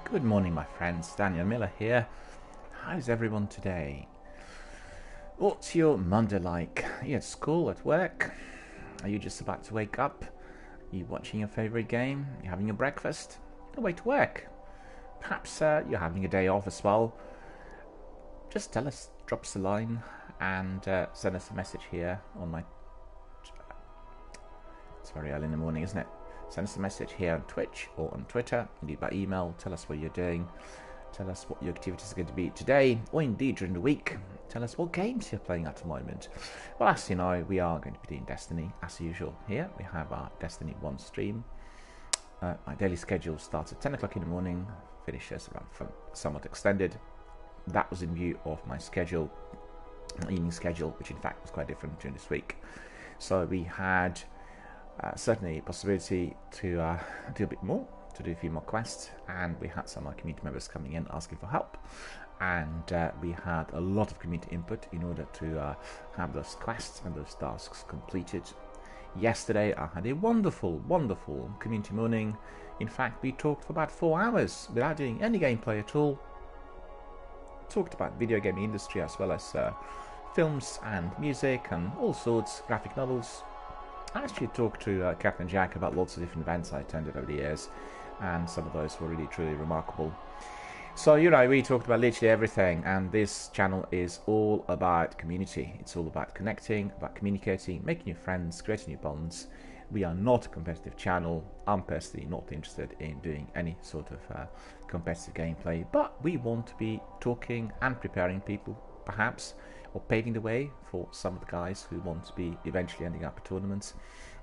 Good morning, my friends. DRBMiller here. How's everyone today? What's your Monday like? Are you at school, at work? Are you just about to wake up? Are you watching your favorite game? Are you having your breakfast? On the way to work? Perhaps you're having a day off as well. Just tell us, drop us a line and send us a message here on my... It's very early in the morning, isn't it? Send us a message here on Twitch or on Twitter, indeed by email. Tell us what you're doing. Tell us what your activities are going to be today, or indeed during the week. Tell us what games you're playing at the moment. Well, as you know, we are going to be doing Destiny as usual here. We have our Destiny 1 stream. My daily schedule starts at 10 o'clock in the morning, finishes around somewhat extended. That was in view of my schedule, my evening schedule, which in fact was quite different during this week. So we had certainly a possibility to do a bit more, to do a few more quests, and we had some of our community members coming in asking for help, and we had a lot of community input in order to have those quests and those tasks completed. Yesterday I had a wonderful community morning. In fact, we talked for about 4 hours without doing any gameplay at all. Talked about video game industry as well as films and music and all sorts, graphic novels. I actually talked to Captain Jack about lots of different events I attended over the years, and some of those were really truly remarkable. So, you know, we talked about literally everything, and this channel is all about community. It's all about connecting, about communicating, making new friends, creating new bonds. We are not a competitive channel. I'm personally not interested in doing any sort of competitive gameplay, but we want to be talking and preparing people, perhaps, or paving the way for some of the guys who want to be eventually ending up at tournaments.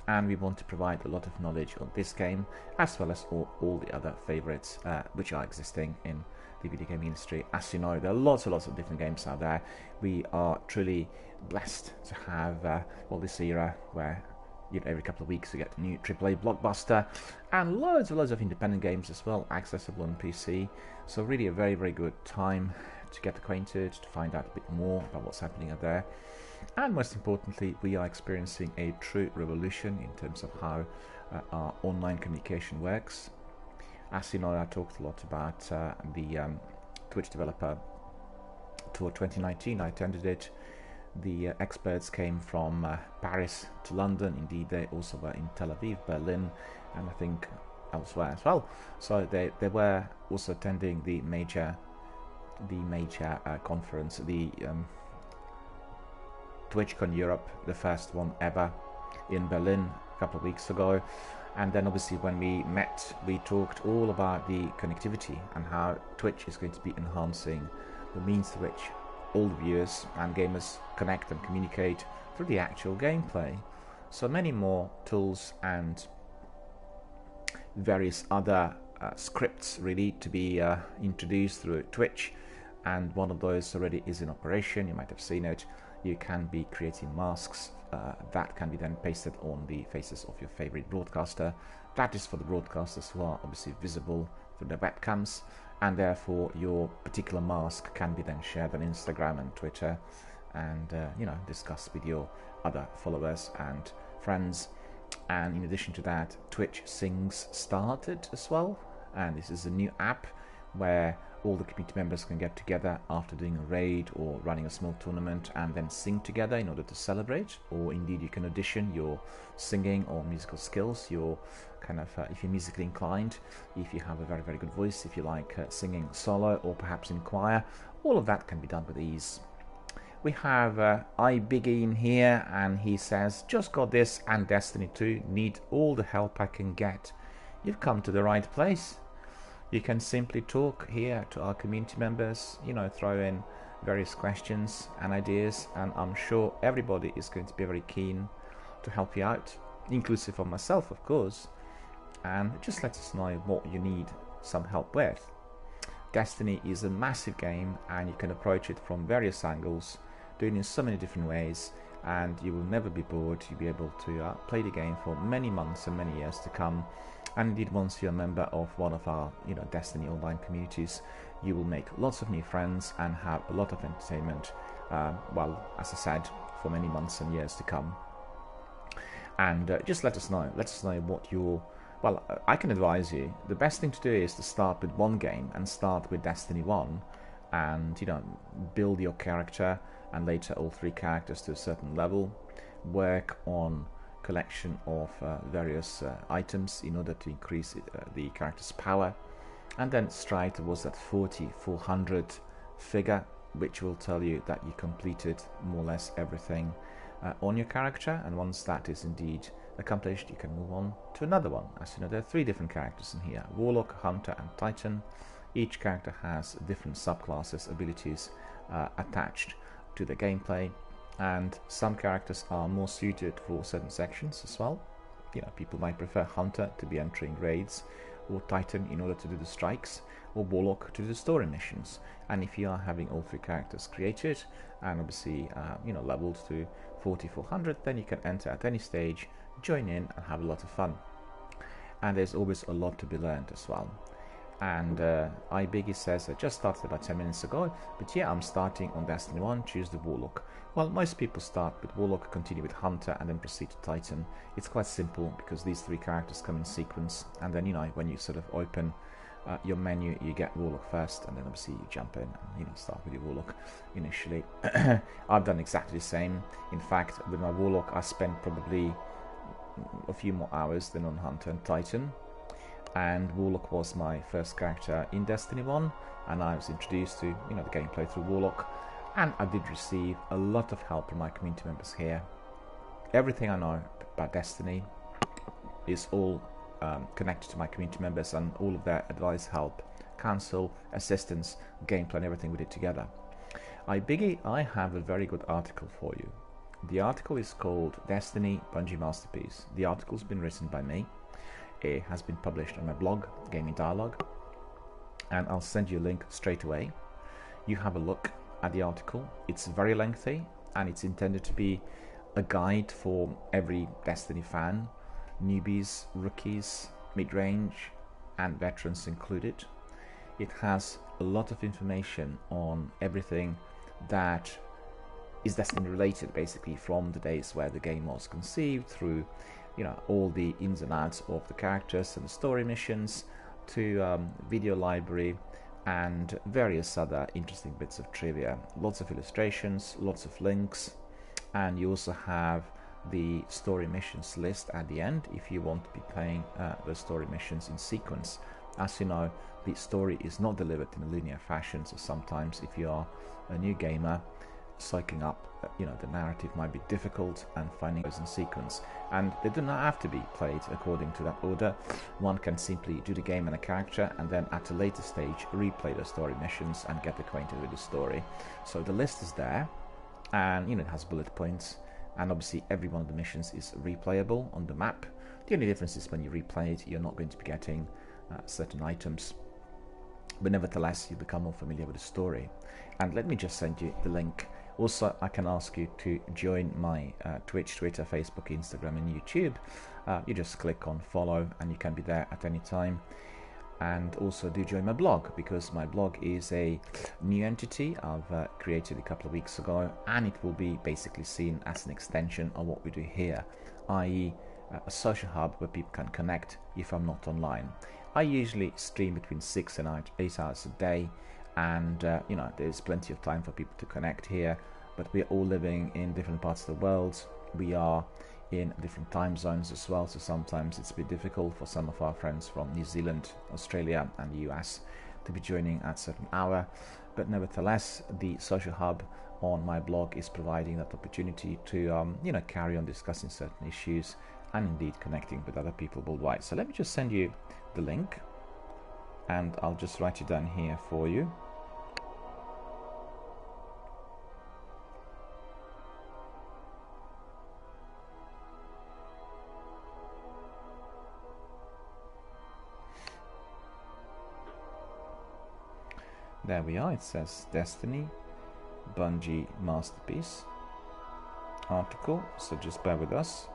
And we want to provide a lot of knowledge on this game, as well as all the other favorites which are existing in the video game industry. As you know, there are lots and lots of different games out there. We are truly blessed to have this era where, you know, every couple of weeks we get a new AAA blockbuster and loads of independent games as well, accessible on PC. So really a very good time to get acquainted, to find out a bit more about what's happening out there. And most importantly, we are experiencing a true revolution in terms of how our online communication works. As you know, I talked a lot about the Twitch Developer Tour 2019. I attended it. The experts came from Paris to London. Indeed, they also were in Tel Aviv, Berlin, and I think elsewhere as well. So they were also attending the major conference, the TwitchCon Europe, the first one ever in Berlin a couple of weeks ago. And then obviously when we met, we talked all about the connectivity and how Twitch is going to be enhancing the means to which all the viewers and gamers connect and communicate through the actual gameplay. So many more tools and various other scripts really to be introduced through Twitch, and one of those already is in operation. You might have seen it. You can be creating masks that can be then pasted on the faces of your favorite broadcaster. That is for the broadcasters who are obviously visible through their webcams, and therefore your particular mask can be then shared on Instagram and Twitter, and you know, discussed with your other followers and friends. And in addition to that, Twitch Sings started as well, and this is a new app where all the community members can get together after doing a raid or running a small tournament and then sing together in order to celebrate, or indeed you can audition your singing or musical skills, your kind of if you're musically inclined, if you have a very good voice, if you like singing solo or perhaps in choir. All of that can be done with ease. We have iBiggie in here, and he says, just got this and Destiny 2, need all the help I can get. You've come to the right place. You can simply talk here to our community members, you know, throw in various questions and ideas, and I'm sure everybody is going to be very keen to help you out, inclusive of myself, of course. And just let us know what you need some help with. Destiny is a massive game, and you can approach it from various angles, doing it in so many different ways, and you will never be bored. You'll be able to play the game for many months and many years to come. And indeed, once you're a member of one of our, you know, Destiny online communities, you will make lots of new friends and have a lot of entertainment, well, as I said, for many months and years to come. And just let us know what your Well, I can advise you, the best thing to do is to start with one game and start with Destiny 1 and, you know, build your character and later all three characters to a certain level, work on collection of various items in order to increase the character's power, and then strive towards that 400 figure, which will tell you that you completed more or less everything on your character. And once that is indeed accomplished, you can move on to another one. As you know, there are 3 different characters in here: Warlock, Hunter and Titan. Each character has different subclasses, abilities attached to the gameplay, and some characters are more suited for certain sections as well. You know, people might prefer Hunter to be entering raids, or Titan in order to do the strikes, or Warlock to do the story missions. And if you are having all 3 characters created and obviously you know, leveled to 400, then you can enter at any stage, join in and have a lot of fun. And there's always a lot to be learned as well. And iBiggie says, I just started about 10 minutes ago, but yeah, I'm starting on Destiny 1, choose the Warlock. Well, most people start with Warlock, continue with Hunter, and then proceed to Titan. It's quite simple because these 3 characters come in sequence, and then, you know, when you sort of open your menu, you get Warlock first, and then obviously you jump in and, you know, start with your Warlock initially. I've done exactly the same. In fact, with my Warlock, I spent probably a few more hours than on Hunter and Titan. And Warlock was my first character in Destiny 1, and I was introduced to, you know, the gameplay through Warlock, and I did receive a lot of help from my community members here. Everything I know about Destiny is all connected to my community members, and all of their advice, help, counsel, assistance, gameplay and everything we did together. iBiggie, I have a very good article for you. The article is called Destiny Bungie Masterpiece. The article's been written by me. It has been published on my blog, Gaming Dialogue, and I'll send you a link straight away. You have a look at the article. It's very lengthy, and it's intended to be a guide for every Destiny fan, newbies, rookies, mid-range, and veterans included. It has a lot of information on everything that is Destiny related, basically from the days where the game was conceived through, you know, all the ins and outs of the characters and the story missions, to video library and various other interesting bits of trivia. Lots of illustrations, lots of links, and you also have the story missions list at the end if you want to be playing the story missions in sequence. As you know, the story is not delivered in a linear fashion, so sometimes if you are a new gamer, soaking up you know, the narrative might be difficult, and finding those in sequence, and they do not have to be played according to that order. One can simply do the game and a character, and then at a later stage replay the story missions and get acquainted with the story. So the list is there, and you know, it has bullet points, and obviously every one of the missions is replayable on the map. The only difference is when you replay it, you're not going to be getting certain items, but nevertheless you become more familiar with the story. And let me just send you the link. Also, I can ask you to join my Twitch, Twitter, Facebook, Instagram and YouTube. You just click on follow and you can be there at any time. And also do join my blog, because my blog is a new entity I've created a couple of weeks ago, and it will be basically seen as an extension of what we do here, i.e. a social hub where people can connect if I'm not online. I usually stream between 6 and 8 hours a day, and you know, there's plenty of time for people to connect here, but we're all living in different parts of the world. We are in different time zones as well, so sometimes it's a bit difficult for some of our friends from New Zealand, Australia and the US to be joining at a certain hour, but nevertheless the social hub on my blog is providing that opportunity to you know, carry on discussing certain issues and indeed connecting with other people worldwide. So let me just send you the link, and I'll just write it down here for you. There we are. It says Destiny Bungie Masterpiece article, so just bear with us,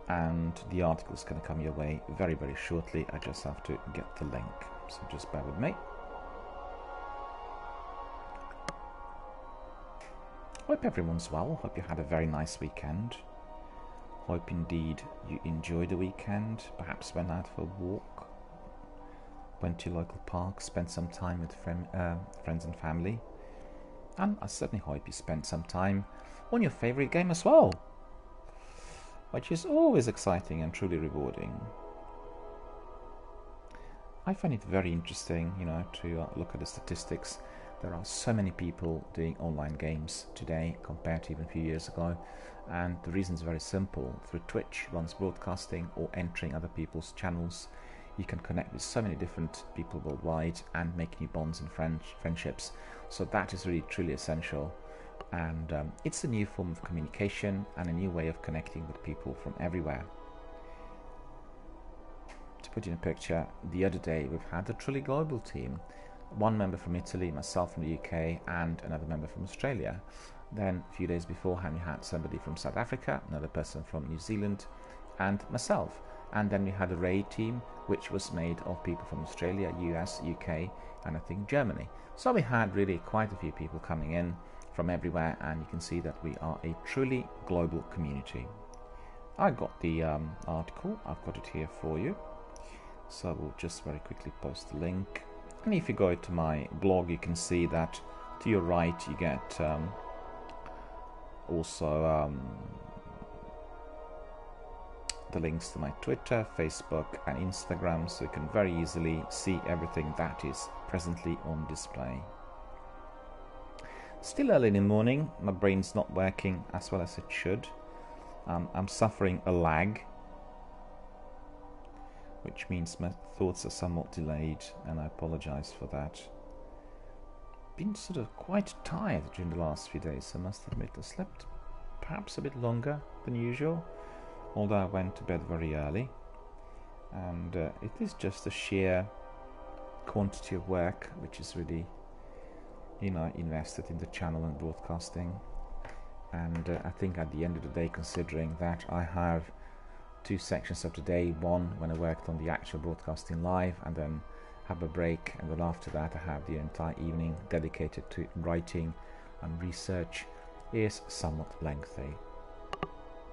and the article is going to come your way very, very shortly. I just have to get the link, so just bear with me. Hope everyone's well. Hope you had a very nice weekend. Hope indeed you enjoyed the weekend, perhaps went out for a walk, went to local parks, spent some time with friends and family, and I certainly hope you spent some time on your favourite game as well, which is always exciting and truly rewarding. I find it very interesting, to look at the statistics. There are so many people doing online games today compared to even a few years ago, and the reason is very simple. Through Twitch, once broadcasting or entering other people's channels, you can connect with so many different people worldwide and make new bonds and friendships. So that is really truly essential, and it's a new form of communication and a new way of connecting with people from everywhere. To put in a picture, the other day we've had a truly global team. One member from Italy, myself from the UK, and another member from Australia. Then a few days beforehand we had somebody from South Africa, another person from New Zealand, and myself. And then we had a raid team which was made of people from Australia, US, UK, and I think Germany. So we had really quite a few people coming in from everywhere, and you can see that we are a truly global community. I got the article, I've got it here for you. So we'll just very quickly post the link. And if you go to my blog, you can see that to your right you get also the links to my Twitter, Facebook and Instagram, so you can very easily see everything that is presently on display. Still early in the morning, my brain's not working as well as it should. I'm suffering a lag, which means my thoughts are somewhat delayed, and I apologize for that. Been sort of quite tired during the last few days, I must admit. I slept perhaps a bit longer than usual, although I went to bed very early, and it is just the sheer quantity of work which is really, invested in the channel and broadcasting. And I think at the end of the day, considering that I have two sections of the day, one when I worked on the actual broadcasting live, and then have a break, and then after that I have the entire evening dedicated to writing and research, is somewhat lengthy.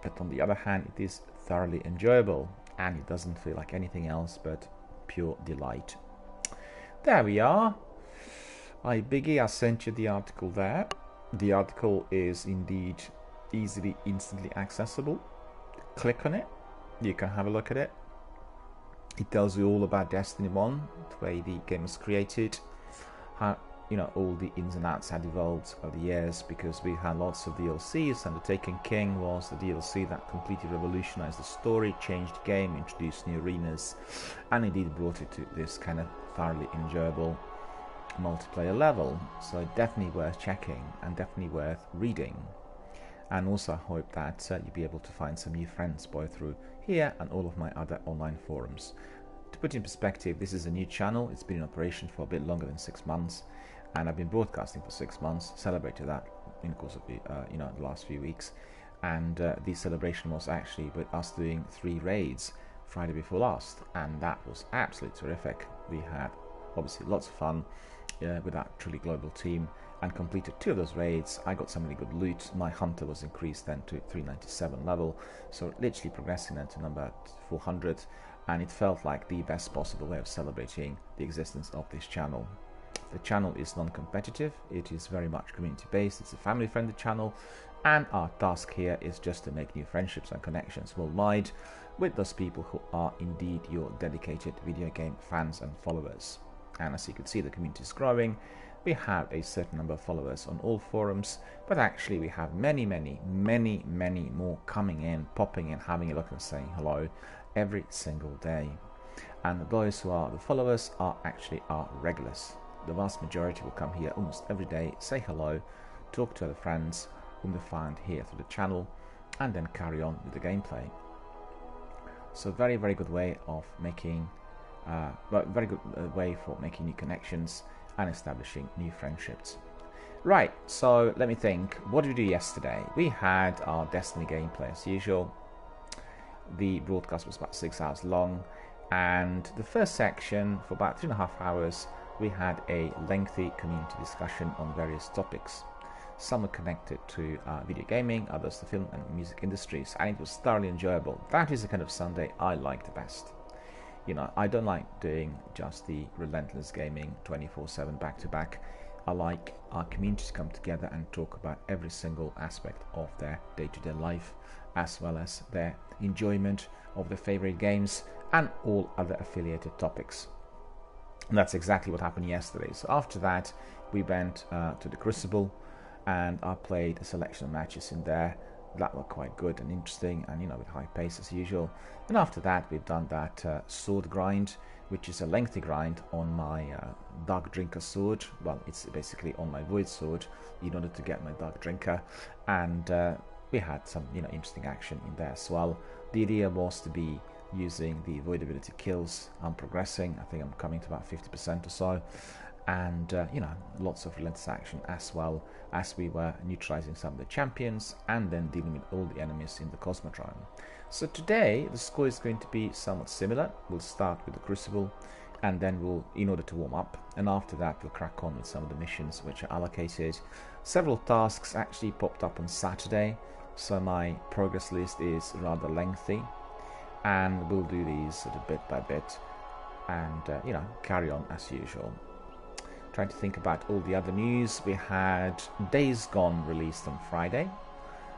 But on the other hand, it is thoroughly enjoyable, and it doesn't feel like anything else but pure delight. There we are. Biggie, I sent you the article there. The article is indeed easily, instantly accessible. Click on it. You can have a look at it. It tells you all about Destiny 1, the way the game was created, how all the ins and outs had evolved over the years, because we had lots of DLCs, and the Taken King was the DLC that completely revolutionized the story, changed the game, introduced new arenas, and indeed brought it to this kind of thoroughly enjoyable multiplayer level. So definitely worth checking and definitely worth reading. And also I hope that you'll be able to find some new friends both through here and all of my other online forums. To put in perspective, this is a new channel. It's been in operation for a bit longer than 6 months, and I've been broadcasting for 6 months, celebrated that in the course of the last few weeks. And the celebration was actually with us doing 3 raids Friday before last, and that was absolutely terrific. We had obviously lots of fun with that truly global team, and completed 2 of those raids. I got some really good loot. My hunter was increased then to 397 level, so literally progressing then to number 400, and it felt like the best possible way of celebrating the existence of this channel. The channel is non-competitive, it is very much community based, it's a family friendly channel, and our task here is just to make new friendships and connections worldwide with those people who are indeed your dedicated video game fans and followers. And as you can see, the community is growing. We have a certain number of followers on all forums, but actually we have many more coming in, popping in, having a look and saying hello every single day. And those who are the followers are actually our regulars. The vast majority will come here almost every day, say hello, talk to other friends whom they find here through the channel, and then carry on with the gameplay. So very good way of making very good way for making new connections and establishing new friendships. Right, so let me think. What did we do yesterday? We had our Destiny gameplay as usual. The broadcast was about 6 hours long, and the first section, for about 3.5 hours, we had a lengthy community discussion on various topics. Some are connected to video gaming, others the film and music industries, and it was thoroughly enjoyable. That is the kind of Sunday I like the best. You know, I don't like doing just the relentless gaming 24/7 back to back. I like our community to come together and talk about every single aspect of their day-to-day life, as well as their enjoyment of their favorite games and all other affiliated topics. And that's exactly what happened yesterday. So after that, we went to the Crucible, and I played a selection of matches in there that were quite good and interesting, and you know, with high pace as usual. And after that, we've done that sword grind, which is a lengthy grind on my Dark Drinker sword. Well, it's basically on my Void sword in order to get my Dark Drinker, and we had some, you know, interesting action in there as well. The idea was to be using the Void ability kills. I'm progressing. I think I'm coming to about 50% or so, and you know, lots of relentless action as well as we were neutralizing some of the champions and then dealing with all the enemies in the Cosmodrome. So today the score is going to be somewhat similar. We'll start with the Crucible, and then we'll, in order to warm up, and after that we'll crack on with some of the missions which are allocated. Several tasks actually popped up on Saturday, so my progress list is rather lengthy, and we'll do these sort of bit by bit and you know, carry on as usual. Trying to think about all the other news. We had Days Gone released on Friday,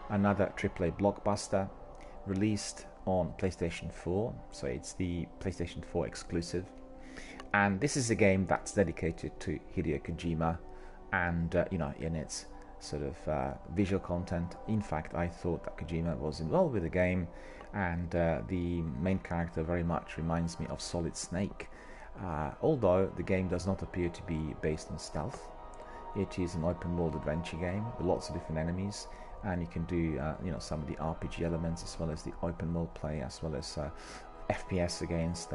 another AAA blockbuster released on PlayStation 4, so it's the PlayStation 4 exclusive, and this is a game that's dedicated to Hideo Kojima, and you know, in its sort of visual content. In fact, I thought that Kojima was involved with the game, and the main character very much reminds me of Solid Snake. Although the game does not appear to be based on stealth, it is an open world adventure game with lots of different enemies, and you can do you know, some of the RPG elements as well as the open world play, as well as FPS against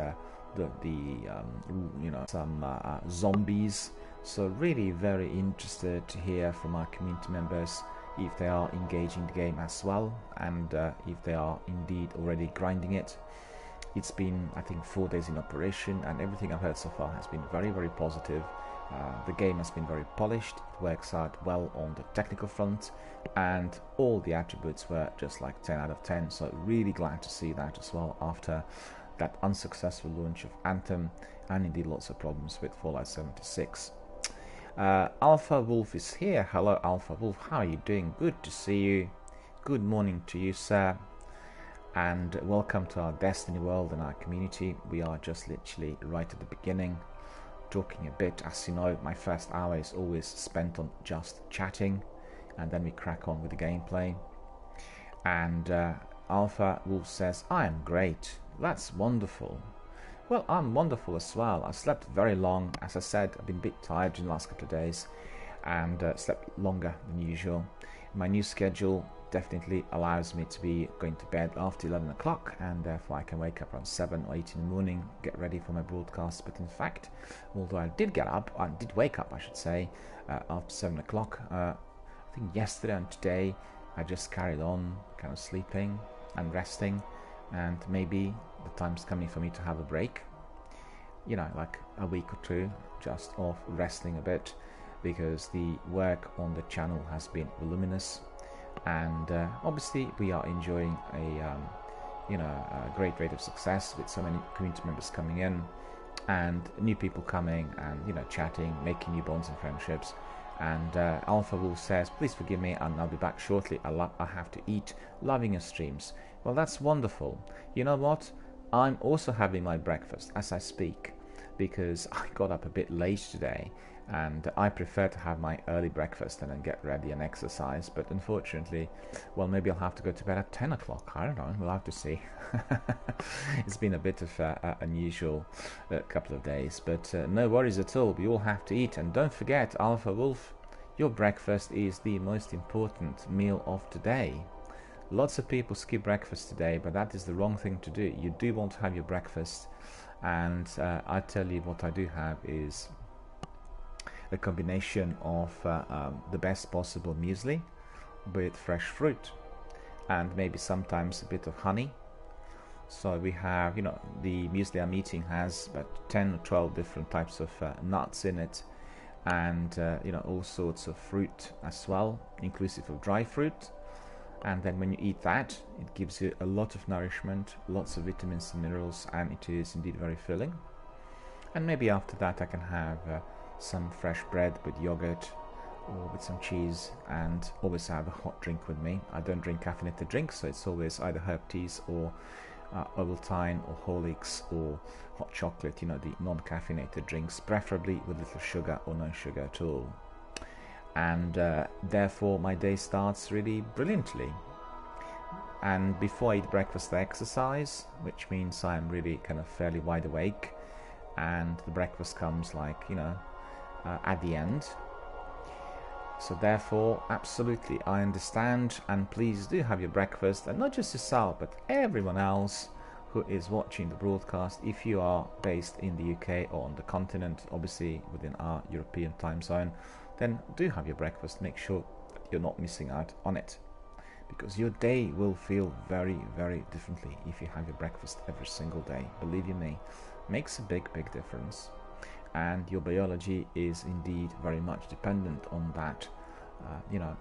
you know, some zombies. So really very interested to hear from our community members if they are engaging the game as well, and if they are indeed already grinding it. It's been, I think, 4 days in operation, and everything I've heard so far has been very, very positive. The game has been very polished, it works out well on the technical front, and all the attributes were just like 10 out of 10, so really glad to see that as well after that unsuccessful launch of Anthem, and indeed lots of problems with Fallout 76. Alpha Wolf is here. Hello Alpha Wolf, how are you doing? Good to see you. Good morning to you, sir. And welcome to our Destiny world and our community. We are just literally right at the beginning, talking a bit. As you know, my first hour is always spent on just chatting, and then we crack on with the gameplay. And Alpha Wolf says, I am great. That's wonderful. Well, I'm wonderful as well. I slept very long. As I said, I've been a bit tired in the last couple of days, and slept longer than usual. My new schedule definitely allows me to be going to bed after 11 o'clock, and therefore I can wake up around 7 or 8 in the morning, get ready for my broadcast. But in fact, although I did wake up, I should say, after 7 o'clock, I think yesterday and today I just carried on kind of sleeping and resting, and maybe the time's coming for me to have a break, you know, like a week or two just of resting a bit, because the work on the channel has been voluminous, and obviously we are enjoying a great rate of success with so many community members coming in and new people coming and, you know, chatting, making new bonds and friendships. And Alpha Wolf says, please forgive me and I'll be back shortly. I have to eat. Loving your streams. Well, that's wonderful. You know what, I'm also having my breakfast as I speak, because I got up a bit late today, and I prefer to have my early breakfast and then get ready and exercise. But unfortunately, well, maybe I'll have to go to bed at 10 o'clock. I don't know, we'll have to see. It's been a bit of an unusual couple of days, but no worries at all. We all have to eat. And don't forget, Alpha Wolf, your breakfast is the most important meal of today. Lots of people skip breakfast today, but that is the wrong thing to do. You do want to have your breakfast, and I tell you what I do have is a combination of the best possible muesli with fresh fruit and maybe sometimes a bit of honey. So we have, you know, the muesli I'm eating has about 10 or 12 different types of nuts in it, and all sorts of fruit as well, inclusive of dry fruit. And then when you eat that, it gives you a lot of nourishment, lots of vitamins and minerals, and it is indeed very filling. And maybe after that I can have some fresh bread with yogurt or with some cheese, and always have a hot drink with me. I don't drink caffeinated drinks, so it's always either herb teas or Ovaltine or Horlicks or hot chocolate, the non-caffeinated drinks, preferably with little sugar or no sugar at all. And therefore my day starts really brilliantly. And before I eat breakfast I exercise, which means I'm really kind of fairly wide awake, and the breakfast comes at the end. So therefore, absolutely, I understand, and please do have your breakfast, and not just yourself, but everyone else who is watching the broadcast. If you are based in the UK or on the continent, obviously within our European time zone, then do have your breakfast. Make sure that you're not missing out on it, because your day will feel very, very differently if you have your breakfast every single day. Believe you me, makes a big, big difference. And your biology is indeed very much dependent on that,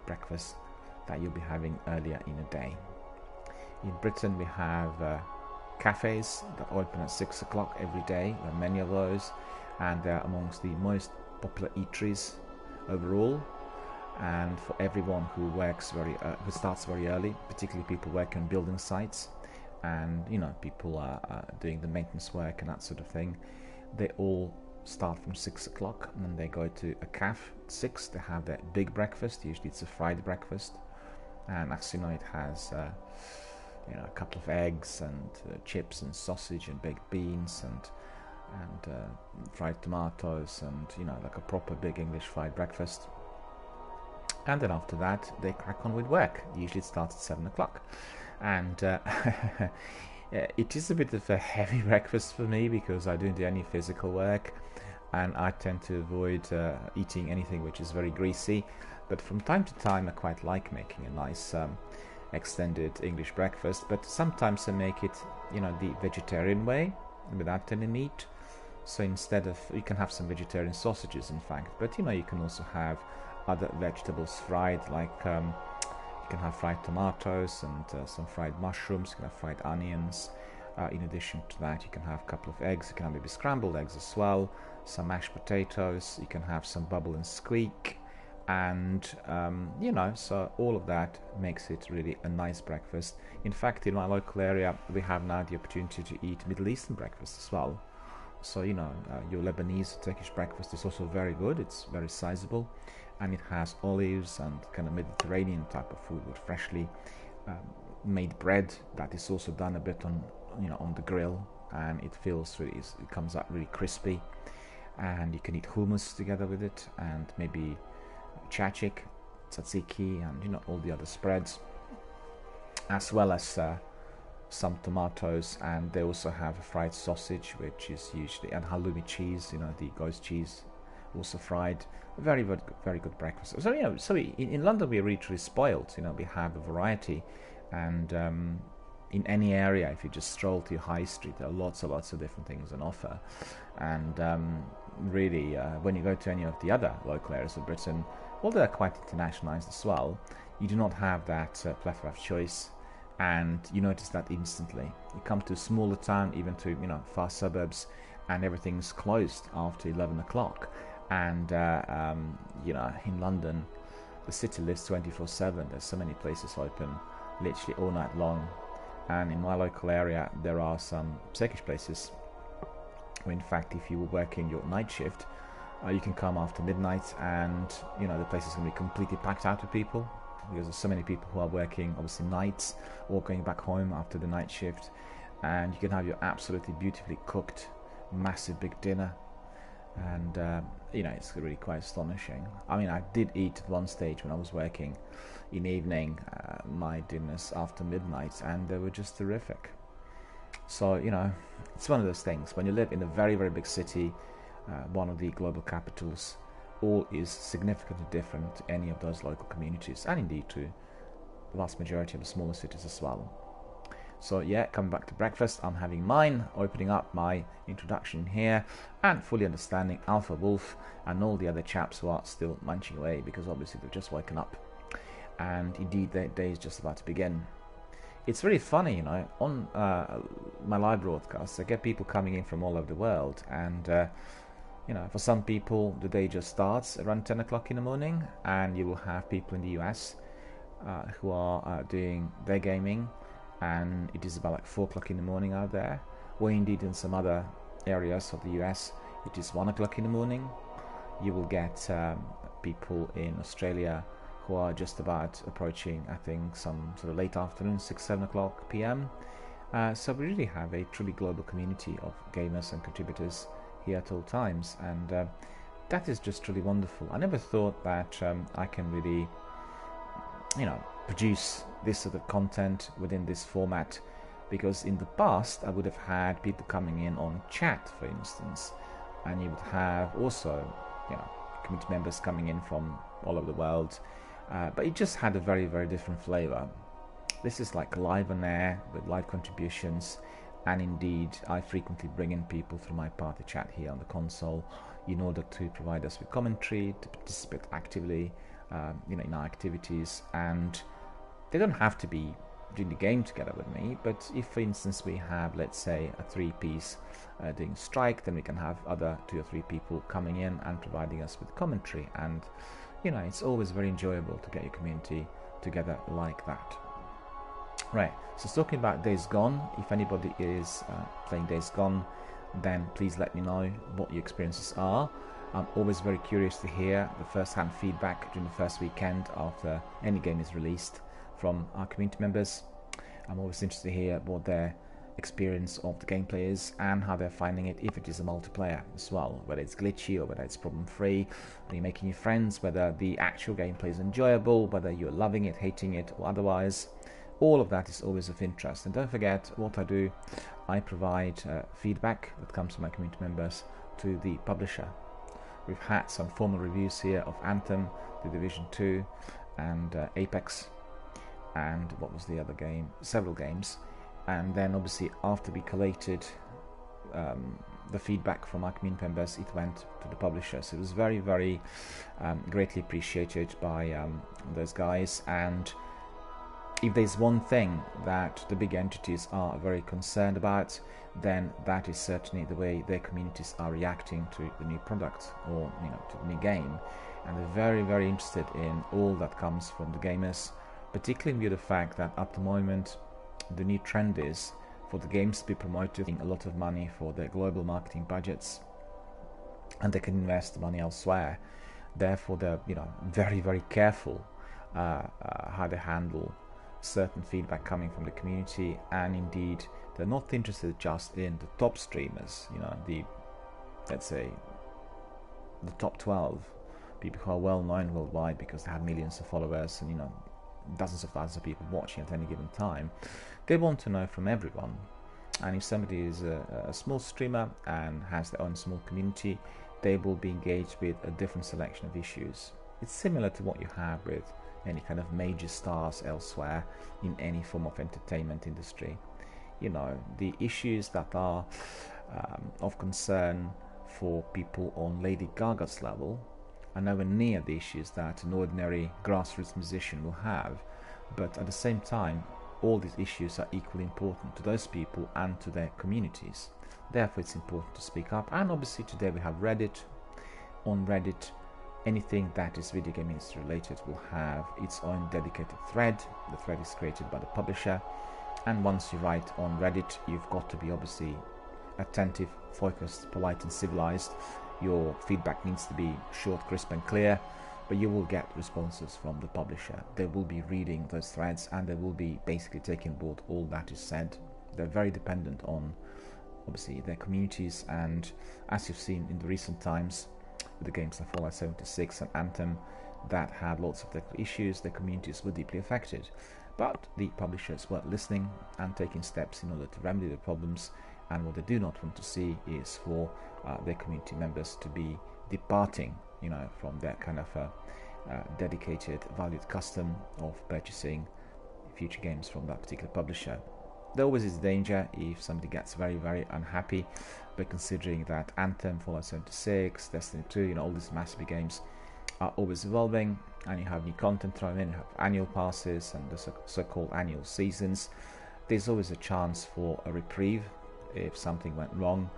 breakfast that you'll be having earlier in a day. In Britain, we have cafes that open at 6 o'clock every day. There are many of those, and they're amongst the most popular eateries overall. And for everyone who who starts very early, particularly people working on building sites, and people are doing the maintenance work and that sort of thing, they all start from 6 o'clock, and then they go to a cafe at 6. They have their big breakfast. Usually it's a fried breakfast, and as you know, it has a couple of eggs and chips and sausage and baked beans and fried tomatoes, and like a proper big English fried breakfast. And then after that they crack on with work. Usually it starts at 7 o'clock, and it is a bit of a heavy breakfast for me because I don't do any physical work, and I tend to avoid eating anything which is very greasy. But from time to time I quite like making a nice extended English breakfast, but sometimes I make it the vegetarian way without any meat. So instead of, you can have some vegetarian sausages in fact, but you can also have other vegetables fried, like you can have fried tomatoes and some fried mushrooms. You can have fried onions. In addition to that, you can have a couple of eggs. You can have maybe scrambled eggs as well, some mashed potatoes. You can have some bubble and squeak, and so all of that makes it really a nice breakfast. In fact, in my local area, we have now the opportunity to eat Middle Eastern breakfast as well. So your Lebanese or Turkish breakfast is also very good. It's very sizable, and it has olives and kind of Mediterranean type of food with freshly made bread that is also done a bit on the grill, and it comes out really crispy. And you can eat hummus together with it, and maybe chachik, tzatziki, and all the other spreads, as well as some tomatoes. And they also have a fried sausage, which is usually, and halloumi cheese, the goat's cheese, also fried. Very, very, very good breakfast. So in London we are really spoiled. We have a variety, and in any area, if you just stroll to your high street, there are lots of different things on offer. And really, when you go to any of the other local areas of Britain, although they're quite internationalized as well, you do not have that plethora of choice, and you notice that instantly. You come to a smaller town, even to far suburbs, and everything's closed after 11 o'clock. And in London, the city lives 24/7. There's so many places open literally all night long. And in my local area, there are some Turkish places where, in fact, if you were working your night shift, you can come after midnight, and the place is going to be completely packed out with people, because there's so many people who are working obviously nights or going back home after the night shift. And you can have your absolutely beautifully cooked massive big dinner, and it's really quite astonishing. I mean, I did eat at one stage when I was working in the evening my dinners after midnight, and they were just terrific. So it's one of those things. When you live in a very, very big city, one of the global capitals, all is significantly different to any of those local communities, and indeed to the vast majority of the smaller cities as well. So yeah, coming back to breakfast, I'm having mine, opening up my introduction here, and fully understanding Alpha Wolf and all the other chaps who are still munching away, because obviously they've just woken up, and indeed their day is just about to begin. It's very funny, you know, on my live broadcasts, I get people coming in from all over the world, and you know, for some people the day just starts around 10 o'clock in the morning, and you will have people in the US who are doing their gaming, and it is about like 4 o'clock in the morning out there, or indeed in some other areas of the US it is 1 o'clock in the morning. You will get people in Australia who are just about approaching, I think, some sort of late afternoon, 6-7 o'clock PM. So we really have a truly global community of gamers and contributors here at all times, and that is just truly wonderful. I never thought that I can really, you know, produce this sort of content within this format, because in the past I would have had people coming in on chat, for instance, and you would have also, you know, community members coming in from all over the world, but it just had a very, very different flavor. This is like live on air with live contributions, and indeed I frequently bring in people through my party chat here on the console in order to provide us with commentary, to participate actively you know, in our activities. And they don't have to be doing the game together with me, but if for instance we have, let's say, a 3-piece doing strike, then we can have other 2 or 3 people coming in and providing us with commentary, and you know, it's always very enjoyable to get your community together like that. Right, so talking about Days Gone, if anybody is playing Days Gone, then please let me know what your experiences are. I'm always very curious to hear the first-hand feedback during the first weekend after any game is released from our community members. I'm always interested to hear what their experience of the gameplay is and how they're finding it, if it is a multiplayer as well, whether it's glitchy or whether it's problem-free, are you making new friends, whether the actual gameplay is enjoyable, whether you're loving it, hating it, or otherwise. All of that is always of interest. And don't forget what I do, I provide feedback that comes from my community members to the publisher. We've had some formal reviews here of Anthem, The Division 2, and Apex, and what was the other game? Several games. And then obviously after we collated the feedback from our community members, it went to the publisher. So it was very, very greatly appreciated by those guys. And if there's one thing that the big entities are very concerned about, then that is certainly the way their communities are reacting to the new product, or you know, to the new game. And they're very, very interested in all that comes from the gamers, particularly in view of the fact that at the moment the new trend is for the games to be promoted a lot of money for their global marketing budgets, and they can invest the money elsewhere. Therefore they're, you know, very, very careful how they handle certain feedback coming from the community, and indeed they're not interested just in the top streamers, you know, the, let's say, the top 12 people who are well known worldwide because they have millions of followers and, you know, dozens of thousands of people watching at any given time. They want to know from everyone, and if somebody is a small streamer and has their own small community, they will be engaged with a different selection of issues. It's similar to what you have with any kind of major stars elsewhere in any form of entertainment industry. You know, the issues that are of concern for people on Lady Gaga's level are nowhere near the issues that an ordinary grassroots musician will have, but at the same time all these issues are equally important to those people and to their communities. Therefore it's important to speak up. And obviously today we have Reddit. On Reddit, anything that is video game industry related will have its own dedicated thread. The thread is created by the publisher, and once you write on Reddit, you've got to be obviously attentive, focused, polite and civilized. Your feedback needs to be short, crisp and clear, but you will get responses from the publisher. They will be reading those threads and they will be basically taking on board all that is said. They're very dependent on obviously their communities, and as you've seen in the recent times with the games like Fallout 76 and Anthem that had lots of technical issues, their communities were deeply affected. But the publishers were listening and taking steps in order to remedy the problems, and what they do not want to see is for their community members to be departing, you know, from their kind of dedicated, valued custom of purchasing future games from that particular publisher. there always is danger if somebody gets very, very unhappy, but considering that Anthem, Fallout 76, Destiny 2, you know, all these massive games are always evolving, and you have new content thrown in, you have annual passes and the so-called annual seasons, there's always a chance for a reprieve if something went wrong.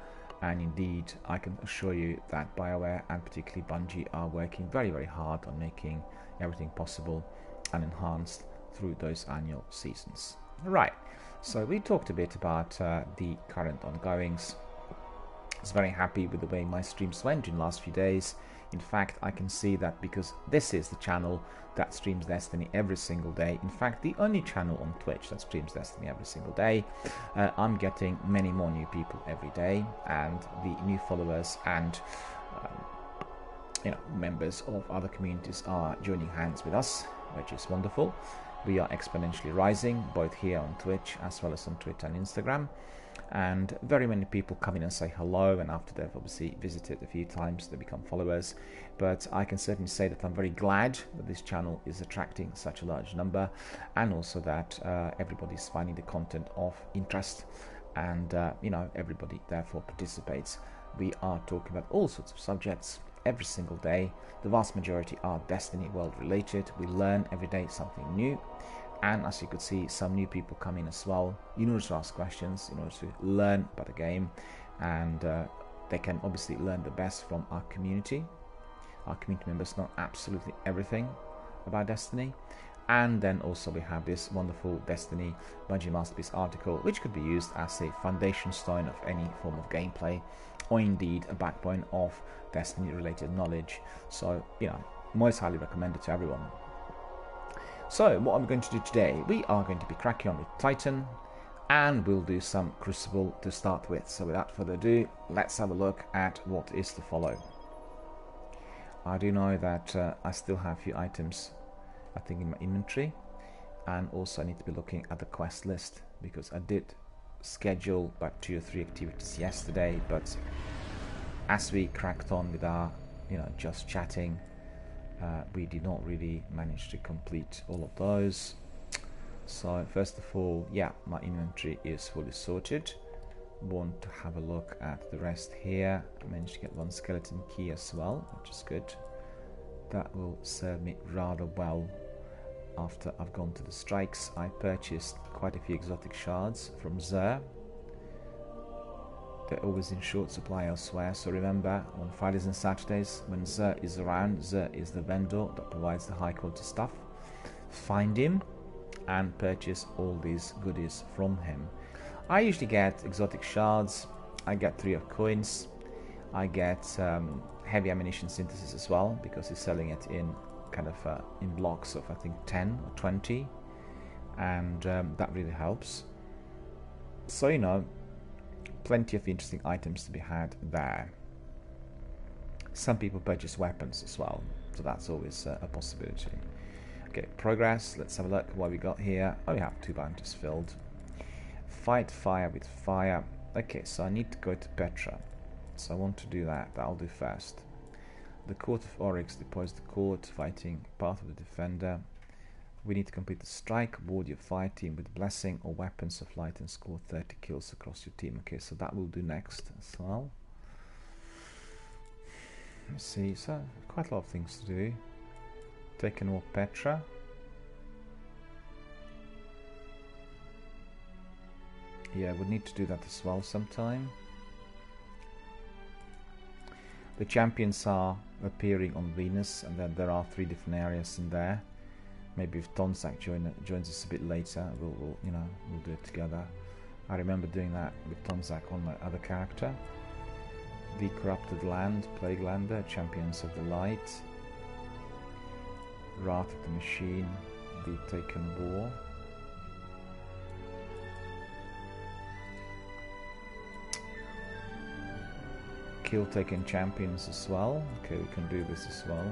And indeed, I can assure you that BioWare and particularly Bungie are working very, very hard on making everything possible and enhanced through those annual seasons. Right, so we talked a bit about the current ongoings. I was very happy with the way my streams went in the last few days. In fact, I can see that because this is the channel that streams Destiny every single day, in fact the only channel on Twitch that streams Destiny every single day, I'm getting many more new people every day, and the new followers and you know, members of other communities are joining hands with us, which is wonderful. We are exponentially rising, both here on Twitch as well as on Twitter and Instagram, and very many people come in and say hello, and after they've obviously visited a few times they become followers. But I can certainly say that I'm very glad that this channel is attracting such a large number, and also that everybody's finding the content of interest, and you know, everybody therefore participates. We are talking about all sorts of subjects every single day. The vast majority are Destiny world related. We learn every day something new, and as you could see, some new people come in as well in order to ask questions, in order to learn about the game, and they can obviously learn the best from our community. Our community members know absolutely everything about Destiny. And then also we have this wonderful Destiny Bungie Masterpiece article, which could be used as a foundation stone of any form of gameplay, or indeed a backbone of Destiny related knowledge. So, you know, most highly recommended to everyone. So what are we going to do today? We are going to be cracking on with Titan, and we'll do some Crucible to start with. So without further ado, let's have a look at what is to follow. I do know that I still have a few items, I think, in my inventory, and also I need to be looking at the quest list, because I did schedule about 2 or 3 activities yesterday, but as we cracked on with our, you know, just chatting, we did not really manage to complete all of those. So first of all, yeah, my inventory is fully sorted. Want to have a look at the rest here. I managed to get 1 skeleton key as well, which is good. That will serve me rather well after I've gone to the strikes. I purchased quite a few exotic shards from Xur. They're always in short supply elsewhere, so remember, on Fridays and Saturdays when Xur is around, Xur is the vendor that provides the high quality stuff. Find him and purchase all these goodies from him. I usually get exotic shards, I get 3 of coins, I get heavy ammunition synthesis as well, because he's selling it in kind of in blocks of I think 10 or 20, and that really helps. So, you know, plenty of interesting items to be had there. Some people purchase weapons as well, so that's always a possibility. Okay, progress, let's have a look what we got here. Oh, we have 2 bounties filled. Fight fire with fire. Okay, so I need to go to Petra, so I want to do that. I'll do first. The Court of Oryx deploys the court, fighting path of the defender. We need to complete the strike, award your fire team with blessing or weapons of light and score 30 kills across your team. Okay, so that will do next as well. Let's see, so quite a lot of things to do. Taking over Petra. Yeah, we need to do that as well sometime. The champions are appearing on Venus, and then there are 3 different areas in there. Maybe if Tonsak joins us a bit later, we'll do it together. I remember doing that with Tonsak on my other character. The Corrupted Land, Plague Lander, Champions of the Light, Wrath of the Machine, The Taken War. Kill Taken Champions as well. Okay, we can do this as well.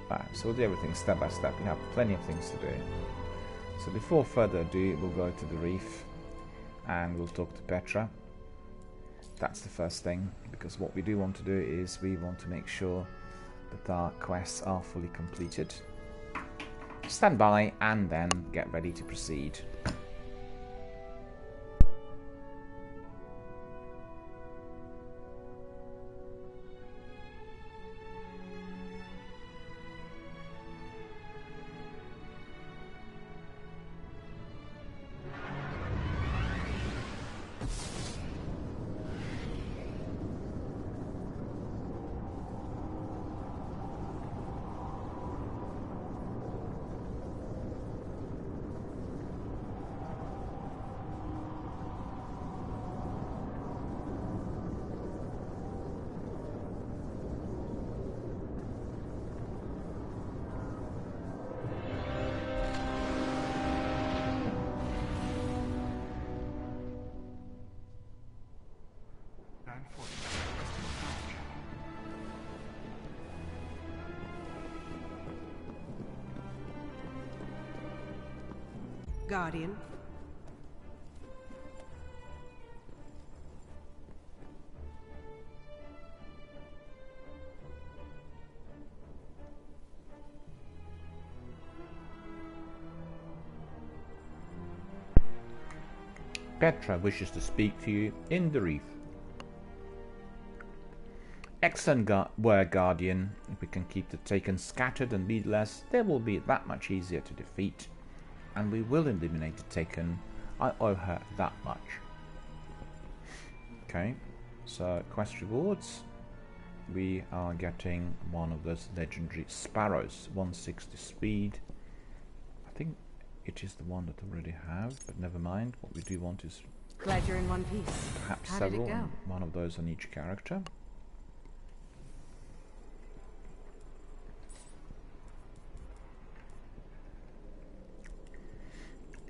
Right, so we'll do everything step by step. We have plenty of things to do. So before further ado, we'll go to the reef and we'll talk to Petra. That's the first thing, because what we do want to do is we want to make sure that our quests are fully completed. stand by and then get ready to proceed. Guardian. Petra wishes to speak to you in the reef. Excellent work, Guardian. If we can keep the Taken scattered and leadless, they will be that much easier to defeat. And we will eliminate the Taken. I owe her that much. Okay, so quest rewards. We are getting one of those legendary sparrows, 160 speed. I think it is the one that I already have, but never mind. What we do want is Glad you're in one piece. perhaps How several, did it go? one of those on each character.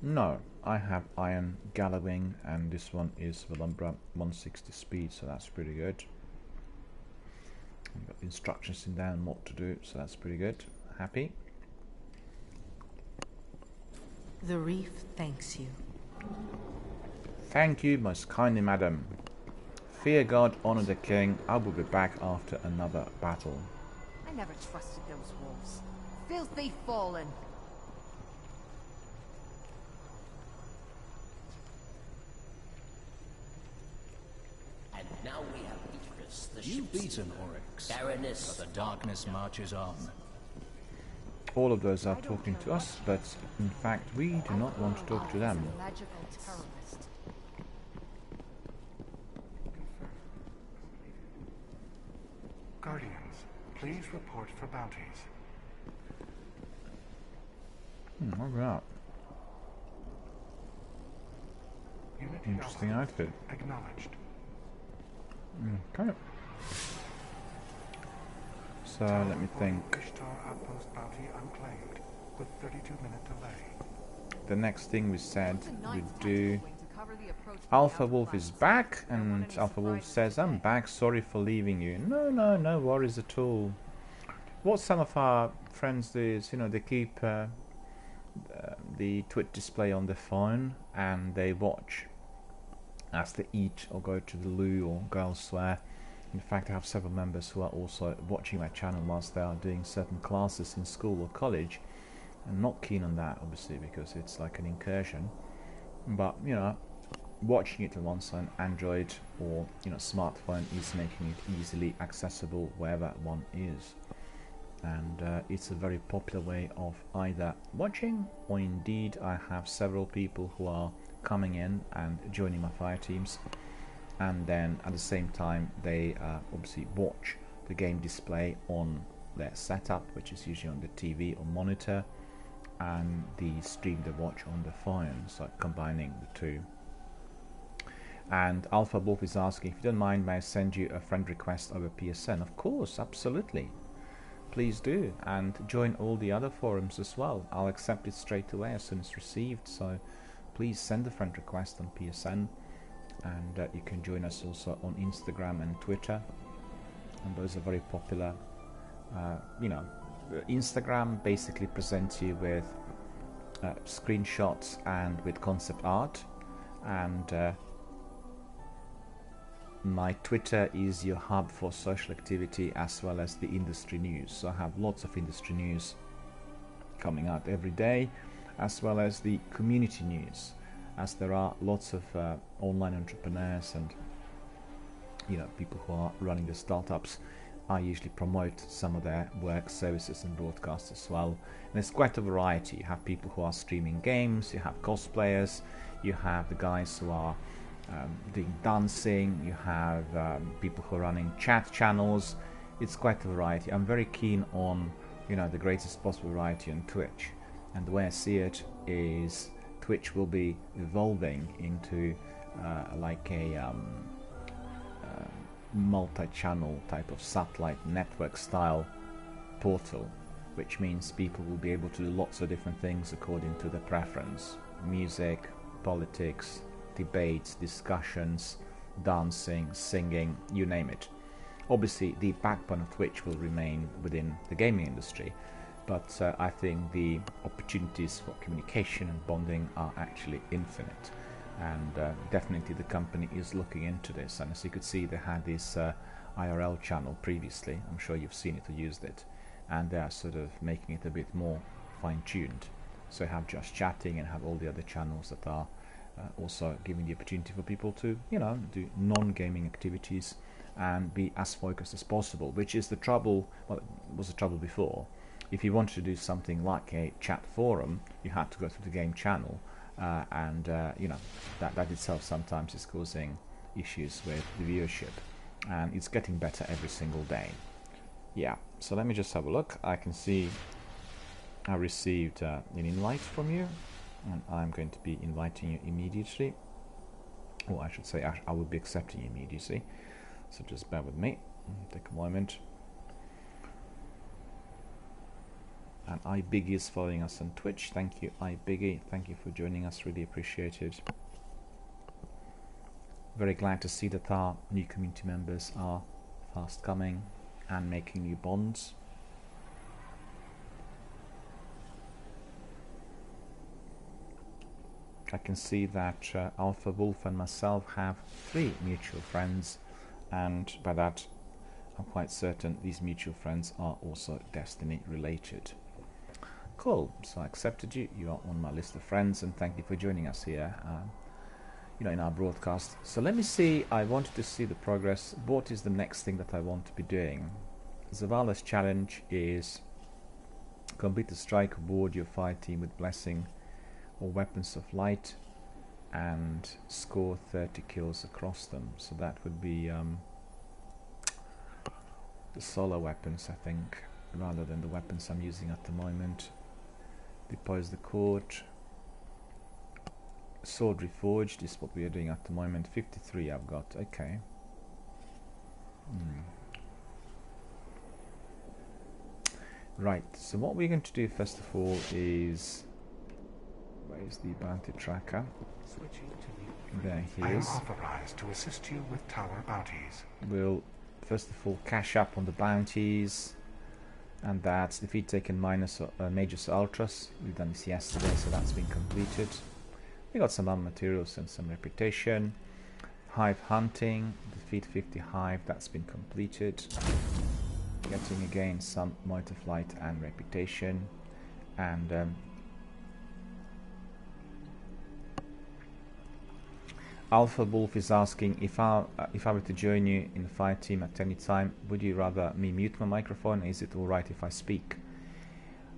No, I have Iron Gallowing, and this one is Velumbra 160 speed, so that's pretty good. We've got the instructions in there on what to do, so that's pretty good. Happy. The reef thanks you. Thank you, most kindly madam. Fear God, honor the king. I will be back after another battle. I never trusted those wolves. Filthy fallen. And now we have Beatrice, the You've ship's beaten keeper. Oryx, Baroness. but the darkness marches on. All of those are talking to us, but in fact we do not want to talk to them. Magical terrorist. Guardians, please report for bounties. Alright. Unity Interesting Alpha outfit. acknowledged. Okay. So let me think. Ishtar Outpost bounty unclaimed with 32-minute delay. The next thing we said we'd Ninth do. tactical wing to cover the approach from Alpha the Wolf outer is flanks. back, Don't want and any Alpha Wolf surprises says, I'm today. back, sorry for leaving you. No worries at all. What some of our friends do is, you know, they keep the Twitch display on their phone and they watch as they eat or go to the loo or go elsewhere. In fact, I have several members who are also watching my channel whilst they are doing certain classes in school or college. I'm not keen on that, obviously, because it's like an incursion. But, you know, watching it on one's own Android or, you know, smartphone is making it easily accessible wherever one is. And it's a very popular way of either watching, or indeed I have several people who are coming in and joining my fire teams, and then at the same time they obviously watch the game display on their setup, which is usually on the TV or monitor, and the stream they watch on the phone, so combining the two. And Alpha Wolf is asking, if you don't mind, may I send you a friend request over PSN? Of course, absolutely. Please do, and join all the other forums as well. I'll accept it straight away as soon as received, so please send a friend request on PSN, and you can join us also on Instagram and Twitter, and those are very popular. You know, Instagram basically presents you with screenshots and with concept art, and my Twitter is your hub for social activity as well as the industry news. So I have lots of industry news coming out every day, as well as the community news, as there are lots of online entrepreneurs and people who are running the startups. I usually promote some of their work, services and broadcasts as well. And there's quite a variety. You have people who are streaming games, you have cosplayers, you have the guys who are doing dancing, you have people who are running chat channels. It's quite a variety. I'm very keen on the greatest possible variety on Twitch. And the way I see it is Twitch will be evolving into like a multi-channel type of satellite network style portal, which means people will be able to do lots of different things according to their preference: music, politics, debates, discussions, dancing, singing, you name it. Obviously the backbone of Twitch will remain within the gaming industry, but I think the opportunities for communication and bonding are actually infinite. And definitely the company is looking into this, and as you could see, they had this IRL channel previously. I'm sure you've seen it or used it, and they are sort of making it a bit more fine-tuned. So you have just chatting and have all the other channels that are also giving the opportunity for people to do non-gaming activities and be as focused as possible, which is the trouble. Well, it was the trouble before. If you wanted to do something like a chat forum, you had to go to the game channel. That itself sometimes is causing issues with the viewership, and it's getting better every single day. Yeah, so let me just have a look. I can see I received an invite from you, and I'm going to be inviting you immediately, or I should say I will be accepting you immediately, so just bear with me, take a moment. And iBiggie is following us on Twitch. Thank you, iBiggie. Thank you for joining us. Really appreciate it. Very glad to see that our new community members are fast coming and making new bonds. I can see that Alpha Wolf and myself have 3 mutual friends, and by that I'm quite certain these mutual friends are also Destiny related. Cool, so I accepted you. You are on my list of friends, and thank you for joining us here in our broadcast. So let me see, I wanted to see the progress. What is the next thing that I want to be doing? Zavala's challenge is complete a strike aboard your fire team with blessing or weapons of light and score 30 kills across them. So that would be the solo weapons, I think, rather than the weapons I'm using at the moment. Depose the court. Sword reforged is what we are doing at the moment. 53 I've got. Okay. Right, so what we're going to do first of all is, where is the bounty tracker? Switching to There he I am is. authorized to assist you with tower bounties. We'll first of all cash up on the bounties, and that's defeat taken minus majors ultras. We've done this yesterday, so that's been completed. We got some materials and some reputation. Hive hunting, defeat 50 hive, that's been completed. Getting again some motor flight and reputation, and Alpha Wolf is asking if I were to join you in the fire team at any time, would you rather me mute my microphone? Is it alright if I speak?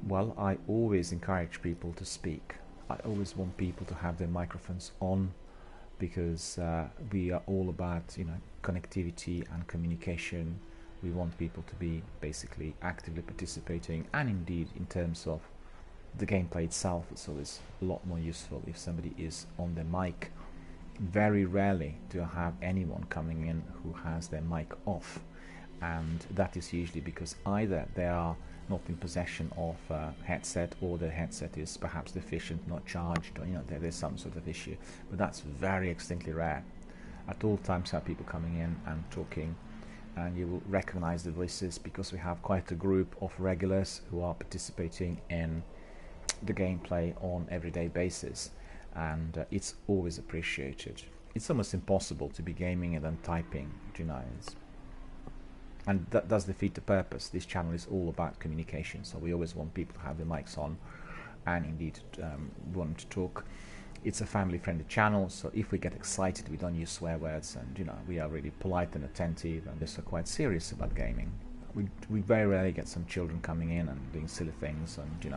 Well, I always encourage people to speak. I always want people to have their microphones on, because we are all about connectivity and communication. We want people to be basically actively participating, and indeed in terms of the gameplay itself, it's always a lot more useful if somebody is on their mic. Very rarely do I have anyone coming in who has their mic off, and that is usually because either they are not in possession of a headset, or the headset is perhaps deficient, not charged, or there's some sort of issue. But that's very extremely rare. At all times I have people coming in and talking, and you will recognize the voices because we have quite a group of regulars who are participating in the gameplay on everyday basis, and it's always appreciated. It's almost impossible to be gaming and then typing, and that does defeat the purpose. This channel is all about communication, so we always want people to have their mics on and indeed want to talk. It's a family-friendly channel, so if we get excited, we don't use swear words, and we are really polite and attentive, and we're quite serious about gaming. We very rarely get some children coming in and doing silly things, and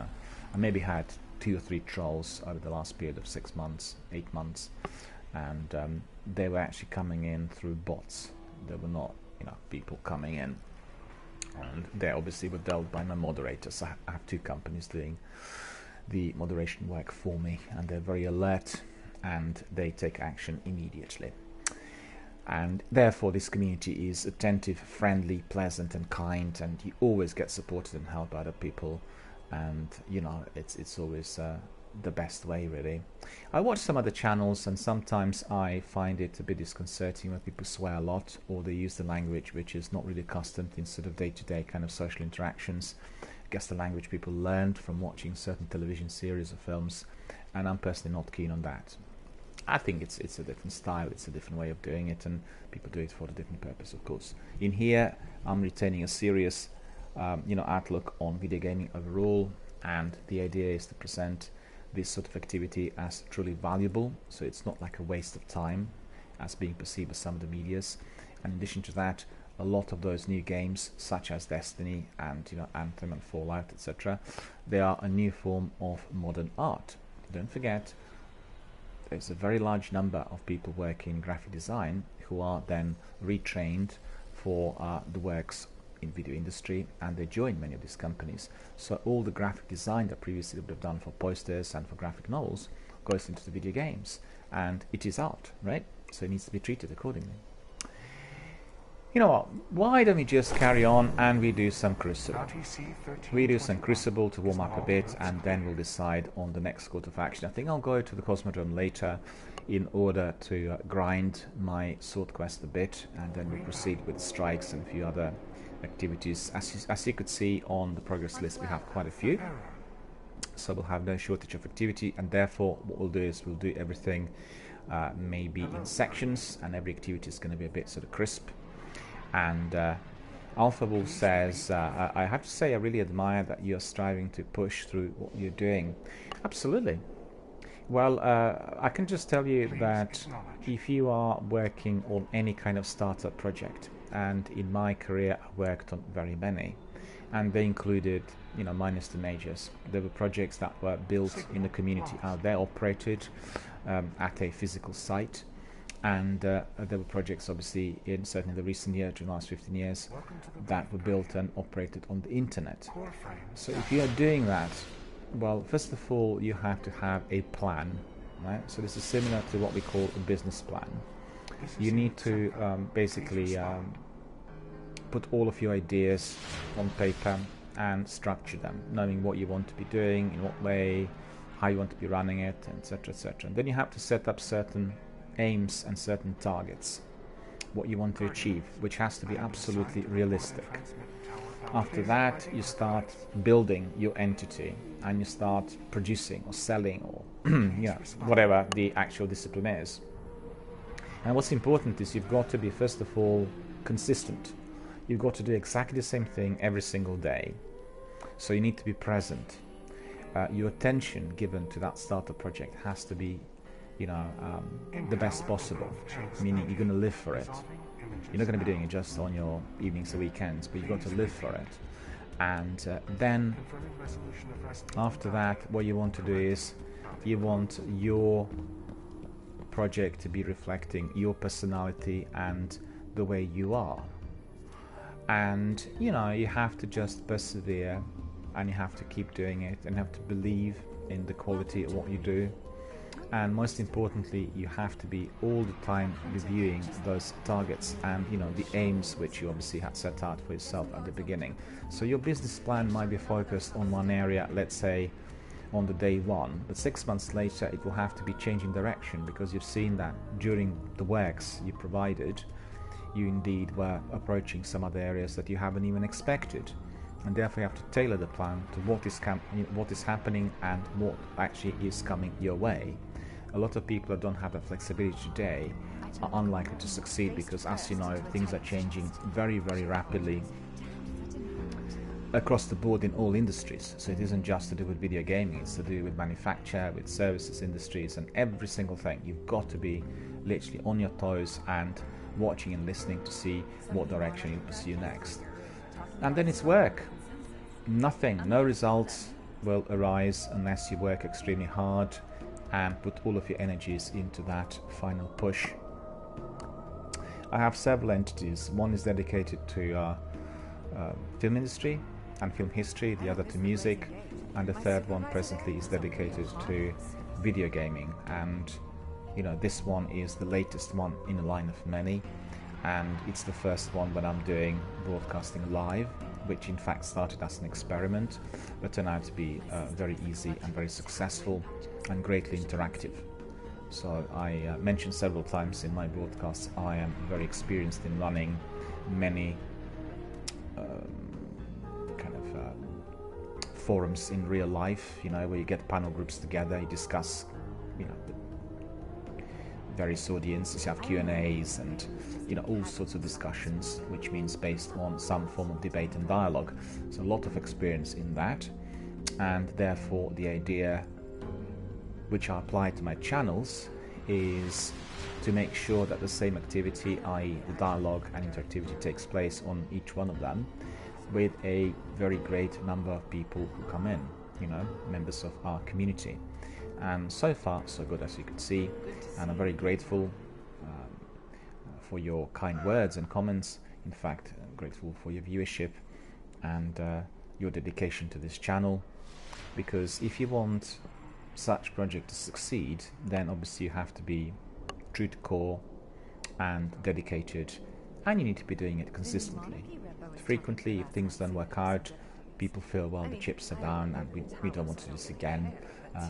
I maybe had 2 or 3 trolls over the last period of 6 months, 8 months, and they were actually coming in through bots. They were not people coming in, and they obviously were dealt by my moderators. I have 2 companies doing the moderation work for me, and they're very alert and they take action immediately. And therefore this community is attentive, friendly, pleasant and kind, and you always get supported and help other people, and it's always the best way, really. I watch some other channels, and sometimes I find it a bit disconcerting when people swear a lot, or they use the language which is not really accustomed in sort of day-to-day kind of social interactions. I guess the language people learned from watching certain television series or films, and I'm personally not keen on that. I think it's a different style, it's a different way of doing it, and people do it for a different purpose, of course. In here, I'm retaining a serious outlook on video gaming overall, and the idea is to present this sort of activity as truly valuable, so it's not like a waste of time as being perceived by some of the medias. And in addition to that, a lot of those new games, such as Destiny and Anthem and Fallout, etc., they are a new form of modern art. Don't forget, there's a very large number of people working in graphic design who are then retrained for the works in video industry, and they join many of these companies. So all the graphic design that previously would have done for posters and for graphic novels goes into the video games, and it is art, right? So it needs to be treated accordingly. You know what, why don't we just carry on and we do some Crucible. We do some Crucible to warm up a bit, and then we'll decide on the next course of action. I think I'll go to the Cosmodrome later in order to grind my sword quest a bit, and then we'll proceed with strikes and a few other activities. As you could see on the progress list, we have quite a few, so we'll have no shortage of activity, and therefore what we'll do is we'll do everything maybe in sections, and every activity is going to be a bit sort of crisp. And AlphaWolf says, I have to say I really admire that you're striving to push through what you're doing. Absolutely. Well, I can just tell you that if you are working on any kind of startup project, and in my career I worked on very many, and they included, minus the majors, there were projects that were built in the community out there, operated at a physical site, and there were projects obviously certainly in the recent years, in the last 15 years, that were built and operated on the internet. So if you are doing that, well, first of all, you have to have a plan, right? So this is similar to what we call a business plan. You need to basically put all of your ideas on paper and structure them, knowing what you want to be doing, in what way, how you want to be running it, etc., etc. And then you have to set up certain aims and certain targets, what you want to achieve, which has to be absolutely realistic. After that, you start building your entity, and you start producing or selling or whatever the actual discipline is. And what's important is you've got to be, first of all, consistent. You've got to do exactly the same thing every single day. So you need to be present. Your attention given to that startup project has to be the best possible, meaning you're going to live for it. You're not going to be doing it just on your evenings or weekends, but you've got to live for it. And then after that, what you want to do is you want your project to be reflecting your personality and the way you are. And you have to just persevere, and you have to keep doing it, and you have to believe in the quality of what you do. And most importantly, you have to be all the time reviewing those targets and the aims which you obviously had set out for yourself at the beginning. So your business plan might be focused on one area, let's say on the day one, but 6 months later it will have to be changing direction, because you've seen that during the works you provided, you indeed were approaching some other areas that you haven't even expected. And therefore you have to tailor the plan to what is happening and what actually is coming your way. A lot of people that don't have that flexibility today are unlikely to succeed because, as you know, things are changing very, very rapidly across the board in all industries. So it isn't just to do with video gaming, it's to do with manufacture, with services industries, and every single thing. You've got to be literally on your toes and watching and listening to see what direction you pursue next. And then it's work. No results will arise unless you work extremely hard and put all of your energies into that final push. I have several entities. One is dedicated to film industry and film history, the other to music, and the third one presently is dedicated to video gaming. And you know, this one is the latest one in a line of many, and it's the first one that I'm doing broadcasting live, which in fact started as an experiment but turned out to be very easy and very successful and greatly interactive. So I mentioned several times in my broadcasts I am very experienced in running many forums in real life, you know, where you get panel groups together, you discuss, you know, the various audiences, you have Q&As and, you know, all sorts of discussions, which means based on some form of debate and dialogue. So a lot of experience in that, and therefore the idea which I apply to my channels is to make sure that the same activity, i.e. the dialogue and interactivity, takes place on each one of them, with a very great number of people who come in, you know, members of our community. And so far so good, as you can see, and I'm very grateful for your kind words and comments. In fact, I'm grateful for your viewership and your dedication to this channel, because if you want such project to succeed, then obviously you have to be true to core and dedicated, and you need to be doing it consistently. Frequently, if things don't work out, people feel, well, the chips are down and we don't want to do this again,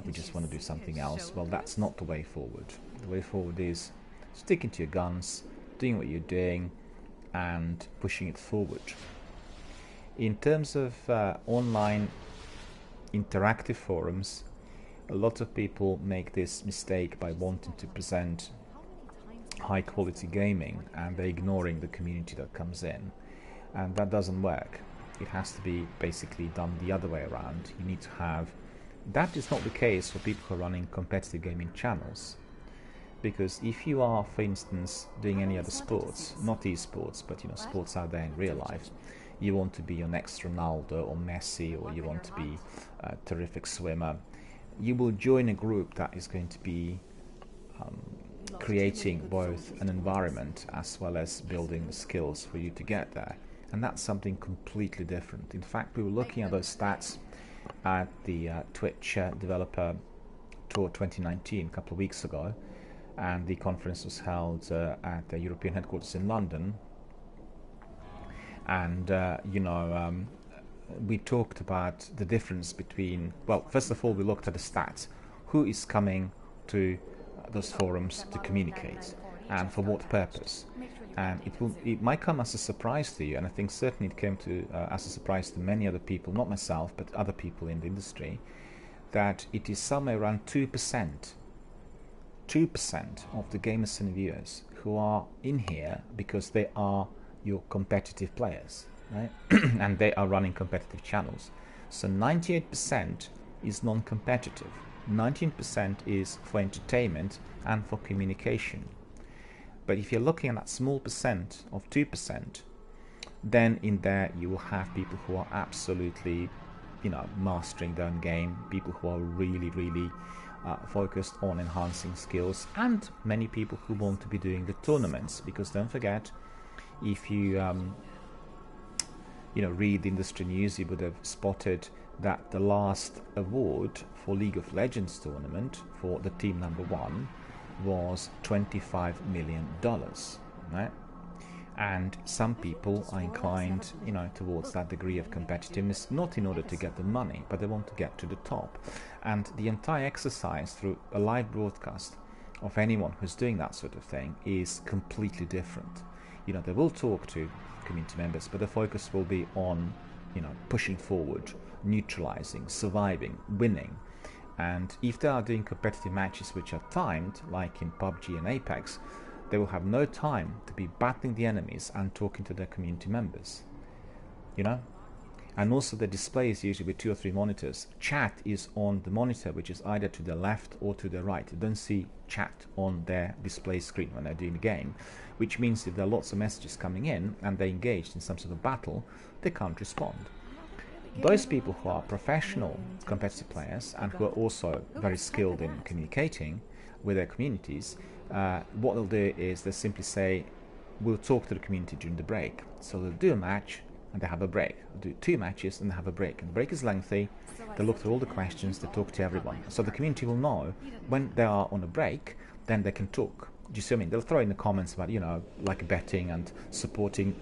we just want to do something else. Well, that's not the way forward. The way forward is sticking to your guns, doing what you're doing and pushing it forward. In terms of online interactive forums, a lot of people make this mistake by wanting to present high quality gaming and they're ignoring the community that comes in, and that doesn't work. It has to be basically done the other way around. You need to have, that is not the case for people who are running competitive gaming channels, because if you are, for instance, doing any other sports, not esports, but you know, sports out there in real life, you want to be your next Ronaldo or Messi, or you want to be a terrific swimmer, you will join a group that is going to be creating both an environment as well as building the skills for you to get there. And that's something completely different. In fact, we were looking at those stats at the Twitch Developer Tour 2019 a couple of weeks ago, and the conference was held at the European headquarters in London. And we talked about the difference between, well, first of all, we looked at the stats. Who is coming to those forums to communicate, and for what purpose? And it might come as a surprise to you, and I think certainly it came to as a surprise to many other people, not myself, but other people in the industry, that it is somewhere around 2% of the gamers and viewers who are in here because they are your competitive players, right? And they are running competitive channels. So 98% is non-competitive. 19% is for entertainment and for communication. But if you're looking at that small percent of 2%, then in there you will have people who are absolutely, you know, mastering their own game, people who are really, really focused on enhancing skills, and many people who want to be doing the tournaments. Because don't forget, if you read industry news, you would have spotted that the last award for League of Legends tournament for the team number 1 was $25 million, right? And some people are inclined, you know, towards that degree of competitiveness, not in order to get the money, but they want to get to the top. And the entire exercise through a live broadcast of anyone who's doing that sort of thing is completely different. You know, they will talk to community members, but the focus will be on, you know, pushing forward, neutralizing, surviving, winning. And if they are doing competitive matches which are timed, like in PUBG and Apex, they will have no time to be battling the enemies and talking to their community members, you know. And also the display is usually with 2 or 3 monitors. Chat is on the monitor, which is either to the left or to the right. You don't see chat on their display screen when they're doing the game, which means if there are lots of messages coming in and they're engaged in some sort of battle, they can't respond. Those people who are professional competitive players and who are also very skilled in communicating with their communities, what they'll do is they simply say, we'll talk to the community during the break. So they'll do a match and they have a break. They'll do 2 matches and they have a break. And the break is lengthy. They look through all the questions, they talk to everyone. So the community will know when they are on a break, then they can talk. Do you see what I mean? They'll throw in the comments about, you know, like betting and supporting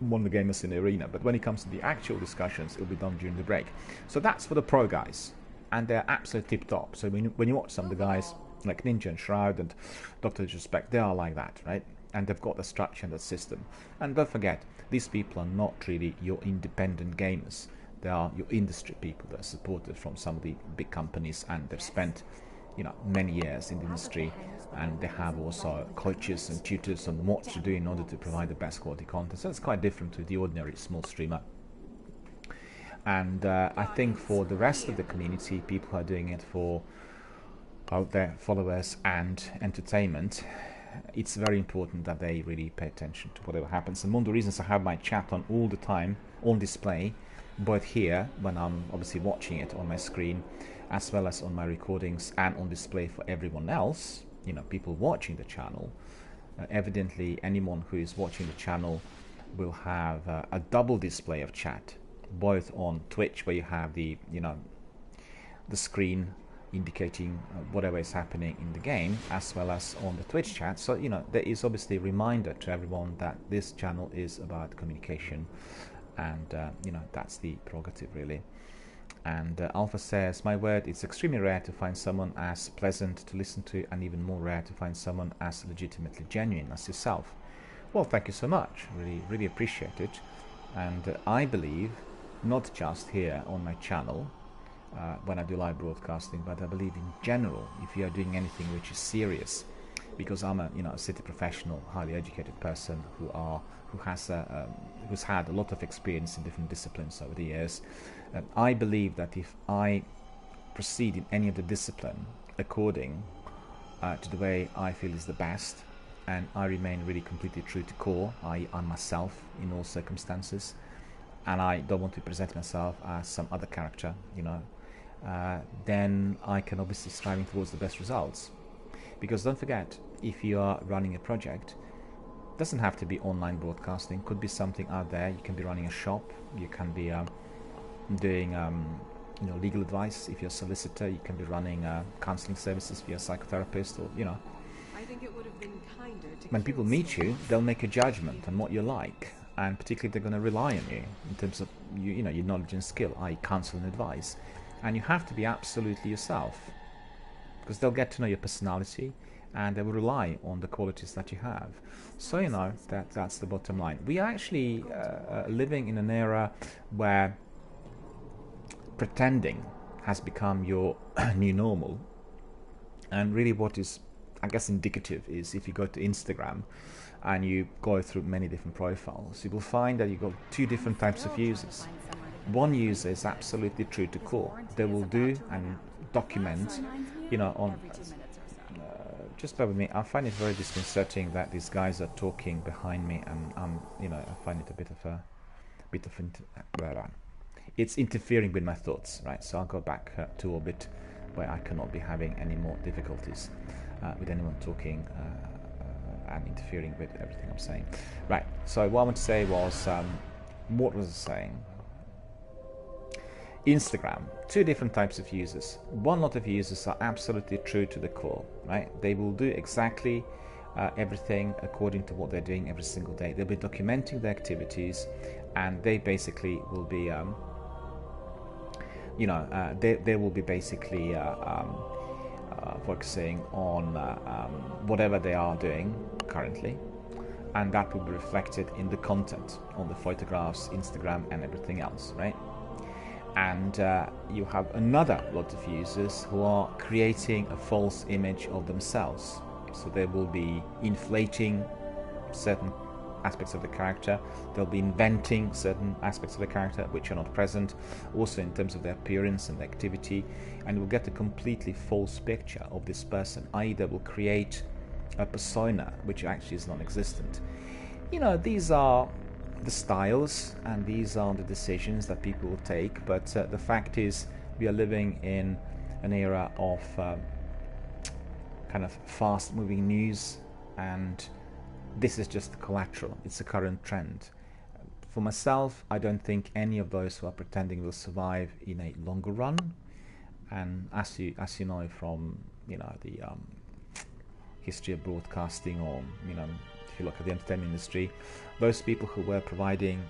one of the gamers in the arena. But when it comes to the actual discussions, it'll be done during the break. So that's for the pro guys. And they're absolutely tip-top. So when you watch some of the guys like Ninja and Shroud and Dr. Disrespect, they are like that, right? And they've got the structure and the system. And don't forget, these people are not really your independent gamers. They are your industry people that are supported from some of the big companies, and they've spent, you know, many years in the industry, and they have also coaches and tutors on what to do in order to provide the best quality content. So it's quite different to the ordinary small streamer. And I think for the rest of the community, people who are doing it for their followers and entertainment, it's very important that they really pay attention to whatever happens. And one of the reasons I have my chat on all the time on display, both here when I'm obviously watching it on my screen, as well as on my recordings and on display for everyone else, you know, people watching the channel. Evidently anyone who is watching the channel will have a double display of chat, both on Twitch, where you have the, you know, the screen indicating whatever is happening in the game, as well as on the Twitch chat. So, you know, there is obviously a reminder to everyone that this channel is about communication, and you know, that's the prerogative really. And Alpha says, my word, it's extremely rare to find someone as pleasant to listen to, and even more rare to find someone as legitimately genuine as yourself. Well, thank you so much, really appreciate it. And I believe, not just here on my channel when I do live broadcasting, but I believe in general, if you are doing anything which is serious, because I'm a, you know, a city professional, highly educated person who's had a lot of experience in different disciplines over the years. I believe that if I proceed in any of the discipline according to the way I feel is the best, and I remain really completely true to core, I'm myself in all circumstances, and I don't want to present myself as some other character, you know, then I can obviously striving towards the best results. Because don't forget, if you are running a project, it doesn't have to be online broadcasting, could be something out there. You can be running a shop, you can be doing you know, legal advice if you're a solicitor, you can be running counseling services if you're a psychotherapist, or, you know, I think it would have been kinder to when people meet you, they'll make a judgment on what you're like, and particularly they're going to rely on you in terms of you know, your knowledge and skill, i.e. counsel and advice. And you have to be absolutely yourself, because they'll get to know your personality and they will rely on the qualities that you have. So, you know, that's the bottom line. We are actually living in an era where pretending has become your new normal. And really what is, I guess, indicative is if you go to Instagram and you go through many different profiles, you will find that you've got 2 different types of users. One user is absolutely true to core. They will do and document, you know, on... just bear with me. I find it very disconcerting that these guys are talking behind me, and you know, I find it a bit of it's interfering with my thoughts, right? So I'll go back to orbit, where I cannot be having any more difficulties with anyone talking and interfering with everything I'm saying. Right. So what I want to say was, what was I saying? Instagram, 2 different types of users. One lot of users are absolutely true to the core, right? They will do exactly everything according to what they're doing every single day. They'll be documenting their activities, and they basically will be, you know, they will be basically focusing on whatever they are doing currently, and that will be reflected in the content on the photographs, Instagram, and everything else, right? And you have another lot of users who are creating a false image of themselves. So they will be inflating certain aspects of the character, they'll be inventing certain aspects of the character which are not present, also in terms of their appearance and activity, and we'll get a completely false picture of this person, i.e. they will create a persona which actually is non-existent. You know, these are the styles and these are the decisions that people will take, but the fact is we are living in an era of kind of fast-moving news, and this is just the collateral. It's a current trend. For myself, I don't think any of those who are pretending will survive in a longer run. And as you know from the history of broadcasting, or if you look at the entertainment industry, those people who were providing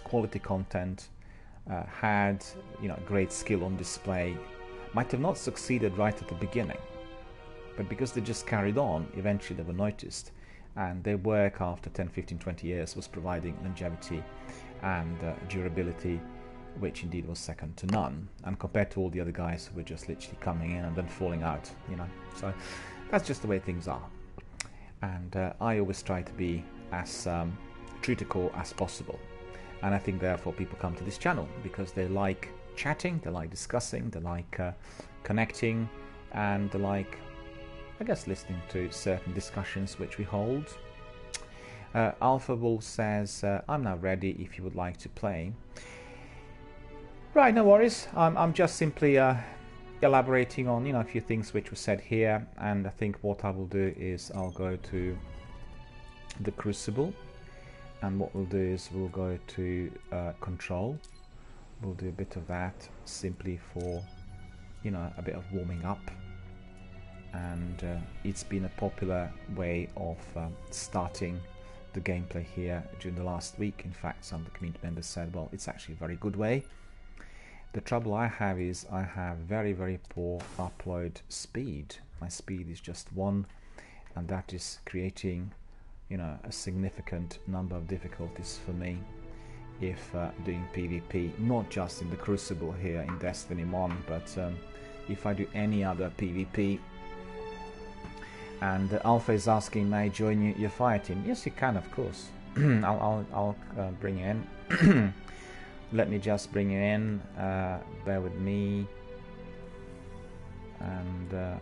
quality content had great skill on display, might have not succeeded right at the beginning, but because they just carried on, eventually they were noticed, and their work after 10, 15, 20 years was providing longevity and durability, which indeed was second to none, and compared to all the other guys who were just literally coming in and then falling out, so that's just the way things are. And I always try to be as true to core as possible, and I think therefore people come to this channel because they like chatting, they like discussing, they like connecting, and they like, I guess, listening to certain discussions which we hold. Alpha Wolf says, I'm now ready if you would like to play. Right, no worries. I'm just simply elaborating on a few things which were said here, and I think what I will do is I'll go to the Crucible, and what we'll do is we'll go to Control. We'll do a bit of that simply for a bit of warming up. And it's been a popular way of starting the gameplay here during the last week. In fact, some of the community members said, well, it's actually a very good way. The trouble I have is I have very, very poor upload speed. My speed is just 1, and that is creating a significant number of difficulties for me if doing PvP, not just in the Crucible here in Destiny 1, but if I do any other PvP. And Alpha is asking, may I join your fire team? Yes, you can, of course. I'll bring you in. Let me just bring you in. Bear with me. And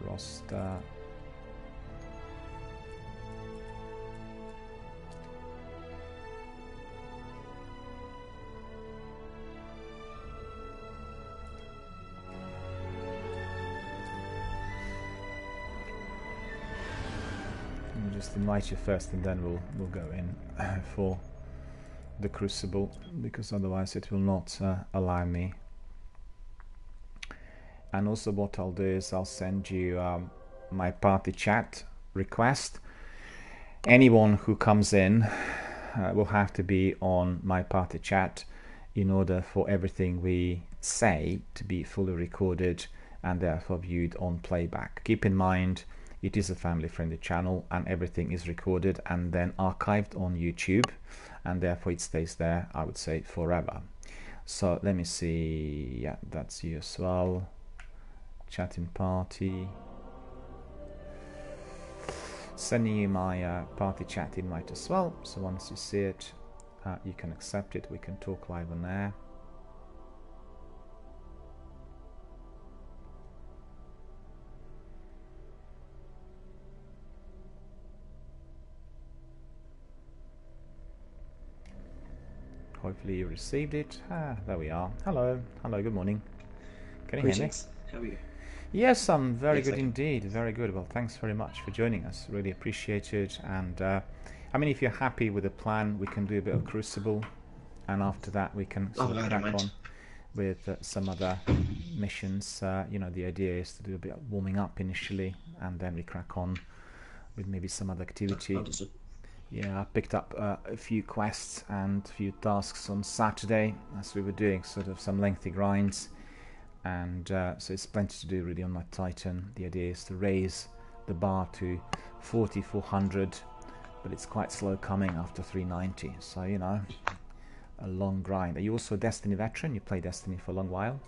roster. Just invite you first, and then we'll go in for the Crucible, because otherwise it will not allow me. And also what I'll do is I'll send you my party chat request. Anyone who comes in will have to be on my party chat in order for everything we say to be fully recorded and therefore viewed on playback. Keep in mind, it is a family-friendly channel, and everything is recorded and then archived on YouTube, and therefore it stays there, I would say, forever. So let me see. Yeah, that's you as well. Chatting party. Sending you my party chat invite as well. So once you see it, you can accept it. We can talk live on there. Hopefully you received it. There we are. Hello. Hello, good morning. Can you hear me? How are you? Yes, I'm very good indeed. Very good. Well, thanks very much for joining us. Really appreciate it. And I mean, if you're happy with the plan, we can do a bit of Crucible, and after that we can sort of crack on with some other missions. The idea is to do a bit of warming up initially, and then we crack on with maybe some other activity. Yeah, I picked up a few quests and a few tasks on Saturday as we were doing sort of some lengthy grinds, and so it's plenty to do really on my Titan. The idea is to raise the bar to 4400, but it's quite slow coming after 390, so a long grind. Are you also a Destiny veteran? You play Destiny for a long while?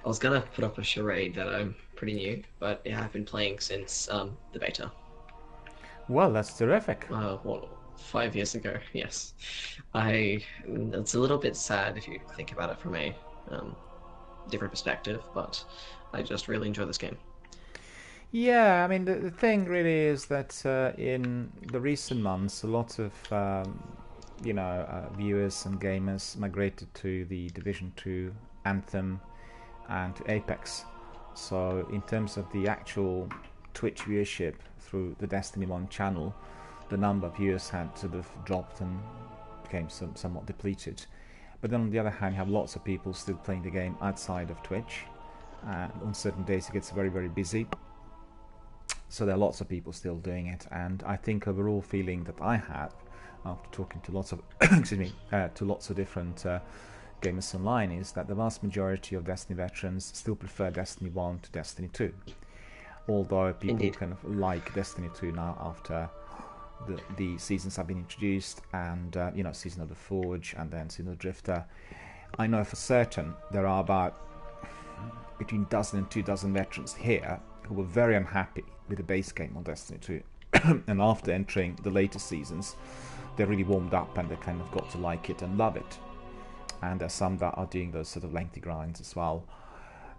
I was gonna put up a charade that I'm pretty new, but yeah, I've been playing since the beta. Well, that's terrific. What, 5 years ago? Yes. I. It's a little bit sad if you think about it from a different perspective, but I just really enjoy this game. Yeah, I mean, the thing really is that in the recent months, a lot of viewers and gamers migrated to the Division 2, Anthem, and to Apex. So in terms of the actual Twitch viewership through the Destiny 1 channel, the number of viewers had sort of dropped and became somewhat depleted. But then on the other hand, you have lots of people still playing the game outside of Twitch. And on certain days it gets very, very busy. So there are lots of people still doing it, and I think overall feeling that I have after talking to lots of to lots of different gamers online is that the vast majority of Destiny veterans still prefer Destiny 1 to Destiny 2. Although people Indeed. kind of like Destiny 2 now after the seasons have been introduced, and Season of the Forge and then Season of the Drifter. I know for certain there are about between dozen and 2 dozen veterans here who were very unhappy with the base game on Destiny 2 and after entering the later seasons they really warmed up and they kind of got to like it and love it. And there's some that are doing those sort of lengthy grinds as well.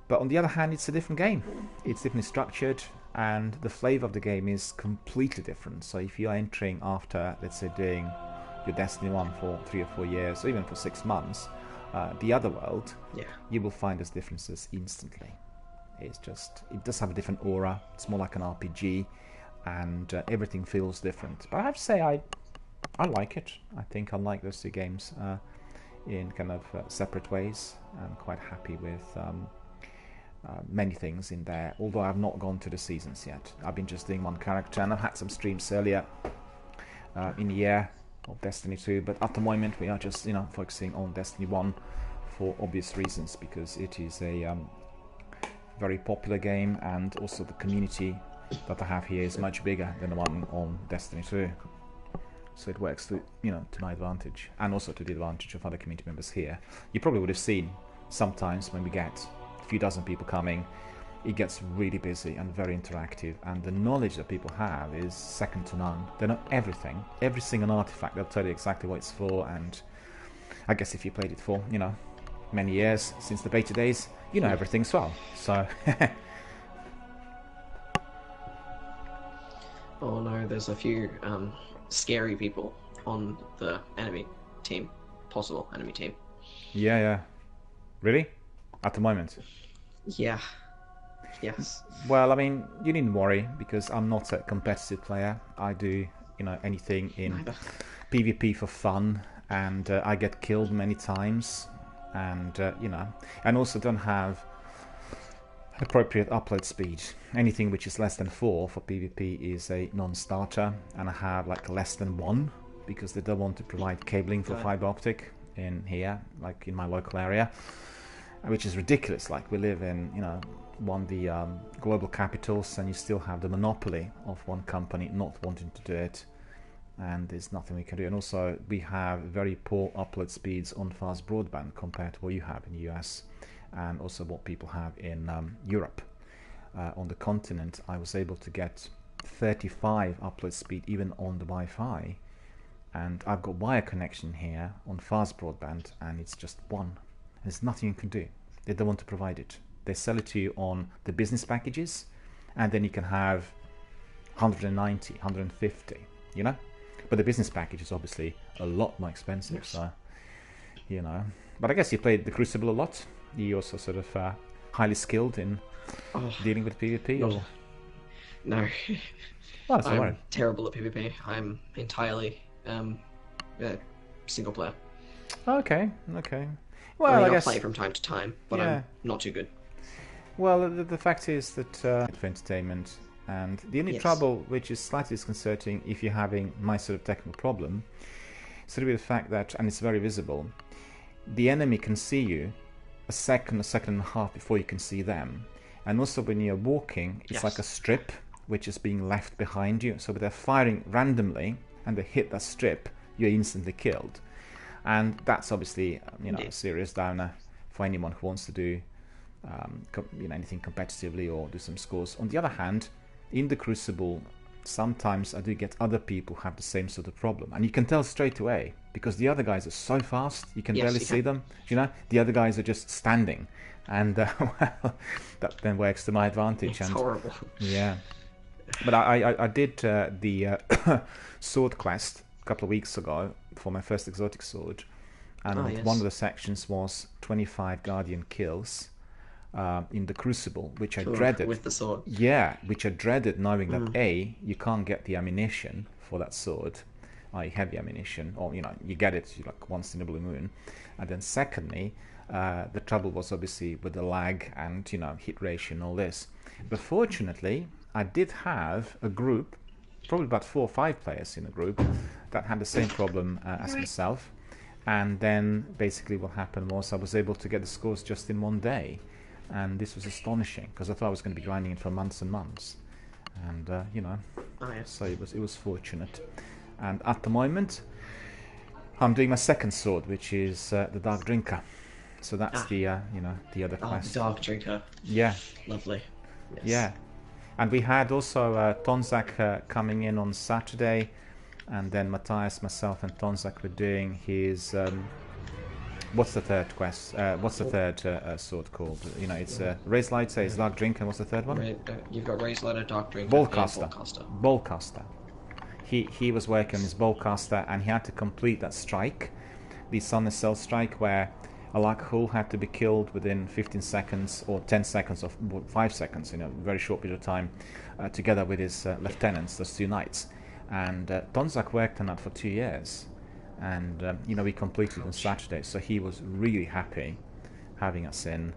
But on the other hand, it's a different game. It's differently structured, and the flavour of the game is completely different. So if you're entering after, let's say, doing your Destiny 1 for 3 or 4 years, or even for 6 months, the other world, you will find those differences instantly. It does have a different aura. It's more like an RPG, and everything feels different. But I have to say, I like it. I think I like those 2 games in kind of separate ways. I'm quite happy with many things in there, although I've not gone to the seasons yet. I've been just doing one character, and I've had some streams earlier in the year of Destiny 2, but at the moment we are just focusing on Destiny 1 for obvious reasons, because it is a very popular game, and also the community that I have here is much bigger than the one on Destiny 2. So it works to my advantage, and also to the advantage of other community members here. You probably would have seen sometimes when we get a few dozen people coming, it gets really busy and very interactive, and the knowledge that people have is second to none. They know everything, every single artifact. They'll tell you exactly what it's for, and I guess if you played it for many years since the beta days, you know everything as well. So Oh no, there's a few scary people on the enemy team, possible enemy team. yeah. Really? At the moment? Yeah. Yes. Well, I mean, you needn't worry, because I'm not a competitive player. I do, anything in Neither. PvP for fun, and I get killed many times, and and also don't have appropriate upload speed. Anything which is less than 4 for PvP is a non-starter, and I have like less than 1 because they don't want to provide cabling for fiber optic in here, like in my local area, which is ridiculous. Like, we live in one of the global capitals, and you still have the monopoly of one company not wanting to do it, and there's nothing we can do. And also we have very poor upload speeds on fast broadband compared to what you have in the US, and also what people have in Europe. On the continent, I was able to get 35 upload speed even on the Wi-Fi, and I've got wire connection here on fast broadband, and it's just 1. There's nothing you can do. They don't want to provide it. They sell it to you on the business packages, and then you can have 190, 150, But the business package is obviously a lot more expensive, Yes. so, But I guess you played the Crucible a lot. You also sort of highly skilled in dealing with PvP? Not- Or? No. Well, that's I'm alright. terrible at PvP. I'm entirely single player. Okay. I Well, mean, I I'll guess... play from time to time, but Yeah. I'm not too good. Well, the fact is that for entertainment, and the only Yes. trouble, which is slightly disconcerting if you're having my sort of technical problem, is to do with the fact that, and it's very visible, the enemy can see you a second and a half before you can see them. And also when you're walking, it's Yes. like a strip which is being left behind you. So if they're firing randomly and they hit that strip, you're instantly killed. And that's obviously a Indeed. serious downer for anyone who wants to do anything competitively or do some scores. On the other hand, in the Crucible, sometimes I do get other people who have the same sort of problem, and you can tell straight away because the other guys are so fast you can barely see them. The other guys are just standing, and well, that then works to my advantage. It's horrible. Yeah, but I did the sword quest a couple of weeks ago for my first exotic sword, and one of the sections was 25 Guardian kills in the Crucible, which I dreaded. With the sword. Yeah, which I dreaded, knowing that A, you can't get the ammunition for that sword, heavy ammunition, or you get it like once in a blue moon, and then secondly, the trouble was obviously with the lag and hit ratio and all this. But fortunately, I did have a group, probably about 4 or 5 players in a group that had the same problem as myself, and then basically what happened was I was able to get the scores just in one day. And this was astonishing because I thought I was going to be grinding it for months and months, and so it was fortunate. And at the moment, I'm doing my second sword, which is the Dark Drinker. So that's the other quest. The Dark Drinker. Yeah. Lovely. Yes. Yeah, and we had also Tonzak coming in on Saturday, and then Matthias, myself, and Tonzak were doing his. What's the third quest? What's the third sword called? It's Raise Lighter, it's Dark Drinker. What's the third one? You've got Raise Lighter, Dark Drinker, Ballcaster. Ballcaster. He was working on his Ballcaster, and he had to complete that strike, the Sun Cell strike, where a Black Hole had to be killed within 15 seconds or 10 seconds or 5 seconds, in a very short period of time, together with his lieutenants, those 2 knights. And Tonzak worked on that for 2 years. And we completed on Saturday, so he was really happy having us in,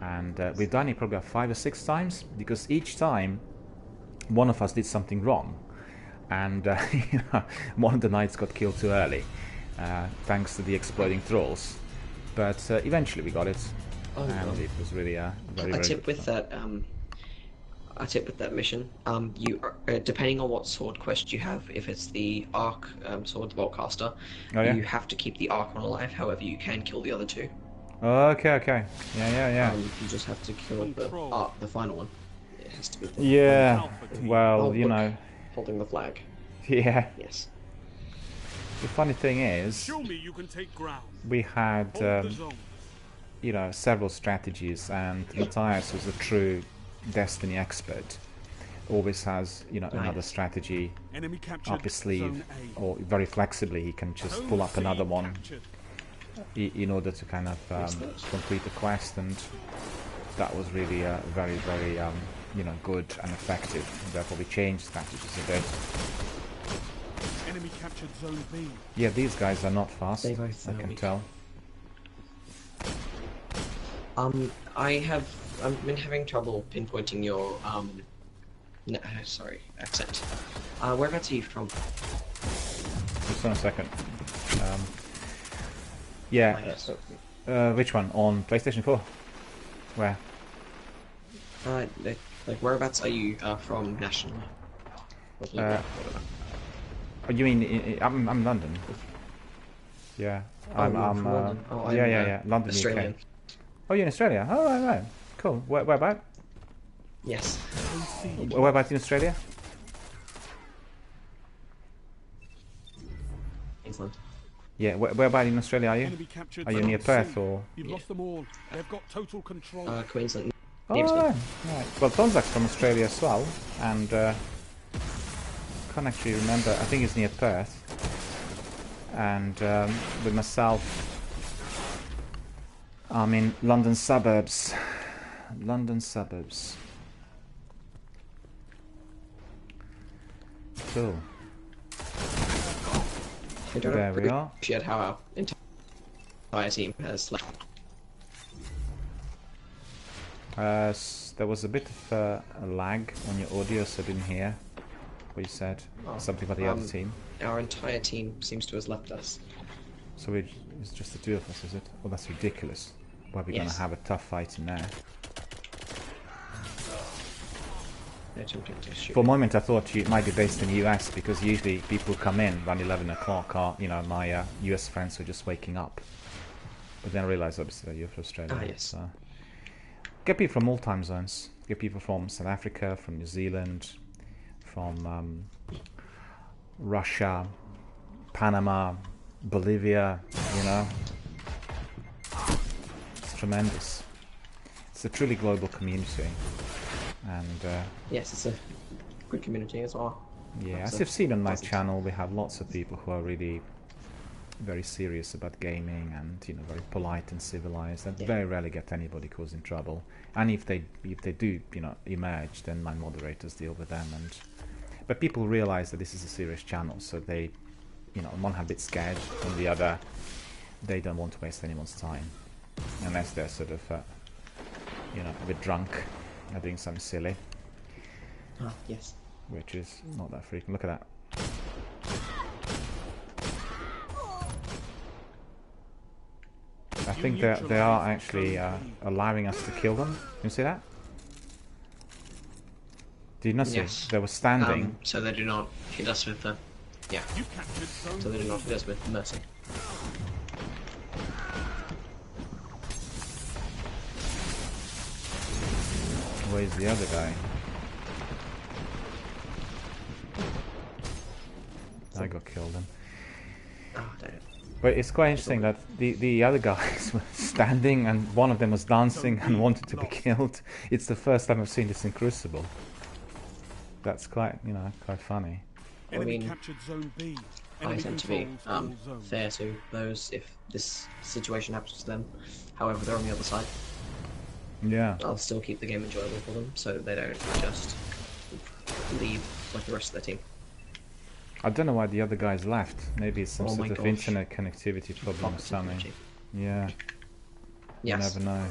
and we've done it probably about 5 or 6 times, because each time one of us did something wrong, and one of the knights got killed too early, thanks to the exploding trolls, but eventually we got it, and it was really very, very tip with that. A tip with that mission, you depending on what sword quest you have, if it's the Arc sword, the Boltcaster, you have to keep the Arc one alive. However, you can kill the other 2. Okay. Yeah. You just have to kill the final one. It has to be. Holding the flag. Yeah. Yes. The funny thing is, Show me you can take ground. We had several strategies, and Matthias was a true Destiny expert, always has another strategy up his sleeve, or very flexibly he can just pull up another one in order to kind of complete the quest, and that was really very, very good and effective. Therefore we changed strategies a bit. Enemy captured zone B. Yeah, these guys are not fast, I can tell. I've been having trouble pinpointing your accent. Whereabouts are you from? Just on a second. Which one? On PlayStation 4? Where? Whereabouts are you from nationally? You mean I'm London? Yeah, I'm London. London, Australian. UK. Oh, you're in Australia? Oh, right. Cool. Where about? Yes. Where about in Australia? Queensland. Yeah, where about in Australia are you? Are you near Perth or? You've lost them all. They've got total control. Queensland. Oh, right. Well, Tonzak's from Australia as well, and can't actually remember. I think it's near Perth. And with myself, I'm in London suburbs. Cool. There we are. Appreciate how our entire team has left. There was a bit of a lag on your audio, so I didn't hear what you said. Something about the other team. Our entire team seems to have left us. So it's just the 2 of us, is it? Oh, that's ridiculous. Why are we going to have a tough fight in there? For a moment I thought you might be based in the US, because usually people come in around 11 o'clock, or my US friends are just waking up. But then I realised obviously that you're from Australia. Yes. So. Get people from all time zones. Get people from South Africa, from New Zealand, from Russia, Panama, Bolivia, you know. It's tremendous. It's a truly global community. And yes, it's a good community as well. yeah, That's as you've seen on my positive. channel, we have lots of people who are really very serious about gaming and, you know, very polite and civilized, and Yeah. very rarely get anybody causing trouble. And if they do, you know, emerge, then my moderators deal with them. And but people realize that this is a serious channel, so they, you know, on one hand a bit scared, on the other they don't want to waste anyone's time unless they're sort of you know, a bit drunk or doing something silly, Ah, yes. which is not that frequent. Look at that. I think they are actually allowing us to kill them. You see that? Did you not see? Yes. They were standing. So they do not hit us with the... Yeah, You captured zone so they do not hit us with mercy. Where's the other guy? I got killed him. Oh, damn it. But it's quite interesting that the other guys were standing and one of them was dancing and wanted to be killed. It's the first time I've seen this in Crucible. That's quite, you know, quite funny. Enemy mean, captured zone B. I Enemy tend to be controls all zones. fair to those if this situation happens to them. However, they're on the other side. Yeah. I'll still keep the game enjoyable for them, so they don't just leave like the rest of their team. I don't know why the other guys left. Maybe it's some Oh sort my of gosh. internet connectivity problem or Proper something. technology. Yeah. You Yes. never know.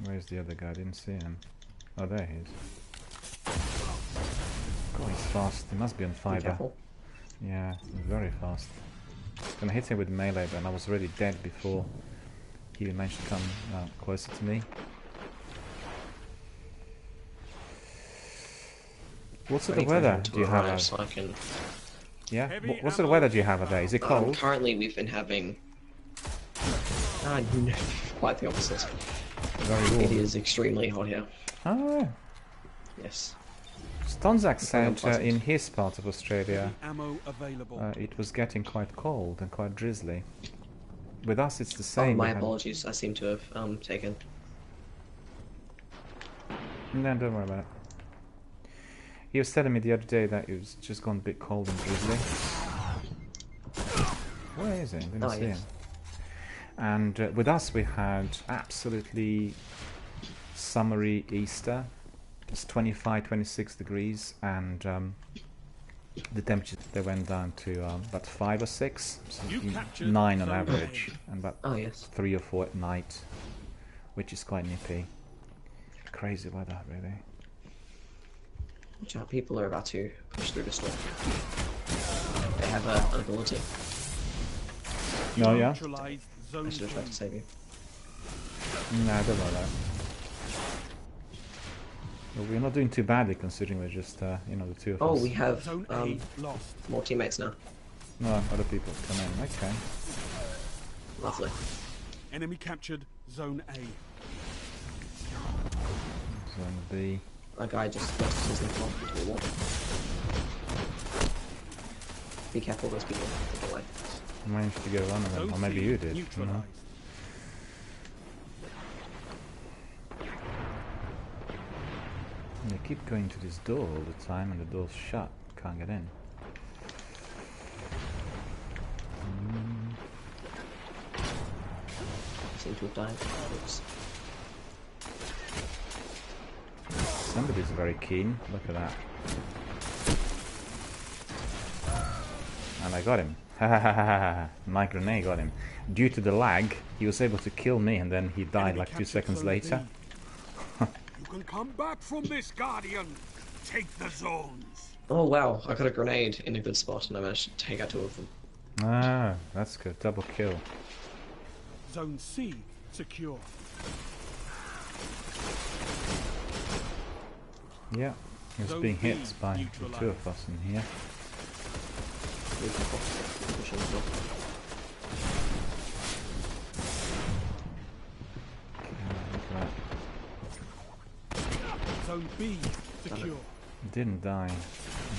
Where's the other guy? I didn't see him. Oh, there he is. God, he's fast. He must be on Be fiber. careful. Yeah, very fast. I was gonna hit him with melee, but I was already dead before he even managed to come closer to me. What sort I of need to weather move to do you a have? right so I can... Yeah. Heavy What sort of ammo weather do you have a day? Is it cold? currently we've been having... no, quite the opposite. Very It warm. is extremely hot here. Oh. Yes. Stonzak said unpleasant. in his part of Australia Ammo available. it was getting quite cold and quite drizzly. With us it's the Oh, same. my we had- apologies. I seem to have taken... No, don't worry about it. He was telling me the other day that it was just gone a bit cold and drizzly. Where is he? Didn't Oh, see yes. him. And with us we had absolutely summery Easter. It's 25, 26 degrees, and the temperatures they went down to about 5 or 6, so You captured 9 on zone average, A. and about Oh, yes. 3 or 4 at night, which is quite nippy. Crazy weather, really. Watch out, people are about to push through the storm. They have an ability. No, yeah? Neutralized I zone should have tried to B. save you. Nah, don't worry about it. Well, we're not doing too badly considering we're just, you know, the two of Oh, us. we have Zone A lost. more teammates now. No, other people come in. Okay. Lovely. Enemy captured zone A. Zone B. That guy just lost his left off into the wall. Be careful, those people take away. I managed to get one of them, Zone or maybe C you did. You know? neutralized. They keep going to this door all the time, and the door's shut. Can't get in. Seem to have died. Oops. Somebody's very keen. Look at that. And I got him. Ha ha ha ha ha. My grenade got him. Due to the lag, he was able to kill me, and then he died Enemy like 2 captured seconds zone later. B. You can come back from this, Guardian. Take the zones. Oh wow, I got a grenade in a good spot and I managed to take out 2 of them. Ah, that's good. Double kill. Zone C secure. Yeah, he was Zone being B hit by the 2 of neutralized. us in here. Be careful. Push in as well. Zone B secure. Didn't die.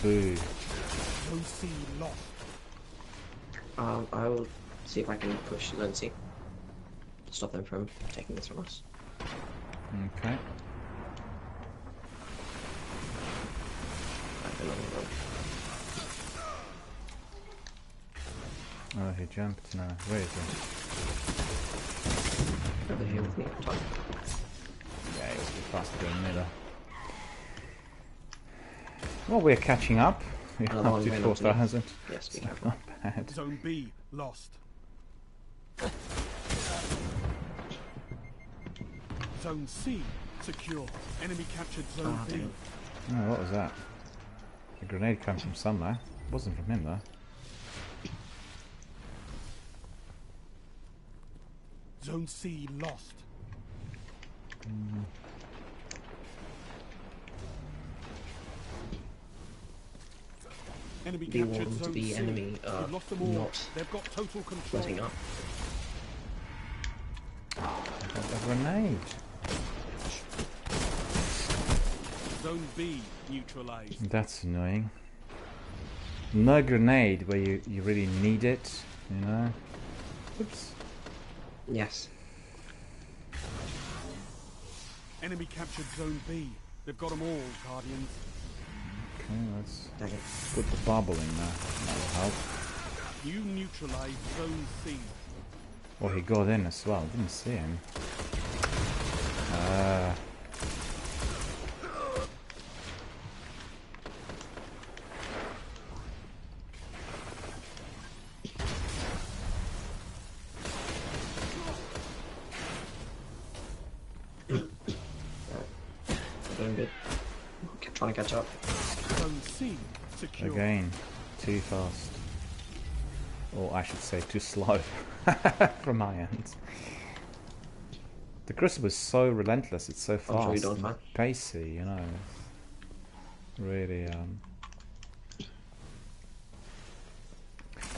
Boo. Zone C lost. I will see if I can push Zone C. Stop them from taking this from us. Okay. Oh, he jumped now. Where is he? Over here with me on top. Yeah, he was a bit faster than Miller. Well, we're catching up. We're up to 4,000. Yes, be so careful. not bad. Zone B lost. Zone C secure. Enemy captured Zone B. damn. Oh, what was that? A grenade came from somewhere. It wasn't from him though. Zone C lost. Enemy Be captured warned, Zone the C. enemy are We've lost them all. not They've got total control. letting up. I got a grenade. Zone B neutralized. That's annoying. No grenade where you really need it, you know? Oops. Yes. Enemy captured Zone B. They've got them all, Guardians. Okay, let's Dang it. put the bubble in there. That will help. You neutralized Zone C. Oh, he got in as well. Didn't see him. Ah. Doing good. Keep trying to catch up. Zone C secure. Again, too fast. Or I should say too slow from my end. The Crucible is so relentless, it's so I'm sure you're fast doing and fine. pacey, you know. Really,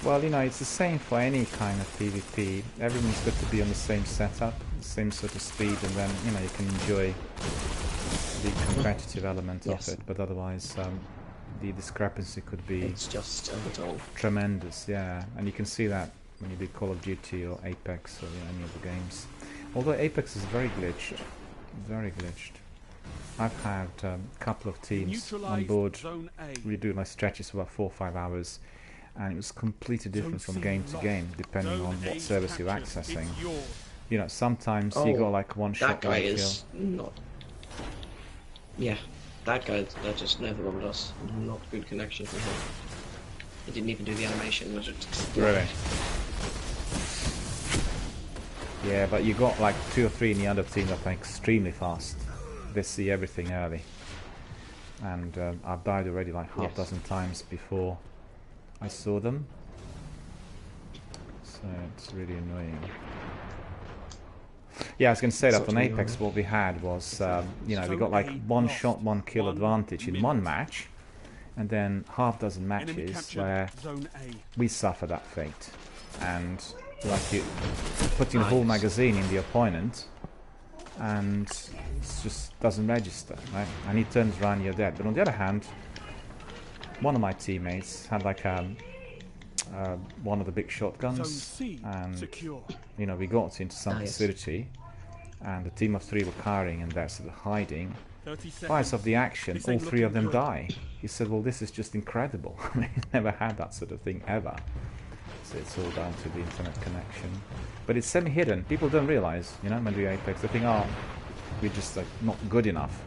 well, you know, it's the same for any kind of PvP. Everyone's got to be on the same setup, the same sort of speed, and then, you know, you can enjoy the competitive element Yes. of it, but otherwise the discrepancy could be It's just a little. tremendous, yeah, and you can see that when you do Call of Duty or Apex or any of the games. Although Apex is very glitched, very glitched. I've had a couple of teams on Neutralized board. Zone A. We do like stretches for about 4 or 5 hours, and it was completely different Zone from C game to lost. game, depending Zone on what A service you're captured. accessing. It's yours. You know, sometimes you Oh, got like one That shot, guy one kill. is not. Yeah, that guy that just never robbed us. Not good connection from him. He didn't even do the animation. It was just Really? Yeah, but you got like 2 or 3 in the other team that are extremely fast. They see everything early. And I've died already like half Yes. dozen times before I saw them. So it's really annoying. Yeah, I was going to say that Such on an Apex annoying. what we had was, you know, we Zone got like A 1 lost. shot, 1 kill 1 advantage in minute. 1 match. And then half dozen Enemy matches captured where Zone A. we suffer that fate. And like you putting the whole Nice. magazine in the opponent and it just doesn't register, right? And he turns around, you're dead. But on the other hand, one of my teammates had like one of the big Zone shotguns, C and secure. you know, we got into some Nice. facility and the team of 3 were carrying and they're sort of hiding. 30 seconds. Twice of the action, This all ain't 3 of them looking good. die. He said, well, this is just incredible. I mean, he's never had that sort of thing ever. So it's all down to the internet connection. But it's semi-hidden. People don't realize, you know, when they do Apex, they think, oh, we're just like not good enough.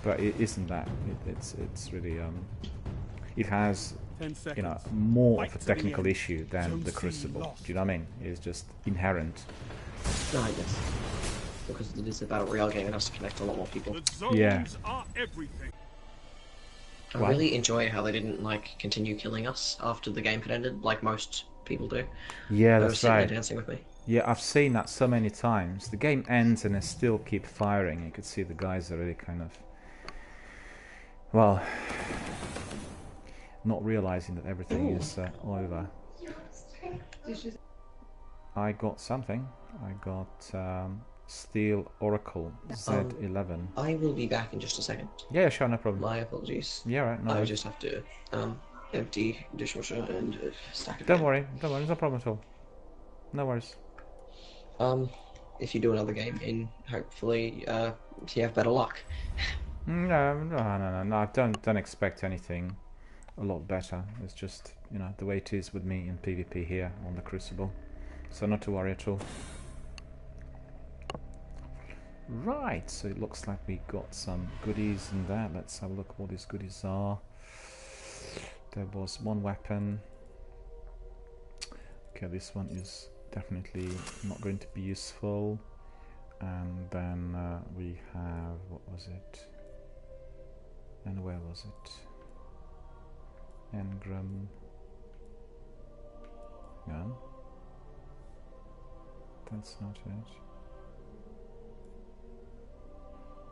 But it isn't that. It's really it has, 10 seconds. you know, more Fight of a to the technical end. issue than Zone the C Crucible. lost. Do you know what I mean? It's just inherent. Ah, yes. Because it is a battle royale game, it has to connect a lot more people. The zones Yeah. are everything. I Wow. really enjoy how they didn't like continue killing us after the game had ended, like most people do. Yeah, They were that's sitting there right. dancing with me. Yeah, I've seen that so many times. The game ends and they still keep firing. You could see the guys are really kind of, well, not realizing that everything is over. I got something. I got Steel Oracle Z11. I will be back in just a second. Yeah, sure, no problem. My apologies. Yeah, right, no I worries. just have to empty dishwasher and stack it Don't again. worry, there's no problem at all. No worries. If you do another game in, hopefully you have better luck. No. Don't expect anything a lot better. It's just, you know, the way it is with me in PvP here on the Crucible. So not to worry at all. Right, so it looks like we got some goodies in there. Let's have a look what these goodies are. There was one weapon. Okay, this one is definitely not going to be useful. And then we have, what was it? And where was it? Engram. No. That's not it.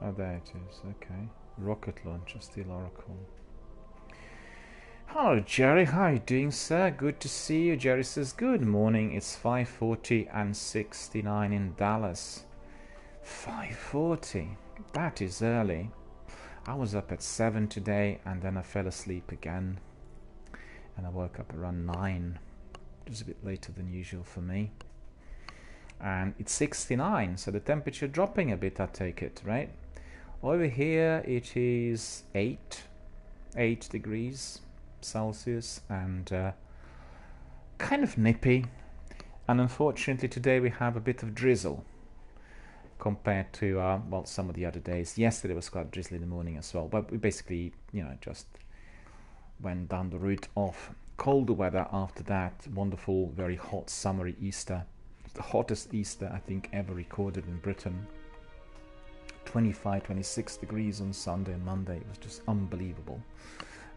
Oh, there it is, okay. Rocket launcher, Steel Oracle. Hello Jerry, how are you doing, sir? Good to see you. Jerry says, good morning, it's 5:40 and 69 in Dallas. 5:40, that is early. I was up at 7 today and then I fell asleep again. And I woke up around 9. Just a bit later than usual for me. And it's 69, so the temperature dropping a bit, I take it, right? Over here it is 8 degrees Celsius and kind of nippy. And unfortunately today we have a bit of drizzle compared to well, some of the other days. Yesterday was quite drizzly in the morning as well, but we basically, you know, just went down the route of colder weather after that wonderful, very hot summery Easter. The hottest Easter I think ever recorded in Britain. 25-26 degrees on Sunday and Monday. It was just unbelievable,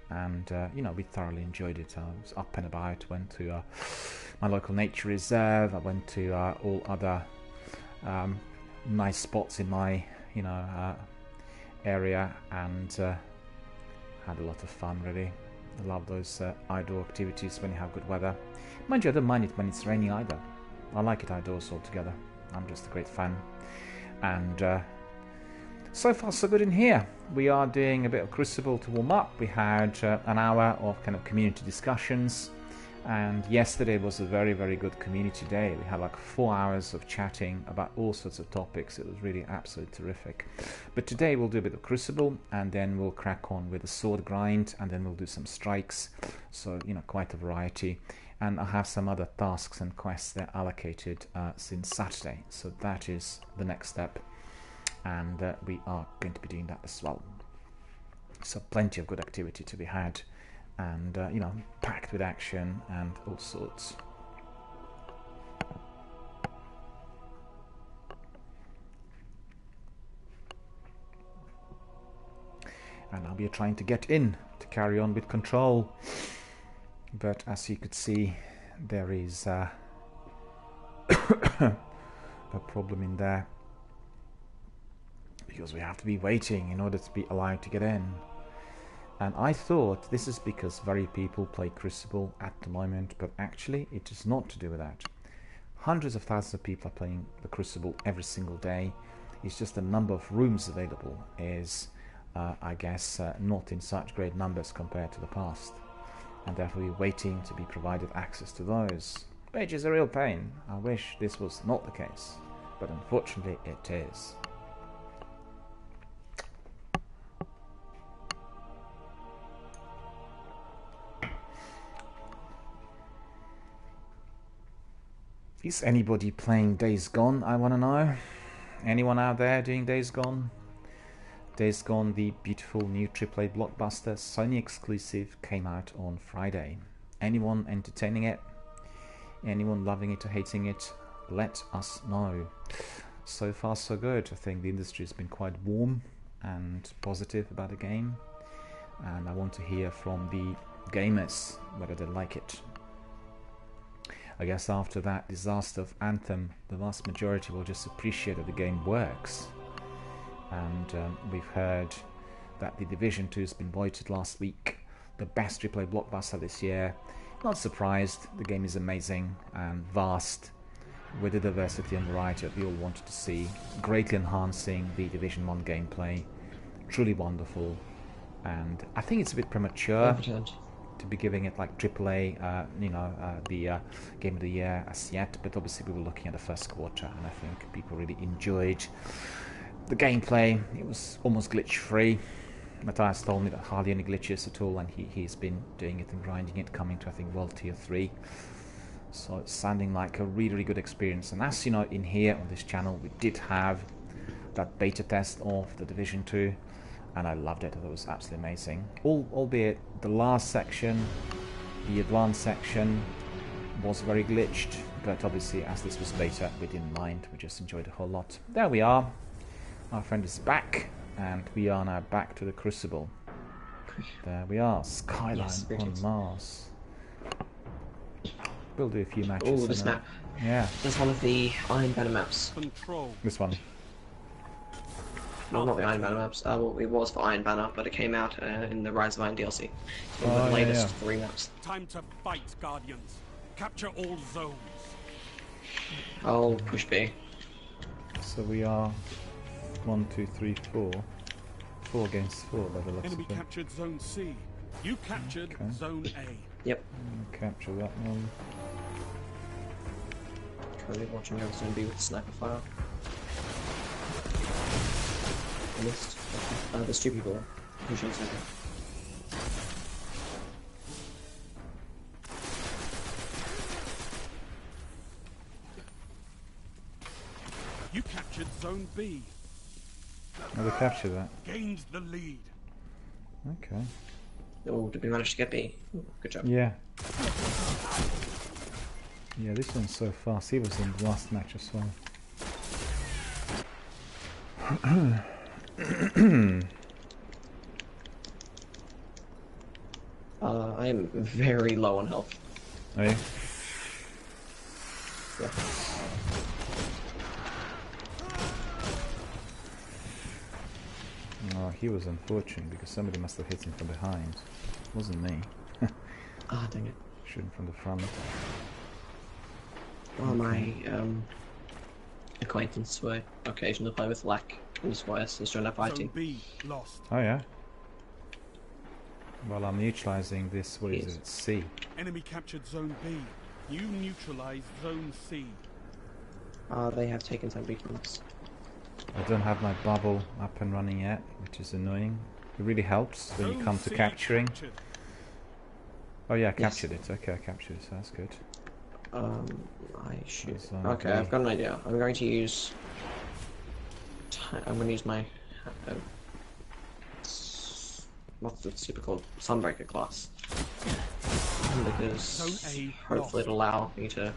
and you know, we thoroughly enjoyed it. I was up and about, went to my local nature reserve. I went to all other nice spots in my, you know, area, and had a lot of fun really. I love those outdoor activities when you have good weather. Mind you, I don't mind it when it's raining either. I like it outdoors altogether. I'm just a great fan. And so far so good in here. We are doing a bit of Crucible to warm up. We had an hour of kind of community discussions, and yesterday was a very, very good community day. We had like 4 hours of chatting about all sorts of topics. It was really absolutely terrific. But today we'll do a bit of Crucible, and then we'll crack on with the sword grind, and then we'll do some strikes. So, you know, quite a variety. And I have some other tasks and quests that are allocated since Saturday. So that is the next step. And we are going to be doing that as well. So plenty of good activity to be had, and you know, packed with action and all sorts. And I'll be trying to get in to carry on with control, but as you could see, there is a problem in there, because we have to be waiting in order to be allowed to get in. And I thought this is because very people play Crucible at the moment, but actually it is not to do with that. Hundreds of thousands of people are playing the Crucible every single day. It's just the number of rooms available is, I guess, not in such great numbers compared to the past. And therefore we're waiting to be provided access to those, which is a real pain. I wish this was not the case, but unfortunately it is. Is anybody playing Days Gone, I want to know? Anyone out there doing Days Gone? Days Gone, the beautiful new AAA blockbuster, Sony exclusive, came out on Friday. Anyone entertaining it? Anyone loving it or hating it? Let us know. So far so good. I think the industry has been quite warm and positive about the game, and I want to hear from the gamers whether they like it. I guess after that disaster of Anthem, the vast majority will just appreciate that the game works. And we've heard that The Division 2 has been voted last week the best AAA blockbuster this year. Not surprised, the game is amazing and vast, with the diversity and variety that we all wanted to see, greatly enhancing the Division 1 gameplay. Truly wonderful, and I think it's a bit premature to be giving it like AAA, the Game of the Year as yet, but obviously we were looking at the first quarter, and I think people really enjoyed the gameplay. It was almost glitch-free. Matthias told me that hardly any glitches at all, and he's been doing it and grinding it, coming to I think World Tier 3. So it's sounding like a really, really good experience. And as you know, in here on this channel, we did have that beta test of the Division 2, and I loved it. It was absolutely amazing. Albeit the last section, the advanced section, was very glitched, but obviously as this was beta, we didn't mind. We just enjoyed a whole lot. There we are. Our friend is back, and we are now back to the Crucible. There we are, Skyline on Mars. We'll do a few matches. Oh, this map. Yeah. It's one of the Iron Banner maps. Control. This one. Well, not the Iron Banner maps. Well, it was for Iron Banner, but it came out in the Rise of Iron DLC. It's one of the latest 3 maps. Time to fight, Guardians. Capture all zones. I'll push B. So we are 1, 2, 3, 4. 4 against 4 by the looks Enemy of it. captured Zone C. You captured Zone A. Yep. Capture that one. Currently watching over Zone B with sniper fire. I missed. There's 2 people pushing center. You captured Zone B. Oh, they capture that. Gained the lead. Okay. Oh, did we manage to get B? Ooh, good job. Yeah. Yeah, this one's so fast. He was in the last match as well. I am very low on health. Are you? Yeah. Oh, he was unfortunate because somebody must have hit him from behind. It wasn't me. Ah, dang it. Shooting from the front. Well, my acquaintance who I occasionally play with lack Squares is joined up Zone fighting. B lost. Oh yeah. Well, I'm neutralizing this. What is it? C. Enemy captured Zone B. You neutralized Zone C. They have taken some beat from us. I don't have my bubble up and running yet, which is annoying. It really helps when you come to capturing. Oh yeah, I captured it. Okay, I captured it, so that's good. I should. Zone Okay, B. I've got an idea. I'm going to use. I'm going to use my. What's the super called? Sunbreaker class. Because Zone A hopefully it'll allow me to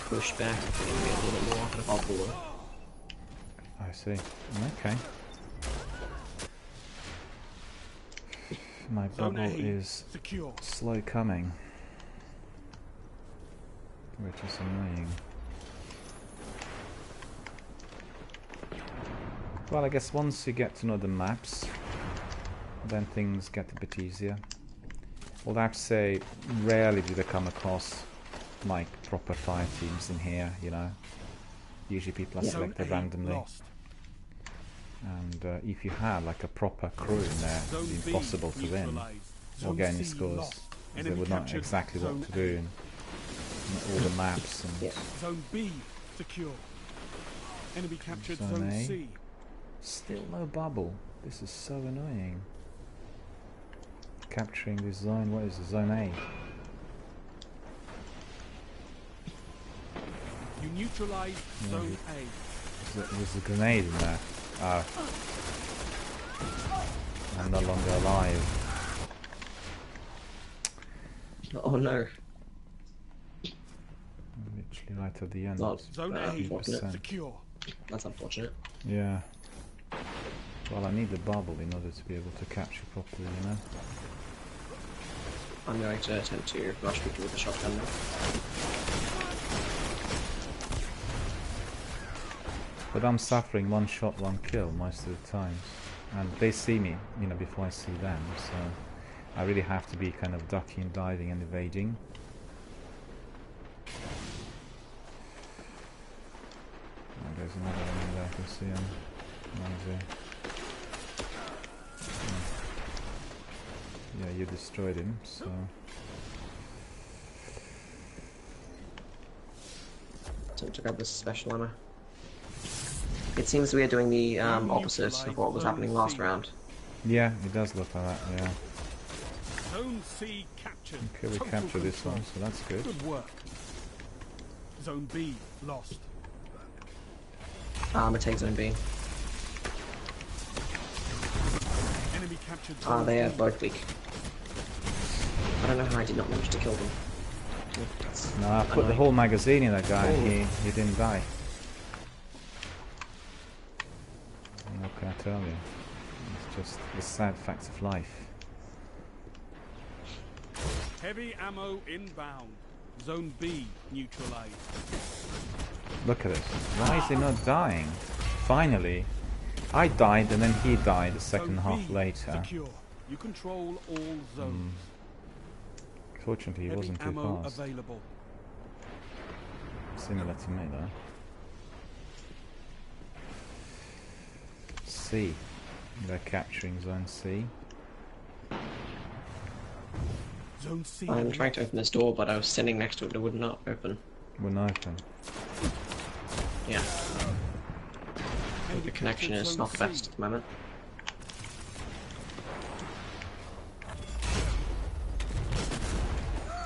push back and get a little bit more above the wall. I see. Okay. My Zone bubble A is secure. slow coming, which is annoying. Well, I guess once you get to know the maps, then things get a bit easier. Although I have to say, rarely do they come across like proper fire teams in here, you know. Usually people are selected randomly. Lost. And if you had like a proper crew in there, it would be impossible to win. Or get any scores, because they would know exactly what to do and all the maps and Zone B secure. Enemy captured Zone Zone A. C. still no bubble. This is so annoying. Capturing this zone, what is it? Zone A. You neutralized Zone A. There's a grenade in there. Oh. I'm no longer alive. Oh no. Literally right at the end. Not Zone A 50%. secure. That's unfortunate. Yeah. Well, I need the bubble in order to be able to capture properly, you know. I'm going to attempt to rush people with a shotgun now. But I'm suffering one shot, one kill most of the times. And they see me, you know, before I see them, so I really have to be kind of ducking and diving and evading. There's another one in there, I can see him. Yeah, you destroyed him, so... So to grab this special ammo. It seems we are doing the opposite of what was happening last round. Yeah, it does look like that, yeah. Zone C captured. Okay, we captured this one, so that's good. Good work. Zone B lost. I take Zone B. Enemy captured zone They are B. both weak. I don't know how I did not manage to kill them. No, I put the whole magazine in that guy and he didn't die. What can I tell you? It's just the sad facts of life. Heavy ammo inbound. Zone B neutralized. Look at this. Why is he not dying? Finally. I died and then he died a second Zone half B later. secure. You control all zones. Fortunately, he Heavy wasn't too ammo fast. available. Similar to me though. C. They're capturing Zone C. Zone C. I'm trying to open this door, but I was standing next to it and it would not open. Wouldn't open. Yeah. Enemy The connection captured is zone not the C. best at the moment.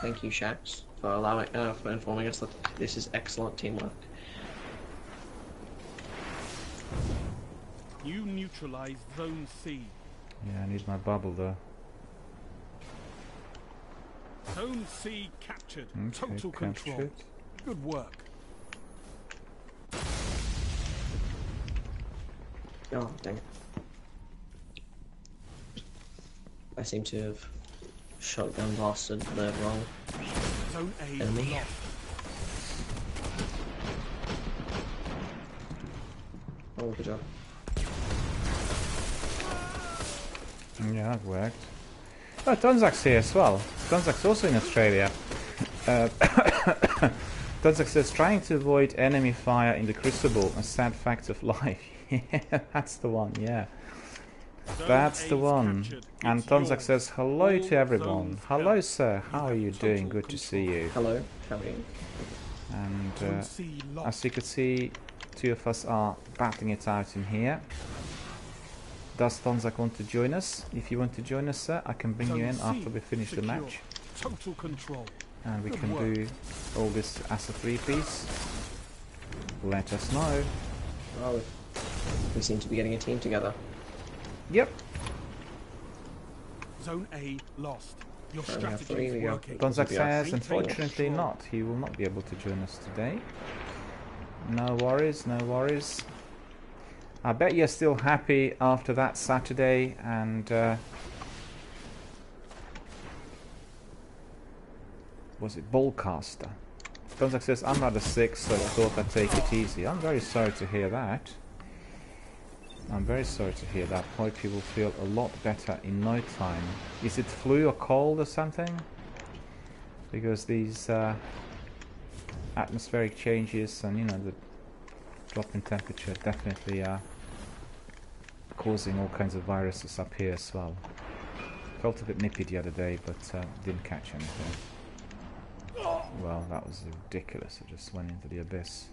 Thank you, Shax, for allowing, for informing us that this is excellent teamwork. You neutralized Zone C. Yeah, I need my bubble though. Zone C captured. Okay, Total control. captured. Good work. Oh, dang it. I seem to have shotgun blasted the wrong Zone A enemy. lost. Oh, good job. Yeah, that worked. Oh, Tonzak's here as well. Tonzak's also in Australia. Tonzak says, trying to avoid enemy fire in the Crucible, a sad fact of life. Yeah, that's the one, yeah. Zone That's the A's one. captured. And It's Tonzak yours. says, hello All to everyone. zones Hello, held. sir. How are have you total doing? Good to see you. Hello, how are you? And Zone C lost. as you can see, two of us are battling it out in here. Does Tonzak want to join us? If you want to join us, sir, I can bring you in Zone after C we finish the secure. match. Total control. And we Good can work. do all this as a three-piece. Let us know. Oh, we seem to be getting a team together. Yep. Zone A lost. Your Fair enough, strategy there is we go. working. Tonzak Yeah. says, unfortunately not. He will not be able to join us today. No worries, no worries. I bet you're still happy after that Saturday and... was it Ballcaster? Tonzak says, I'm rather sick, so I thought I'd take it easy. I'm very sorry to hear that. I'm very sorry to hear that. Hope you will feel a lot better in no time. Is it flu or cold or something? Because these atmospheric changes and, you know, the drop in temperature definitely are causing all kinds of viruses up here as well. Felt a bit nippy the other day, but didn't catch anything. Well, that was ridiculous. I just went into the abyss.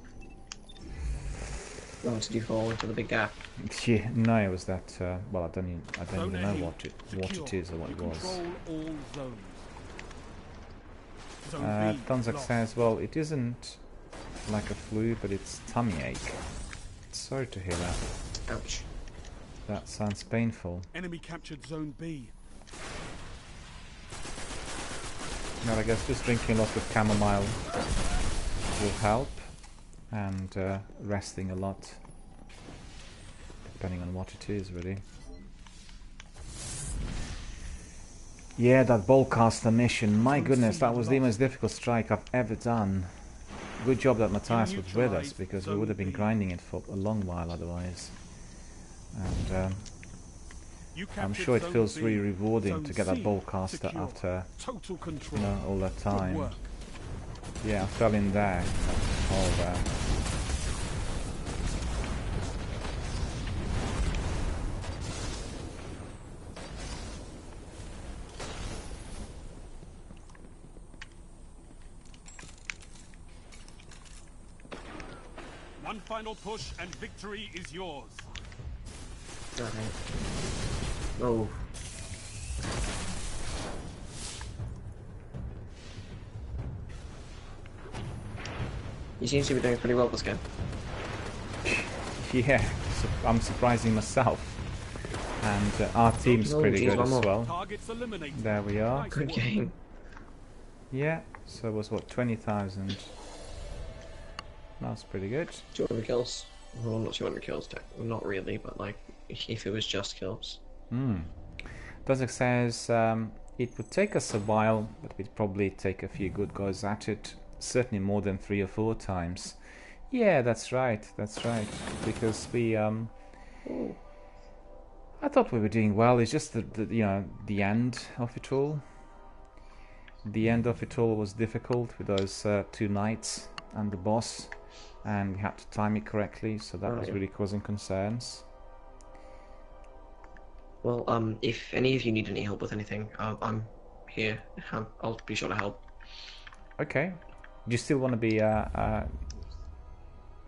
Oh, did you fall into the big gap? Yeah, no, it was that. Well, I don't even Zone know A what it is or what You it was. control all zones. Zone B Tonzak lost. says, well, it isn't like a flu, but it's tummy ache. Sorry to hear that. Ouch. That sounds painful. Enemy captured Zone B. Well, I guess just drinking a lot of chamomile will help, and resting a lot, depending on what it is, really. Yeah, that Ballcaster mission, my goodness, that was the most difficult strike I've ever done. Good job that Matthias was with us, because we would have been grinding it for a long while otherwise. And I'm sure it feels really rewarding to get that Ballcaster after, Total control. you know, all that Good time. work. Yeah, I fell in there. Oh, One final push and victory is yours. Okay. Oh. He seems to be doing pretty well this game. Yeah, so I'm surprising myself. And our team's pretty good as well. Targets eliminated. There we are. Good game. Yeah, so it was what, 20,000. That's pretty good. 200 kills. Well, not 200 kills, not really, but like, if it was just kills. Dozak says it would take us a while, but we'd probably take a few good goes at it. Certainly more than 3 or 4 times. Yeah, that's right, because we I thought we were doing well. It's just the end of it all. The end of it all was difficult with those 2 knights and the boss, and we had to time it correctly, so that was really causing concerns. Well, if any of you need any help with anything, I'm here. I'll be sure to help. Okay. Do you still want to be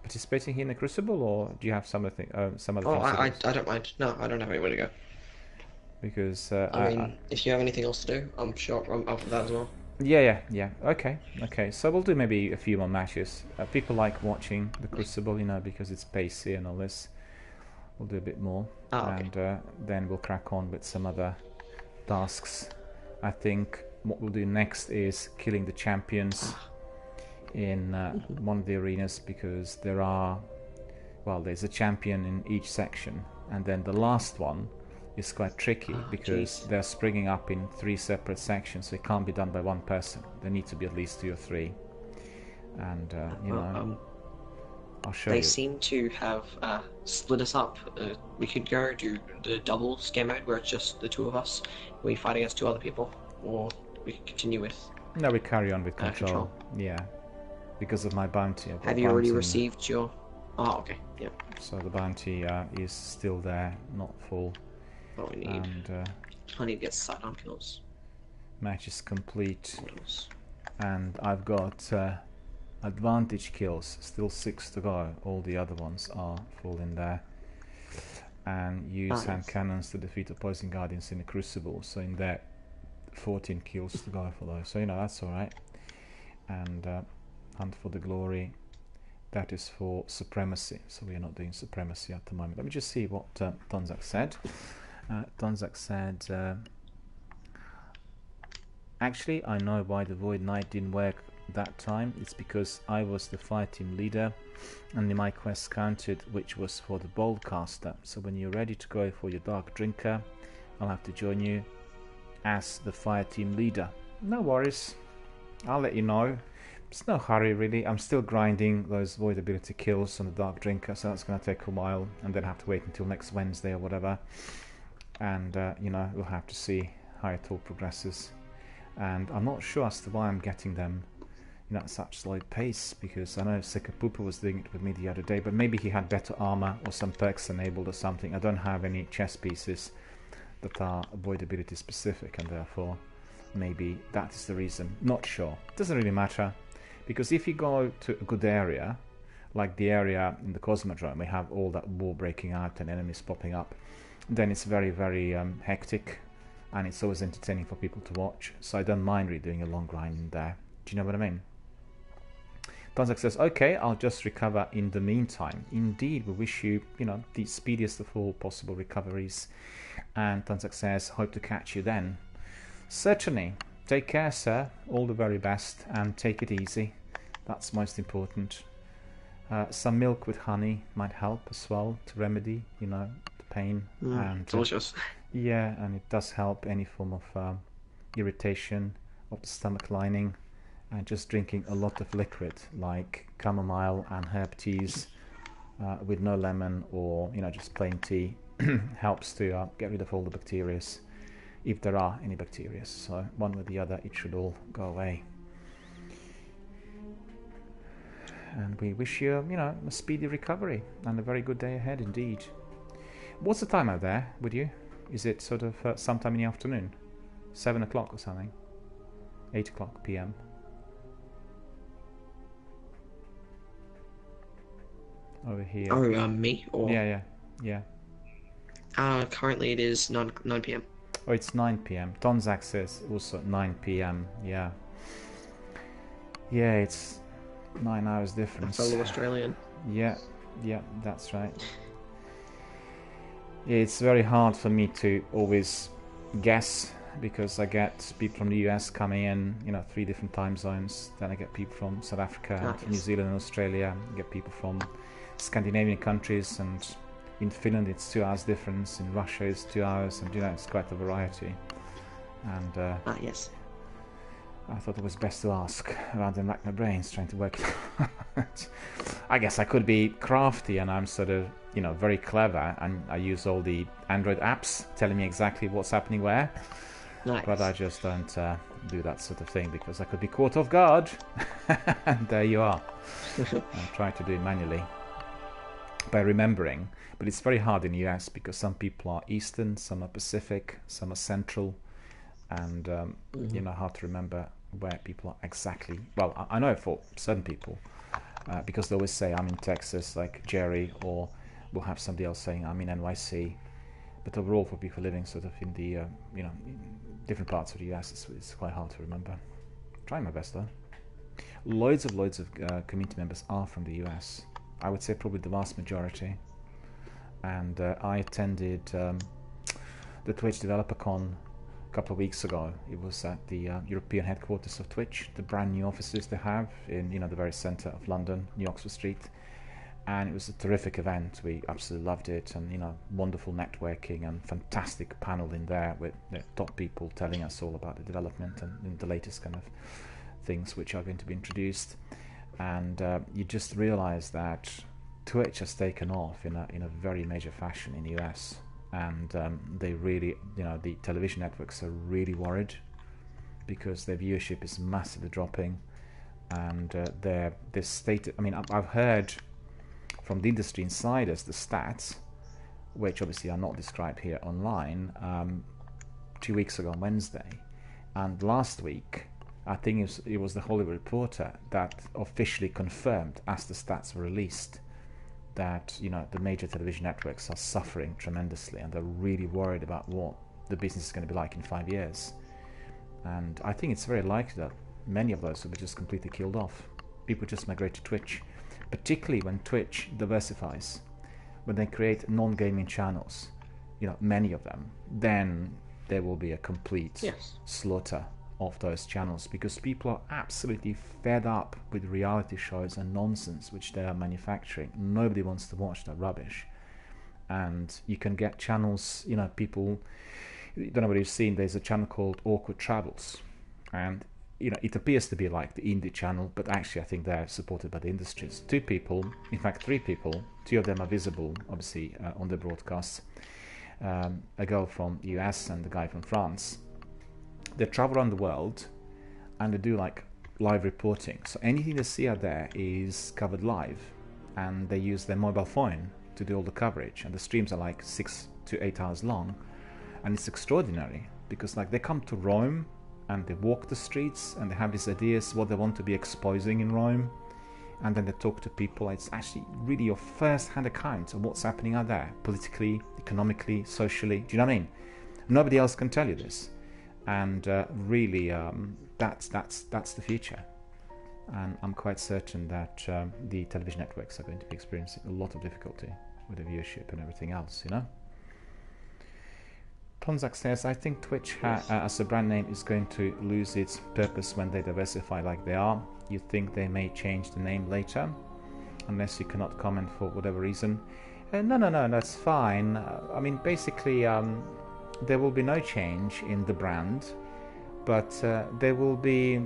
participating here in the Crucible, or do you have some other things? I don't mind. No, I don't have anywhere to go. Because I mean, if you have anything else to do, I'm sure I'm up for that as well. Yeah. Okay. So we'll do maybe a few more matches. People like watching the Crucible, because it's pacey and all this. We'll do a bit more, and then we'll crack on with some other tasks. I think what we'll do next is killing the champions in one of the arenas, because there's a champion in each section, and then the last one is quite tricky because they're springing up in 3 separate sections, so it can't be done by one person. There need to be at least 2 or 3, and I'll show you. They seem to have split us up. We could go do the double scare mode where it's just the 2 of us. We fight against 2 other people, or we can continue with. No, we carry on with control. Yeah, because of my bounty. Have you already received your? Oh, okay. Yeah. So the bounty is still there, not full. What we need. And I need to get sidearm kills. Match is complete, and I've got advantage kills, still 6 to go. All the other ones are full in there. And use hand cannons to defeat opposing guardians in the Crucible. So in there, 14 kills to go for those. So that's alright. And hunt for the glory. That is for supremacy. So we are not doing supremacy at the moment. Let me just see what Donzak said. Donzak said, actually, I know why the Void Knight didn't work that time. It's because I was the fire team leader, and my quest counted, which was for the bold caster. So when you're ready to go for your dark drinker, I'll have to join you as the fire team leader. No worries, I'll let you know. It's no hurry really. I'm still grinding those void ability kills on the dark drinker, so that's going to take a while, and then have to wait until next Wednesday or whatever. And we'll have to see how it all progresses. And I'm not sure as to why I'm getting them at such slow pace, because I know Sekapupa was doing it with me the other day, but maybe he had better armor or some perks enabled or something. I don't have any chess pieces that are void ability specific, and therefore maybe that is the reason. Not sure. Doesn't really matter, because if you go to a good area, like the area in the Cosmodrome, we have all that war breaking out and enemies popping up, then it's very, very hectic, and it's always entertaining for people to watch. So I don't mind really doing a long grind in there. Do you know what I mean? Donzak says, okay, I'll just recover in the meantime. Indeed, we wish you, the speediest of all possible recoveries. And Donzak says, hope to catch you then. Certainly. Take care, sir. All the very best, and take it easy. That's most important. Some milk with honey might help as well to remedy, the pain. And delicious. Yeah, and it does help any form of irritation of the stomach lining. And just drinking a lot of liquid like chamomile and herb teas with no lemon, or just plain tea helps to get rid of all the bacteria, if there are any bacteria. So one with the other, it should all go away. And we wish you a speedy recovery and a very good day ahead indeed. What's the time out there with you? Is it sort of sometime in the afternoon, 7 o'clock or something, 8 o'clock p.m.? over here? Oh, me or Yeah. currently it is 9 p.m. Oh, it's 9 p.m. Tonzak says also 9 p.m. Yeah. Yeah, it's 9 hours difference. Fellow Australian. Yeah, that's right. Yeah, it's very hard for me to always guess because I get people from the US coming in, 3 different time zones. Then I get people from South Africa, New Zealand, and Australia. I get people from Scandinavian countries, and in Finland it's 2 hours difference. In Russia it's 2 hours, and it's quite a variety. And yes. I thought it was best to ask rather than rack my brains trying to work it out. I guess I could be crafty and I'm sort of, very clever, and I use all the Android apps telling me exactly what's happening where. Nice. But I just don't do that sort of thing because I could be caught off guard. And there you are. I try to do it manually by remembering. But it's very hard in the US because some people are Eastern, some are Pacific, some are Central. And hard to remember where people are exactly. Well, I know for certain people because they always say I'm in Texas, like Jerry, or we'll have somebody else saying I'm in NYC. But overall, for people living sort of in the in different parts of the US, it's quite hard to remember. Trying my best though. Loads of community members are from the US. I would say probably the vast majority. And I attended the Twitch Developer Con couple of weeks ago. It was at the European headquarters of Twitch, the brand new offices they have in the very centre of London, New Oxford Street, and it was a terrific event. We absolutely loved it, and wonderful networking and fantastic panel in there with the top people telling us all about the development and the latest kind of things which are going to be introduced. And you just realise that Twitch has taken off in a very major fashion in the US. And they really, the television networks are really worried because their viewership is massively dropping, and their state. I mean, I've heard from the industry insiders the stats, which obviously are not described here online. 2 weeks ago on Wednesday, and last week, I think it was the Hollywood Reporter that officially confirmed, as the stats were released, that the major television networks are suffering tremendously, and they're really worried about what the business is going to be like in 5 years. And I think it's very likely that many of those will be just completely killed off. People just migrate to Twitch, particularly when Twitch diversifies, when they create non-gaming channels, many of them, then there will be a complete slaughter of those channels, because people are absolutely fed up with reality shows and nonsense which they are manufacturing. Nobody wants to watch that rubbish. And you can get channels, people, don't know whether you've seen, there's a channel called Awkward Travels, and it appears to be like the indie channel, but actually I think they're supported by the industries. 2 people, in fact 3 people, 2 of them are visible obviously on the broadcasts, a girl from the US and a guy from France. They travel around the world and they do like live reporting. So anything they see out there is covered live, and they use their mobile phone to do all the coverage. And the streams are like 6 to 8 hours long, and it's extraordinary because they come to Rome and they walk the streets and they have these ideas what they want to be exposing in Rome, and then they talk to people. It's actually really your first-hand account of what's happening out there, politically, economically, socially. Do you know what I mean? Nobody else can tell you this. And really, that's the future. And I'm quite certain that the television networks are going to be experiencing a lot of difficulty with the viewership and everything else, Ponzak says, I think Twitch as a brand name is going to lose its purpose when they diversify like they are. You think they may change the name later? Unless you cannot comment for whatever reason. No, that's fine. I mean, basically, there will be no change in the brand, but there will be,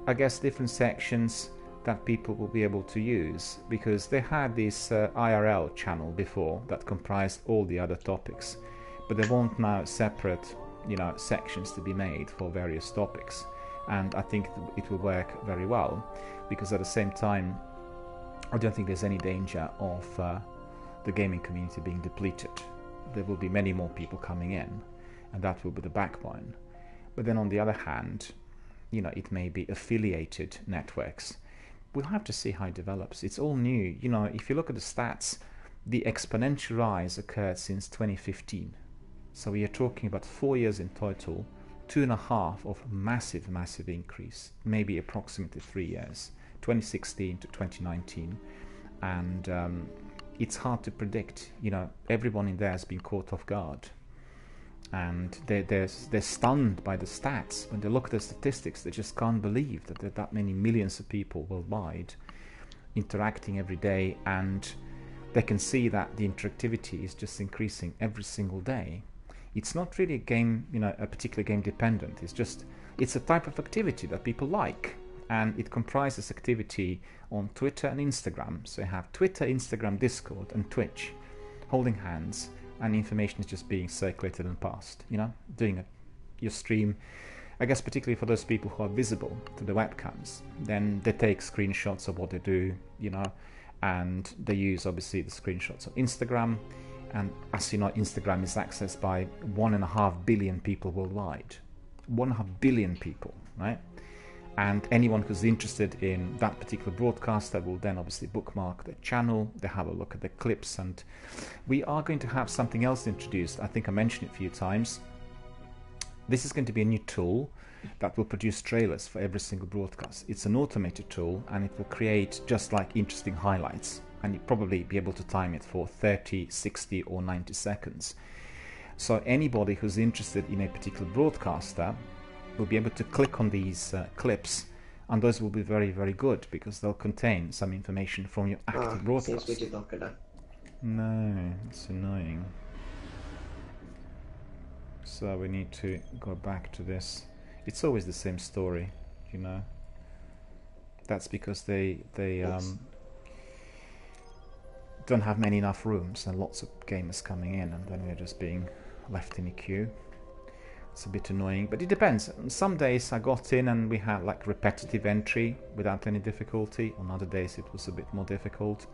I guess, different sections that people will be able to use, because they had this IRL channel before that comprised all the other topics, but they want now separate, sections to be made for various topics. And I think it will work very well, because at the same time, I don't think there's any danger of the gaming community being depleted. There will be many more people coming in, and that will be the backbone. But then on the other hand, it may be affiliated networks we'll have to see how it develops. It's all new. You know, if you look at the stats, the exponential rise occurred since 2015. So we are talking about 4 years in total, 2.5 of massive increase, maybe approximately 3 years, 2016 to 2019. And it's hard to predict. You know, everyone in there has been caught off guard. And they're stunned by the stats. When they look at the statistics, they just can't believe that there are that many millions of people worldwide interacting every day, and they can see that the interactivity is just increasing every single day. It's not really a game, you know, a particular game dependent. It's a type of activity that people like, and it comprises activity on Twitter and Instagram. So you have Twitter, Instagram, Discord, and Twitch, holding hands, and information is just being circulated and passed, you know, doing your stream. I guess particularly for those people who are visible to the webcams, then they take screenshots of what they do, you know, and they use obviously the screenshots of Instagram. And as you know, Instagram is accessed by 1.5 billion people worldwide. 1.5 billion people, right? And anyone who's interested in that particular broadcaster will then obviously bookmark the channel, they have a look at the clips, and we are going to have something else introduced. I think I mentioned it a few times. This is going to be a new tool that will produce trailers for every single broadcast. It's an automated tool, and it will create just like interesting highlights, and you'll probably be able to time it for 30, 60 or 90 seconds. So anybody who's interested in a particular broadcaster will be able to click on these clips, and those will be very, very good because they'll contain some information from your active broadcast. Seems we did not get that. No, it's annoying. So we need to go back to this. It's always the same story, you know. That's because they don't have many enough rooms and lots of gamers coming in, and then we're just being left in a queue. It's a bit annoying, but it depends. Some days I got in and we had like repetitive entry without any difficulty. On other days it was a bit more difficult.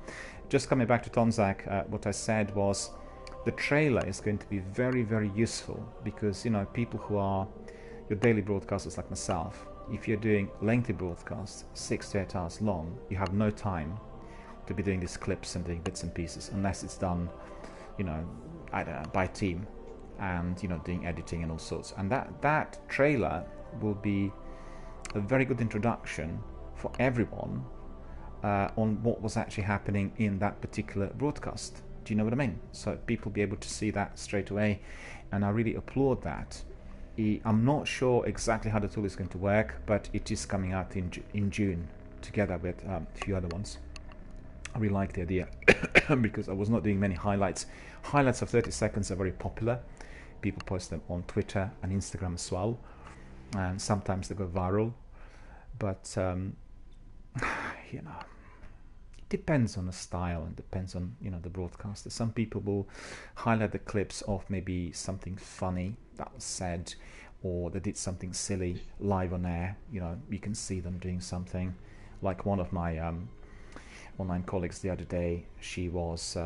Just coming back to Tonzak, what I said was the trailer is going to be very, very useful because, you know, people who are your daily broadcasters like myself, if you're doing lengthy broadcasts, 6 to 8 hours long, you have no time to be doing these clips and doing bits and pieces unless it's done, you know, I don't know, by team, and, you know, doing editing and all sorts. And that trailer will be a very good introduction for everyone on what was actually happening in that particular broadcast. Do you know what I mean? So people will be able to see that straight away, and I really applaud that. I'm not sure exactly how the tool is going to work, but it is coming out in June together with a few other ones. I really like the idea because I was not doing many highlights. Highlights of 30 seconds are very popular. People post them on Twitter and Instagram as well, and sometimes they go viral. But you know, it depends on the style and depends on, you know, the broadcaster. Some people will highlight the clips of maybe something funny that was said, or they did something silly live on air. You know, you can see them doing something. Like one of my online colleagues the other day, she was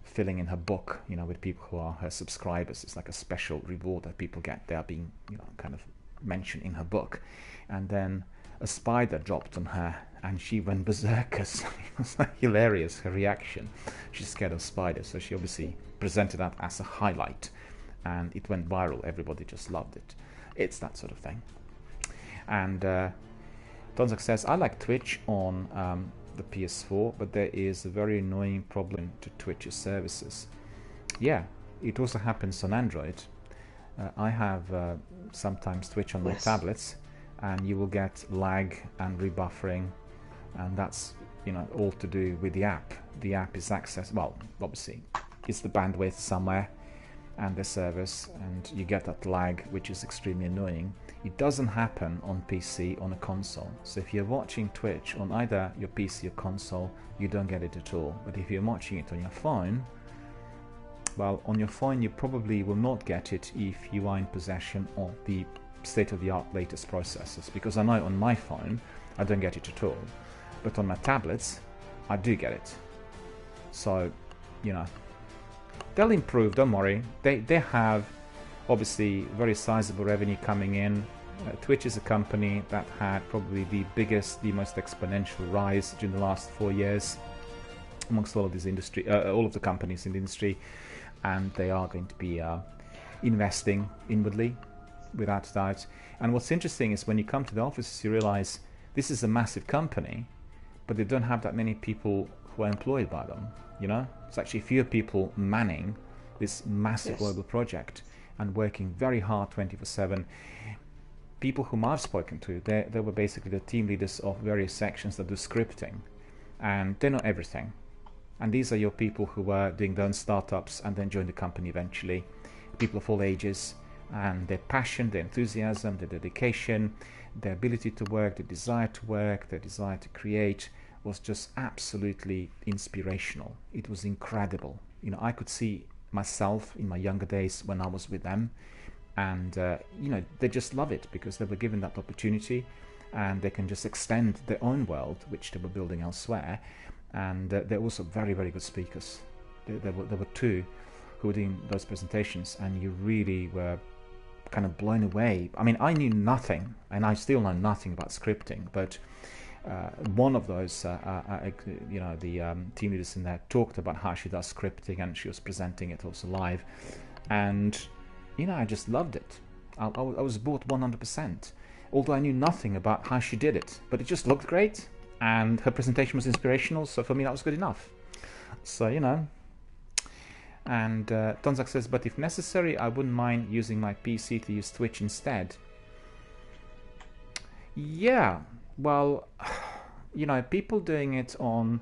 filling in her book, you know, with people who are her subscribers. It's like a special reward that people get. They are being, you know, kind of mentioned in her book, and then a spider dropped on her and she went berserkers. It was like hilarious, her reaction. She's scared of spiders, so she obviously presented that as a highlight, and it went viral. Everybody just loved it. It's that sort of thing. And Tonzak says, I like Twitch on the PS4, but there is a very annoying problem to Twitch's services. Yeah, it also happens on Android. I have sometimes Twitch on my tablets, and you will get lag and rebuffering, and that's, you know, all to do with the app. The app is accessed, well, obviously it's the bandwidth somewhere and the service, and you get that lag, which is extremely annoying. It doesn't happen on PC, on a console. So if you're watching Twitch on either your PC or console, you don't get it at all. But if you're watching it on your phone, well, on your phone you probably will not get it if you are in possession of the state-of-the-art latest processors, because I know on my phone I don't get it at all, but on my tablets I do get it. So, you know, they'll improve, don't worry. They have obviously very sizable revenue coming in. Twitch is a company that had probably the biggest, the most exponential rise during the last 4 years amongst all of this industry, all of the companies in the industry, and they are going to be investing inwardly, without doubt. And what's interesting is when you come to the offices, you realize this is a massive company, but they don't have that many people who are employed by them. You know, it's actually fewer people manning this massive global project and working very hard 24/7. People whom I've spoken to, they were basically the team leaders of various sections that do scripting, and they know everything. And these are your people who were doing their own startups and then joined the company eventually. People of all ages, and their passion, their enthusiasm, their dedication, their ability to work, their desire to work, their desire to create was just absolutely inspirational. It was incredible. You know, I could see myself in my younger days when I was with them, and you know, they just love it because they were given that opportunity, and they can just extend their own world, which they were building elsewhere. And they're also very, very good speakers. There were two who were doing those presentations, and you really were kind of blown away. I mean, I knew nothing, and I still know nothing about scripting, but one of those, you know, the team leaders in there talked about how she does scripting, and she was presenting it also live, and you know, I just loved it. I was bought 100%, although I knew nothing about how she did it, but it just looked great, and her presentation was inspirational, so for me that was good enough. So, you know. And Tonzak says, but if necessary, I wouldn't mind using my PC to use Twitch instead. Yeah, well, you know, people doing it on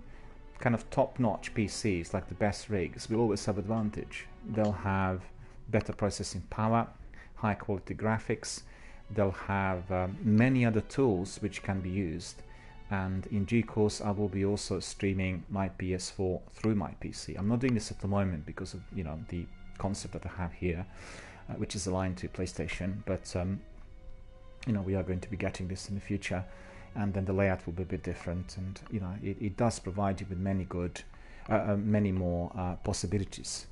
kind of top-notch PCs, like the best rigs, will always have advantage. They'll have better processing power, high-quality graphics, they'll have many other tools which can be used. And in due course, I will be also streaming my PS4 through my PC. I'm not doing this at the moment because of, you know, the concept that I have here, which is aligned to PlayStation. But you know, we are going to be getting this in the future, and then the layout will be a bit different. And you know, it does provide you with many good, many more possibilities.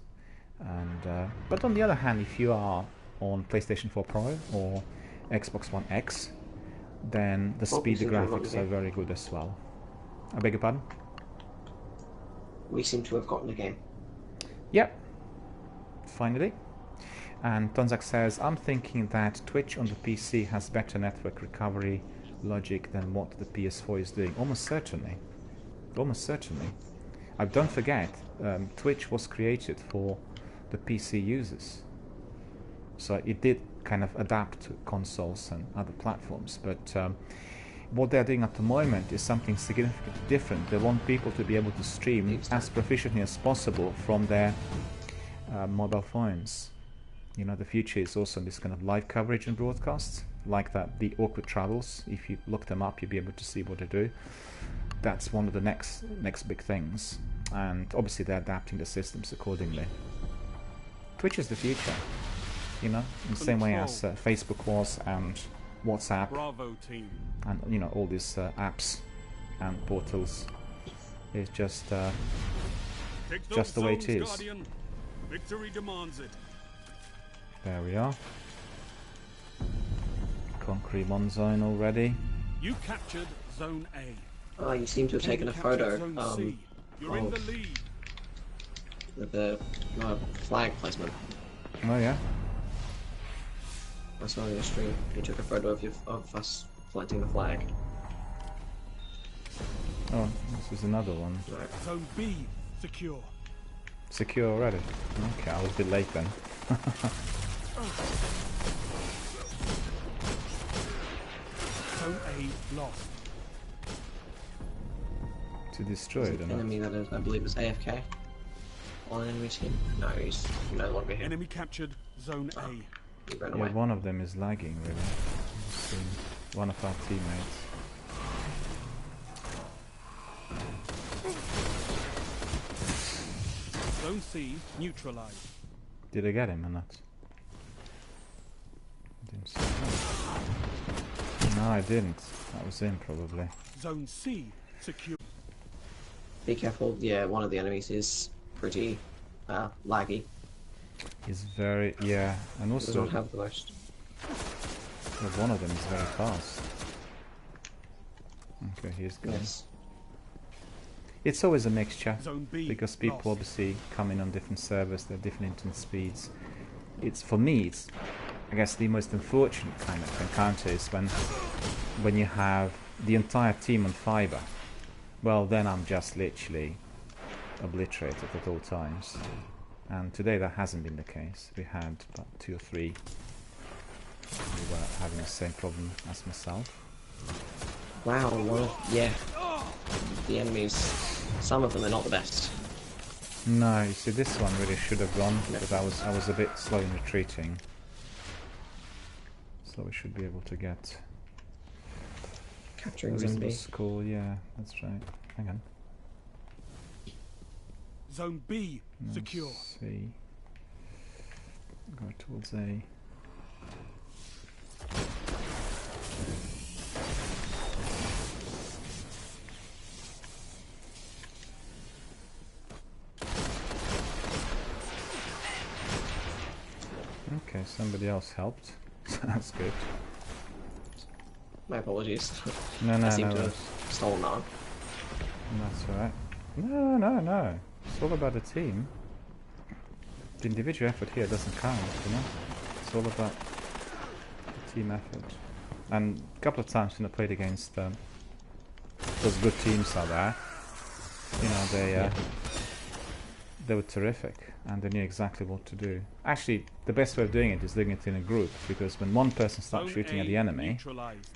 And but on the other hand, if you are on PlayStation 4 Pro or Xbox One X, then the speed, the graphics are very good as well. I beg your pardon? We seem to have gotten a game. Yep. Finally. And Tonzak says, I'm thinking that Twitch on the PC has better network recovery logic than what the PS4 is doing. Almost certainly. Almost certainly. Don't forget, Twitch was created for the PC users. So it did kind of adapt to consoles and other platforms, but what they're doing at the moment is something significantly different. They want people to be able to stream as proficiently as possible from their mobile phones. You know, the future is also this kind of live coverage and broadcasts, like that, the Awkward Travels. If you look them up, you'll be able to see what they do. That's one of the next big things, and obviously they're adapting the systems accordingly. Twitch is the future. You know, in the same way as Facebook was, and WhatsApp, Bravo team. and you know, all these apps and portals. It's just the way it is. Guardian. Victory demands it. There we are. Conquering one zone already. You captured Zone A. Oh, you seem to have taken a photo You're in the lead. the flag placement. Oh yeah. I saw on your stream. You took a photo of us planting the flag. Oh, this is another one. Right. Zone B secure. Secure already. Okay, I was a bit late then. Zone A lost. To destroy it, or not? Enemy that is, I believe, is AFK on enemy team. No, he's no longer here. Enemy captured Zone A. He ran Yeah, away. one of them is lagging really. I've seen one of our teammates. Zone C neutralized. Did I get him or not? Didn't see him. No, I didn't. That was him probably. Zone C secure. Be careful. Yeah, one of the enemies is pretty laggy. He's very, yeah, and Does also not have the most. Well, one of them is very fast. Okay, he's gone. Yes. It's always a mixture, Zone B because people lost. obviously come in on different servers, they're different internet speeds. It's, for me, it's, I guess, the most unfortunate kind of encounter is when you have the entire team on fiber. Well, then I'm just literally obliterated at all times. And today that hasn't been the case. We had about 2 or 3 who were having the same problem as myself. Wow, well, yeah. The enemies, some of them are not the best. No, you see, this one really should have gone, but I was a bit slow in retreating. So we should be able to get a Capturing reasonable zombie. score. Yeah, that's right. Hang on. Zone B secure. Let's see. Go towards A. Okay, somebody else helped. That's good. My apologies. No, I no, seem no, to have stolen that. that's alright. No, no, no. It's all about the team. The individual effort here doesn't count, you know? It's all about the team effort. And a couple of times when I played against those good teams out there, you know, they were terrific and they knew exactly what to do. Actually, the best way of doing it is doing it in a group, because when one person starts Zone shooting A at the enemy, neutralized.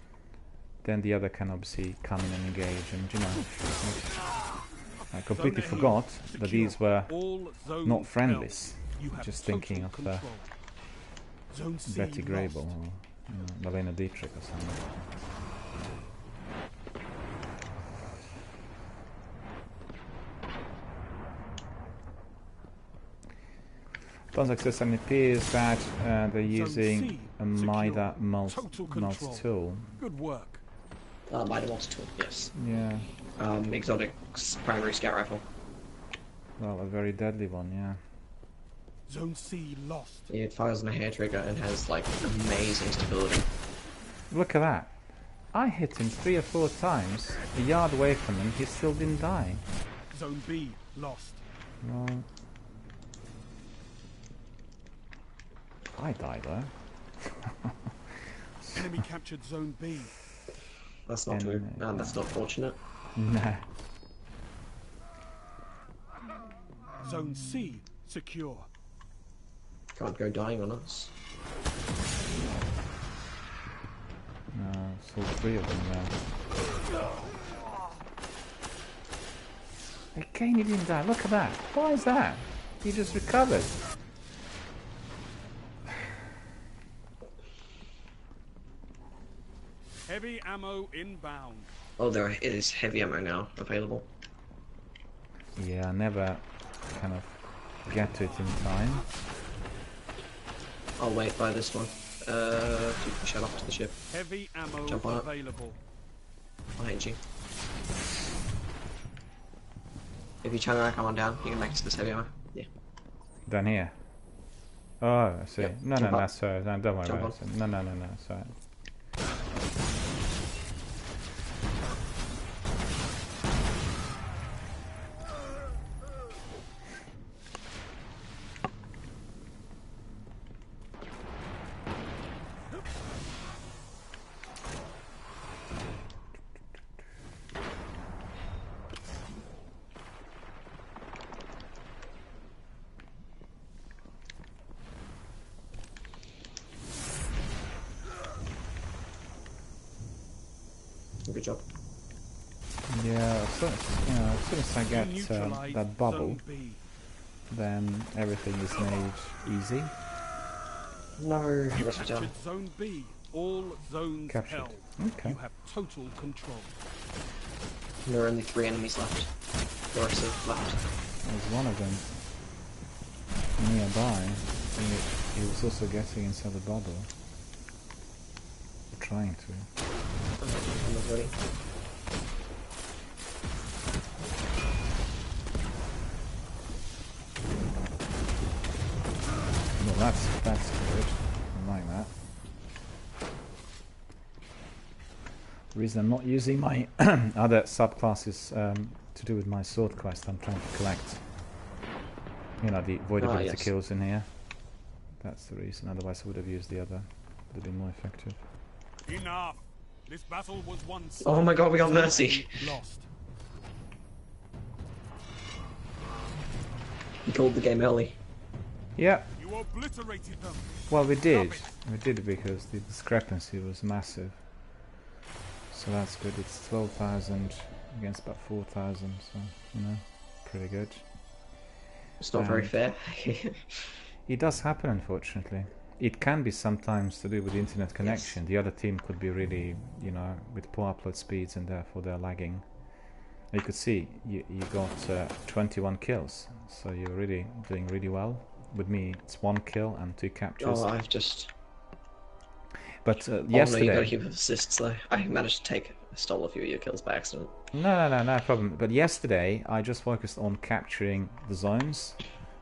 then the other can obviously come in and engage, and you know, I completely forgot that these were All zones not friendlies. held. You have Just thinking total of control. Zone C Betty Grable lost. or Marlena Dietrich or something. Transact says it appears that they're using C, a secure. Mida Total mult control. tool. Good work. By the multi-tool, yes. Yeah, Exotic primary scout rifle. well, a very deadly one, yeah. Zone C lost. It fires on a hair trigger and has like amazing stability. Look at that. I hit him 3 or 4 times, a yard away from him, he still didn't die. Zone B lost. Well, I died though. Enemy captured Zone B. That's not true. That's not fortunate. Nah. Zone C secure. Can't go dying on us. No, it's all 3 of them now. Again, he didn't die. Look at that. Why is that? He just recovered. Heavy ammo inbound. Oh, there is heavy ammo now available. Yeah, I never kind of get to it in time. I'll wait by this one. Shut off to the ship. Heavy ammo Jump on it. available. Behind you. If you turn around, come on down. You can make it to this heavy ammo. Yeah. Down here. Oh, I see. Yep, No, jump no, up. no, sorry. No, don't worry Jump about it. No, no, no, no, sorry. Good job. Yeah, so, you know, as soon as I get Neutralize that bubble, Zone B. then everything is made easy. No, let's return. Captured Zone B. All zones Captured. held. Okay. You have total control. There are only 3 enemies left. Or 6 left. There's one of them nearby, and he was also getting inside the bubble. Or trying to. Almost ready. Well, that's good. I like that. The reason I'm not using my other subclasses to do with my sword quest, I'm trying to collect, you know, the avoidability kills in here. That's the reason. Otherwise, I would have used the other. Would have been more effective. Enough. This battle was once. Oh my god, we got Mercy. Lost. He called the game early. Yeah. You obliterated them. Well, we did. We did because the discrepancy was massive. So that's good. It's 12,000 against about 4,000. So, you know, pretty good. It's not very fair. It does happen, unfortunately. It can be sometimes to do with the internet connection. Yes. The other team could be really, you know, with poor upload speeds and therefore they're lagging. You could see you got 21 kills, so you're really doing really well. With me, it's 1 kill and 2 captures. Oh, I've just... But yesterday... Oh no, you got a heap of assists though. I managed to stole a few of your kills by accident. No problem. But yesterday, I just focused on capturing the zones.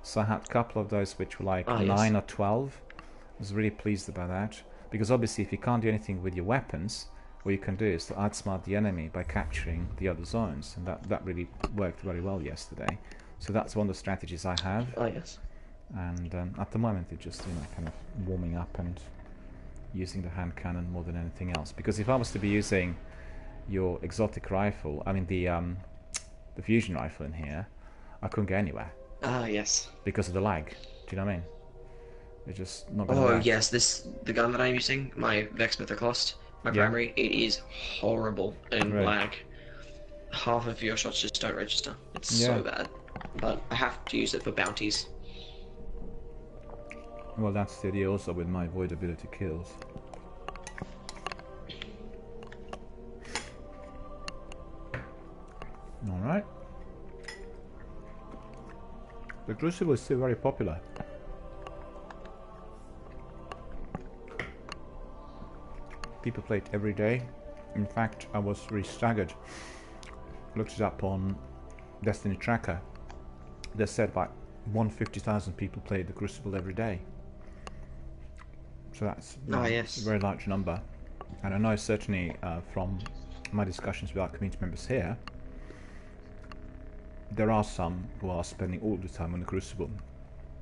So I had a couple of those which were like 9 or 12. I was really pleased about that. Because obviously if you can't do anything with your weapons, what you can do is to outsmart the enemy by capturing the other zones. And that really worked very well yesterday. So that's one of the strategies I have. Oh yes. And at the moment it's just, you know, kind of warming up and using the hand cannon more than anything else. Because if I was to be using your exotic rifle, I mean the fusion rifle in here, I couldn't get anywhere. Ah, yes. Because of the lag. Do you know what I mean? It's just not gonna work. Yes, the gun that I'm using, my Vex Mythoclast, my primary, it is horrible in lag. Half of your shots just don't register. It's so bad. But I have to use it for bounties. Well, that's the idea also with my avoidability kills. Alright. The Crucible is still very popular. People play it every day. In fact, I was really staggered. Looked it up on Destiny Tracker. They said about 150,000 people play the Crucible every day. So that's a very large number. And I know certainly from my discussions with our community members here, there are some who are spending all the time on the Crucible.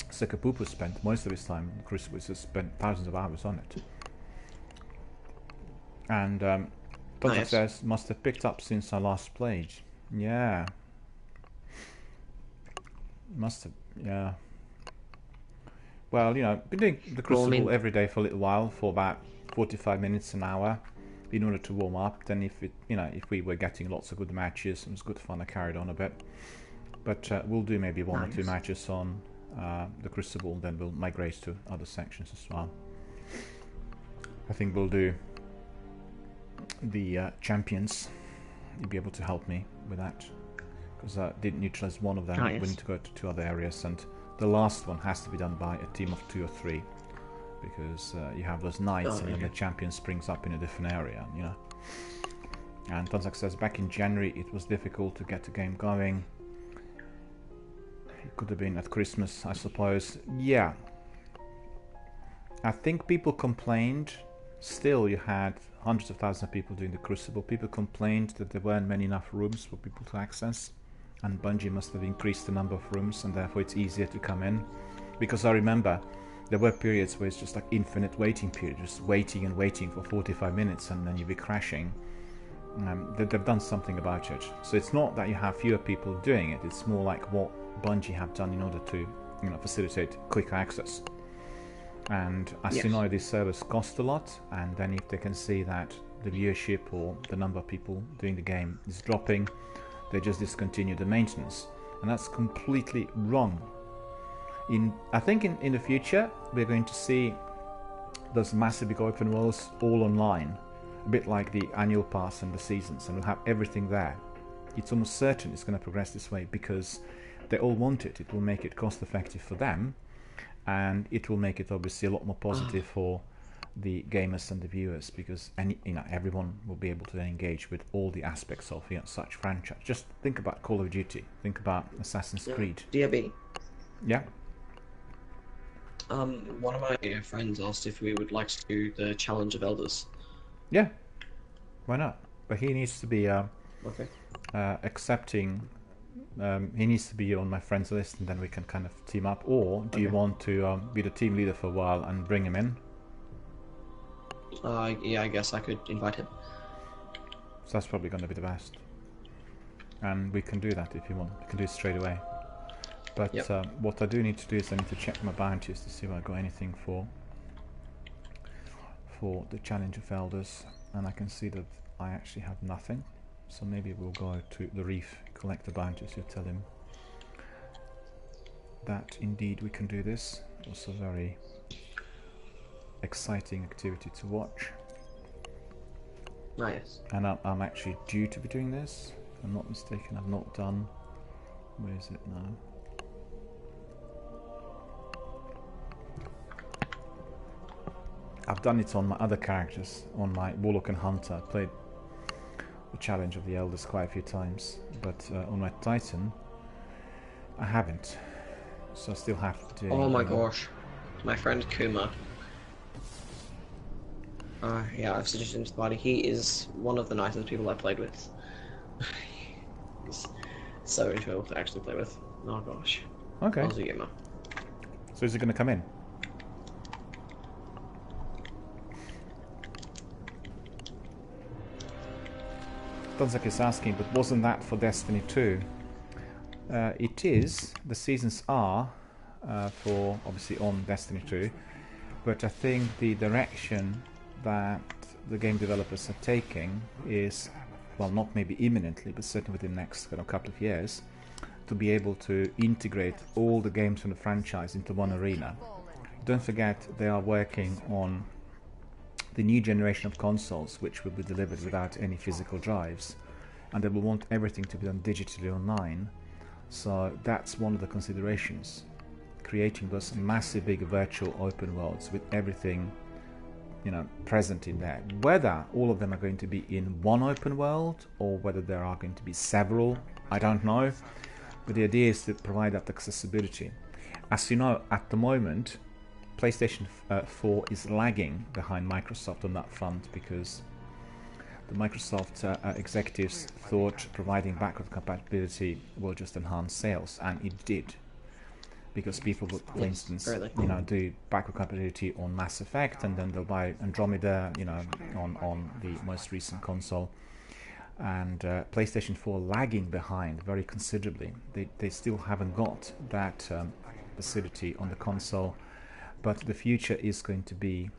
Sekapupu spent most of his time on the Crucible, he's spent thousands of hours on it. And Tonka says, must have picked up since I last played. Yeah. Must have, yeah. Well, you know, been doing the Crucible every day for a little while, for about 45 minutes, an hour, in order to warm up. Then if it, you know, if we were getting lots of good matches, it was good fun, I carried on a bit. But we'll do maybe 1 or 2 matches on the Crucible, then we'll migrate to other sections as well. I think we'll do the champions. You'll be able to help me with that, because I did neutralize one of them. We need to go to 2 other areas, and the last one has to be done by a team of 2 or 3, because you have those knights and then the champion springs up in a different area, you know. And Tonzak says, back in January it was difficult to get the game going. It could have been at Christmas, I suppose. Yeah. I think people complained. Still, you had hundreds of thousands of people doing the Crucible. People complained that there weren't many enough rooms for people to access, and Bungie must have increased the number of rooms, and therefore it's easier to come in. Because I remember there were periods where it's just like infinite waiting period, just waiting and waiting for 45 minutes, and then you'd be crashing. They've done something about it. So it's not that you have fewer people doing it, it's more like what Bungie have done in order to, you know, facilitate quicker access. And as you know, these servers cost a lot, and then if they can see that the viewership or the number of people doing the game is dropping, they just discontinue the maintenance. And that's completely wrong. I think in the future we're going to see those massive big open worlds all online, a bit like the annual pass and the seasons, and we'll have everything there. It's almost certain it's going to progress this way, because they all want it. It will make it cost effective for them, and it will make it obviously a lot more positive for the gamers and the viewers, because everyone will be able to engage with all the aspects of such franchise. Just think about Call of Duty, think about Assassin's Creed. DRB. Yeah. One of my friends asked if we would like to do the Challenge of Elders. Yeah. Why not? but he needs to be Okay. accepting. He needs to be on my friends list, and then we can kind of team up. Or do you want to be the team leader for a while and bring him in? Yeah, I guess I could invite him. So that's probably going to be the best. And we can do that if you want. We can do it straight away. But what I do need to do is I need to check my bounties to see if I got anything for the Challenge of Elders, and I can see that I actually have nothing. So maybe we'll go to the reef, collect the bounties. You tell him that indeed we can do this. Also very exciting activity to watch. Nice. And I'm actually due to be doing this. If I'm not mistaken, I've not done. Where is it now? I've done it on my other characters, on my Warlock and Hunter. I played the Challenge of the Elders quite a few times, but on my Titan, I haven't. So I still have to do. Oh my gosh, my friend Kuma. Yeah, I've suggested him to the party. He is one of the nicest people I've played with. He's so enjoyable to actually play with. Oh gosh. Okay. How's the gamer? So is he going to come in? Donzak is asking, but wasn't that for Destiny 2? It is. The seasons are for obviously on Destiny 2, but I think the direction that the game developers are taking is, well, not maybe imminently, but certainly within the next couple of years, to be able to integrate all the games from the franchise into one arena. Don't forget, they are working on the new generation of consoles, which will be delivered without any physical drives, and they will want everything to be done digitally online. So that's one of the considerations, creating those massive big virtual open worlds with everything, you know, present in there. Whether all of them are going to be in one open world or whether there are going to be several, I don't know, but the idea is to provide that accessibility. As you know, at the moment PlayStation 4 is lagging behind Microsoft on that front because the Microsoft executives thought providing backward compatibility will just enhance sales, and it did, because people would, for instance, you know, do backward compatibility on Mass Effect, and then they'll buy Andromeda, you know, on the most recent console. And PlayStation 4 lagging behind very considerably. They still haven't got that facility on the console. But the future is going to be,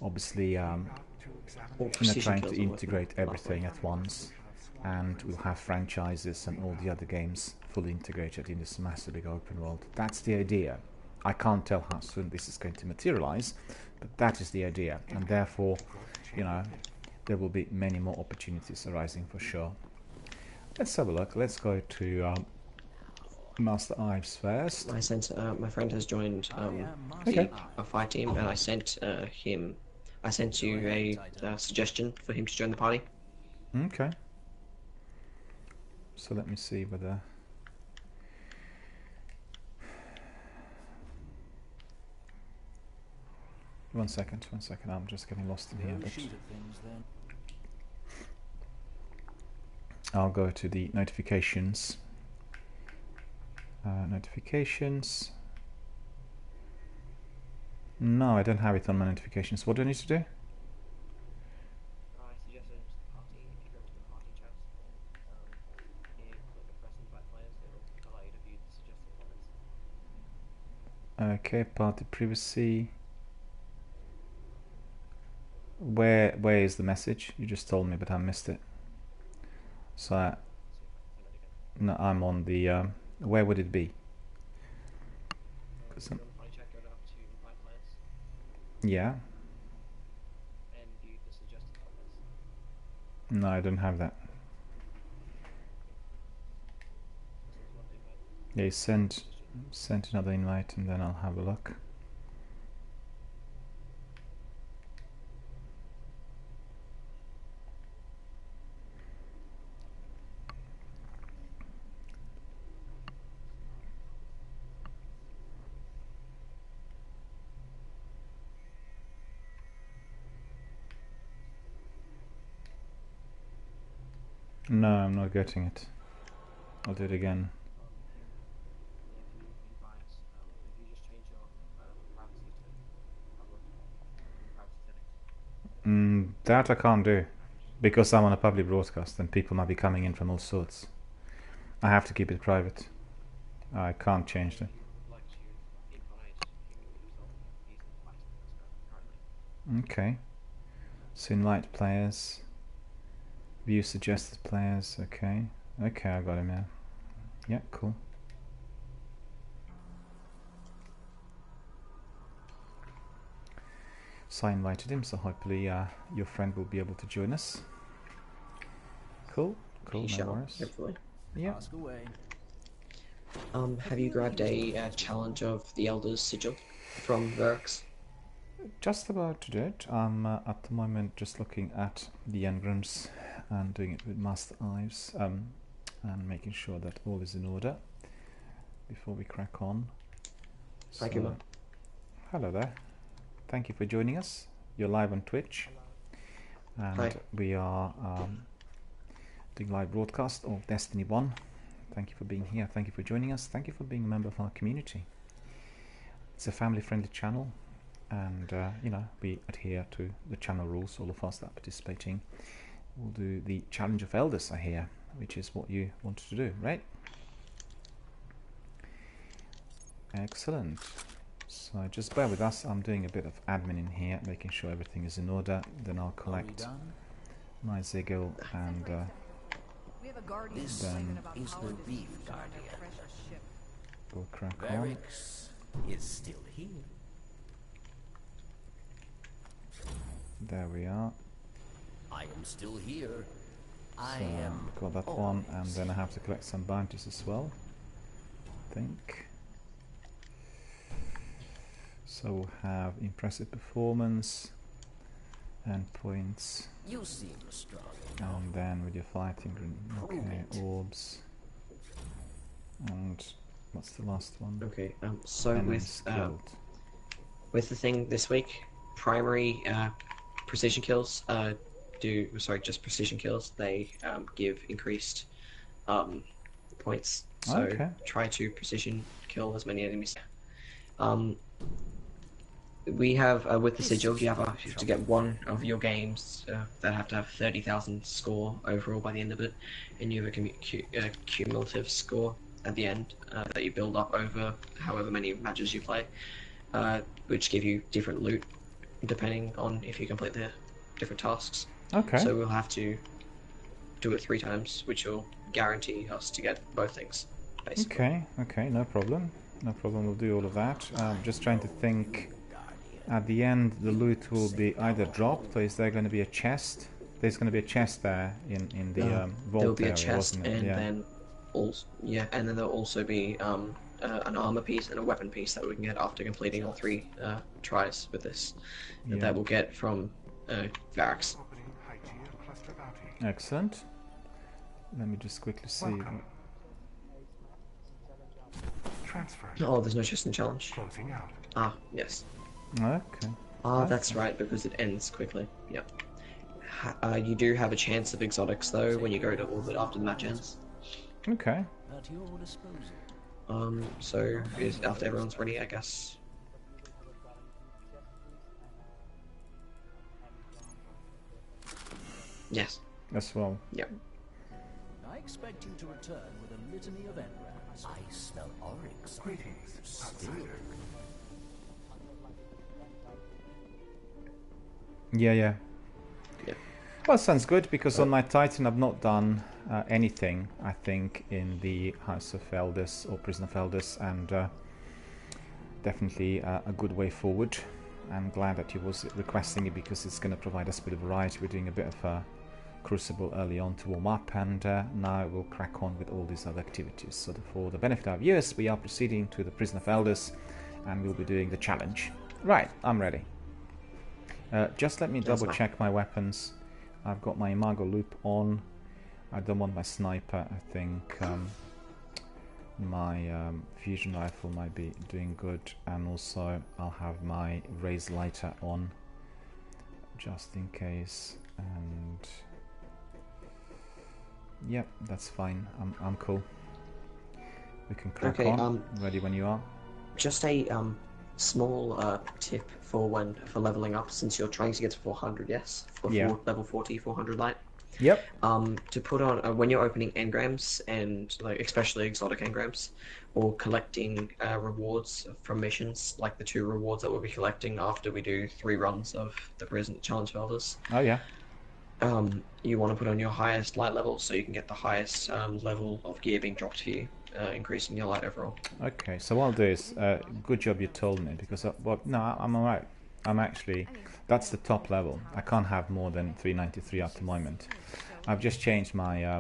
obviously, trying to integrate everything at once, and we'll have franchises and all the other games fully integrated in this massive big open world. That's the idea. I can't tell how soon this is going to materialize, but that is the idea, and therefore, you know, there will be many more opportunities arising for sure. Let's have a look. Let's go to Master Ives first. I sent my friend has joined a fight team, and I sent you a suggestion for him to join the party. Okay. So let me see whether. One second. I'm just getting lost in here. But I'll go to the notifications. Notifications. No, I don't have it on my notifications. What do I need to do? I suggested the party. If you go to the party chat, you click a press invite players, it will allow you to view the suggested comments. Okay, party privacy. Where is the message? You just told me, but I missed it. So, no, I'm on the. Where would it be? Yeah. And view the suggested comments. No, I don't have that. Yeah, you sent another invite, and then I'll have a look. No, I'm not getting it. I'll do it again. That I can't do because I'm on a public broadcast and people might be coming in from all sorts. I have to keep it private. I can't change that. Okay. So invite players. View suggested players. Okay. Okay, I got him now. Yeah, cool. So I invited him, so hopefully your friend will be able to join us. Cool, cool, no worries. Hopefully. Yeah. Ask away. Have you grabbed a challenge of the Elder's Sigil from Varix? Just about to do it. I'm at the moment just looking at the engrams and doing it with Master Ives and making sure that all is in order before we crack on. Thank you, man. Hello there. Thank you for joining us. You're live on Twitch. And Hi. we are doing live broadcast of Destiny 1. Thank you for being here. Thank you for joining us. Thank you for being a member of our community. It's a family-friendly channel, and you know, we adhere to the channel rules. All of us that are participating will do the Challenge of Elders, I hear, which is what you wanted to do, right? Excellent. So just bear with us. I'm doing a bit of admin in here, making sure everything is in order. Then I'll collect my Zigil and We have a guardian This complaining about is power the Reef distribution on Guardian. their precious ship. we'll crack on. Varix is still here. There we are. I am still here. I So am got that one, and always then I have to collect some bounties as well, I think. So we'll have impressive performance and points, You seem strong. and then with your fighting, okay, orbs, and what's the last one? Okay, so Enemies with killed. the thing this week, primary precision kills just precision kills. They give increased points. So Okay. try to precision kill as many enemies. We have with the sigil, you have to get one of your games that have to have 30,000 score overall by the end of it, and you have a cumulative score at the end that you build up over however many matches you play, which give you different loot depending on if you complete the different tasks. Okay. So we'll have to do it 3 times, which will guarantee us to get both things, basically. Okay, okay, no problem. No problem, we'll do all of that. Just trying to think, at the end the loot will be either dropped, or is there going to be a chest? There's going to be a chest there in the vault There'll be a area, chest, wasn't it? and Yeah. then and then there'll also be an armor piece and a weapon piece that we can get after completing all 3 tries with this. Yeah. That we'll get from Varix. Opening Hygeia cluster bounty. Excellent. Let me just quickly see. Welcome. Transfer. Oh, there's no chest in challenge. Closing out. Ah, yes. Okay. Ah, that's right, because it ends quickly. Yep. You do have a chance of exotics though when you go to orbit after the match ends. Okay. at your disposal. So is after everyone's ready, I guess. Yes. As well. Yep. I expect you to return with a litany of engrams. I smell oryx. Greetings, Still. outsider. Yeah, yeah. Yeah. Well, sounds good, because on my Titan I've not done anything, I think, in the House of Elders or Prison of Elders, and definitely a good way forward. I'm glad that you was requesting it, because it's going to provide us a bit of variety. We're doing a bit of a Crucible early on to warm up, and now we'll crack on with all these other activities. So for the benefit of our viewers, we are proceeding to the Prison of Elders, and we'll be doing the challenge. Right, I'm ready. Just let me double check my weapons. I've got my Imago loop on. I don't want my sniper. I think my fusion rifle might be doing good, and also I'll have my raised lighter on just in case. And Yep, that's fine. I'm cool. We can crack Okay, on. Ready when you are. just a small tip for leveling up, since you're trying to get to 400, yes? Yeah. Level 40, 400 light. Yep. To put on when you're opening engrams, and like especially exotic engrams, or collecting rewards from missions, like the 2 rewards that we'll be collecting after we do 3 runs of the Prison Challenge Elders. Oh yeah. You want to put on your highest light level so you can get the highest level of gear being dropped to you, increasing your light overall. Okay, so what I'll do is, good job you told me, because no, I'm alright. I'm actually, that's the top level. I can't have more than 393 at the moment. I've just changed my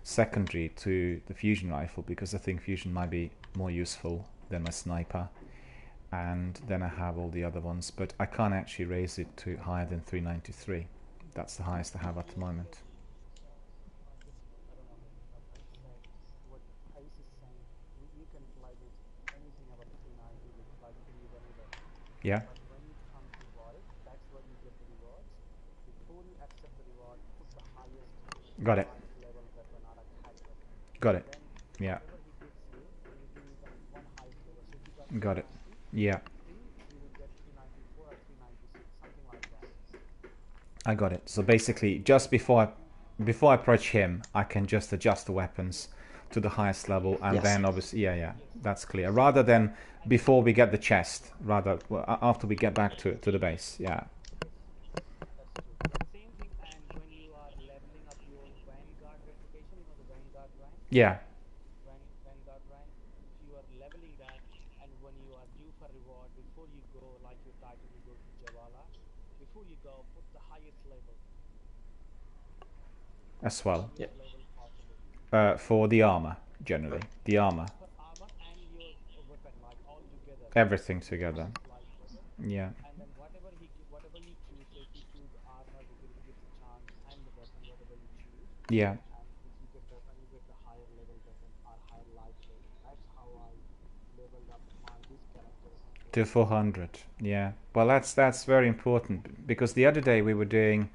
secondary to the fusion rifle because I think fusion might be more useful than my sniper, and then I have all the other ones, but I can't actually raise it to higher than 393. That's the highest I have at the moment. Yeah. Got it. Got it. Yeah. Got it. Yeah. I got it. So basically, just before I approach him, I can just adjust the weapons to the highest level, and then obviously, yeah, that's clear. Rather than before we get the chest, rather after we get back to the base, yeah. Yeah. As well. For the armor, generally. The armor. Everything together. Yeah. Yeah. To 400. Yeah. Well, that's very important, because the other day we were doing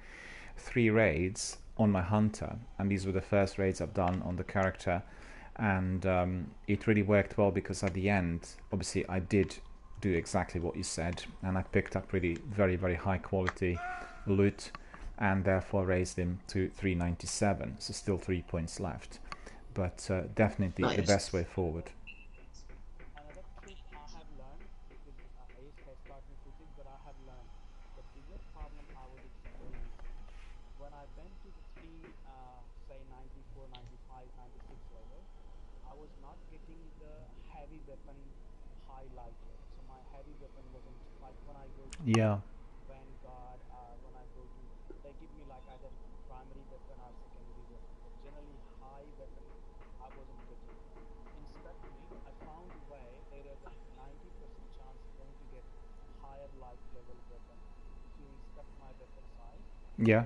3 raids on my hunter, and these were the first raids I've done on the character, and it really worked well, because at the end, obviously, I did do exactly what you said, and I picked up really very, very high quality loot, and therefore raised him to 397. So still 3 points left, but definitely the best way forward. Yeah. Yeah.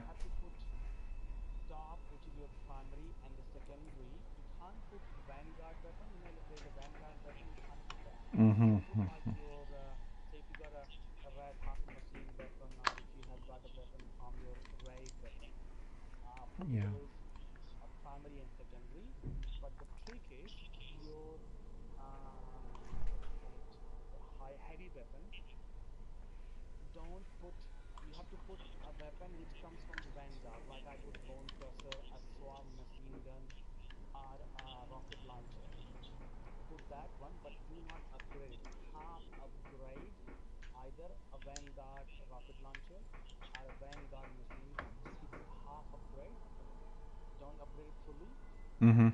Mm-hmm. Yeah. Mm-hmm.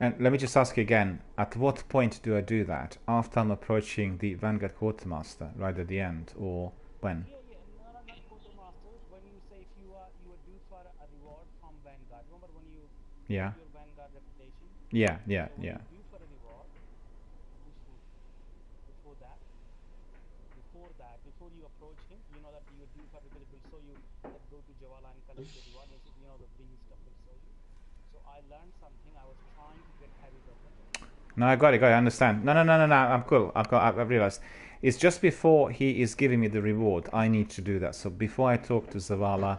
And let me just ask you again, at what point do I do that? After I'm approaching the Vanguard Quartermaster, right at the end, or when? Yeah. Yeah, yeah, yeah. No, I got it. I understand. No. I'm cool. I've realized. It's just before he is giving me the reward. I need to do that. So before I talk to Zavala,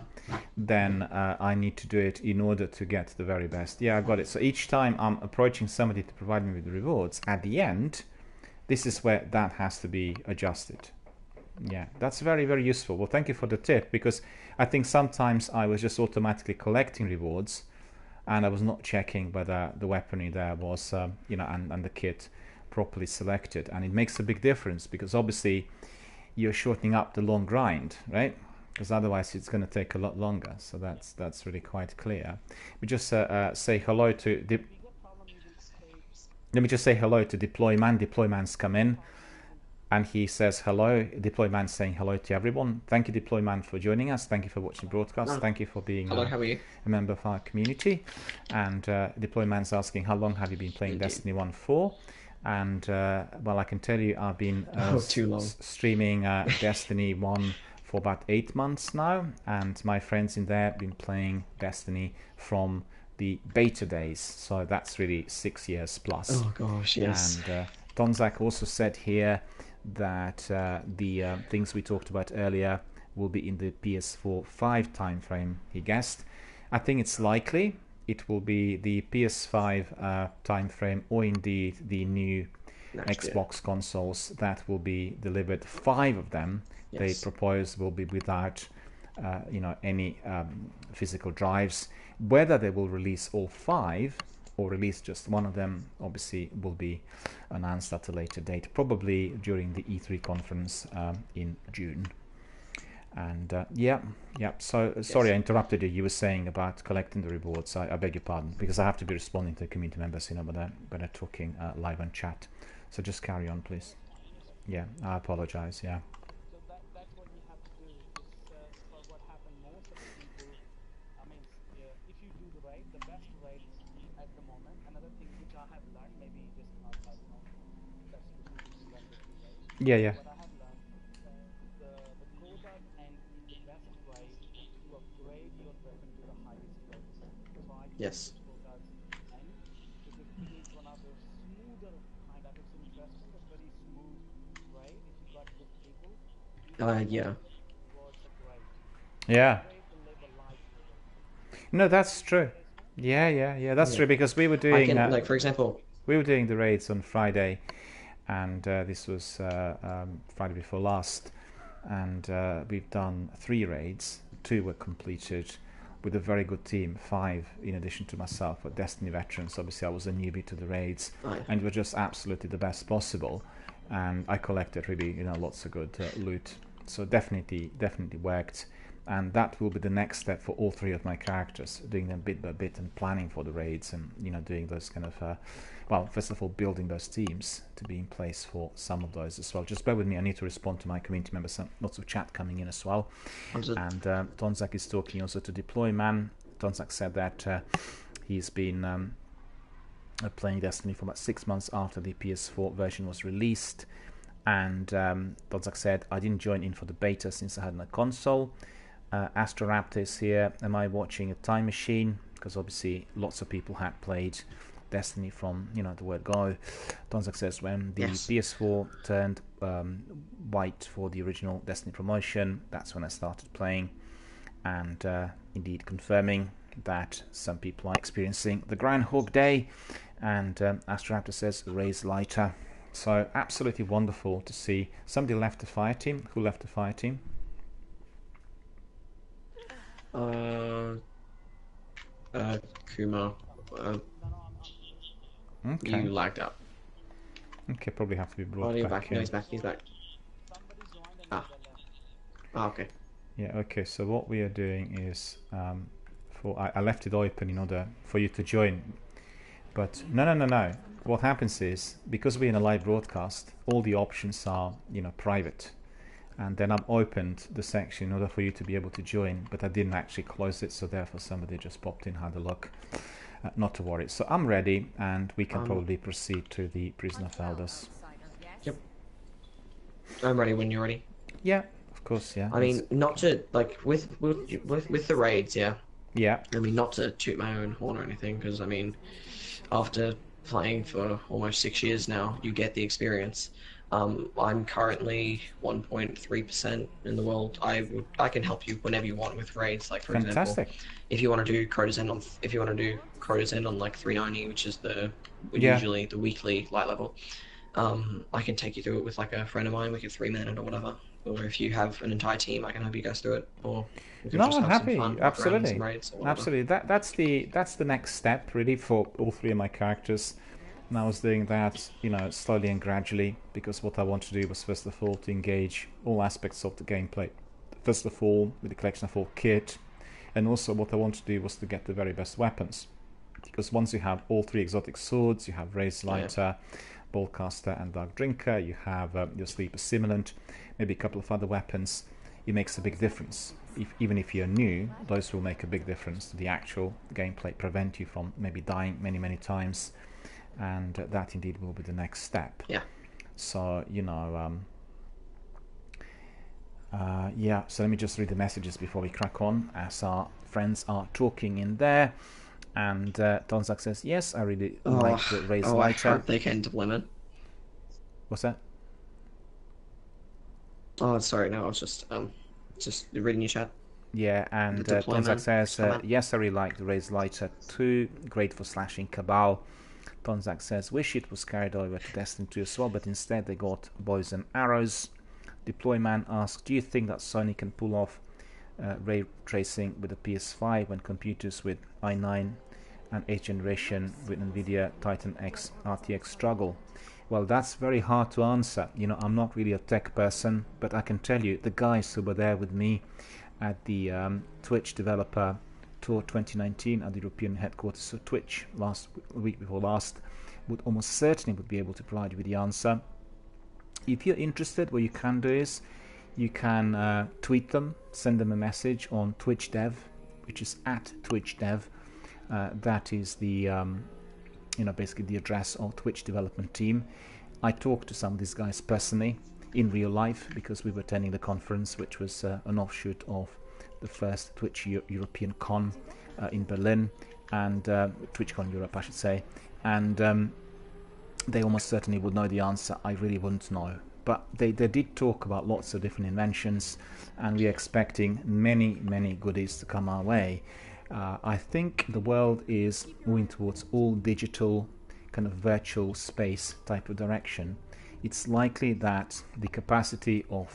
then I need to do it in order to get the very best. Yeah, I got it. So each time I'm approaching somebody to provide me with the rewards, at the end, this is where that has to be adjusted. Yeah, that's very, very useful. Well, thank you for the tip, because I think sometimes I was just automatically collecting rewards and I was not checking whether the weaponry there was, and the kit properly selected. And it makes a big difference, because obviously you're shortening up the long grind, right? Because otherwise it's going to take a lot longer. So that's really quite clear. We just say hello to... Let me just say hello to Deployman. Deployman's come in. And he says hello. Deployman saying hello to everyone. Thank you, Deployman, for joining us. Thank you for watching broadcast. Thank you for being how are you? A member of our community. And Deployman's asking, how long have you been playing Destiny 1 for? And well, I can tell you, I've been too long. streaming Destiny 1 for about 8 months now. And my friends in there have been playing Destiny from the beta days. So that's really 6 years plus. Oh gosh, yes. And Donzak also said here that the things we talked about earlier will be in the PS4 5 timeframe, he guessed. I think it's likely it will be the PS5 timeframe, or indeed the new Xbox consoles that will be delivered. 5 of them, yes, they propose will be without any physical drives. Whether they will release all 5 or release just one of them, obviously will be announced at a later date, probably during the E3 conference in June. And so sorry, I interrupted you. You were saying about collecting the rewards. I beg your pardon, because I have to be responding to community members, when they're talking live on chat. So just carry on, please. Yeah, I apologize. Yeah. Yeah. Yes. Yeah. Yeah. No, that's true. Yeah. That's true, because we were doing... like, for example... We were doing the raids on Friday, and this was Friday before last, and we've done 3 raids. 2 were completed with a very good team, 5 in addition to myself, were Destiny veterans. Obviously I was a newbie to the raids, and were just absolutely the best possible, and I collected really lots of good loot. So definitely worked, and that will be the next step for all 3 of my characters, doing them bit by bit and planning for the raids, and doing those kind of first of all, building those teams to be in place for some of those as well. Just bear with me, I need to respond to my community members. Lots of chat coming in as well. And Tonzak is talking also to Deployman. Tonzak said that he's been playing Destiny for about 6 months after the PS4 version was released. And Tonzak said, I didn't join in for the beta since I had my console. Astro Raptor is here. Am I watching a time machine? Because obviously lots of people had played Destiny from the word go. Donzak says, when the PS4 turned white for the original Destiny promotion, that's when I started playing, and indeed confirming that some people are experiencing the Groundhog Day. And Astroraptor says, raise lighter. So absolutely wonderful to see. Somebody left the fire team. Who left the fire team? Kumar. Okay. You lagged out. Okay, probably have to be brought back in. No, he's back. Okay. Yeah, okay, so what we are doing is, I left it open in order for you to join, but no. What happens is, because we're in a live broadcast, all the options are, private, and then I've opened the section in order for you to be able to join, but I didn't actually close it, so therefore somebody just popped in, had a look. Not to worry. So I'm ready, and we can probably proceed to the Prison of Elders. Yep. I'm ready when you're ready. Yeah, of course. Yeah. I mean, not to with the raids. Yeah. Yeah. I mean, not to toot my own horn or anything, because I mean, after playing for almost 6 years now, you get the experience. I'm currently 1.3% in the world. I can help you whenever you want with raids. Like for example, Fantastic. if you want to do Crota's End on like 390, which is Yeah. usually the weekly light level, I can take you through it with like a friend of mine. We could 3-man it or whatever. Or if you have an entire team, I can help you guys through it. Or we could No, just I'm have some happy. fun, walk around in some Absolutely. raids or whatever. Absolutely. That's the next step really for all three of my characters. And I was doing that, you know, slowly and gradually, because what I want to do was first of all to engage all aspects of the gameplay. First of all, with the collection of all kit, and also what I want to do was to get the very best weapons. Because once you have all three exotic swords, you have Raise Lighter, Ballcaster, and Dark Drinker, you have your Sleeper Simulant, maybe a couple of other weapons. It makes a big difference. Even if you're new, those will make a big difference to the actual gameplay, prevent you from maybe dying many times, and that indeed will be the next step. Yeah. So, you know, yeah, so let me just read the messages before we crack on, as our friends are talking in there. And Tonzak says, yes, I really like the Raise Lighter. I hope they can deployment. What's that? Oh, sorry, no, I was just reading your chat. Yeah, and Tonzak says, yes, I really like the Raise Lighter too. Great for slashing Cabal. Tonzak says, wish it was carried over to Destiny 2 as well, but instead they got bows and arrows. Deployman asks, do you think that Sony can pull off ray tracing with the PS5 when computers with i9 and 8th generation with NVIDIA Titan X RTX struggle? Well, that's very hard to answer. You know, I'm not really a tech person, but I can tell you the guys who were there with me at the Twitch Developer Tour 2019 at the European headquarters of Twitch week before last would almost certainly be able to provide you with the answer. If you're interested, what you can do is you can tweet them, send them a message on TwitchDev, which is at TwitchDev. That is the basically the address of Twitch development team. I talked to some of these guys personally in real life because we were attending the conference, which was an offshoot of the first Twitch European Con in Berlin, and TwitchCon Europe, I should say, and they almost certainly would know the answer. I really wouldn't know. But they did talk about lots of different inventions, and we're expecting many goodies to come our way. I think the world is moving towards all digital, kind of virtual space type of direction. It's likely that the capacity of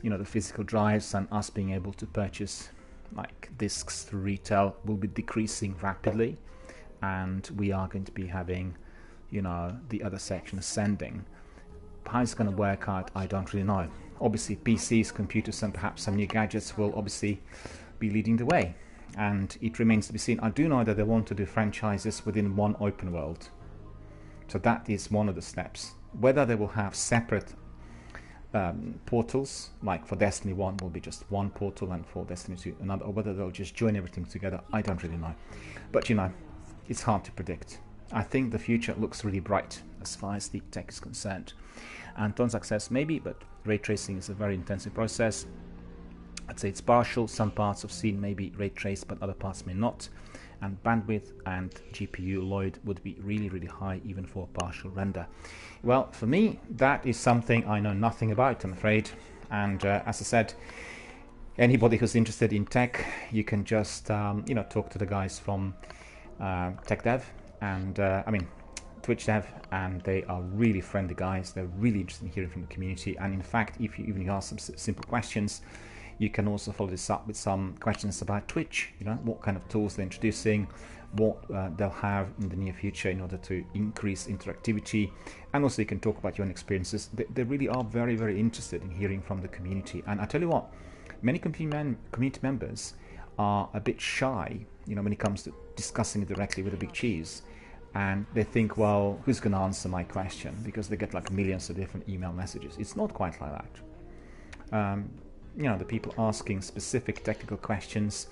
the physical drives and us being able to purchase like discs through retail will be decreasing rapidly, and we are going to be having the other section ascending. How it's going to work out, I don't really know. Obviously PCs, computers, and perhaps some new gadgets will obviously be leading the way, and it remains to be seen. I do know that they want to do franchises within one open world, so that is one of the steps. Whether they will have separate portals, like for Destiny 1 will be just one portal and for Destiny 2 another, or whether they'll just join everything together, I don't really know. But it's hard to predict. I think the future looks really bright as far as the tech is concerned. And Tonzak says maybe, but ray tracing is a very intensive process. I'd say it's partial. Some parts of scene may be ray traced, but other parts may not. And bandwidth and GPU load would be really high, even for partial render. Well, for me, that is something I know nothing about, I'm afraid. And as I said, anybody who's interested in tech, you can just talk to the guys from TechDev and TwitchDev, and they are really friendly guys. They're really interested in hearing from the community, and in fact, if you even ask some simple questions, you can also follow this up with some questions about Twitch. What kind of tools they're introducing, what they'll have in the near future in order to increase interactivity, and also you can talk about your own experiences. They really are very interested in hearing from the community. And I tell you what, many community members are a bit shy, when it comes to discussing it directly with the big cheese. And they think, well, who's going to answer my question? Because they get like millions of different email messages. It's not quite like that. The people asking specific technical questions,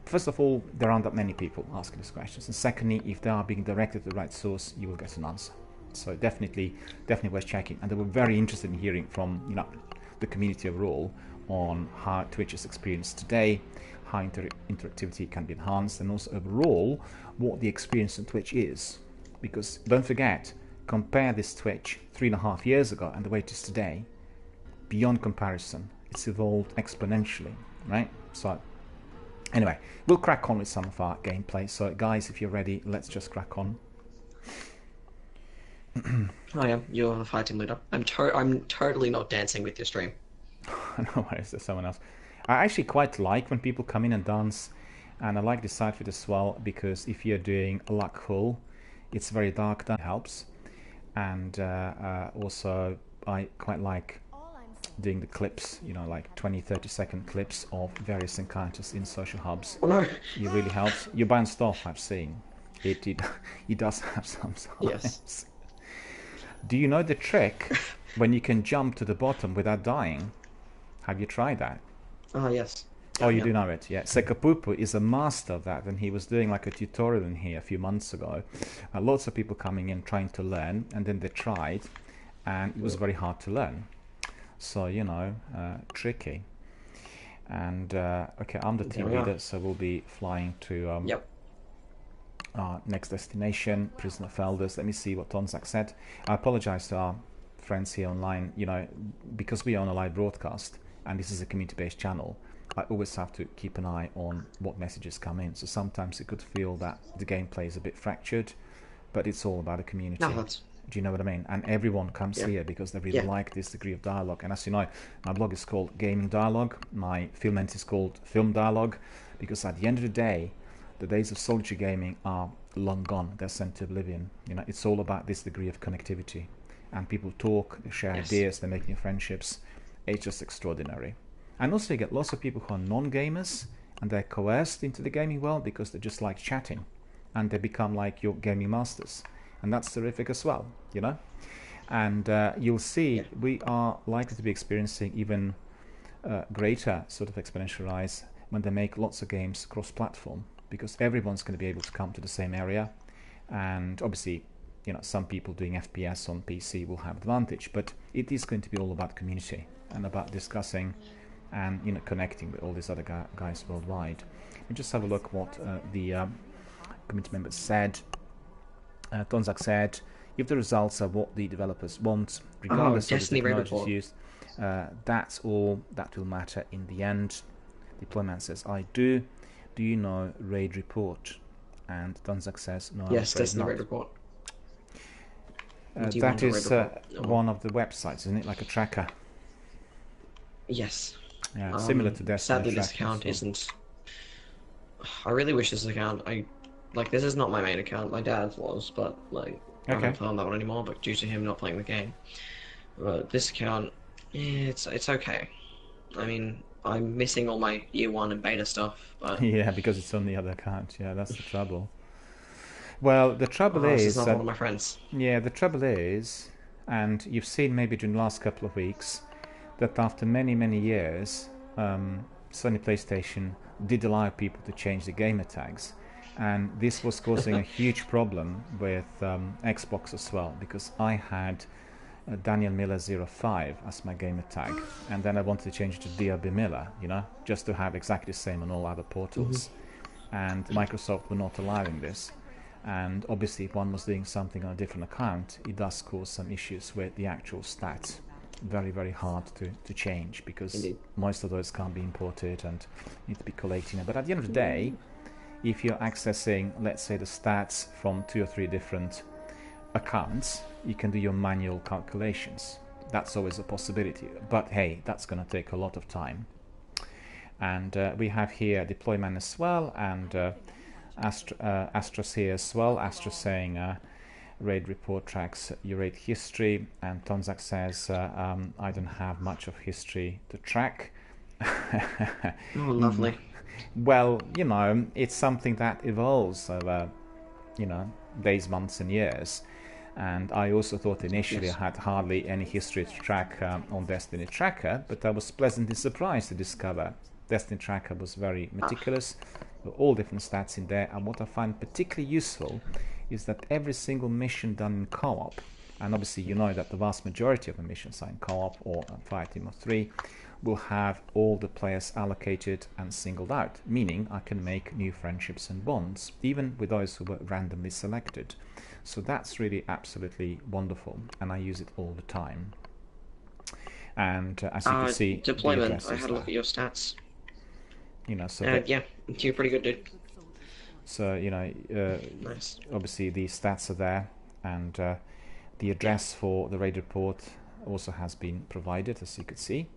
first of all, there aren't that many people asking these questions. And secondly, if they are being directed to the right source, you will get an answer. So definitely worth checking. And they were very interested in hearing from the community overall on how Twitch is experienced today, how interactivity can be enhanced, and also overall what the experience on Twitch is. Because don't forget, compare this Twitch 3.5 years ago and the way it is today, beyond comparison. It's evolved exponentially, right? So anyway, we'll crack on with some of our gameplay. So guys, if you're ready, let's just crack on. I am. You're the fighting leader. I'm totally not dancing with your stream. No worries, there's someone else. I actually quite like when people come in and dance, and I like this outfit as well, because if you're doing a luck hole, it's very dark, that helps. And also I quite like doing the clips, you know, like 20-30 second clips of various encounters in social hubs. Oh no! It really helps. You bounced off, I've seen. It does have some signs. Yes. Do you know the trick when you can jump to the bottom without dying? Have you tried that? Oh yes. Oh, you do know it, yeah. Sekapupu is a master of that, and he was doing like a tutorial in here a few months ago. Lots of people coming in trying to learn, and then they tried, and it was very hard to learn. So, you know, tricky. And, okay, I'm the team leader, so we'll be flying to our next destination, Prison of Elders. Let me see what Tonzak said. I apologize to our friends here online, you know, because we are on a live broadcast, and this is a community-based channel. I always have to keep an eye on what messages come in. So sometimes it could feel that the gameplay is a bit fractured, but it's all about the community. No, that's... Do you know what I mean? And everyone comes here because they really like this degree of dialogue. And as you know, my blog is called Gaming Dialogue. My filment is called Film Dialogue, because at the end of the day, the days of solitary gaming are long gone. They're sent to oblivion. You know, it's all about this degree of connectivity. And people talk, they share ideas, they make new friendships. It's just extraordinary. And also you get lots of people who are non-gamers, and they're coerced into the gaming world because they just like chatting, and they become like your gaming masters, and that's terrific as well, you know. And you'll see we are likely to be experiencing even greater sort of exponential rise when they make lots of games cross-platform, because everyone's going to be able to come to the same area. And obviously, you know, some people doing FPS on PC will have advantage, but it is going to be all about community and about discussing and, you know, connecting with all these other guys worldwide. We just have a look what the community members said. Tonzak said, if the results are what the developers want, regardless of the technologies used, that's all that will matter in the end. Deployment says, I do. Do you know Raid Report? And Tonzak says, no, yes, that's the Raid Report. That is one of the websites, isn't it? Like a tracker. Yes. Yeah, similar to Destiny. Sadly, this account isn't. I really wish this account. This is not my main account. My dad's was, but like I don't play on that one anymore. But due to him not playing the game, but this account, it's okay. I mean, I'm missing all my year 1 and beta stuff. But yeah, because it's on the other account. Yeah, that's the trouble. Well, the trouble is, this is not one of my friends. Yeah, the trouble is, and you've seen maybe during the last couple of weeks, that after many years, Sony PlayStation did allow people to change the gamer tags, and this was causing a huge problem with Xbox as well, because I had Daniel Miller 05 as my gamer tag, and then I wanted to change it to DRBMiller, you know, just to have exactly the same on all other portals, and Microsoft were not allowing this. And obviously, if one was doing something on a different account, it does cause some issues with the actual stats. Very hard to change, because most of those can't be imported and need to be collating it. But at the end of the day, if you're accessing, let's say, the stats from 2 or 3 different accounts, you can do your manual calculations. That's always a possibility. But hey, that's going to take a lot of time. And we have here deployment as well, and Astro's here as well. Astro saying Raid Report tracks your raid history, and Tonzak says I don't have much of history to track. Oh, lovely. Well, you know, it's something that evolves over, you know, days, months and years. And I also thought initially I had hardly any history to track on Destiny Tracker, but I was pleasantly surprised to discover Destiny Tracker was very meticulous, all different stats in there. And what I find particularly useful is that every single mission done in co-op And obviously you know that the vast majority of the missions are in co-op or Fireteam of 3 will have all the players allocated and singled out, meaning I can make new friendships and bonds, even with those who were randomly selected. So that's really absolutely wonderful, and I use it all the time. And as you can see, deployment. I had a look at your stats. You know, so yeah, you're pretty good, dude. So you know, nice. Obviously the stats are there, and the address for the raid report also has been provided, as you could see.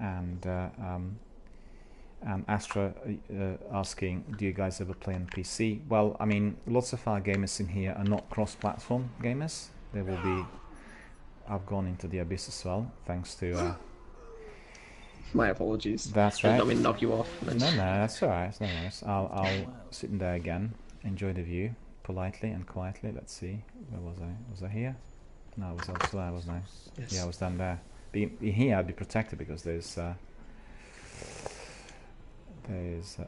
And Astra asking, do you guys ever play on PC? Well, I mean, lots of our gamers in here are not cross-platform gamers. There will be. I've gone into the abyss as well, thanks to. My apologies. That's right. I don't mean to knock you off. No, that's alright. It's no worries. I'll sit in there again, enjoy the view, politely and quietly. Let's see. Where was I? Was I here? No, I was elsewhere, wasn't I? Yes. Yeah, I was down there. In here, I'd be protected because there's a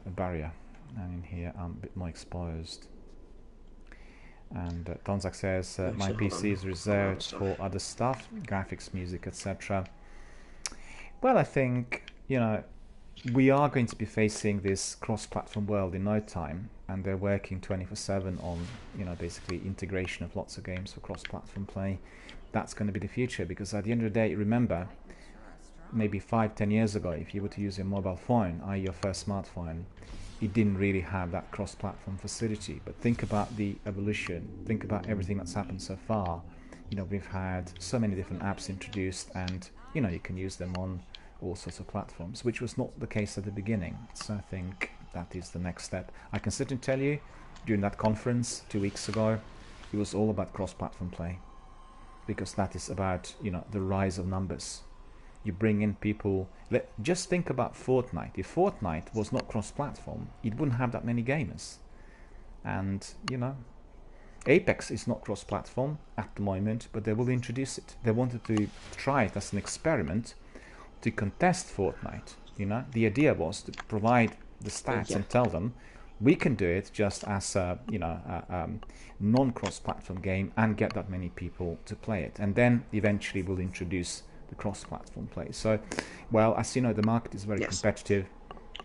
barrier, and in here I'm a bit more exposed. And Tonzak says my PC is reserved for other stuff, graphics, music, etc. Well, I think, you know, we are going to be facing this cross-platform world in no time, and they're working 24/7 on, you know, basically integration of lots of games for cross-platform play. That's going to be the future, because at the end of the day, remember, maybe 5-10 years ago, if you were to use your mobile phone, i.e. your first smartphone, it didn't really have that cross-platform facility. But think about the evolution, think about everything that's happened so far. You know, we've had so many different apps introduced, and, you know, you can use them on all sorts of platforms, which was not the case at the beginning. So I think that is the next step. I can certainly tell you, during that conference 2 weeks ago, it was all about cross-platform play, because that is about, you know, the rise of numbers. You bring in people. Just think about Fortnite. If Fortnite was not cross-platform, it wouldn't have that many gamers. And, you know, Apex is not cross-platform at the moment, but they will introduce it. They wanted to try it as an experiment to contest Fortnite. You know, the idea was to provide the stats and tell them we can do it just as a, you know, non-cross-platform game and get that many people to play it, and then eventually we'll introduce the cross-platform play. So, well, as you know, the market is very competitive.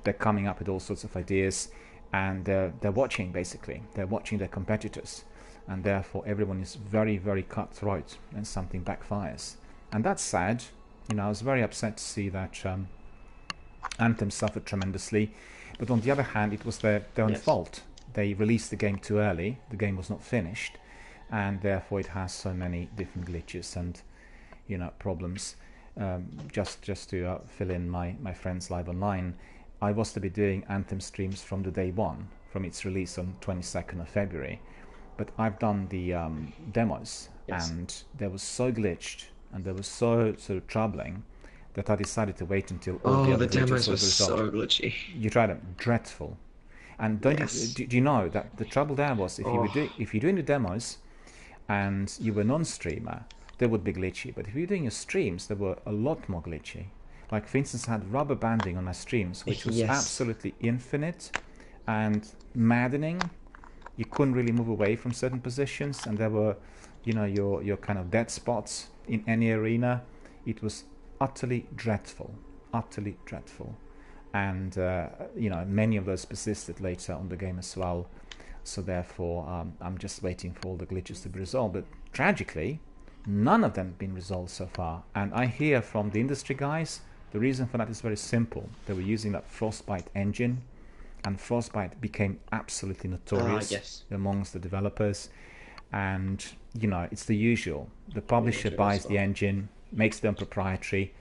They're coming up with all sorts of ideas, and they're watching, basically. They're watching their competitors, and therefore everyone is very, very cutthroat, and something backfires. And that's sad. You know, I was very upset to see that Anthem suffered tremendously, but on the other hand, it was their own fault. They released the game too early, the game was not finished, and therefore it has so many different glitches and, you know, problems. Just to fill in my friends live online, I was to be doing Anthem streams from the day one, from its release on 22nd of February, but I've done the demos, and they were so glitched and they were so sort of troubling that I decided to wait until all the other demos were resolved. so glitchy. You tried them, dreadful. And don't do you know that the trouble there was, if you're doing the demos and you were non-streamer, they would be glitchy. But if you're doing your streams, they were a lot more glitchy. Like, for instance, I had rubber banding on my streams, which was absolutely infinite and maddening. You couldn't really move away from certain positions, and there were, you know, your kind of dead spots in any arena. It was utterly dreadful, and you know, many of those persisted later on the game as well. So therefore, I'm just waiting for all the glitches to be resolved. But tragically, none of them have been resolved so far. And I hear from the industry guys, the reason for that is very simple. They were using that Frostbite engine, and Frostbite became absolutely notorious amongst the developers. And, you know, it's the usual. The publisher buys the engine, makes them proprietary,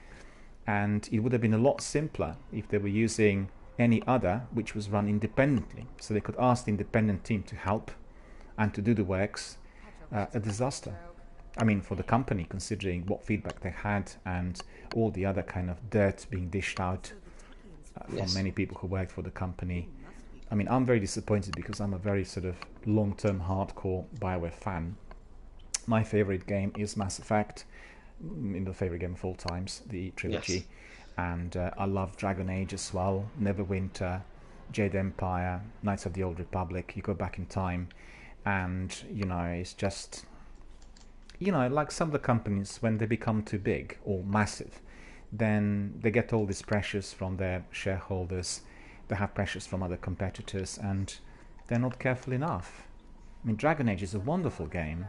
and it would have been a lot simpler if they were using any other which was run independently. So they could ask the independent team to help and to do the works. A disaster. I mean, for the company, considering what feedback they had and all the other kind of dirt being dished out from many people who worked for the company. I mean, I'm very disappointed because I'm a very sort of long-term hardcore BioWare fan. My favorite game is Mass Effect, the favorite game of all times, the trilogy. And I love Dragon Age as well, Neverwinter, Jade Empire, Knights of the Old Republic. You go back in time, and, you know, it's just... you know, like some of the companies, when they become too big or massive, then they get all these pressures from their shareholders, they have pressures from other competitors, and they're not careful enough. I mean, Dragon Age is a wonderful game,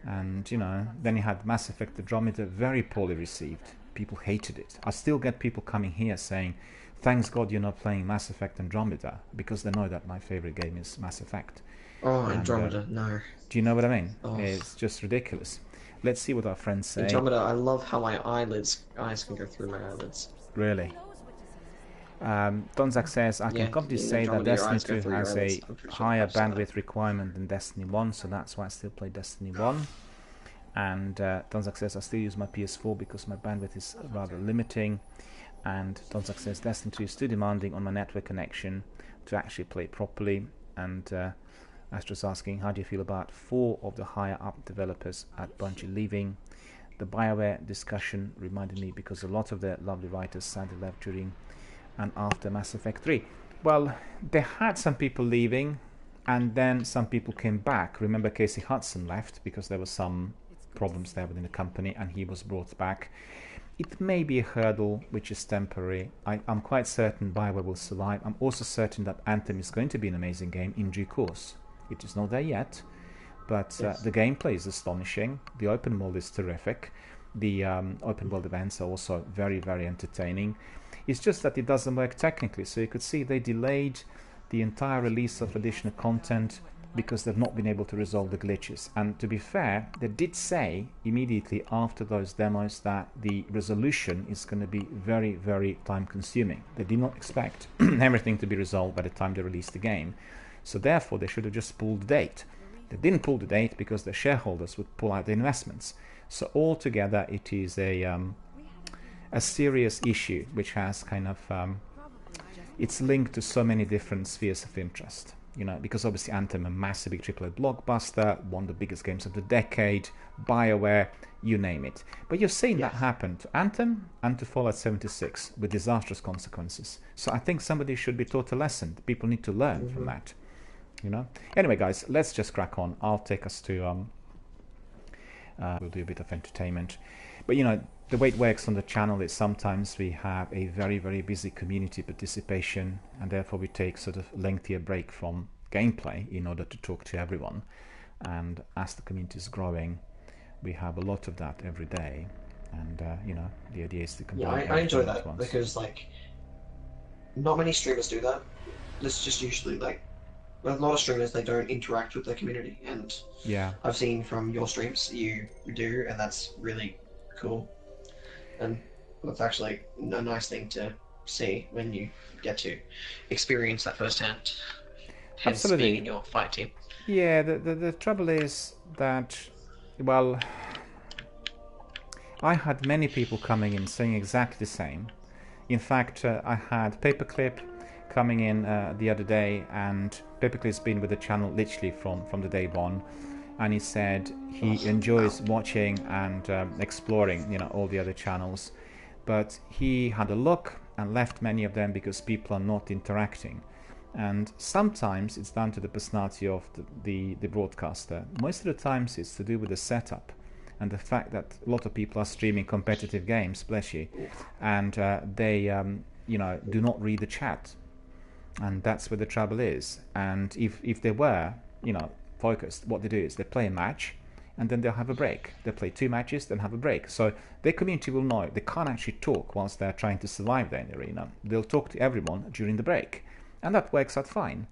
and, you know, then you had Mass Effect Andromeda, very poorly received. People hated it. I still get people coming here saying, thanks God you're not playing Mass Effect Andromeda, because they know that my favorite game is Mass Effect. Oh, Andromeda, no. Do you know what I mean? Oh. It's just ridiculous. Let's see what our friends say. Andromeda, I love how my eyes can go through my eyelids. Really? Donzak says, I can confidently say that Destiny 2 has a higher bandwidth requirement than Destiny 1, so that's why I still play Destiny 1. And Donzak says, I still use my PS4 because my bandwidth is rather limiting. And Donzak says, Destiny 2 is too demanding on my network connection to actually play it properly. And Astra's asking, how do you feel about 4 of the higher up developers at Bungie leaving? The BioWare discussion reminded me because a lot of their lovely writers sadly left during and after Mass Effect 3. Well, they had some people leaving, and then some people came back. Remember, Casey Hudson left because there were some problems there within the company, and he was brought back. It may be a hurdle which is temporary. I'm quite certain BioWare will survive. I'm also certain that Anthem is going to be an amazing game in due course. It is not there yet, but the gameplay is astonishing. The open world is terrific. The open world events are also very, very entertaining. It's just that it doesn't work technically. So you could see they delayed the entire release of additional content because they've not been able to resolve the glitches. And to be fair, they did say immediately after those demos that the resolution is going to be very, very time consuming. They did not expect everything to be resolved by the time they released the game. So therefore they should have just pulled the date. They didn't pull the date because their shareholders would pull out the investments. So altogether it is a serious issue which has kind of it's linked to so many different spheres of interest, you know, because obviously Anthem, a massive big AAA blockbuster, one of the biggest games of the decade, BioWare, you name it. But you've seen that happen to Anthem and to Fallout 76 with disastrous consequences. So I think somebody should be taught a lesson. People need to learn from that, you know. Anyway, guys, let's just crack on. I'll take us to we'll do a bit of entertainment. But, you know, the way it works on the channel is sometimes we have a very, very busy community participation, and therefore we take sort of lengthier break from gameplay in order to talk to everyone. And as the community is growing, we have a lot of that every day. And, you know, the idea is to combine I enjoy that because, like, not many streamers do that. It's just usually, like, a lot of streamers, they don't interact with their community. And yeah, I've seen from your streams you do, and that's really cool. And that's actually a nice thing to see when you get to experience that firsthand. Hence Absolutely. Being in your fight team. Yeah, the trouble is that, well, I had many people coming in saying exactly the same. In fact, I had Paperclip coming in the other day, and Paperclip's been with the channel literally from the day one. And he said he enjoys watching and exploring, you know, all the other channels, but he had a look and left many of them because people are not interacting. And sometimes it's down to the personality of the broadcaster. Most of the times it's to do with the setup and the fact that a lot of people are streaming competitive games, bless you, and they you know, do not read the chat, and that's where the trouble is. And if they were, you know, focused, what they do is they play a match and then they'll have a break. They play 2 matches, then have a break. So their community will know they can't actually talk whilst they're trying to survive there in the arena. They'll talk to everyone during the break, and that works out fine.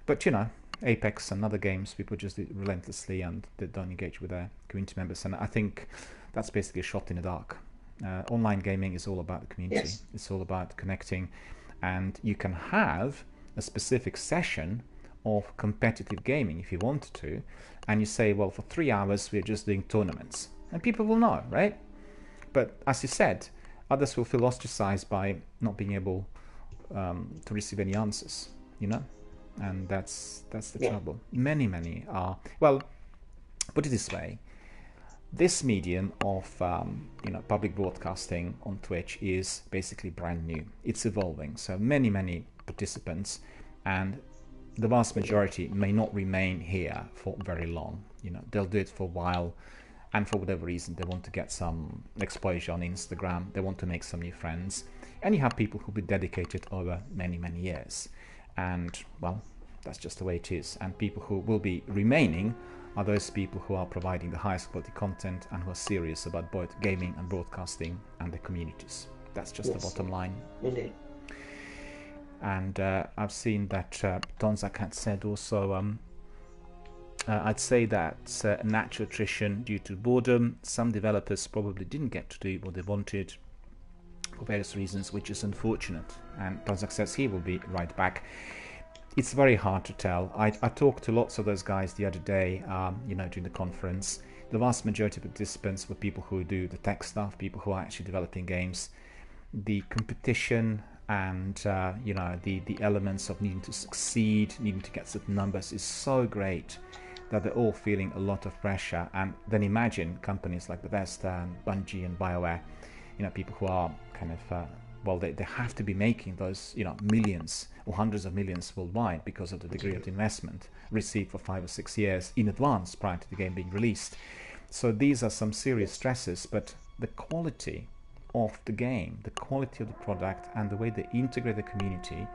But, you know, Apex and other games, people just do it relentlessly and they don't engage with their community members, and I think that's basically a shot in the dark. Online gaming is all about the community. Yes. It's all about connecting, and you can have a specific session of competitive gaming if you wanted to, and you say, well, for 3 hours we're just doing tournaments, and people will know, right? But as you said, others will feel ostracized by not being able to receive any answers, you know, and that's the trouble. Many are, well, put it this way, this medium of you know, public broadcasting on Twitch is basically brand new. It's evolving, so many participants, and the vast majority may not remain here for very long. You know, they'll do it for a while, and for whatever reason they want to get some exposure on Instagram, they want to make some new friends, and you have people who'll be dedicated over many, many years, and well, that's just the way it is. And people who will be remaining are those people who are providing the highest quality content and who are serious about both gaming and broadcasting and the communities. That's just the bottom line. Indeed. And I've seen that Donzak had said also, I'd say that natural attrition due to boredom. Some developers probably didn't get to do what they wanted for various reasons, which is unfortunate. And Donzak says he will be right back. It's very hard to tell. I talked to lots of those guys the other day, during the conference. The vast majority of participants were people who do the tech stuff, people who are actually developing games. The competition and the elements of needing to succeed, needing to get certain numbers is so great that they're all feeling a lot of pressure. And then imagine companies like Bethesda, Bungie and BioWare, people who are kind of they have to be making those millions or hundreds of millions worldwide because of the degree of the investment received for 5 or 6 years in advance prior to the game being released. So these are some serious stresses, but the quality of the game, the quality of the product, and the way they integrate the community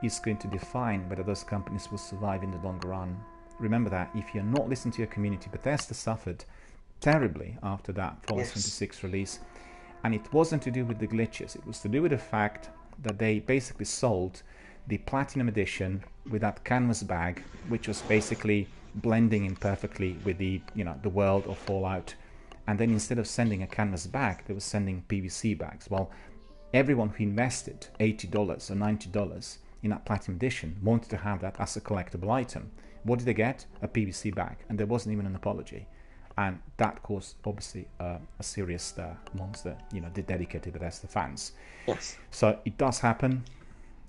is going to define whether those companies will survive in the longer run. Remember that if you're not listening to your community, Bethesda suffered terribly after that Fallout 76 release, and it wasn't to do with the glitches, it was to do with the fact that they basically sold the Platinum Edition with that canvas bag, which was basically blending in perfectly with the world of Fallout. And then instead of sending a canvas bag, they were sending PVC bags. Well, everyone who invested $80 or $90 in that Platinum Edition wanted to have that as a collectible item. What did they get? A PVC bag, and there wasn't even an apology. And that caused, obviously, a serious stir amongst the dedicated Bethesda fans. Yes. So it does happen,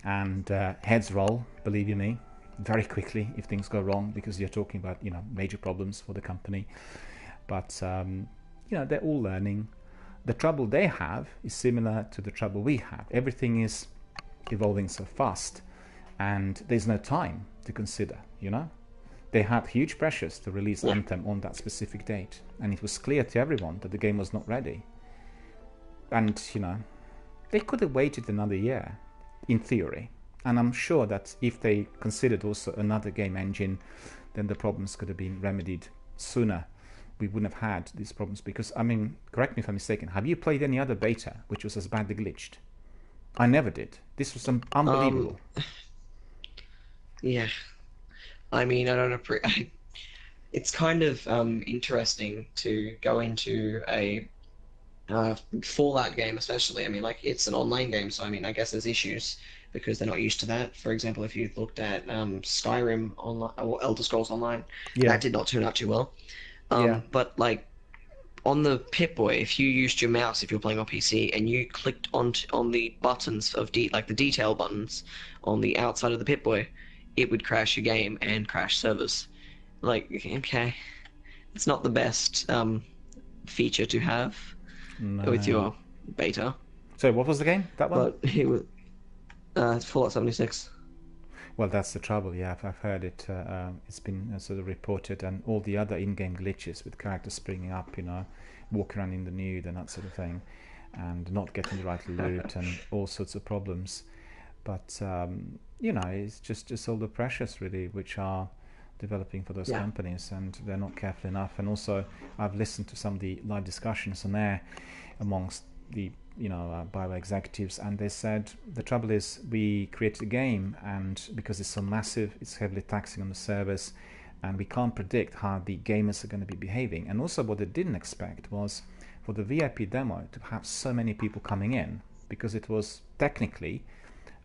and heads roll, believe you me, very quickly if things go wrong, because you're talking about major problems for the company. But they're all learning. The trouble they have is similar to the trouble we have. Everything is evolving so fast, and there's no time to consider. They had huge pressures to release Anthem on that specific date, and it was clear to everyone that the game was not ready. And they could have waited another year, in theory. And I'm sure that if they considered also another game engine, then the problems could have been remedied sooner. We wouldn't have had these problems, because, correct me if I'm mistaken, have you played any other beta which was as badly glitched? I never did. This was unbelievable. Yeah. I don't it's kind of interesting to go into a Fallout game, especially. It's an online game, so I guess there's issues because they're not used to that. For example, if you looked at Skyrim online or Elder Scrolls Online, that did not turn out too well. But on the Pip-Boy, if you used your mouse, if you're playing on PC, and you clicked on the buttons of the detail buttons on the outside of the Pip-Boy, it would crash your game and crash servers. Okay, it's not the best feature to have with your beta. So what was the game? That one? But it was Fallout 76. Well, that's the trouble. Yeah, I've heard it. It's been sort of reported, and all the other in-game glitches with characters springing up, walking around in the nude and that sort of thing, and not getting the right loot and all sorts of problems. But it's just all the pressures really which are developing for those companies, and they're not careful enough. And also, I've listened to some of the live discussions on there amongst the BioWare executives, and they said the trouble is we created a game, and because it's so massive, it's heavily taxing on the servers, and we can't predict how the gamers are going to be behaving. And also what they didn't expect was for the VIP demo to have so many people coming in, because it was technically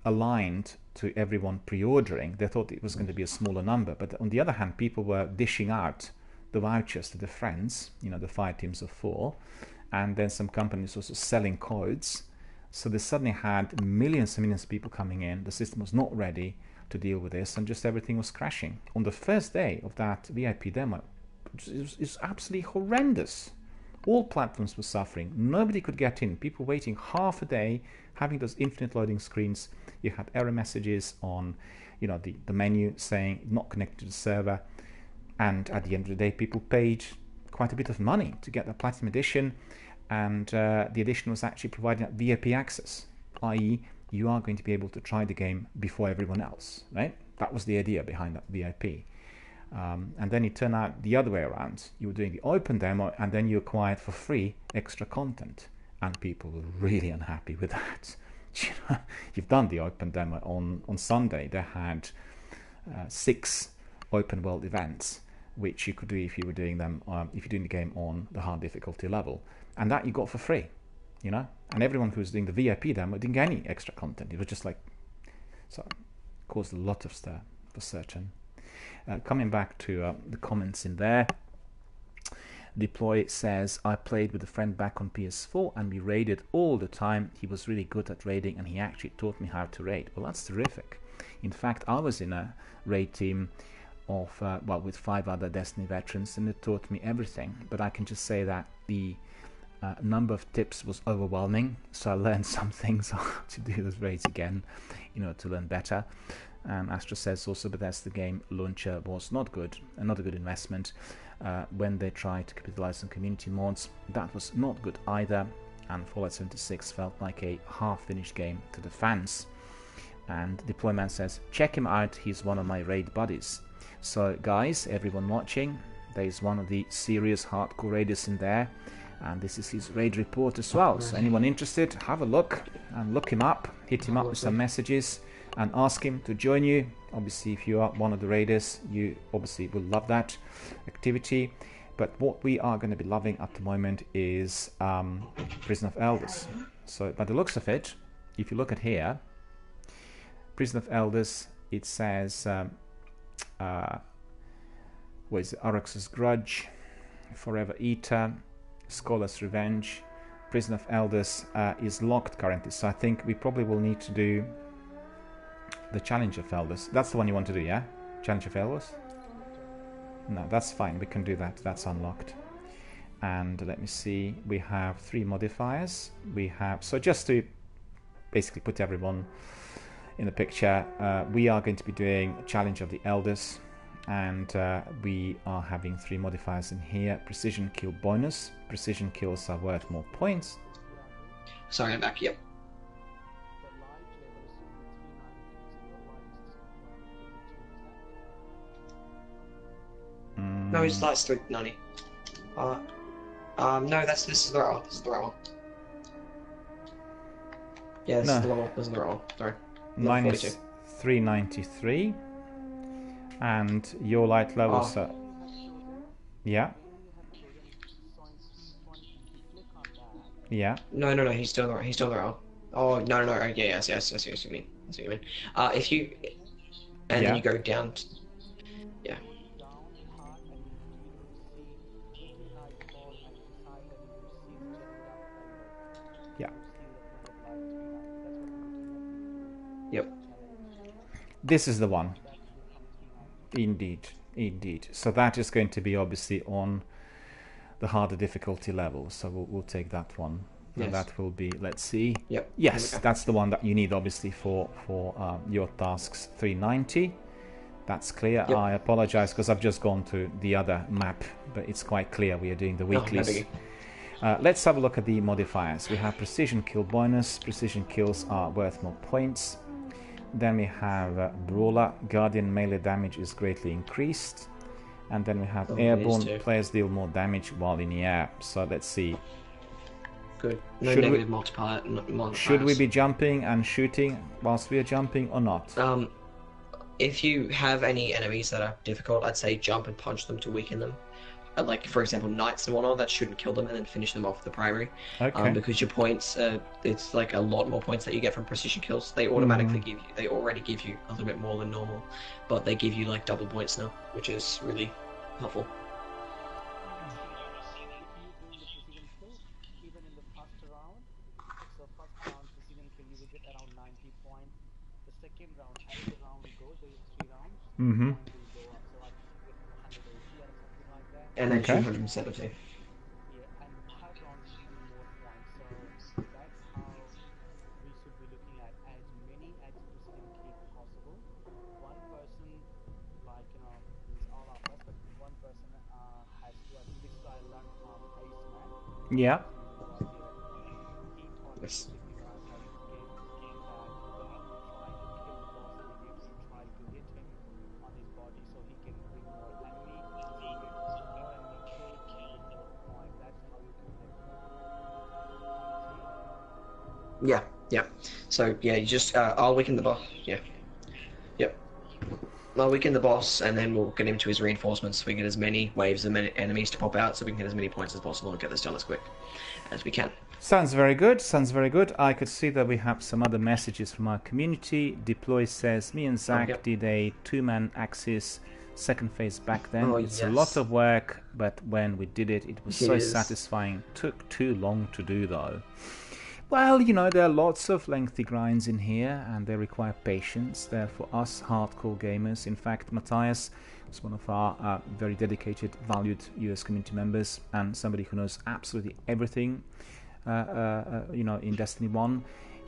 aligned to everyone pre-ordering. They thought it was going to be a smaller number, but on the other hand, people were dishing out the vouchers to their friends, the 5 teams of 4, and then some companies also selling codes. So they suddenly had millions and millions of people coming in. The system was not ready to deal with this, and just everything was crashing. On the first day of that VIP demo, it was absolutely horrendous. All platforms were suffering. Nobody could get in. People waiting half a day, having those infinite loading screens. You had error messages on, the menu saying not connected to the server. And at the end of the day, people paid quite a bit of money to get the Platinum Edition, and the edition was actually providing VIP access, i.e. you are going to be able to try the game before everyone else, right? That was the idea behind that VIP. And then it turned out the other way around. You were doing the open demo, and then you acquired for free extra content, and people were really unhappy with that. You've done the open demo on Sunday. They had 6 open world events, which you could do if you were doing them, if you're doing the game on the hard difficulty level, and that you got for free, and everyone who was doing the VIP demo didn't get any extra content. It was just like, so it caused a lot of stir for certain. Coming back to the comments in there, Deploy says, I played with a friend back on PS4 and we raided all the time. He was really good at raiding and he actually taught me how to raid. Well, that's terrific. In fact, I was in a raid team of with 5 other Destiny veterans, and it taught me everything. But I can just say that the number of tips was overwhelming, so I learned some things how to do those raids again, to learn better. Astra says also Bethesda game launcher was not good, not a good investment. When they tried to capitalize on community mods, that was not good either, and Fallout 76 felt like a half-finished game to the fans. And Deployment says, check him out, he's one of my raid buddies. So guys, everyone watching, there is one of the serious hardcore raiders in there, and this is his raid report as well. So anyone interested, have a look and look him up, hit him up with some messages and ask him to join you. Obviously, if you are one of the raiders, you obviously will love that activity. But what we are going to be loving at the moment is Prison of Elders. So by the looks of it, if you look at here, Prison of Elders, it says what is it? Aurochs's Grudge, Forever Eater, Scholar's Revenge. Prison of Elders is locked currently, so I think we probably will need to do the Challenge of Elders. That's the one you want to do, yeah? Challenge of Elders? No, that's fine, we can do that, that's unlocked. And let me see, we have 3 modifiers. We have, so just to basically put everyone in the picture, we are going to be doing a Challenge of the Elders, and we are having 3 modifiers in here. Precision kill bonus. Precision kills are worth more points. Sorry, I'm back, yep. No, it's like 390. No, this is the right one. This is the right one. Yeah, this is the wrong one. This is the right one. Sorry. Mine is 393, and your light levels are... Yeah. Yeah. No. He's still the right. He's still the right one. Oh no. Yeah, yes. I see what you mean. If you and then you go down. Yeah. Yeah. Yep. This is the one. Indeed. So that is going to be obviously on the harder difficulty level. So we'll take that one. Yes. And that will be, let's see. Yep. Yes, that's the one that you need obviously for your tasks 390. That's clear. Yep. I apologize because I've just gone to the other map, but it's quite clear we are doing the weeklies. Let's have a look at the modifiers. We have precision kill bonus. Precision kills are worth more points. Then we have Brawler. Guardian melee damage is greatly increased. And then we have Airborne. Players deal more damage while in the air. So let's see. Good. No negative multiplier. Should we be jumping and shooting whilst we are jumping or not? If you have any enemies that are difficult, I'd say jump and punch them to weaken them. Like, for example, knights and whatnot, that shouldn't kill them, and then finish them off with the primary. Okay. Because your points, it's like a lot more points that you get from precision kills. They automatically give you, they already give you a little bit more than normal, but they give you like double points now, which is really helpful. Mm-hmm. And then 270. Yeah. Yes. Yeah, yeah. So yeah, you just I'll weaken the boss. Yeah, yep. I'll weaken the boss, and then we'll get him to his reinforcements. So we get as many waves of enemies to pop out, so we can get as many points as possible and get this done as quick as we can. Sounds very good. Sounds very good. I could see that we have some other messages from our community. Deploy says, me and Zach did a 2-man Axis second phase back then. It's a lot of work, but when we did it, it was so satisfying. Took too long to do though. Well, you know, there are lots of lengthy grinds in here, and they require patience. They're for us hardcore gamers. In fact, Matthias is one of our very dedicated, valued US community members, and somebody who knows absolutely everything, you know, in Destiny 1.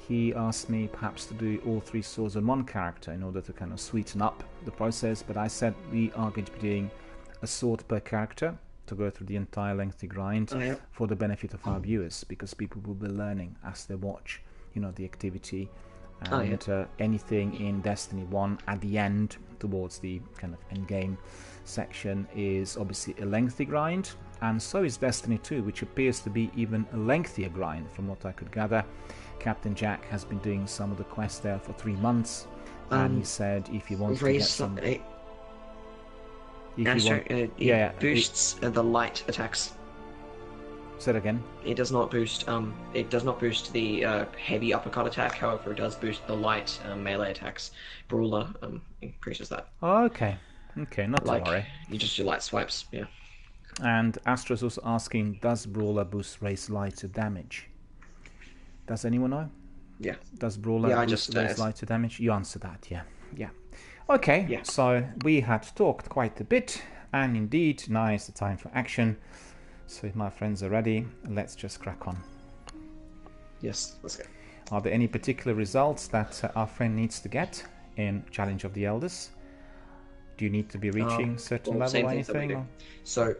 He asked me perhaps to do all 3 swords on one character in order to kind of sweeten up the process, but I said we are going to be doing a sword per character to go through the entire lengthy grind for the benefit of our viewers, because people will be learning as they watch, you know, the activity, and anything in Destiny 1 at the end towards the kind of end game section is obviously a lengthy grind, and so is Destiny 2, which appears to be even a lengthier grind from what I could gather. Captain Jack has been doing some of the quests there for 3 months, and he said if he wants to get some... It boosts the light attacks. Say that again. It does not boost. It does not boost the heavy uppercut attack. However, it does boost the light melee attacks. Brawler increases that. Oh, okay. Okay, not to worry. You just do light swipes. Yeah. And Astro's also asking, does Brawler boost raise lighter damage? Does anyone know? Yeah. Does Brawler boost raise lighter damage? You answered that. Yeah. Yeah. Okay, so we had talked quite a bit, and indeed now is the time for action. So if my friends are ready, let's just crack on. Yes, let's go. Are there any particular results that our friend needs to get in Challenge of the Elders? Do you need to be reaching certain level or anything? So,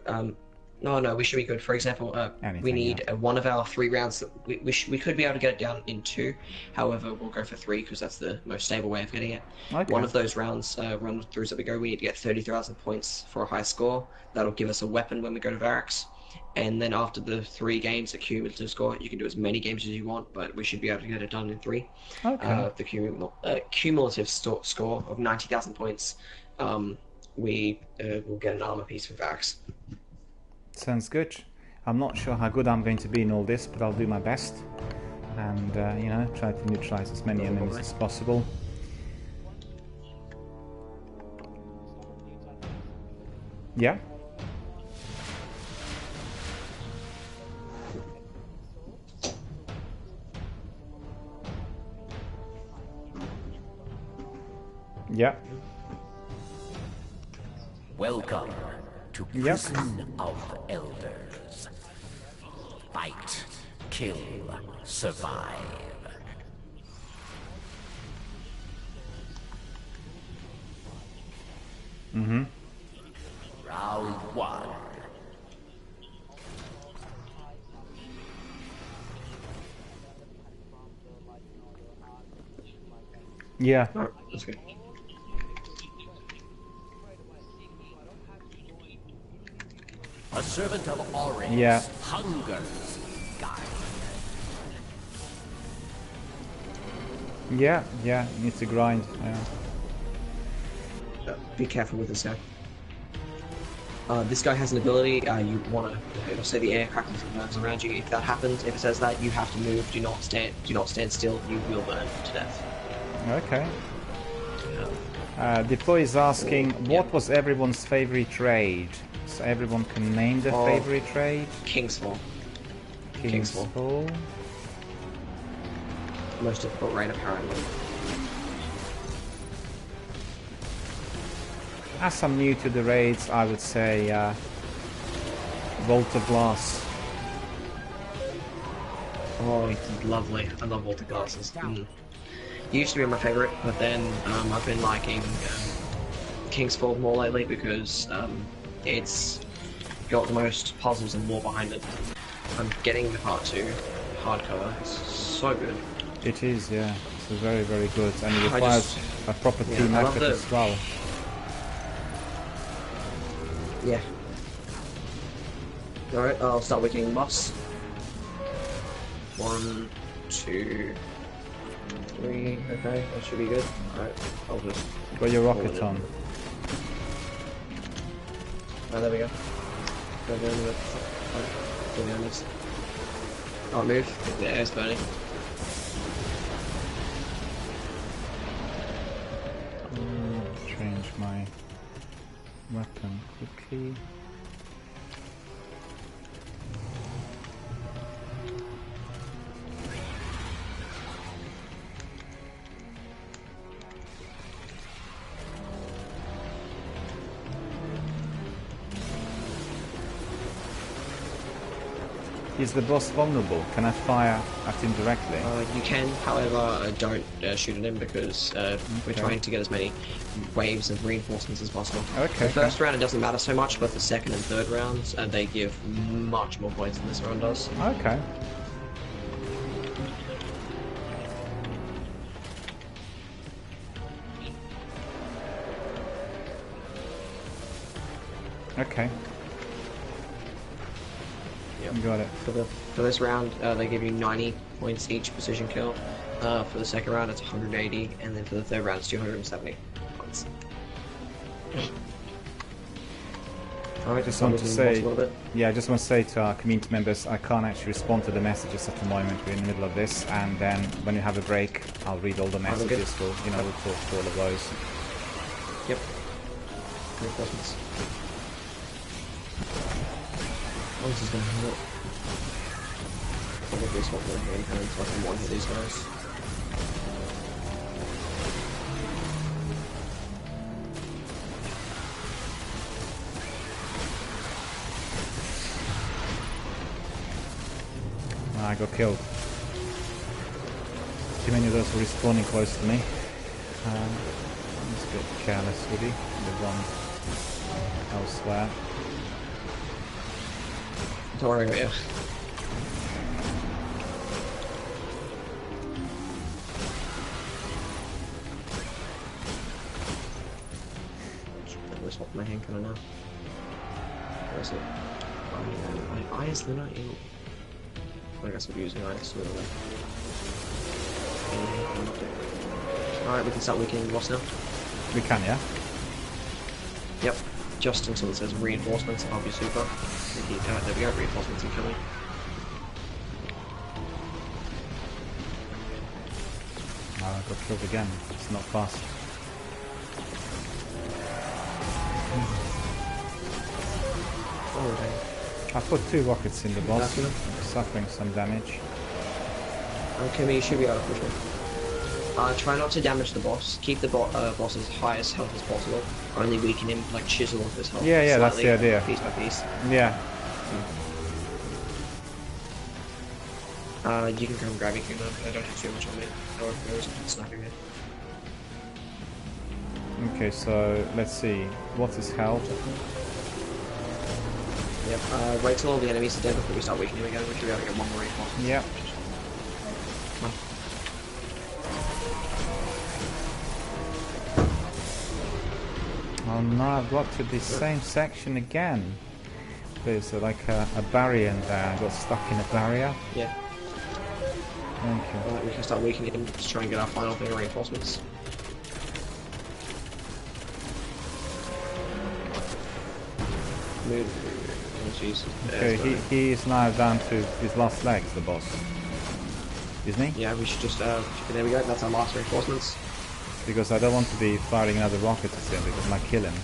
no, we should be good. For example, we need one of our 3 rounds. We could be able to get it down in 2. However, we'll go for 3 because that's the most stable way of getting it. Okay. One of those rounds, run-throughs that we go, we need to get 30,000 points for a high score. That'll give us a weapon when we go to Barracks. And then after the 3 games, the cumulative score, you can do as many games as you want, but we should be able to get it done in 3. Okay. The cumulative score of 90,000 points, we will get an armor piece for Barracks. Sounds good. I'm not sure how good I'm going to be in all this, but I'll do my best, and you know, try to neutralize as many enemies as possible. Yeah. Yeah. Welcome to Prison of Elders. Fight, kill, survive. Mm-hmm. Round 1. Yeah. Oh, that's good. A servant of Oryx hungers guide. Yeah, needs to grind. Be careful with this guy. This guy has an ability, you want to, it'll say the air crackles and burns around you. If that happens, if it says that, you have to move, do not stand still, you will burn to death. Okay. Deploy is asking, what was everyone's favorite trade? So everyone can name their favorite trade? Kingsfall. Kingsfall. Most difficult raid, apparently. As I'm new to the raids, I would say Vault of Glass. Oh, it's lovely. I love Vault of Glasses. Used to be my favorite, but then I've been liking Kingsfall more lately because it's got the most puzzles and lore behind it. I'm getting the part 2 hardcover. It's so good. It is, yeah. It's very, very good, and it requires a proper team effort as well. Yeah. Alright, I'll start wicking boss. 1, 2, 3. Okay, that should be good. Alright, I'll just. Got your rocket on. Oh, there we go. Go down with. Go down this. Can't move. The air's burning. Change my weapon quickly. Is the boss vulnerable? Can I fire at him directly? You can, however, don't shoot at him because we're trying to get as many waves of reinforcements as possible. Okay. The first round it doesn't matter so much, but the second and third rounds they give much more points than this round does. Okay. Okay. Yep. Got it. For this round, they give you 90 points each precision kill. For the second round, it's 180, and then for the third round, it's 270 points. I just want to say, I just want to say to our community members, I can't actually respond to the messages at the moment. We're in the middle of this, and then when you have a break, I'll read all the messages. For we'll talk to all of those. Yep. Reinforcements. Oh, this is gonna hurt. Probably swap my hand cannon so I can one hit these guys. I got killed. Too many of those were respawning close to me. I'm just a bit careless with it. There's one elsewhere. Don't worry about you. I'm gonna swap my hand cannon now. Where is it? Oh, my eyes, they're not in. I guess I'm using eyes, so alright, we can start weakening the boss now. We can, yeah? Yep. Just until it says reinforcements, I'll be super. There we go, reinforcements incoming. Oh, I got killed again. It's not fast. Oh, dang. I put 2 rockets in the boss, suffering some damage. Okay, but you should be able to push him. Try not to damage the boss. Keep the boss's highest health as possible. Only weaken him, like chisel off his health. Yeah, that's the idea. Piece by piece. Yeah. You can come grab me, Kuno. I don't have too much on me. There is a sniper here. Okay, so let's see. What is health? Yep, wait till all the enemies are dead before we start weakening him again. We should be able to get one more reinforcement. Yep. Come on. Oh no, I've got to the same section again. There's like a barrier in there. I got stuck in a barrier. Yeah. Thank you. Alright, we can start weakening him to try and get our final thing of reinforcements. Move. Okay, he is now down to his last legs, the boss. Isn't he? Yeah, we should just, there we go, that's our last reinforcements. Because I don't want to be firing another rocket at him, because I might kill him.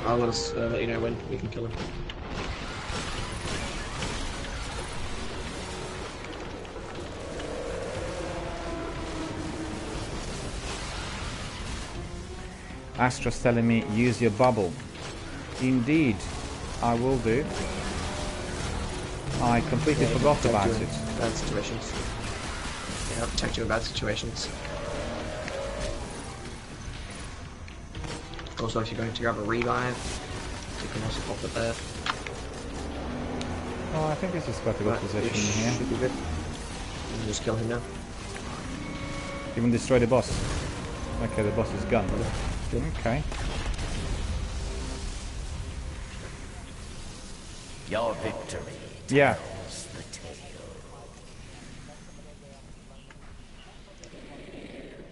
I'll let you know when we can kill him. Astra's telling me, use your bubble. Indeed, I will do. I completely forgot about it. Bad situations. Yeah, I'll protect you in bad situations. Also, if you're going to grab a revive, You can also pop it there. Oh, I think this is quite a good position here. Should be good. You can just kill him now. Even destroy the boss. Okay, the boss is gone. Okay. Your victory Yeah. tells the tale.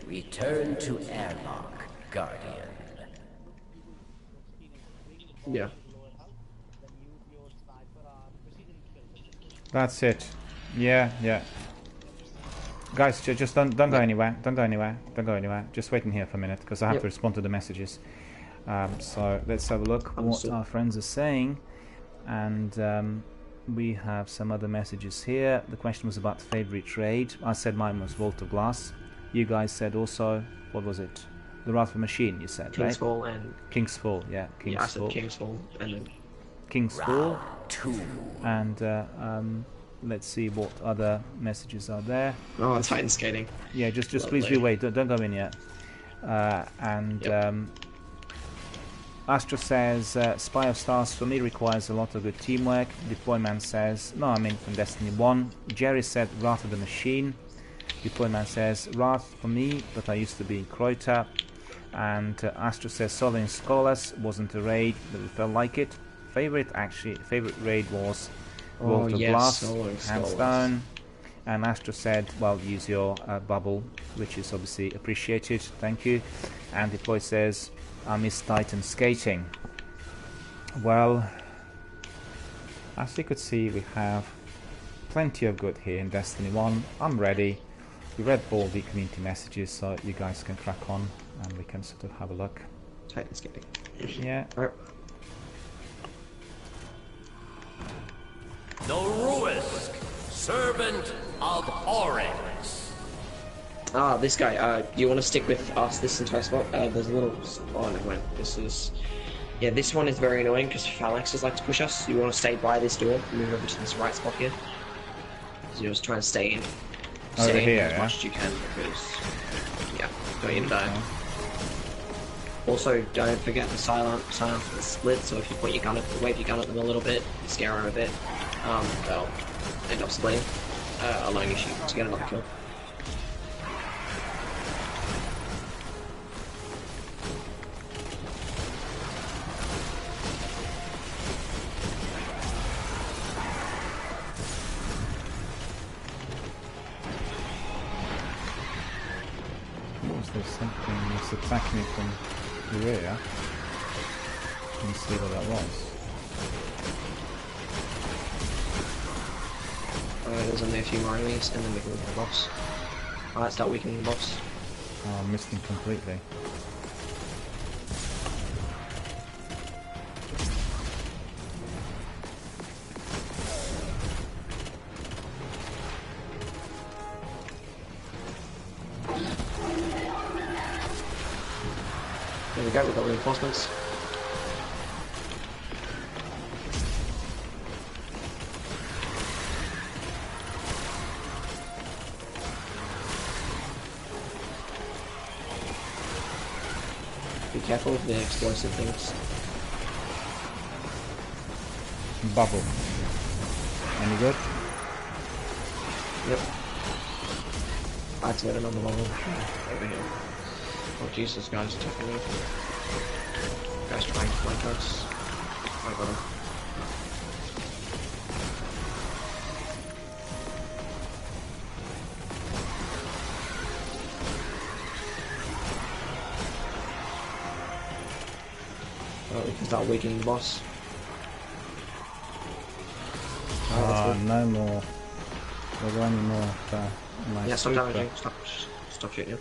Return to airlock, Guardian. Yeah. That's it. Yeah, yeah. Guys, just don't go anywhere. Don't go anywhere. Don't go anywhere. Just wait in here for a minute because I have to respond to the messages. So let's have a look what our friends are saying. And we have some other messages here. The question was about favorite raid. I said mine was Vault of Glass. You guys said also, what was it? The Wrath of the Machine, you said, King's right? Fall and... King's Fall, yeah. I said King's Fall and then... King's Fall. 2. And let's see what other messages are there. Oh, it's Titan skating. Yeah, just please do wait. Don't go in yet. Astro says, Spy of Stars for me requires a lot of good teamwork. Deployman says, no, I mean from Destiny 1. Jerry said, Wrath of the Machine. Deployman says, Wrath for me, but I used to be in Croita. And Astro says, Southern Scholars wasn't a raid, but it felt like it. Favorite raid was Vault of Glass, hands down. And Astro said, well, use your bubble, which is obviously appreciated, thank you. And Deploy says, I miss Titan skating. Well, as you could see, we have plenty of good here in Destiny 1. I'm ready. We read all the community messages, so you guys can crack on and we can sort of have a look. Titan skating. Yeah. The Ruisk, servant of Oryx. Ah, this guy. You want to stick with us this entire spot? There's a little... Oh, never mind. This is... Yeah, this one is very annoying because phalanxes like to push us. You want to stay by this door, move over to this right spot here. So you're just trying to stay in. Over Stay here, in as much as you can because... Yeah, don't even die. Also, don't forget the silence for the split, so if you point your gun at wave your gun at them a little bit, scare them a bit, they'll end up splitting, allowing you to get another kill. What was this? Something was attacking me from the rear. Can see what that was. There's only a few more enemies, and then we can weaken the boss. Alright, start weakening the boss. Oh, I missed him completely. There we go, we've got reinforcements. Be careful of the explosive things. Bubble. Any good? Yep. Activate another bubble. Over here. Oh Jesus, guys, attacking me. Guys trying to flank us. I got him. Oh, we can start weakening the boss. Oh, no more. Are there any more? My Yeah, stop super? damaging. Stop shooting him.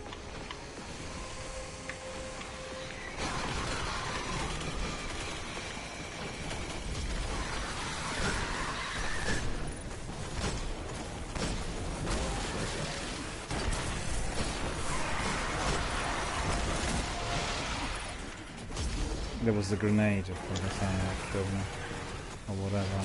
There was the grenade of the thing that killed me. Or whatever.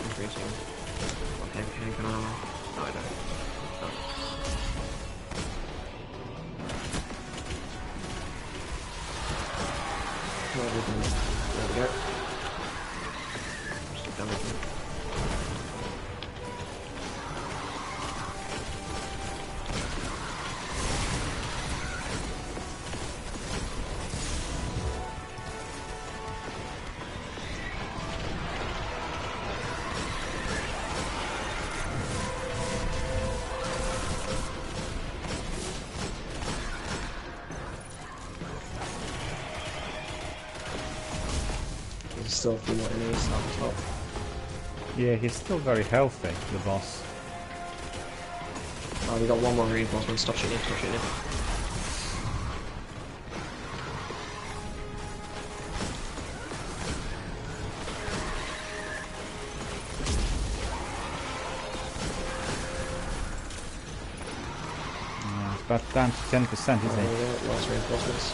increasing. Okay, handgun armor. No, I don't. No. There we go. Just keep damaging. Still a few more enemies on top. Yeah, he's still very healthy, the boss. Oh, we got one more reinforcement. Stop shooting, stop shooting. It's about down to 10%, isn't it? Last reinforcements.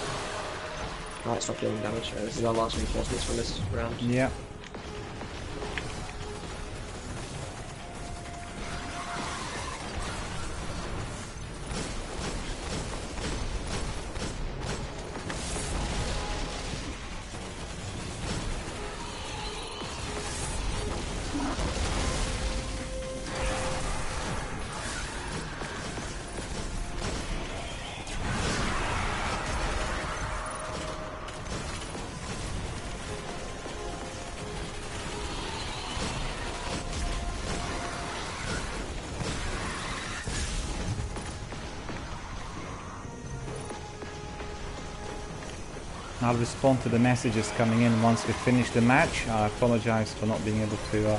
Alright, stop dealing damage. This is our last reinforcements from this round. Yeah. I'll respond to the messages coming in once we finish the match. I apologize for not being able to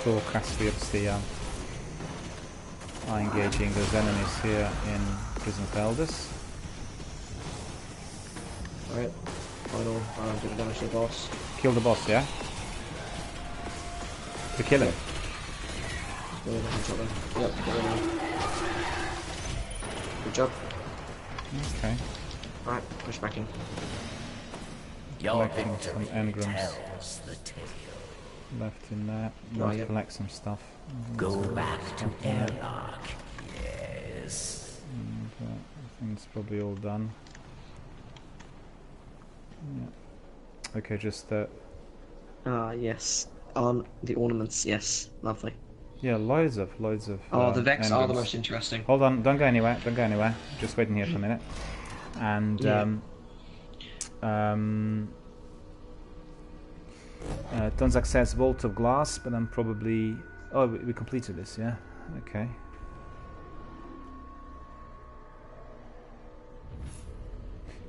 talk as we obviously are engaging those enemies here in Prison of Elders. Alright, final bit of damage to the boss. Kill the boss, yeah? To kill him? Yep, good job. Okay. Alright, push back in. Your Collecting some victory engrams tells the tale. left in there. Oh, Let's yeah. collect some stuff. Go back to airlock. Yes. And, I think it's probably all done. Yeah. Okay, just Yes. The ornaments, yes. Lovely. yeah, loads of Oh, the Vex are the engrams. most interesting. Hold on, don't go anywhere, don't go anywhere. Just waiting here for a minute. And Yeah. don't access Vault of Glass, but I'm probably... Oh, we completed this, yeah? Okay.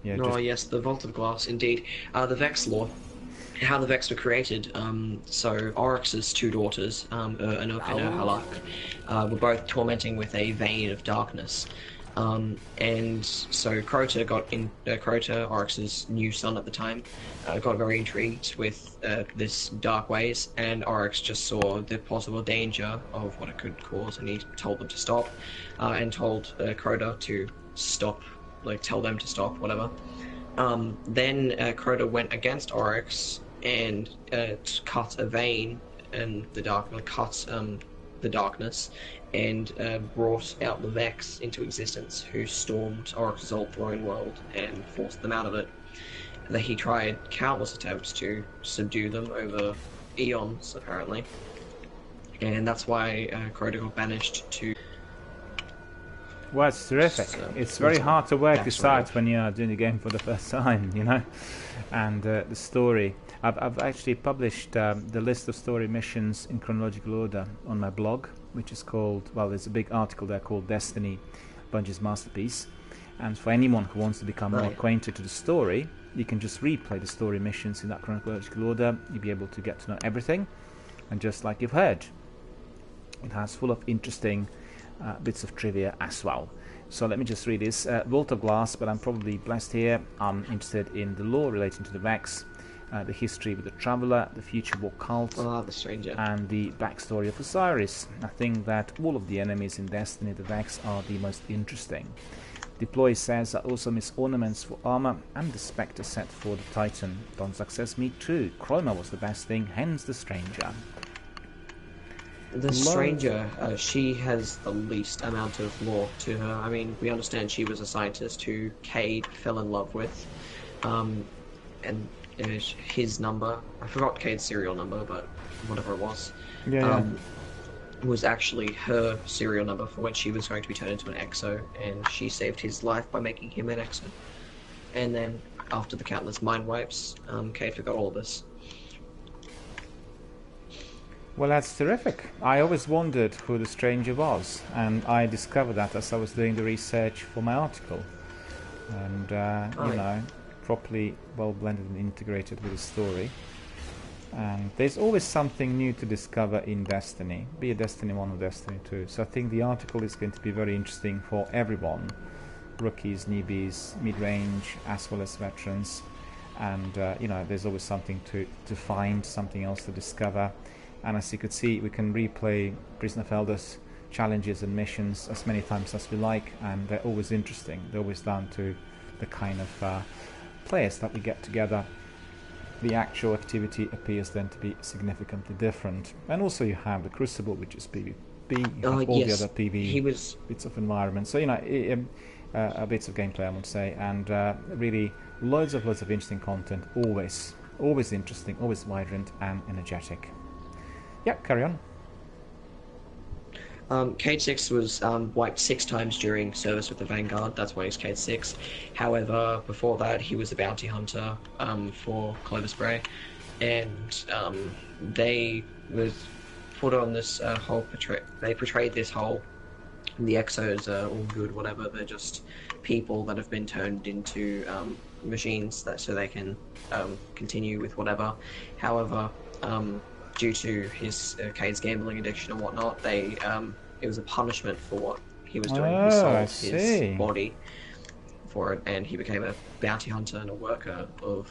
Yeah, Oh, yes, the Vault of Glass, indeed. The Vex lore. How the Vex were created. So Oryx's two daughters, Anuk and Halak, were both tormenting with a vein of darkness. And so Crota, Oryx's new son at the time, got very intrigued with this dark ways, and Oryx just saw the possible danger of what it could cause, and he told them to stop, and told Crota to stop, like tell them to stop, whatever. Then Crota went against Oryx and cut a vein in the the darkness, and brought out the Vex into existence, who stormed Oryx's old throne world and forced them out of it. That he tried countless attempts to subdue them over eons, apparently, and that's why Crota got banished to. Well, it's terrific. So, it's very hard to work this out backstory. when you're doing the game for the first time, you know. And the story. I've actually published the list of story missions in chronological order on my blog, which is called, well, there's a big article there called Destiny, Bungie's Masterpiece. And for anyone who wants to become more acquainted to the story, you can just replay the story missions in that chronological order. You'll be able to get to know everything. And just like you've heard, it has full of interesting bits of trivia as well. So let me just read this. Vault of Glass, but I'm probably blessed here. I'm interested in the lore relating to the Vex, the history with the Traveller, the future war cult, the Stranger, and the backstory of Osiris. I think that all of the enemies in Destiny, the Vex, are the most interesting. Deploy says I also miss ornaments for armor and the Spectre set for the Titan. Don't success me too. Chroma was the best thing, hence the Stranger. The stranger, she has the least amount of lore to her. I mean, we understand she was a scientist who Cade fell in love with, and his number, I forgot Cade's serial number, but whatever it was, was actually her serial number for when she was going to be turned into an exo, and she saved his life by making him an exo. And then, after the countless mind wipes, Cade forgot all of this. Well, that's terrific. I always wondered who the stranger was, and I discovered that as I was doing the research for my article. And, you know, properly well blended and integrated with the story. And there's always something new to discover in Destiny, be it Destiny 1 or Destiny 2. So I think the article is going to be very interesting for everyone. Rookies, newbies, mid-range, as well as veterans. And, you know, there's always something to find, something else to discover. And as you could see, we can replay Prison of Elders challenges and missions as many times as we like, and they're always interesting. They're always down to the kind of players that we get together. The actual activity appears then to be significantly different. And also you have the Crucible, which is PvP, you have all the other PvE bits of environment. So, you know, bits of gameplay, I would say, and really loads of interesting content, always interesting, always vibrant and energetic. Yeah, carry on. Cade 6 was wiped 6 times during service with the Vanguard. That's why he's Cade 6. However, before that, he was a bounty hunter for Clovis Bray, and they was put on this whole they portrayed this whole the Exos are all good, whatever. They're just people that have been turned into machines so they can continue with whatever. However, due to his Cade's gambling addiction and whatnot, it was a punishment for what he was doing. He sold his body for it, and he became a bounty hunter and a worker of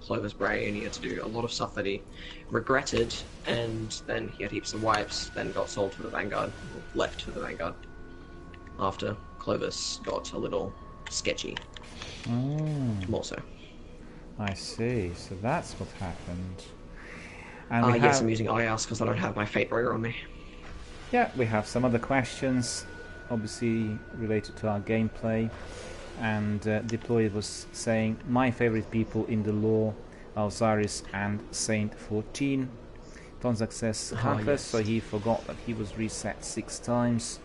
Clovis Bray, and he had to do a lot of stuff that he regretted, and then he had heaps of wipes, then got sold to the Vanguard, left for the Vanguard, after Clovis got a little sketchy. More so. I see, so that's what happened. And yes, I'm using IAS because I don't have my Fate Warrior on me. Yeah, we have some other questions, obviously related to our gameplay. And Deploy was saying, my favorite people in the lore are Osiris and Saint 14. Tonzak says Heartless, so he forgot that he was reset 6 times.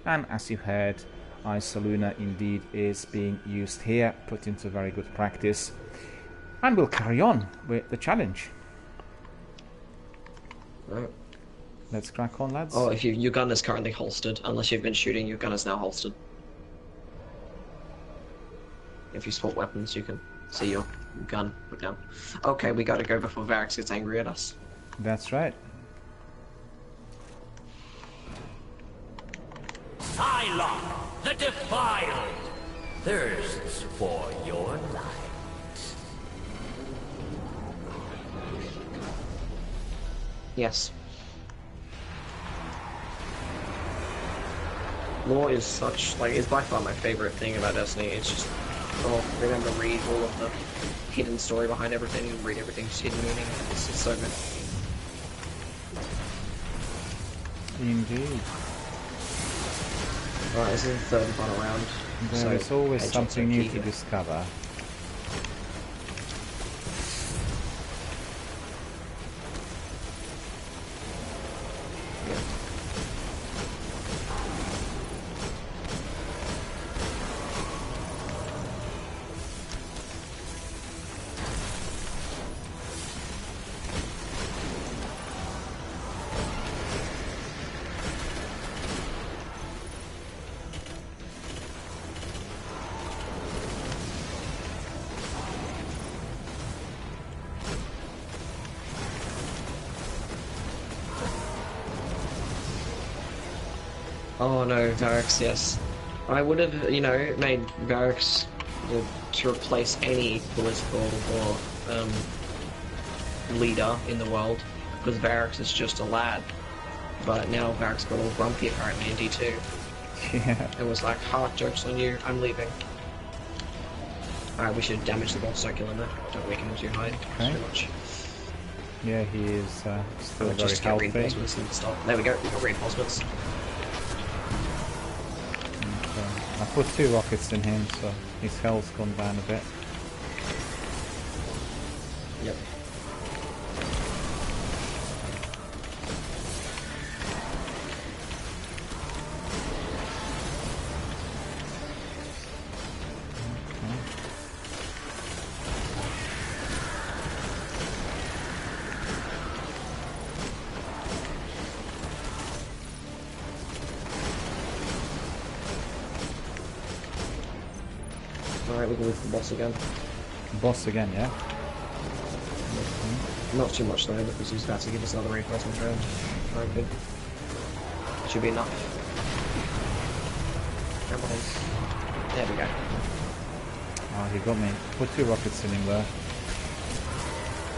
And as you heard, Isoluna indeed is being used here, put into very good practice. And we'll carry on with the challenge. Right. Let's crack on, lads. Oh, if your gun is currently holstered, unless you've been shooting, your gun is now holstered. If you swap weapons, you can see your gun put down. Okay, we gotta go before Varix gets angry at us. That's right. Psylocke, the defiled, thirsts for your light. Yes. Lore is such, is by far my favorite thing about Destiny. It's just, remember read all of the hidden story behind everything and read everything's hidden meaning. It's just so good. Indeed. Right, this is the third and final round. There is always something new to discover. Oh no, Varix, yes. I would have, made Varix to replace any political or leader in the world, because Varix is just a lad. But now Varix got all grumpy apparently in D2. Yeah. It was like, joke's on you, I'm leaving. Alright, we should damage the boss, don't kill him there. Don't weaken him too high. Okay. Too much. Yeah, he is still very just get healthy. reinforcements and stop. There we go, we've got reinforcements. Okay. I put 2 rockets in him, so his health's gone down a bit. Yep. Alright, we can move to the boss again. Boss again, yeah? Not too much though, because he's about to give us another reinforcement round. Alright, good. Should be enough. Come on. There we go. Oh, he got me. Put 2 rockets in him there.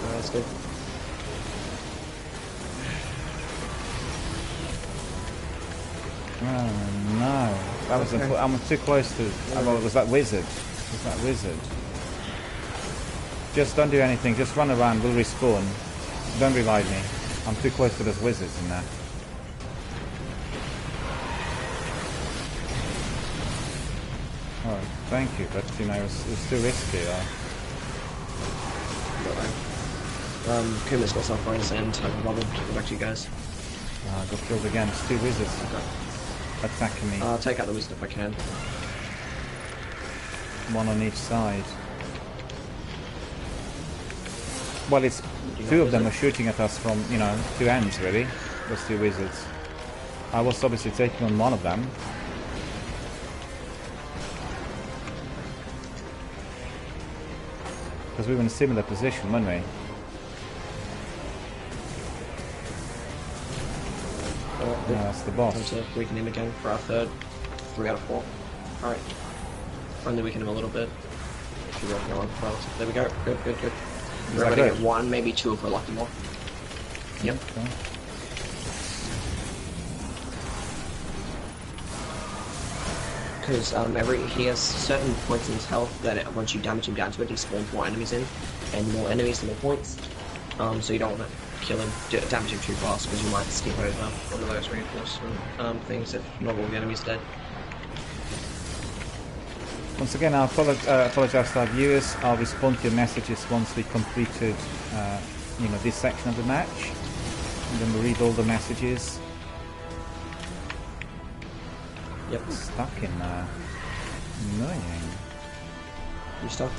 Oh, that's good. Oh no. That was Okay. I'm too close to... Oh, was that wizard? Was that wizard? Just don't do anything, just run around, we'll respawn. Don't revive me. I'm too close to those wizards in there. Alright, thank you, but you know, it's too risky. Kuma's got stuff right in his end, I can bubble. Go back to you guys. I got killed again, it's 2 wizards attacking me. I'll take out the wizard if I can. 1 on each side. Well, it's 2 of them are shooting at us from, you know, 2 ends really. Those 2 wizards. I was obviously taking on 1 of them. Because we were in a similar position, weren't we? Yeah, that's the boss. Time to weaken him again for our 3rd. 3 out of 4. Alright. Only weaken him a little bit. Should be working on well. There we go. Good, good, good. We're going to get 1, maybe 2 if we're lucky more. Yep. Okay. Because he has certain points in his health that once you damage him down to it, he spawns more enemies in, and more enemies, the more points. So you don't want to kill him, damage him too fast, because you might skip over one of those reinforcement things if not all the enemies are dead. Once again, I apologize to our viewers. I'll respond to your messages once we completed, you know, this section of the match, and then we'll read all the messages. Yep. Stuck in there. Annoying. You stuck?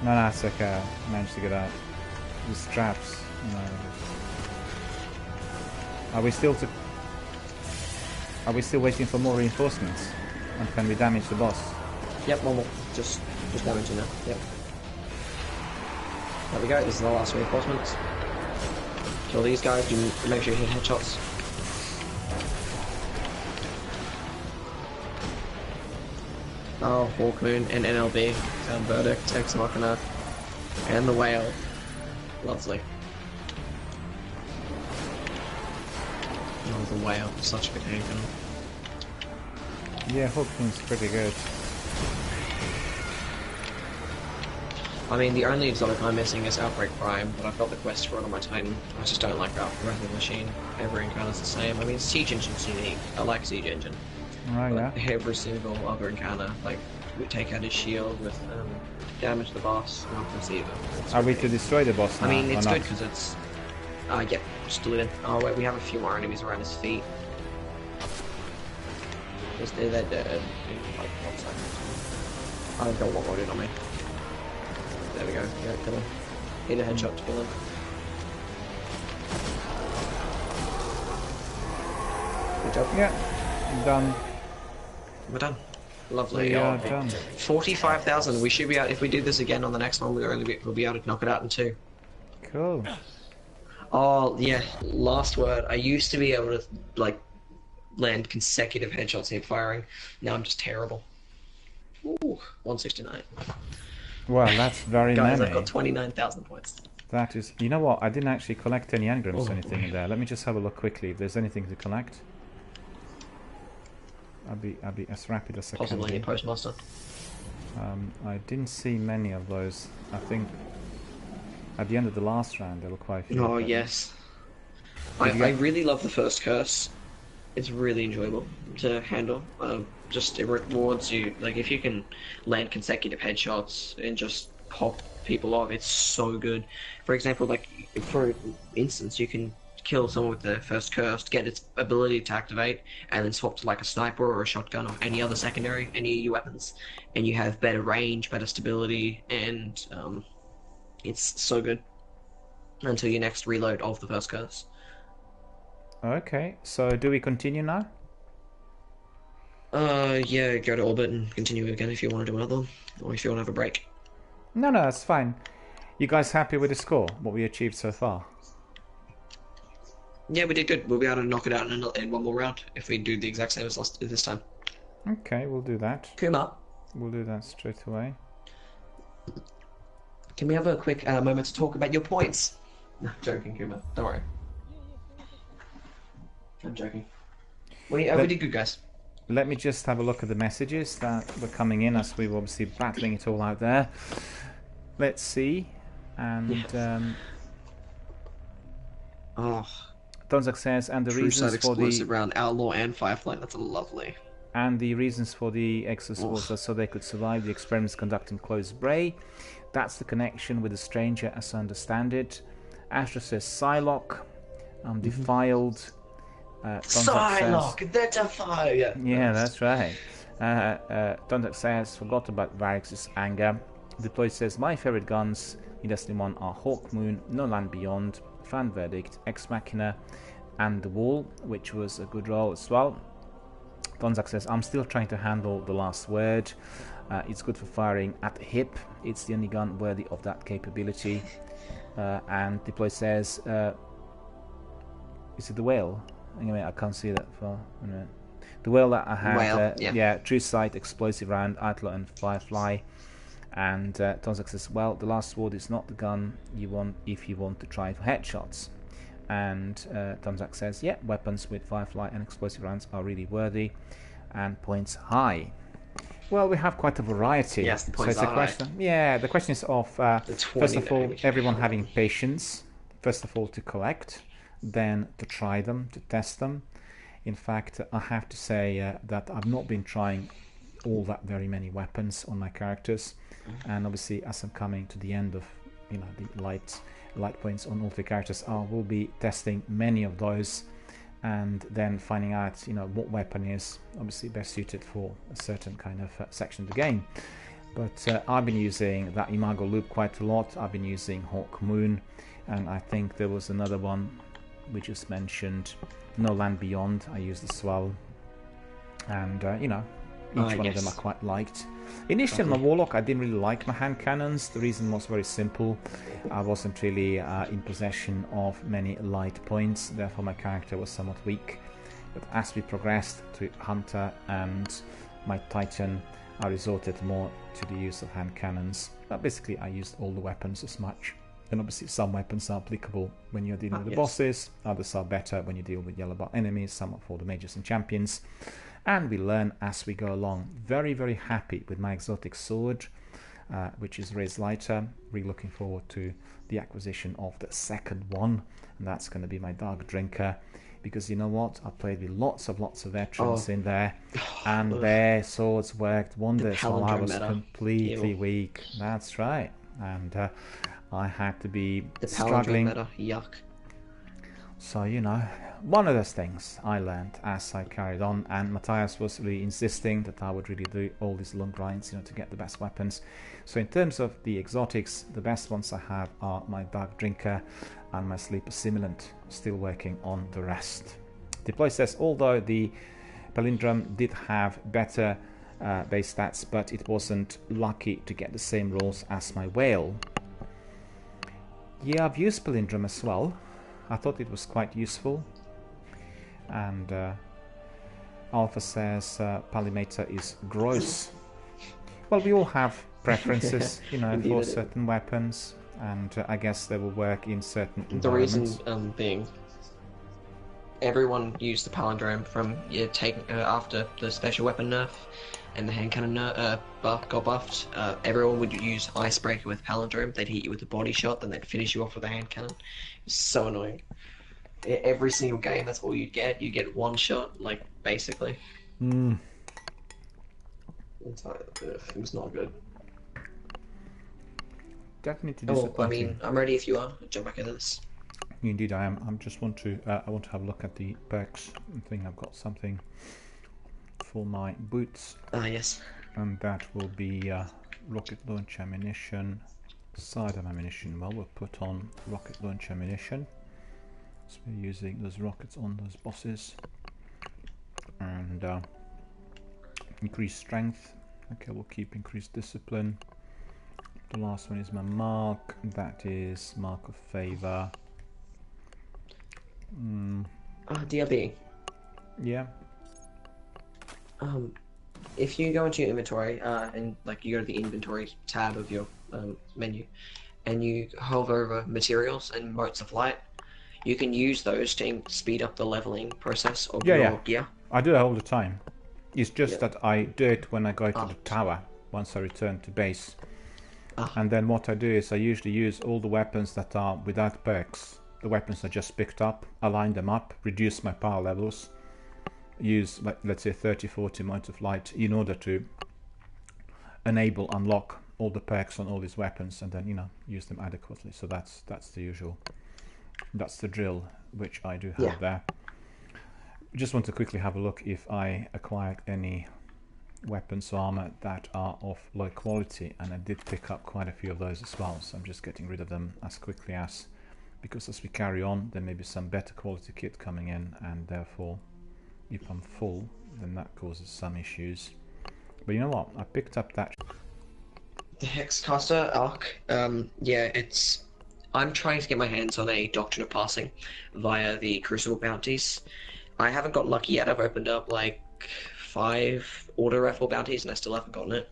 No, it's okay. I managed to get out. The straps. No. Are we still waiting for more reinforcements? And can we damage the boss? Yep, one more. Just damage him now. Yep. There we go. This is the last reinforcements. Kill these guys. Make sure you hit headshots. Oh, Hawkmoon and NLB, Verdict, Ex Machina, and the Whale. Lovely. Oh, the Whale, such a good handgun. Yeah, Hawkmoon's pretty good. I mean, the only exotic I'm missing is Outbreak Prime, but I've got the quest for it on my Titan. I just don't like Wrath Machine. Every encounter's the same. I mean, Siege Engine's unique. I like Siege Engine. Right, yeah. Every single other encounter, like, we take out his shield with damage the boss, not conceive it. Are we to destroy the boss now? I mean, it's or good not? because it's. Yeah, just do it in. Oh, wait, we have a few more enemies around his feet. They're dead in like 1 second. I've got 1 more in on me. There we go. Yeah, kill him. Hit a headshot to kill him. Good job. Yeah, done. We're done. Lovely. We are done. 45,000. We should be out. If we do this again on the next one, we'll be able to knock it out in 2. Cool. Oh yeah. Last word. I used to be able to like land consecutive headshots hip firing. Now I'm just terrible. Ooh, 169. Well, that's very Guys, many. I've got 29,000 points. That is... You know what? I didn't actually collect any engrams or anything in there. Let me just have a look quickly if there's anything to collect. I'll be as rapid as I can. Possibly a postmaster. I didn't see many of those. I think At the end of the last round, there were quite a few. Oh, yes. I really love the first curse. It's really enjoyable to handle. Just it rewards you. Like if you can land consecutive headshots and just pop people off, it's so good. For example, like for instance, you can kill someone with the first curse, get its ability to activate, and then swap to like a sniper or a shotgun or any other secondary, any weapons, and you have better range, better stability, and it's so good until your next reload of the first curse. Okay, so do we continue now? Yeah, go to orbit and continue again if you want to do another one, or if you want to have a break. No, that's fine. You guys happy with the score? What we achieved so far? Yeah, we did good. We'll be able to knock it out in one more round if we do the exact same as this time. Okay, we'll do that. Kuma, We'll do that straight away. can we have a quick moment to talk about your points? No, joking, Kuma. Don't worry. I'm joking. We did good, guys. Let me just have a look at the messages that were coming in as we were obviously battling it all out there. Let's see. And Donzak says, and the reasons for the round Outlaw and Firefly. That's lovely. And the reasons for the exospores are so they could survive the experiments conducted in closed bray. That's the connection with the stranger, as I understand it. Astra says Psylocke, defiled. Psylocke, the Defier. Yeah, that's right. Dondak says, forgot about Varix's anger. Deploy says, my favorite guns in Destiny 1 are Hawk Moon, No Land Beyond, Fan Verdict, Ex Machina, and The Wall, which was a good roll as well. Donzak says, I'm still trying to handle The Last Word. It's good for firing at the hip. It's the only gun worthy of that capability. And Deploy says, is it the Whale? Anyway, I can't see that far. The whale that I had, True Sight, Explosive Round, Outlaw and Firefly. And Tonzak says, well, the Last Word is not the gun you want if you want to try for headshots. And Tonzak says, yeah, weapons with Firefly and Explosive Rounds are really worthy and points high. Well, we have quite a variety. Yes, the points so it's a question. high. Yeah, the question is of, first of all, everyone having patience, first of all, to collect, then to try them, to test them. In fact, I have to say that I've not been trying all that very many weapons on my characters, and obviously as I'm coming to the end of the light points on all the characters, I will be testing many of those and then finding out what weapon is obviously best suited for a certain kind of section of the game. But I've been using that Imago loop quite a lot. I've been using Hawk Moon, and I think there was another one we just mentioned, No Land Beyond, I used as well. And each one of them I quite liked. Initially on my Warlock I didn't really like my hand cannons. The reason was very simple. I wasn't really in possession of many light points, therefore my character was somewhat weak. But as we progressed to Hunter and my Titan, I resorted more to the use of hand cannons. But basically I used all the weapons as much. And obviously some weapons are applicable when you're dealing with the bosses, others are better when you deal with yellow bar enemies, some are for the mages and champions. And we learn as we go along. Very, very happy with my exotic sword, which is Raised Lighter. Really looking forward to the acquisition of the second one, and that's going to be my Dark Drinker. Because you know what, I played with lots of veterans in there, and their swords worked wonders while I was completely weak. That's right, and I had to be struggling. Yuck. So one of those things I learned as I carried on, and Matthias was really insisting that I would really do all these long grinds, to get the best weapons. So in terms of the exotics, the best ones I have are my Dark Drinker and my Sleeper Simulant. Still working on the rest. Deploy says, although the Palindrome did have better base stats, but it wasn't lucky to get the same rolls as my Whale. Yeah, I've used Palindrome as well. I thought it was quite useful. And Alpha says Palimator is gross. Well, we all have preferences, for certain weapons, and I guess they will work in certain environments. The reason being, everyone used the palindrome from after the special weapon nerf and the hand cannon buff got buffed. Everyone would use Icebreaker with palindrome. They'd hit you with a body shot, then they'd finish you off with a hand cannon. It's so annoying. Every single game, that's all you'd get. You get one shot, like, basically. Mm. It was not good. Definitely Oh, disappointing. I mean, I'm ready if you are. Jump back into this. Indeed, I am. I just want to. I want to have a look at the perks. I think I've got something for my boots. Ah, yes. And that will be rocket launch ammunition, sidearm ammunition. Well, we'll put on rocket launch ammunition. So we're using those rockets on those bosses. And increased strength. Okay, we'll keep increased discipline. The last one is my mark. That is mark of favor. DRB. Yeah. If you go into your inventory and like you go to the inventory tab of your menu, and you hover over materials and motes of light, you can use those to speed up the leveling process of your gear. I do that all the time. It's just that I do it when I go to the tower once I return to base. And then what I do is I usually use all the weapons that are without perks. The weapons I just picked up, align them up, reduce my power levels, use, like, let's say 30-40 motes of light in order to unlock all the perks on all these weapons, and then, you know, use them adequately. So that's the usual, that's the drill which I do have there. Just want to quickly have a look if I acquired any weapons or armor that are of low quality, and I did pick up quite a few of those as well, so I'm just getting rid of them as quickly as, because as we carry on there may be some better quality kit coming in, and therefore if I'm full then that causes some issues. But you know what, I picked up that The Hexcaster arc, I'm trying to get my hands on a Doctrine of Passing via the Crucible bounties. I haven't got lucky yet. I've opened up like 5 auto rifle bounties and I still haven't gotten it.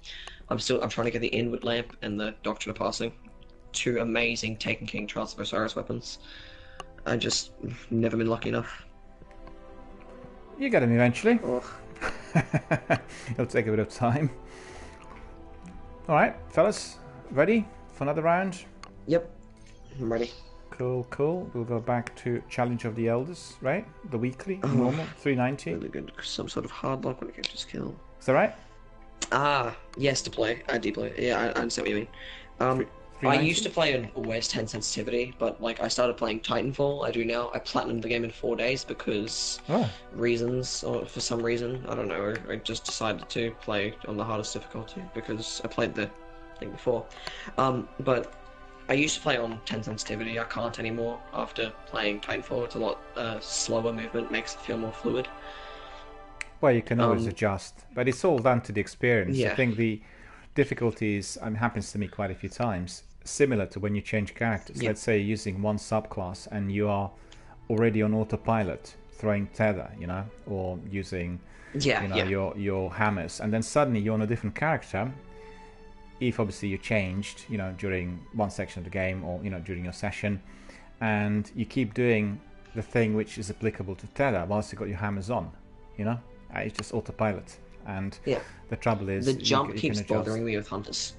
I'm trying to get the Inward Lamp and the Doctrine of Passing. 2 amazing Taken King Trials of Osiris weapons. I just never been lucky enough. You get them eventually. Oh. It'll take a bit of time. Alright, fellas, ready for another round? Yep, I'm ready. Cool, cool. We'll go back to Challenge of the Elders, right? The weekly, normal, 390. Really good. Some sort of hard lock when it comes to skill. Is that right? Ah, yes, deploy. Deploy. Yeah, I understand what you mean. I used to play on always 10 sensitivity, but like I started playing Titanfall. I do now. I platinumed the game in 4 days because reasons, or for some reason, I don't know. I just decided to play on the hardest difficulty because I played the thing before. But I used to play on 10 sensitivity. I can't anymore after playing Titanfall. It's a lot slower movement, makes it feel more fluid. Well, you can always adjust, but it's all down to the experience. Yeah. I think the difficulties happens to me quite a few times. Similar to when you change characters. Let's say you're using one subclass and you are already on autopilot, throwing tether, you know, or using your hammers, and then suddenly you're on a different character. If obviously you changed, you know, during one section of the game, or, you know, during your session, and you keep doing the thing which is applicable to tether whilst you got your hammers on, you know, it's just autopilot. And the trouble is the jump keeps bothering me with hunters.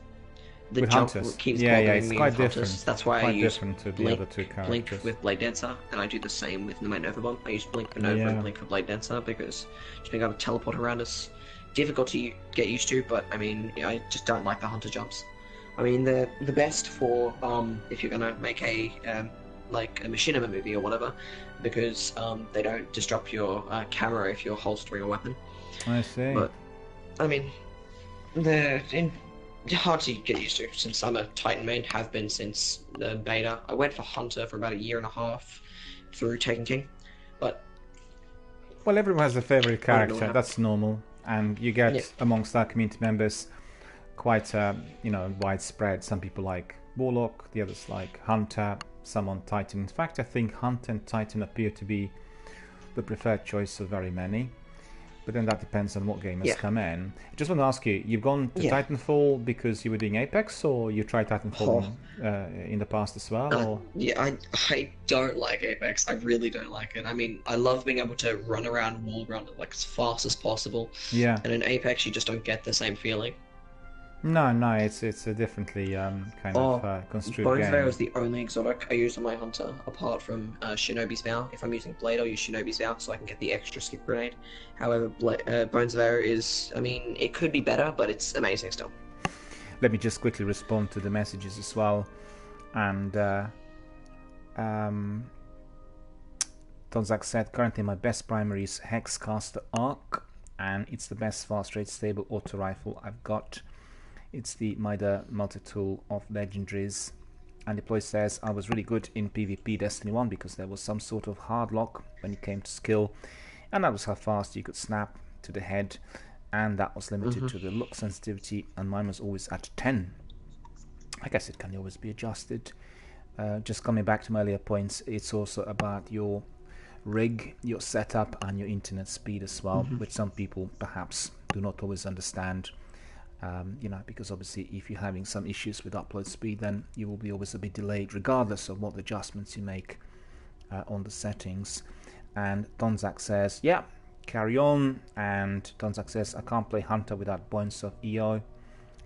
The with jump hunters. keeps yeah, bothering it's me quite with different. hunters. That's why quite I use different to the Blink, other two characters. Blink with Blade Dancer, and I do the same with my Nova Bomb. I use Blink for Nova and Blink for Blade Dancer because just being able to teleport around is difficult to get used to. But I mean, I just don't like the hunter jumps. I mean, they're the best for if you're gonna make a like a machinima movie or whatever, because they don't disrupt your camera if you're holstering a weapon. I see. But I mean, they're hard to get used to since I'm a Titan main, have been since the beta. I went for Hunter for about 1.5 years through Taken King, but well, everyone has a favorite character. That's normal, and you get amongst our community members quite you know, widespread. Some people like Warlock, the others like Hunter, some on Titan. In fact, I think Hunter and Titan appear to be the preferred choice of very many. but then that depends on what game has Yeah. come in. I just want to ask you, you've gone to Yeah. Titanfall because you were doing Apex, or you tried Titanfall in the past as well? Or Yeah, I don't like Apex. I really don't like it. I mean, I love being able to run around and wall around like as fast as possible. yeah, And in Apex, you just don't get the same feeling. no, it's a differently kind of construed Bones game. Veil is the only exotic I use on my hunter, apart from Shinobi's Vow. If I'm using Blade, I'll use Shinobi's Vow so I can get the extra skip grenade. However, Bones Veil is, I mean, it could be better, but it's amazing still. Let me just quickly respond to the messages as well. And Donzak said, currently my best primary is Hexcaster Arc, and it's the best fast rate stable auto rifle I've got. It's the Mida multi-tool of legendaries. And Deploy says, I was really good in PvP Destiny 1 because there was some sort of hard lock when it came to skill, and that was how fast you could snap to the head, and that was limited to the look sensitivity, and mine was always at 10. I guess it can always be adjusted. Just coming back to my earlier points, it's also about your rig, your setup, and your internet speed as well, which some people perhaps do not always understand. Because obviously if you're having some issues with upload speed, then you will be always a bit delayed regardless of what adjustments you make on the settings. And Donzak says, yeah, carry on. And Donzak says, I can't play Hunter without Bones of EO.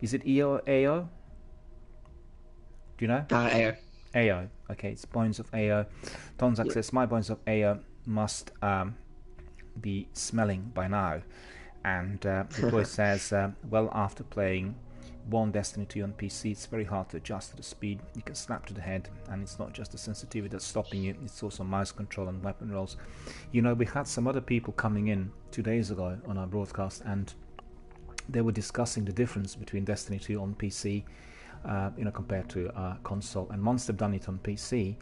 Is it EO or AO? Do you know? AO. AO. Okay, it's Bones of AO. Donzak says, my Bones of AO must be smelling by now. And Deploy says, well, after playing one Destiny 2 on PC, it's very hard to adjust to the speed. You can snap to the head, and it's not just the sensitivity that's stopping you, it's also mouse control and weapon rolls. You know, we had some other people coming in 2 days ago on our broadcast, and they were discussing the difference between Destiny 2 on PC compared to console. And once they've done it on PC,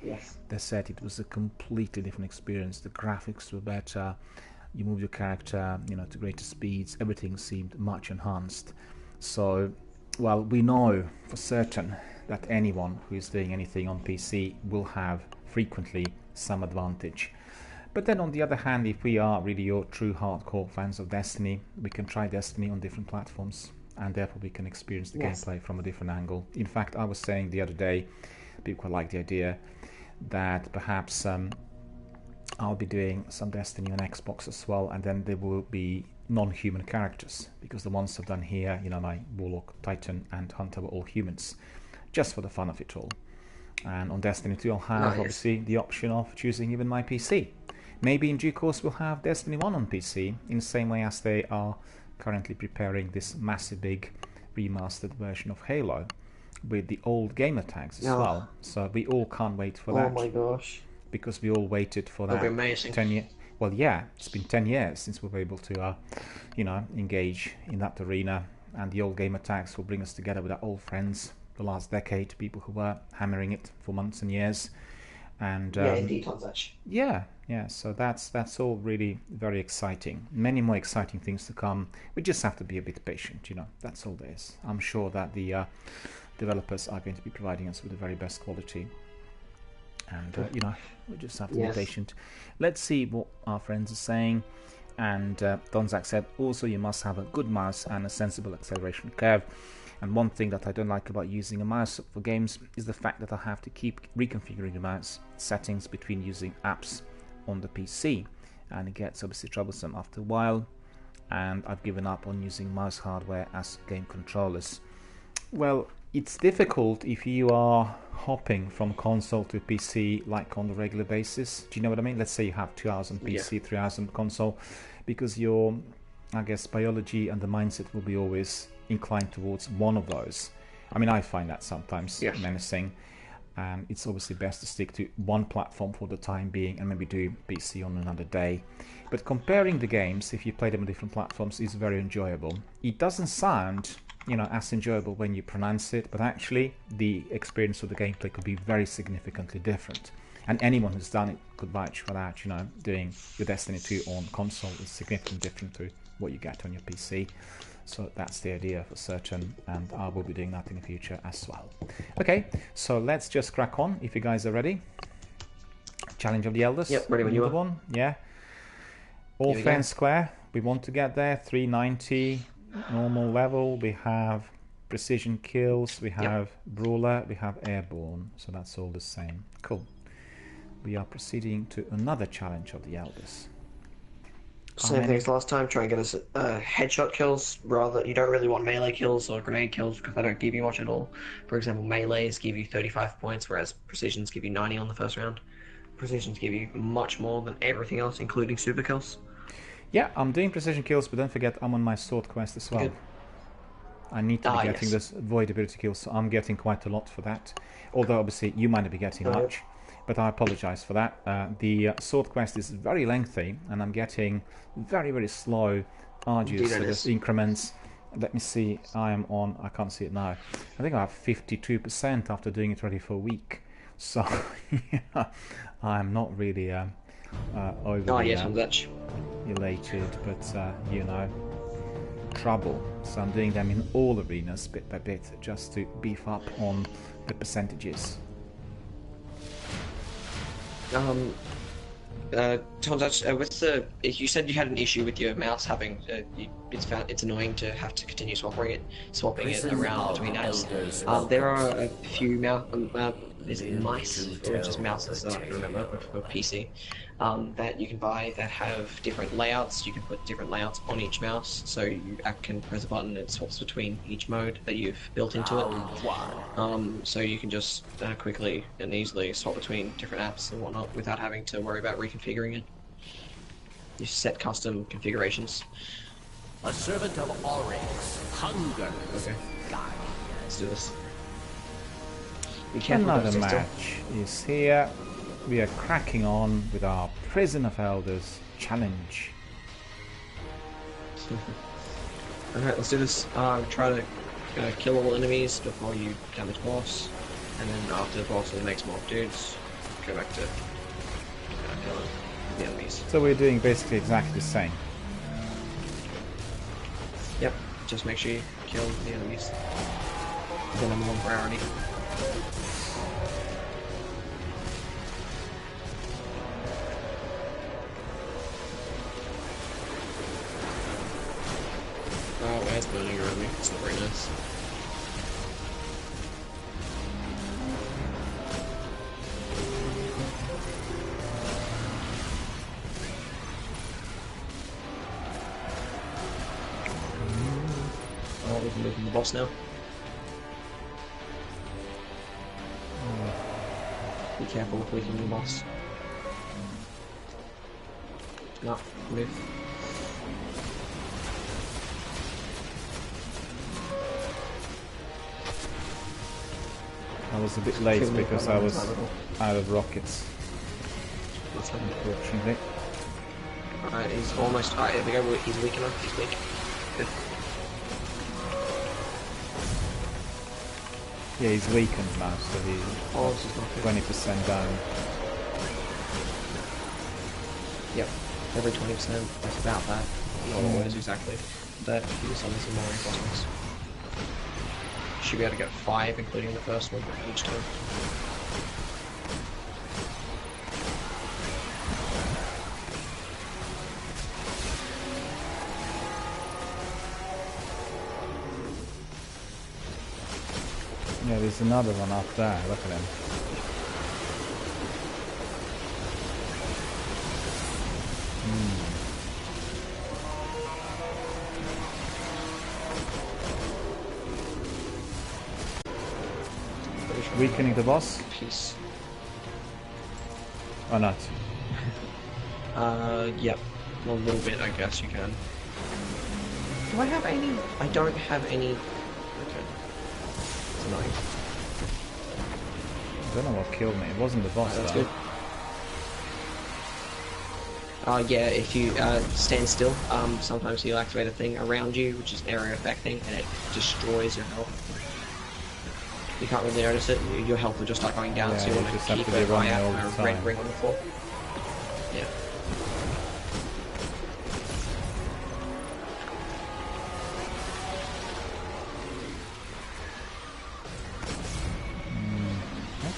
they said it was a completely different experience. The graphics were better. You move your character, to greater speeds. Everything seemed much enhanced. So, well, we know for certain that anyone who is doing anything on PC will have frequently some advantage. But then on the other hand, if we are really your true hardcore fans of Destiny, we can try Destiny on different platforms, and therefore we can experience the gameplay from a different angle. In fact, I was saying the other day, people quite like the idea that perhaps I'll be doing some Destiny on Xbox as well, and then there will be non-human characters, because the ones I've done here, my Warlock, Titan and Hunter were all humans, just for the fun of it all. And on Destiny 2 I'll have obviously the option of choosing even my PC. Maybe in due course we'll have Destiny 1 on PC, in the same way as they are currently preparing this massive big remastered version of Halo with the old gamer tags as well. So we all can't wait for that. Oh my gosh. Because we all waited for that. That'll be amazing. 10 years. Well, yeah, it's been 10 years since we were able to, engage in that arena, and the old gamer tags will bring us together with our old friends. The last decade, people who were hammering it for months and years, and indeed, Tonzach. Yeah. So that's all really very exciting. Many more exciting things to come. We just have to be a bit patient. That's all there is. I'm sure that the developers are going to be providing us with the very best quality. And we just have to be patient. Let's see what our friends are saying. And Donzak said, also you must have a good mouse and a sensible acceleration curve. And one thing that I don't like about using a mouse for games is the fact that I have to keep reconfiguring the mouse settings between using apps on the PC, and it gets obviously troublesome after a while, and I've given up on using mouse hardware as game controllers. Well, it's difficult if you are hopping from console to PC like on a regular basis. Do you know what I mean? Let's say you have 2 hours on PC, 3 hours on console, because your, I guess, biology and the mindset will be always inclined towards one of those. I mean, I find that sometimes menacing, and it's obviously best to stick to one platform for the time being and maybe do PC on another day. But comparing the games, if you play them on different platforms, is very enjoyable. It doesn't sound as enjoyable when you pronounce it, but actually the experience of the gameplay could be very significantly different. And anyone who's done it could vouch for that. Doing your Destiny 2 on console is significantly different to what you get on your PC. So that's the idea for certain, and I will be doing that in the future as well. Okay, so let's just crack on if you guys are ready. Challenge of the Elders. Yep, ready when you are. One, yeah. All fair and square. we want to get there. 390 normal level. We have precision kills. We have brawler. We have airborne. So that's all the same. Cool. We are proceeding to another challenge of the Elders. Same thing as last time. Try and get us headshot kills. Rather, you don't really want melee kills or grenade kills because they don't give you much at all. For example, melees give you 35 points, whereas precisions give you 90 on the first round. Precisions give you much more than everything else, including super kills. Yeah, I'm doing precision kills, but don't forget I'm on my sword quest as well. Good. I need to be getting this void ability kills, so I'm getting quite a lot for that. Although obviously you might not be getting much, but I apologize for that. The sword quest is very lengthy, and I'm getting very, very slow, arduous sort of increments. Let me see, I am on, I can't see it now. I think I have 52% after doing it already for a week. So, yeah, I'm not really overly elated, but, you know, trouble. So I'm doing them in all arenas, bit by bit, just to beef up on the percentages. Tom, with you said you had an issue with your mouse having, it's annoying to have to continue swapping it around between apps. There are a few is it mice or just mouses? I don't remember for PC. That you can buy that have different layouts. You can put different layouts on each mouse, so you can press a button and it swaps between each mode that you've built into it. So you can just quickly and easily swap between different apps and whatnot without having to worry about reconfiguring it. You set custom configurations. A servant of Oryx, hunger. Okay. Let's do this. Another match is here. We are cracking on with our Prison of Elders challenge. Alright, let's do this. Try to kill all enemies before you damage boss, and then after the boss and the next mob dudes, go back to killing the enemies. So we're doing basically exactly the same. Yep, just make sure you kill the enemies. The number one priority. Oh, it's burning around me. It's not very nice. Oh, we can move the boss now. Be careful with weakening the boss. No, move. I was a bit late because I was out of rockets. Unfortunately. Alright, he's almost. Alright, here we go. He's weak enough. He's weak. Good. Yeah, he's weakened now, so he's 20% down. Yep, every 20%. That's about that. Not always exactly. But he was on some more reinforcements. Should be able to get 5, including the first one each time. Yeah, there's another one up there. Look at him. Weakening the boss? Peace. Or not? Yep. A little bit, I guess you can. Do I have any? I don't have any. Okay. It's annoying. I don't know what killed me. It wasn't the boss, That's though. good. Yeah, if you stand still, sometimes you'll activate a thing around you, which is an area effect thing, and it destroys your health. You can't really notice it, your health will just start going down, so you want to keep an eye out for a red ring on the floor. Yeah.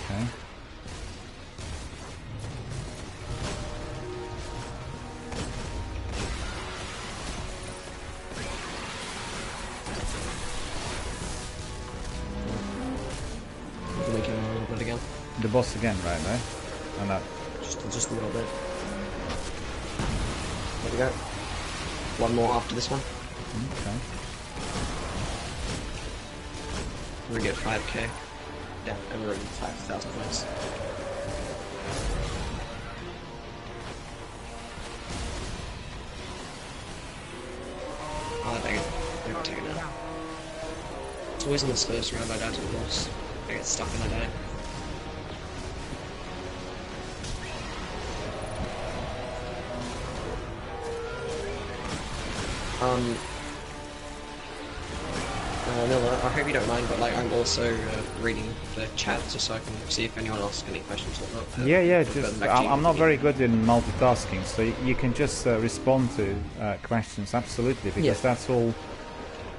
Okay. the boss again, right? No? Oh, no. Just a little bit. There we go. One more after this one. Okay. We get 5k. Yeah, and we're at 5,000 points. Oh, dang it. I got taken out. It's always in this first round I die to the boss. I get stuck and I die. Miller, I hope you don't mind, but like I'm also reading the chat just so I can see if anyone else has any questions or not. Yeah, just I'm not very good in multitasking, so you can just respond to questions, absolutely, because that's all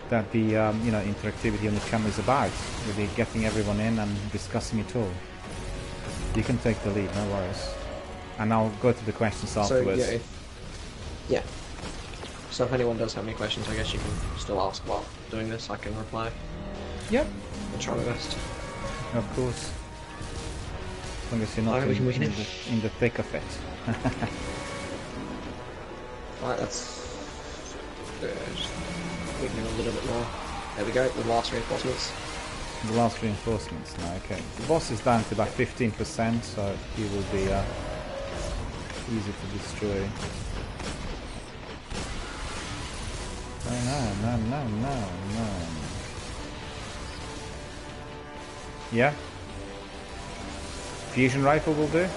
that the interactivity on the channel is about, really getting everyone in and discussing it all. You can take the lead, no worries, and I'll go to the questions afterwards. So, yeah. So if anyone does have any questions, I guess you can still ask while doing this. I can reply. Yep. I'll try my best. Of course. As long as you're not in the thick of it. Alright, that's good. Weakening a little bit more. There we go, the last reinforcements. The last reinforcements now, okay. The boss is down to about 15%, so he will be easy to destroy. No. Yeah? Fusion rifle will do?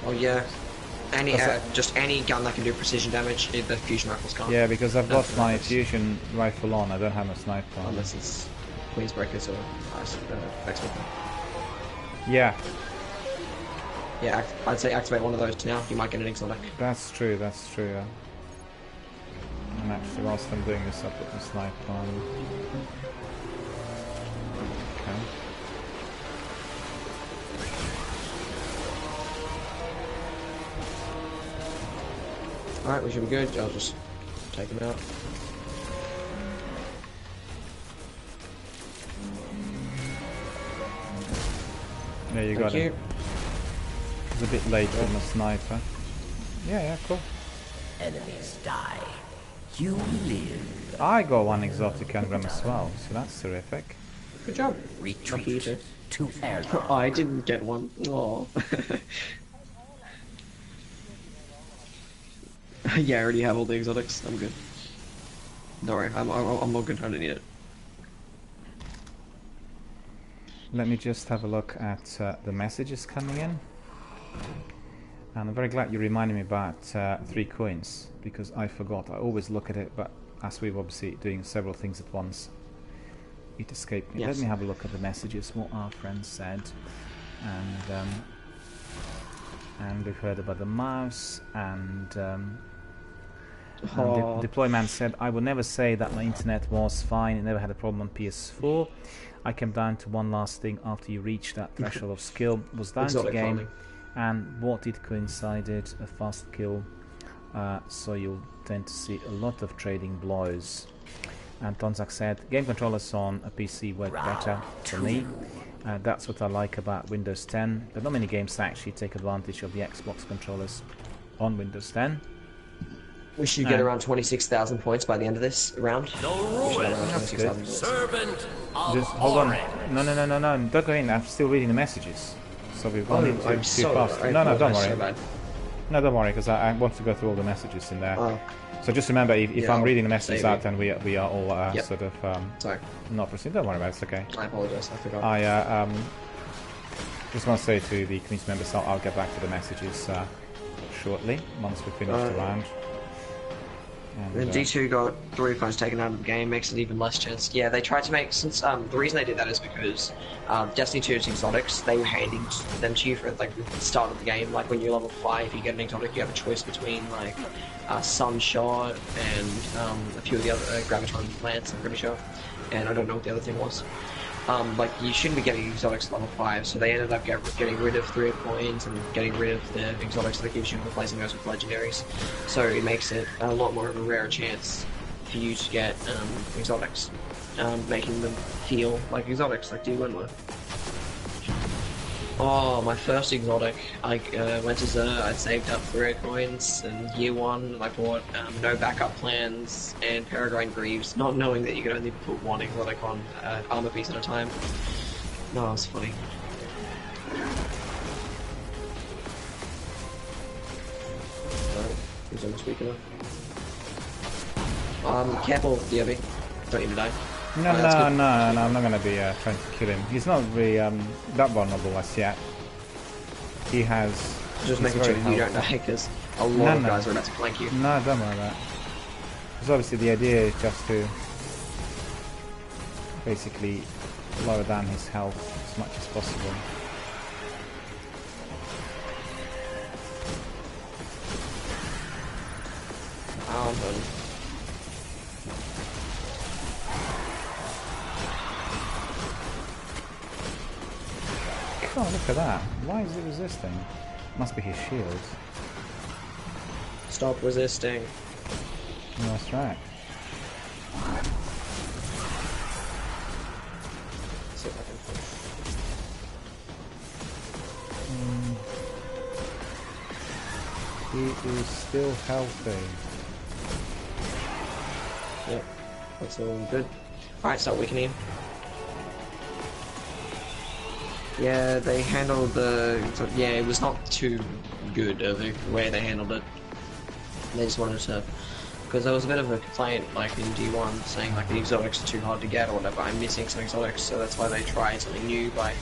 Oh yeah. Just any gun that can do precision damage, the fusion rifles can't. Yeah, because I've got my fusion rifle on, I don't have a sniper on. Unless it's Queensbreakers or X-Weapon. Yeah. Yeah, I'd say activate one of those now, you might get an exotic. That's true, yeah. And actually, whilst I'm doing this, I'll put the sniper on. Okay. Alright, we should be good. I'll just take him out. There you got it. It's a bit late on the sniper. Yeah, cool. Enemies die. You live. I got one exotic engram as well, so that's terrific. Good job. Retreat to air. Oh, I didn't get one. Oh. Yeah, I already have all the exotics. I'm good. Don't worry, I'm all good. I don't need it. Let me just have a look at the messages coming in. And I'm very glad you reminded me about 3 coins, because I forgot. I always look at it, but as we're obviously doing several things at once, it escaped me. Yes. Let me have a look at the messages, what our friends said. And we've heard about the mouse, and Deployman said, I would never say that my internet was fine, it never had a problem on PS4. I came down to one last thing after you reached that threshold of skill, was down to game. Farming. And what it coincided, a fast kill, so you'll tend to see a lot of trading blows. And Tonzak said, game controllers on a PC work better for me. That's what I like about Windows 10. But not many games actually take advantage of the Xbox controllers on Windows 10. We should get around 26,000 points by the end of this round. Servant of just hold on. No, don't go in. I'm still reading the messages. So we've gone too fast. No, don't worry. No, don't worry, because I want to go through all the messages in there. So just remember, if I'm reading the messages out, then we are all sort of sorry. Not proceeding. Don't worry about it. It's okay. I apologize. I forgot. I just want to say to the community members, I'll get back to the messages shortly once we finish the round. And D2 got 3 points taken out of the game, makes it even less chance. Yeah, they tried to make, since the reason they did that is because Destiny 2's exotics, they were handing them to you for like the start of the game. Like when you're level 5, you get an exotic, you have a choice between like Sunshot and a few of the other Graviton plants, I'm pretty sure. And I don't know what the other thing was. Like you shouldn't be getting exotics at level 5, so they ended up getting rid of 3 coins and getting rid of the exotics that gives you and replacing those with legendaries. So it makes it a lot more of a rare chance for you to get exotics, making them feel like exotics, like DRBMiller. Oh, my first exotic. I went to Zer, I'd saved up 3 coins, and year 1 I bought no backup plans and Peregrine Greaves, not knowing that you could only put 1 exotic on armor piece at a time. No, it was funny. He's almost weak enough. Careful, DRB. Don't need to die. No, I'm not gonna be trying to kill him. He's not really that vulnerable as yet. He has... Just making sure you don't die, because a lot of guys are about to flank you. No, don't worry about it. Because obviously the idea is just to basically lower down his health as much as possible. Oh, look at that. Why is it resisting? Must be his shield. Stop resisting. No, that's right. Let's see if I can finish. He is still healthy. Yep, that's all good. Alright, start weakening. Yeah, they handled the... Yeah, it was not too good of the way they handled it. They just wanted to... Because there was a bit of a complaint, like in D1, saying like the exotics are too hard to get or whatever. I'm missing some exotics, so that's why they tried something new by,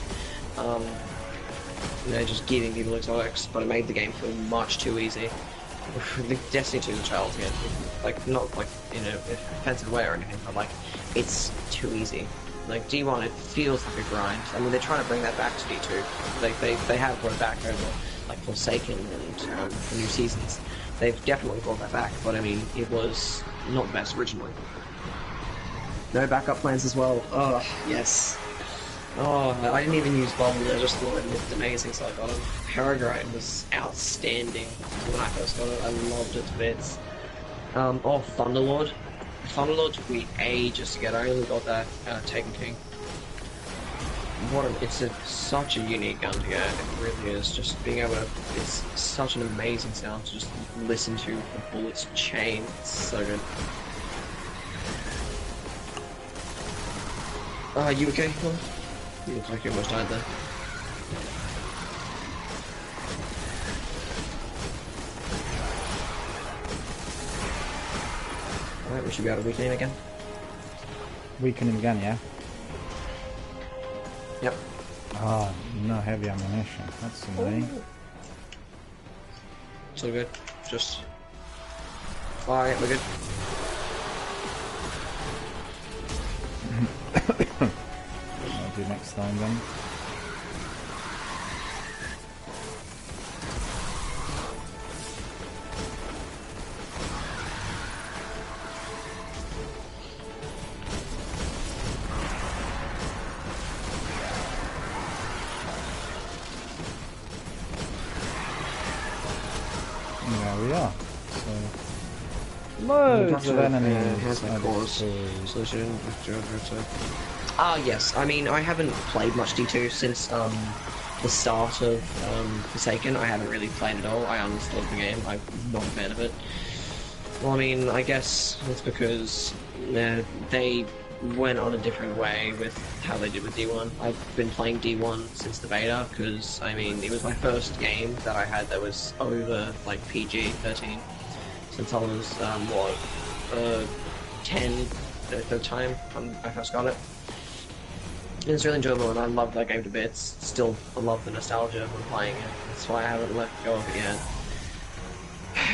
you know, just giving people exotics. But it made the game feel much too easy. The Destiny 2 is a child's game. Like, not like in an offensive way or anything, but like, it's too easy. Like D1, it feels like a grind. I mean, they're trying to bring that back to D2. Like they have brought it back over like Forsaken and the new seasons. They've definitely brought that back, but I mean, it was not the best originally. No backup plans as well. Oh yes. Oh, I didn't even use Bubble. I just thought it looked amazing, so I got it. Peregrine was outstanding when I first got it. I loved it to bits. Oh, Thunderlord. Thunderlord took me ages to get. I only got that Taken King. It's such a unique gun to get. It really is. Just being able to, it's such an amazing sound to just listen to the bullets chain. It's so good. You okay? You look like you almost died there. Alright, we should be able to weaken him again. Weaken him again, yeah? Yep. Oh, no heavy ammunition. That's annoying. So good. Just... Alright, we're good. I'll do next time then. There we are. So, loads of enemies. Ah, yes. I mean, I haven't played much D2 since the start of Forsaken. I haven't really played at all. I understood the game. I'm not a fan of it. Well, I mean, I guess it's because they went on a different way with how they did with D1. I've been playing D1 since the beta because, I mean, it was my first game that I had that was over, like, PG-13. Since I was, 10 at the time when I first got it. And it's really enjoyable and I love that game to bits. Still, I love the nostalgia when playing it. That's why I haven't let go of it yet.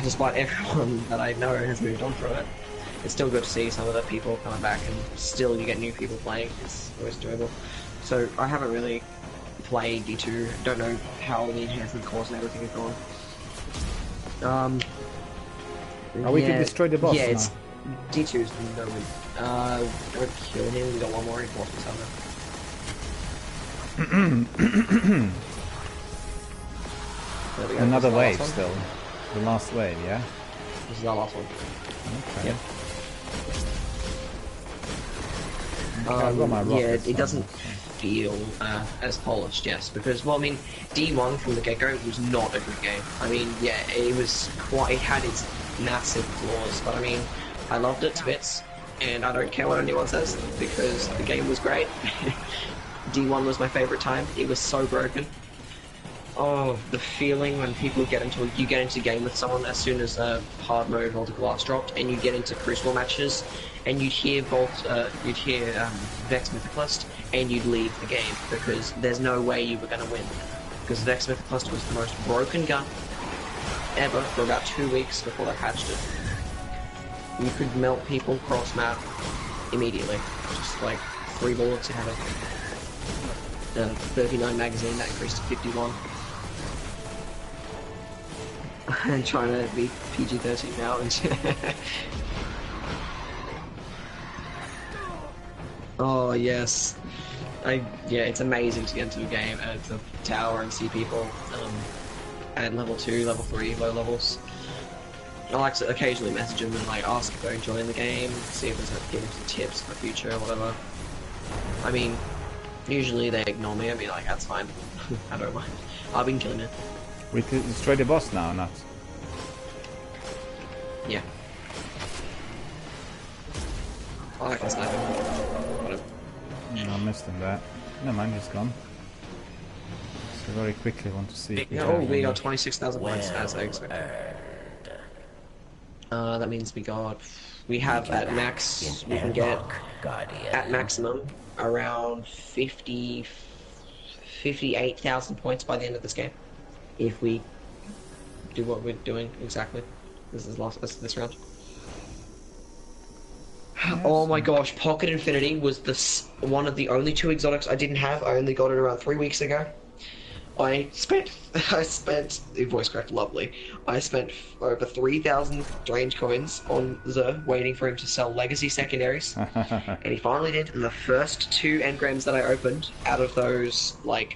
Despite everyone that I know has moved on from it. It's still good to see some of the people coming back and still you get new people playing. It's always enjoyable. So I haven't really played D2. Don't know how the enhancement cores and everything is going. We can destroy the boss yeah, now. it's D2's no win. Don't kill him, we got one more reinforcement somewhere. Another wave still. The last wave, yeah? This is our last one. Okay. Yep. Okay, I've got my rockets yeah, it doesn't. feel as polished, yes. Because, well, I mean, D1 from the get-go was not a good game. I mean, yeah, it had its massive flaws, but I mean, I loved it to bits, and I don't care what anyone says, because the game was great. D1 was my favorite time. It was so broken. Oh, the feeling when people get into a game with someone as soon as hard mode Vault of Glass dropped, and you get into Crucible matches, and you'd hear Vex Mythiclust, and you'd leave the game because there's no way you were going to win. Because Vex Mythiclust was the most broken gun ever for about 2 weeks before they patched it. You could melt people cross map immediately, just like 3 bullets. You had a 39 magazine that increased to 51. And trying to be PG-13 now. Oh yes, yeah, it's amazing to get into a game at the tower and see people at level 2, level 3, low levels. I like to occasionally message them and like ask if they're enjoying the game, see if there's give them some tips for the future or whatever. I mean, usually they ignore me and be like, that's fine. I don't mind. I've been killing it. We could destroy the boss now or not? Yeah. I can snipe him. Whatever. No, I missed him that. No mind, he's gone. So very quickly want to see if we we got 26,000 points as I expected. That means we have at max, we can get at maximum around 58,000 points by the end of this game, if we do what we're doing exactly. This round. Yes. Oh my gosh, Pocket Infinity was one of the only 2 exotics I didn't have. I only got it around 3 weeks ago. I spent voice cracked lovely. I spent over 3,000 strange coins on Zer waiting for him to sell legacy secondaries. And he finally did. And the first 2 engrams that I opened out of those, like,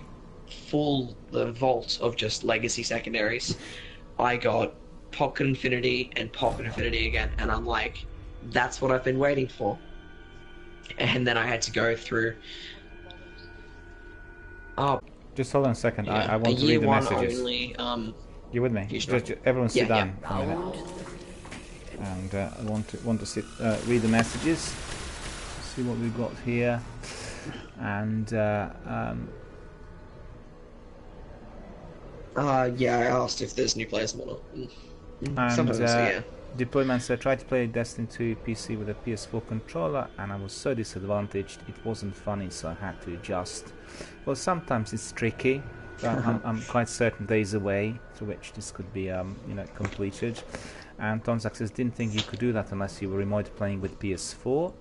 the vault of just legacy secondaries, I got Pocket Infinity and Pocket Infinity again. And I'm like, that's what I've been waiting for. And then I had to go through... Oh... Just hold on a second. Yeah. I want to read the messages. Only, you with me? Just everyone sit down for a minute. And I want to read the messages. See what we've got here. And yeah, I asked if there's new players or not. Sometimes, yeah. Deployment said, tried to play Destiny 2 PC with a PS4 controller and I was so disadvantaged, it wasn't funny, so I had to adjust. Well, sometimes it's tricky, but I'm quite certain there is a way through which this could be completed. And Tonzak says, didn't think you could do that unless you were remote playing with PS4.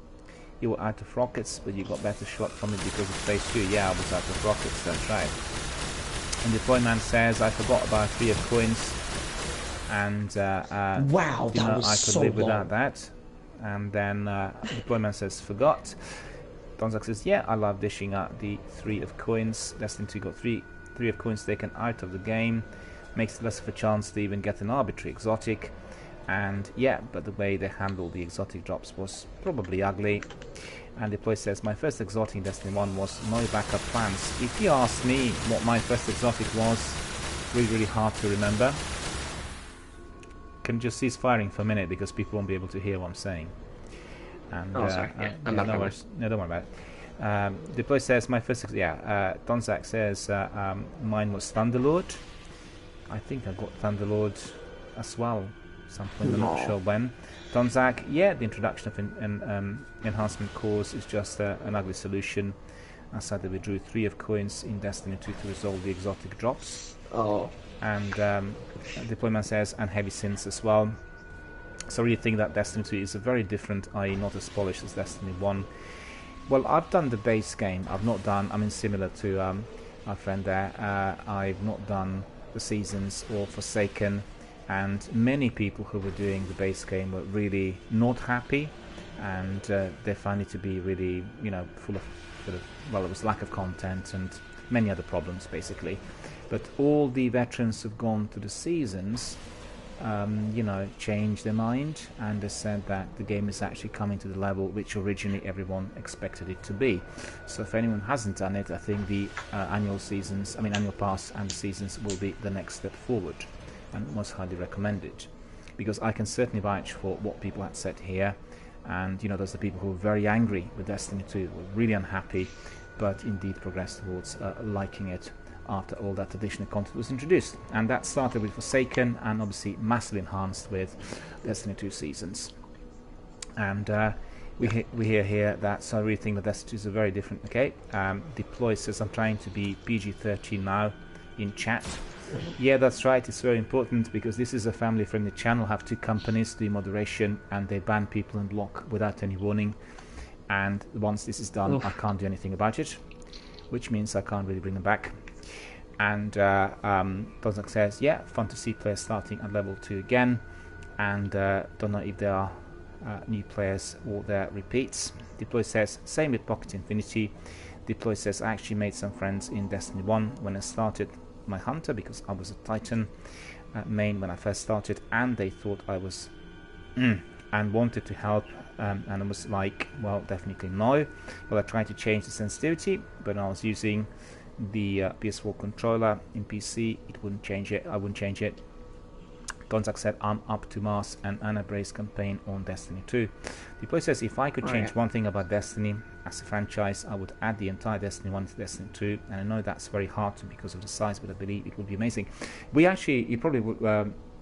You were out of rockets, but you got better shot from it because of phase 2. Yeah, I was out of rockets, that's right. And Deployment says, I forgot about 3 of coins. And wow, that was I could live without that. And then Deployment says forgot. Donzak says, yeah, I love dishing out the 3 of coins. Destiny 2 got 3 of coins taken out of the game. Makes it less of a chance to even get an arbitrary exotic. And yeah, but the way they handled the exotic drops was probably ugly. And Deploy says, my first exotic in Destiny 1 was no backup plans. If you ask me what my first exotic was, really hard to remember. Can just cease firing for a minute because people won't be able to hear what I'm saying. And, sorry. I'm not no worries. No, don't worry about it. Deploy says my first. Donzak says mine was Thunderlord. I think I got Thunderlord as well. Some point. I'm not sure when. Donzak, yeah, the introduction of enhancement cores is just an ugly solution. I said they withdrew 3 of coins in Destiny 2 to resolve the exotic drops. Oh. And Deployment says, and heavy sins as well. So I really think that Destiny 2 is a very different, i.e. not as polished as Destiny 1. Well, I've done the base game. I've not done, similar to our friend there, I've not done the Seasons or Forsaken, and many people who were doing the base game were really not happy, and they found it to be really, full of well, it was lack of content and many other problems, basically. But all the veterans who've gone to the Seasons you know, changed their mind, and they said that the game is actually coming to the level which originally everyone expected it to be. So if anyone hasn't done it, I think the annual pass and the seasons will be the next step forward, and most highly recommended, because I can certainly vouch for what people had said here. And you know, those are people who were very angry with Destiny 2, were really unhappy, but indeed progressed towards liking it after all that additional content was introduced. And that started with Forsaken, and obviously massively enhanced with Destiny 2 Seasons. And we hear here that, so I really think that Destiny 2 is a very different. Okay, Deploy says, I'm trying to be PG-13 now in chat. Yeah, that's right, it's very important, because this is a family-friendly channel. Have 2 companies do moderation, and they ban people and block without any warning. And once this is done, I can't do anything about it, which means I can't really bring them back. And Dozak says, yeah, fun to see players starting at level 2 again, and don't know if there are new players or there repeats. Deploy says, same with Pocket Infinity. Deploy says, I actually made some friends in Destiny 1 when I started my Hunter, because I was a Titan main when I first started, and they thought I was and wanted to help, and I was like, well, definitely no. Well, I tried to change the sensitivity, but I was using the PS4 controller in PC, it wouldn't change it. I wouldn't change it. Gonzak said, I'm up to Mars and Anna Bray's campaign on Destiny 2. Deploy says, if I could change one thing about Destiny as a franchise, I would add the entire Destiny 1 to Destiny 2, and I know that's very hard to because of the size, but I believe it would be amazing. We actually, you probably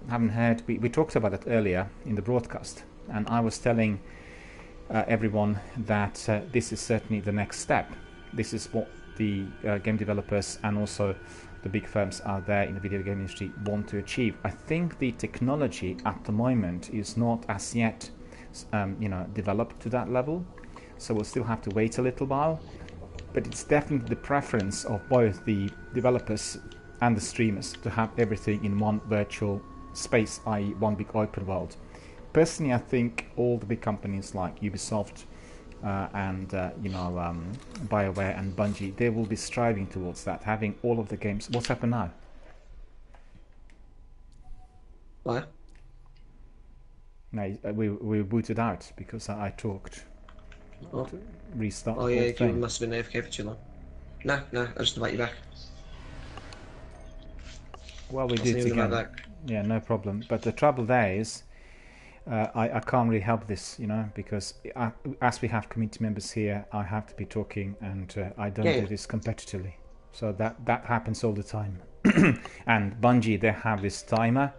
haven't heard, we talked about it earlier in the broadcast, and I was telling everyone that this is certainly the next step. This is what the game developers and also the big firms out there in the video game industry want to achieve. I think the technology at the moment is not as yet developed to that level, so we'll still have to wait a little while, but it's definitely the preference of both the developers and the streamers to have everything in one virtual space, i.e. one big open world. Personally, I think all the big companies like Ubisoft and BioWare and Bungie, they will be striving towards that, having all of the games. What's happened now? What? No, we booted out because I talked. Oh. To restart. Oh yeah, you must have been AFK for too long. No, I just invite you back. Well, we did together. Yeah, no problem. But the trouble there is, I can't really help this, because as we have community members here, I have to be talking, and I don't do this competitively. So that happens all the time. And Bungie, they have this timer,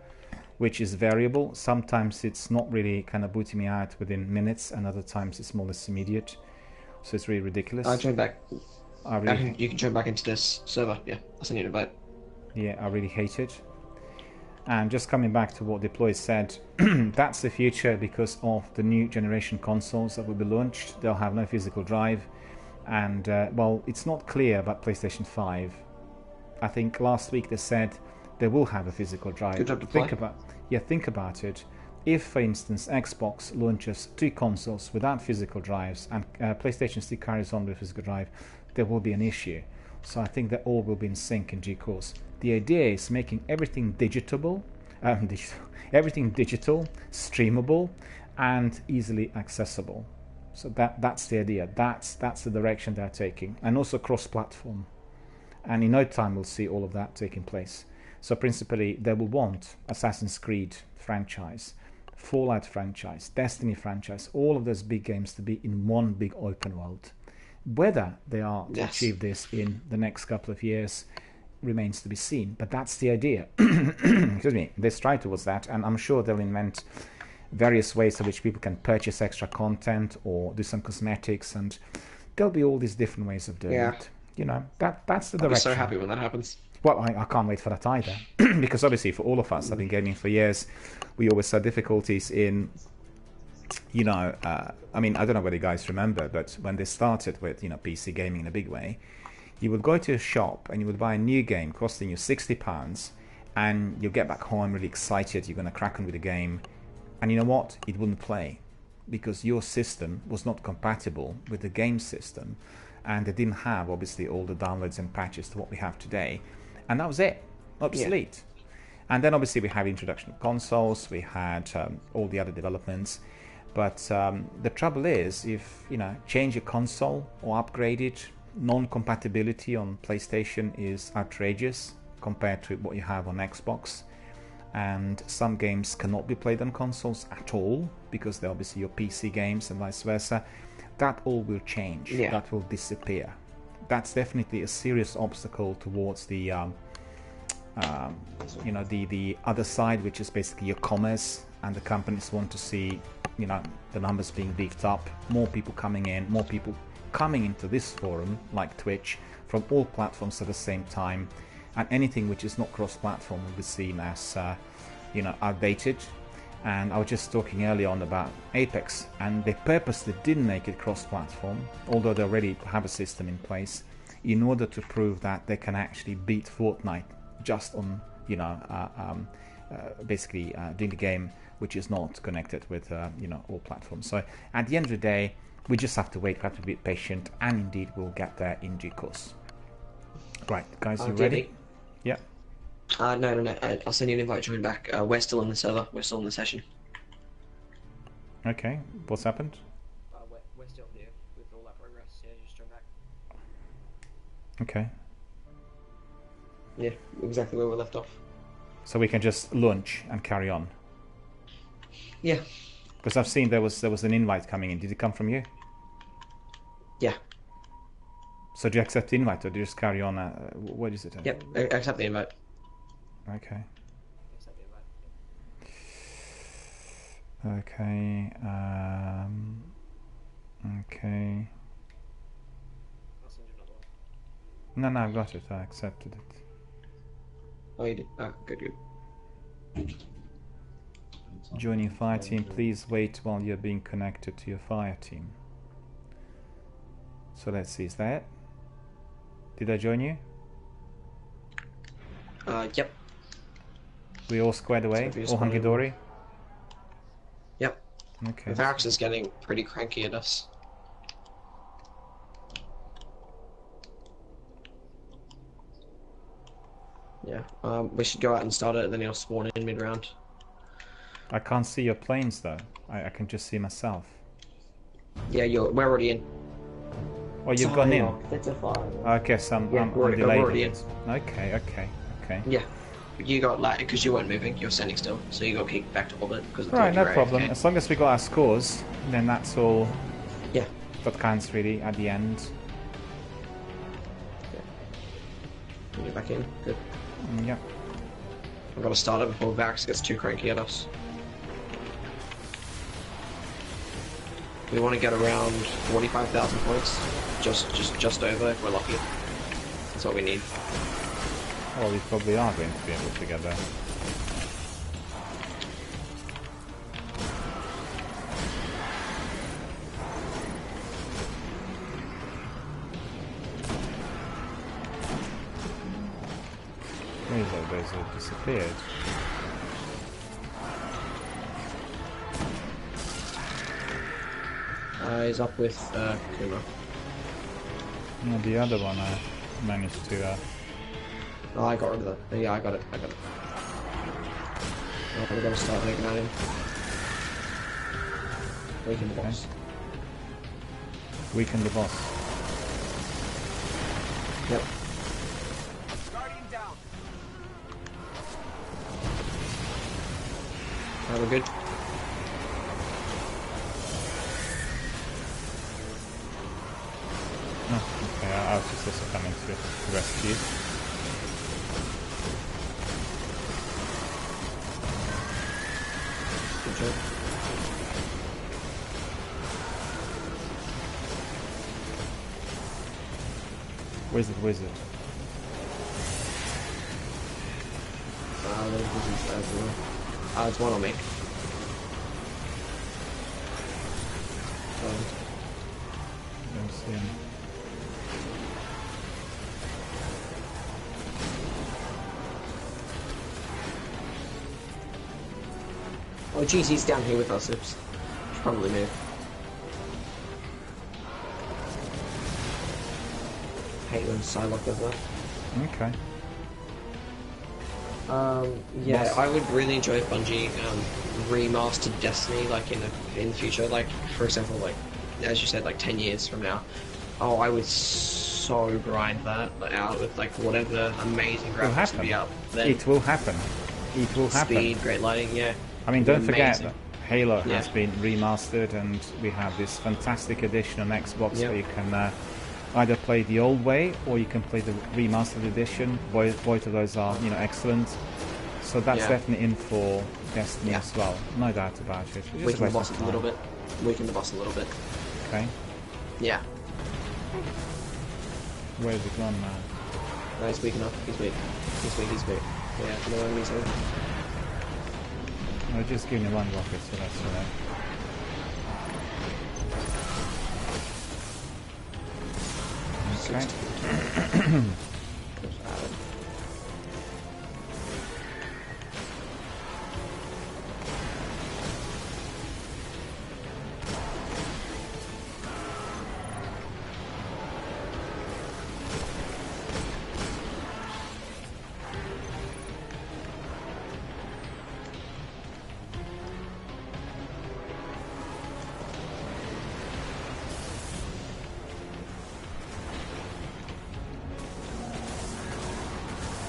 which is variable. Sometimes it's not really kind of booting me out within minutes, and other times it's more or less immediate. So it's really ridiculous. I'll join back. You can join back into this server. Yeah, I'll send you an invite. Yeah, I really hate it. And just coming back to what Deploy said, that's the future because of the new generation consoles that will be launched. They'll have no physical drive, and well, it's not clear about PlayStation 5. I think last week they said they will have a physical drive. Good job, think about it. If, for instance, Xbox launches 2 consoles without physical drives and PlayStation still carries on with physical drive, there will be an issue. So I think that all will be in sync in due course. The idea is making everything digital, streamable, and easily accessible. So that's the idea. That's the direction they're taking, and also cross-platform. And in no time we'll see all of that taking place. So principally, they will want Assassin's Creed franchise, Fallout franchise, Destiny franchise, all of those big games to be in one big open world. Whether they are to achieve this in the next couple of years remains to be seen, but that's the idea. Excuse me. They strive towards that, and I'm sure they'll invent various ways in which people can purchase extra content or do some cosmetics, and there'll be all these different ways of doing it. That's the direction. I'll be so happy when that happens. Well, I can't wait for that either, because obviously for all of us, I've been gaming for years, we always had difficulties in, I don't know whether you guys remember, but when they started with, PC gaming in a big way, you would go to a shop and you would buy a new game costing you £60, and you'll get back home really excited, you're going to crack on with the game, and you know what? It wouldn't play, because your system was not compatible with the game system, and they didn't have, obviously, all the downloads and patches to what we have today. And that was it. Obsolete. And then obviously we have introduction of consoles, we had all the other developments. But the trouble is, if change your console or upgrade it, non-compatibility on PlayStation is outrageous compared to what you have on Xbox. And some games cannot be played on consoles at all because they're obviously your PC games and vice versa. That all will change. Yeah. That will disappear. That's definitely a serious obstacle towards the the other side, which is basically your commerce, and the companies want to see the numbers being beefed up, more people coming in, more people coming into this forum like Twitch from all platforms at the same time, and anything which is not cross-platform will be seen as outdated. And I was just talking earlier on about Apex, and they purposely didn't make it cross-platform, although they already have a system in place, in order to prove that they can actually beat Fortnite just on basically doing the game which is not connected with all platforms. So at the end of the day, we just have to wait, we have to be patient, and indeed we'll get there in due course. Right, guys, you ready? Yeah. No. I'll send you an invite to join back. We're still on the server. We're still in the session. Okay, what's happened? We're still here with all that progress. Yeah, just join back. Okay. Yeah, exactly where we left off. So we can just launch and carry on. Yeah. Because I've seen there was an invite coming in. Did it come from you? Yeah. So do you accept the invite, or do you just carry on? What is it? Yep, I accept the invite. Okay. Accept the invite. Okay. Okay. I'll send you another one. No, I've got it. I accepted it. Oh, you did? Ah, good. Joining fire team, please wait while you're being connected to your fire team. So let's see, is that it? Did I join you? Yep. We all squared away? All hunky-dory? Yep. Okay. Varix is getting pretty cranky at us. Yeah. We should go out and start it, and then he'll spawn in mid-round. I can't see your planes though. I can just see myself. Yeah, we're already in. Oh, you've gone in? Okay, so I'm we're delayed. already in. Okay. Yeah. You got because you weren't moving, you're standing still, so you got kicked back to orbit because of the Right, no right, problem. okay. As long as we got our scores, then that's all. Yeah. That counts really at the end. You're back in. Good. Yeah. I've got to start it before Vax gets too cranky at us. We want to get around 45,000 points, just over if we're lucky. That's what we need. Well, we probably are going to be able to get there. Those have disappeared. He's up with Kuma. No, the other one I managed to... Oh, I got rid of that. Yeah, I got it. Oh, we're gonna start making at him. Weaken the boss. Weaken the boss. Yep. We're good. No, okay, I was just also coming to rescue. Good job. Wizard. There's wizards there as well. It's one on me. Don't see him. Oh geez, he's down here with us. Oops. Should probably move. Hate when Psylocke does that. Okay. Yeah, Must- I would really enjoy if Bungie remastered Destiny, like in the future. Like, for example, like as you said, like 10 years from now. Oh, I would so grind that out with like whatever amazing It will graphics would be happen. up. Then It will happen. It will happen. speed, great lighting, yeah. I mean, It'd be don't forget amazing. that Halo has Yeah. been remastered, and we have this fantastic edition on Xbox Yep. where you can either play the old way or you can play the remastered edition. Both of those are, you know, excellent. So that's Yeah. definitely in for Destiny Yeah. as well. No doubt about it. It's just a Weaken the waste boss of a little time. bit. Weaken the boss a little bit. Okay. Yeah. Where's it gone now? No, he's weak enough. He's weak. He's weak. He's weak. Yeah. No enemies here. I'll just give me one rocket, so that's alright. Okay.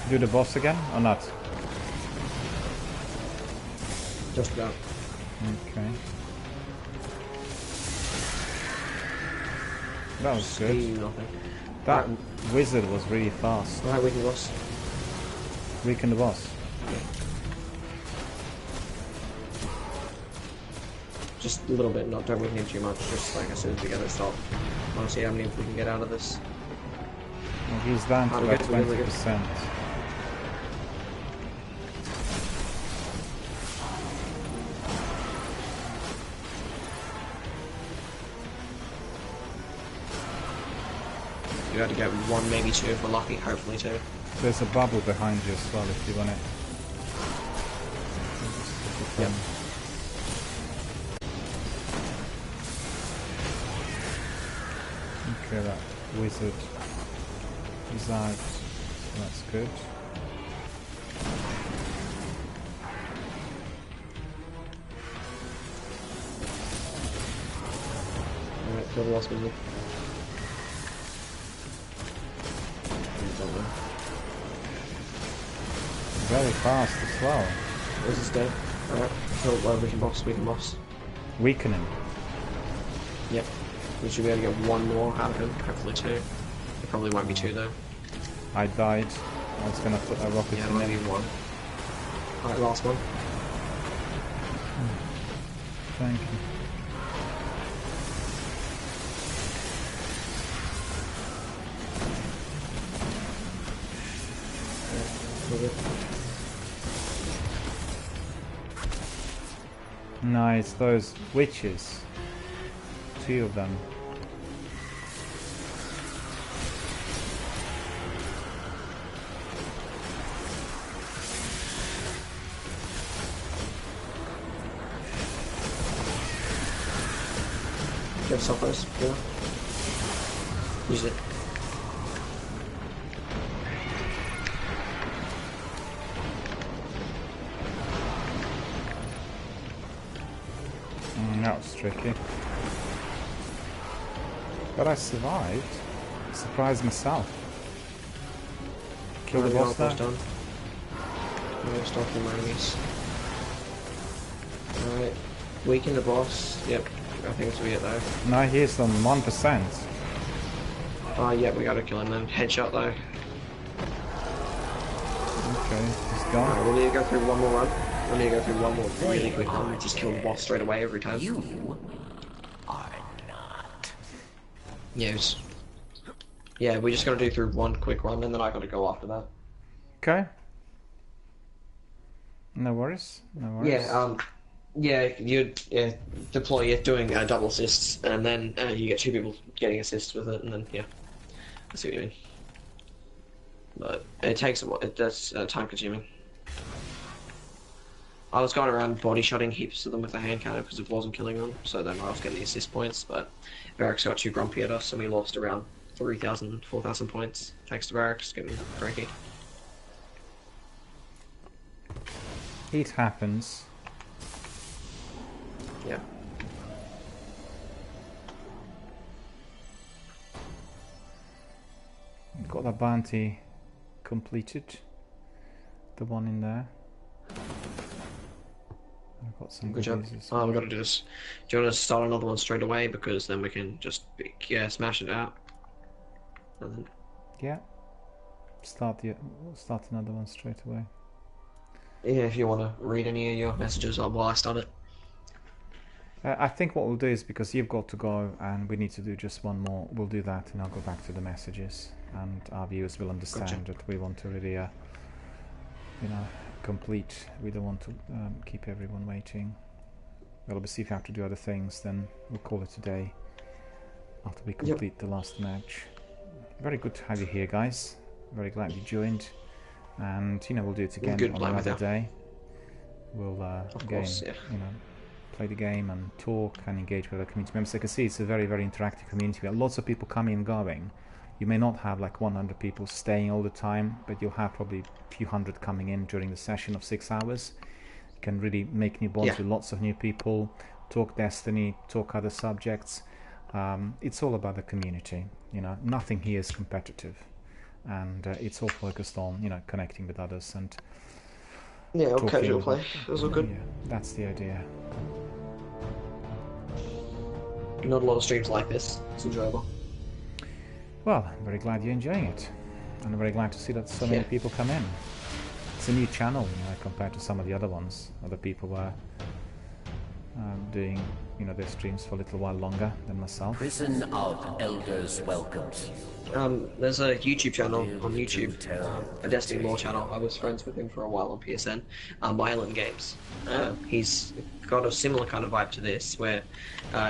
Do the boss again or not? Just about. Okay. That was good. Speed, nothing. That wizard was really fast. Right, weaken the boss. Weaken the boss. Just a little bit. Not don't weaken him too much. Just like as soon as we get it stopped. I want to see how many we can get out of this. Well, he's down to How do about we get to really good? 20%. You got to get one, maybe two if we're lucky. Hopefully two. There's a bubble behind you as well if you want it. Yep. Okay, that wizard is out. So that's good. Alright, kill the boss wizard. Very fast as well. Where's this go? Alright, kill weaken boss, weaken boss. Weakening. Yep. We should be able to get one more out of him. Hopefully two. It probably won't be two though. I died. I was gonna put a rocket Yeah, in maybe there. one. Alright, last one. Thank you. No, it's those witches. 2 of them. Get suffers, yeah. Use it. That was tricky. But I survived. Surprised myself. Kill the boss there. done. No, stop my enemies. Alright. Weaken the boss. Yep. I think it's it though. No, he's on 1%. Yeah, we gotta kill him then. Headshot though. Okay, he's Alright, gone. we need to go through one more run. We need to go through one more really quick run. Just kill the boss straight away every time. You are not. Yes. Yeah, we just gotta do through one quick run and then I gotta go after that. Okay. No worries. No worries. Yeah, you deploy it doing double assists, and then you get 2 people getting assists with it, and then yeah, I see what you mean. But it takes a while. It does time consuming. I was going around body shotting heaps of them with the hand cannon because it wasn't killing them, so then I was getting the assist points. But Barracks got too grumpy at us, and we lost around 3,000, 4,000 points thanks to Barracks getting cranky. It happens. Yeah. Got that bounty completed. The one in there. I've got some Good job. goodies. Oh, we got to do this. Do you want to start another one straight away? Because then we can just smash it out. And then... Yeah. Start another one straight away. Yeah, if you want to read any of your messages while I start it. I think what we'll do is, because you've got to go and we need to do just one more, we'll do that and I'll go back to the messages and our viewers will understand that we want to really, you know, complete. We don't want to keep everyone waiting. Well, obviously if you have to do other things, then we'll call it a day after we complete the last match. Very good to have you here, guys. Very glad you joined. And, you know, we'll do it again on another day. We'll, again, you know, play the game and talk and engage with other community members. I can see it's a very, very interactive community. We have lots of people coming and going. You may not have like 100 people staying all the time, but you'll have probably a few hundred coming in during the session of 6 hours. You can really make new bonds with lots of new people, talk Destiny, talk other subjects. It's all about the community. You know, nothing here is competitive, and it's all focused on, you know, connecting with others and casual play. That's all good. Yeah, that's the idea. Not a lot of streams like this. It's enjoyable. Well, I'm very glad you're enjoying it. And I'm very glad to see that so many people come in. It's a new channel, you know, compared to some of the other ones. Other people were doing, you know, their streams for a little while longer than myself. Prison of Elders welcomes you. There's a YouTube channel on YouTube, a Destiny lore channel. I was friends with him for a while on PSN, Mylan Games. He's got a similar kind of vibe to this, where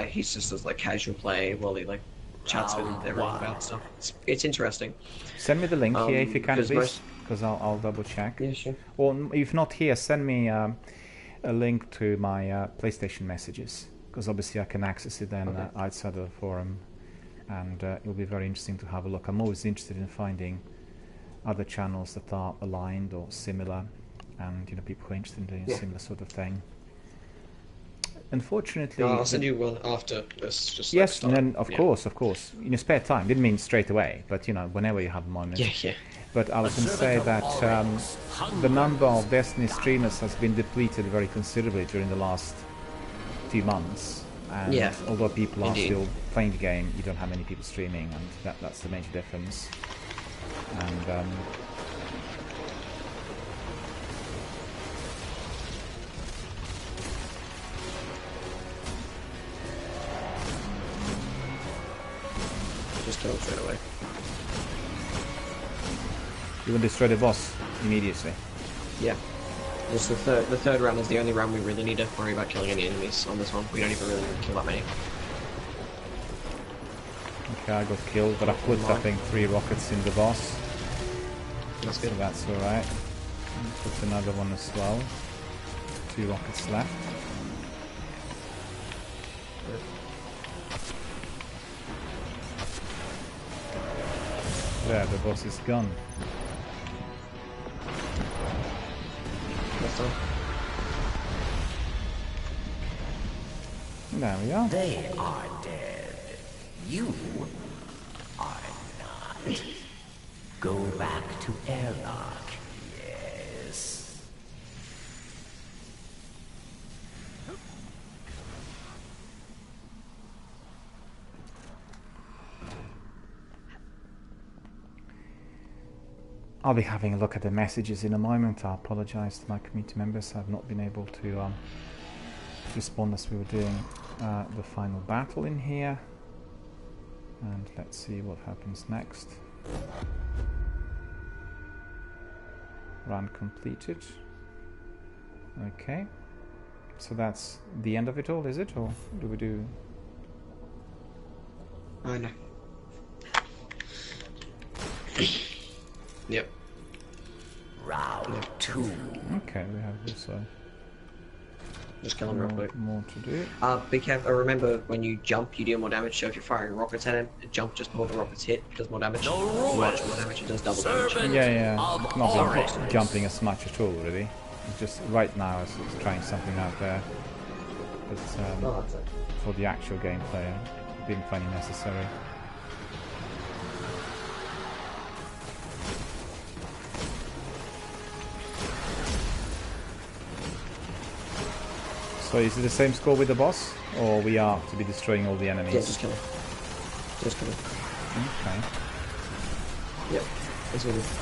he's just does like casual play while he like chats with everyone about stuff. It's interesting. Send me the link here if you can, please, because I'll double check. Yeah, sure. Or if not here, send me a link to my PlayStation messages, because obviously I can access it then outside of the forum, and it'll be very interesting to have a look. I'm always interested in finding other channels that are aligned or similar, and, you know, people who are interested in doing a similar sort of thing. Unfortunately, I'll send you one after this. Just yes, and then of course, in your spare time. Didn't mean straight away, but, you know, whenever you have a moment. Yeah. But I was going to say that the number of Destiny streamers has been depleted very considerably during the last few months. And although people are still playing the game, you don't have many people streaming, and that's the major difference. And just kill him straight away. You will destroy the boss immediately. Yeah. This the third round is the only round we really need to worry about killing any enemies on this one. We don't even really need to kill that many. Okay, I got killed, but I put, I think, 3 rockets in the boss. That's good. So that's alright. Put another one as well. 2 rockets left. There, the boss is gone. That's done. There we are. They are dead. You are not. Go back to Airlock. Yes. I'll be having a look at the messages in a moment. I apologize to my community members. I've not been able to respond as we were doing the final battle in here. And let's see what happens next. Run completed. Okay. So that's the end of it all, is it? Or do we do... No. Yep. Round 2. Okay, we have also Just kill him real quick. more to do. Be careful. Remember, when you jump, you deal more damage. So if you're firing rockets at him, jump just before the rockets hit, it does more damage. Much more damage. It does double damage. Yeah, not jumping as much at all, really. It's just right now I was trying something out there, but for the actual gameplay I didn't find it necessary. So is it the same score with the boss, or we are to be destroying all the enemies? Yeah, just kill him. Just kill him. Okay. Yep, that's what it is.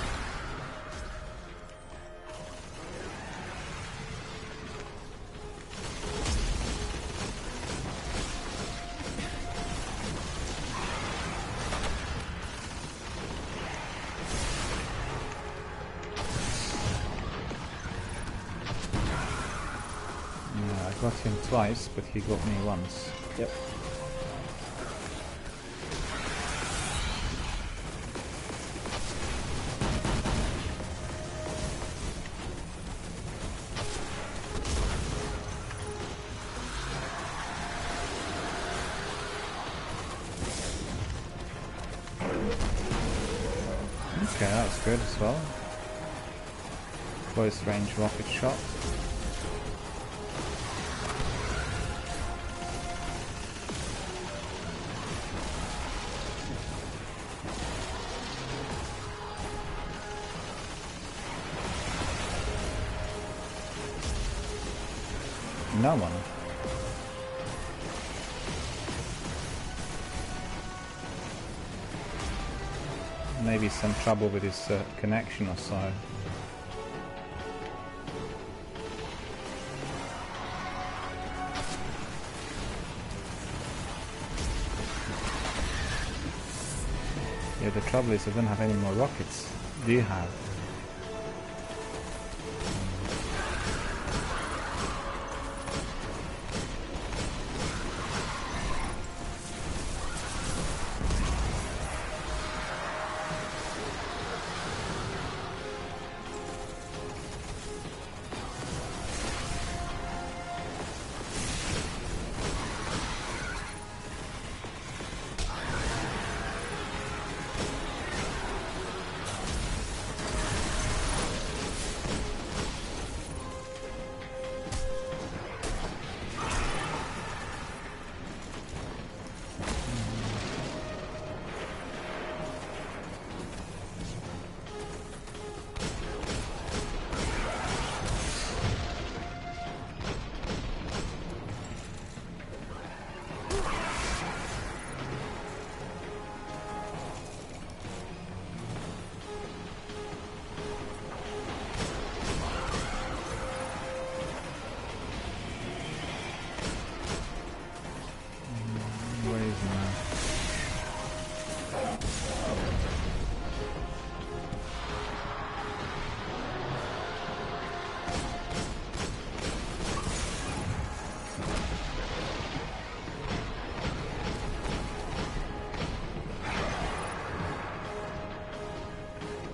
I got him twice, but he got me once. Yep. Okay, that's good as well. Close range rocket shot. No one. Maybe some trouble with his connection or so. Yeah, the trouble is I don't have any more rockets. Do you have?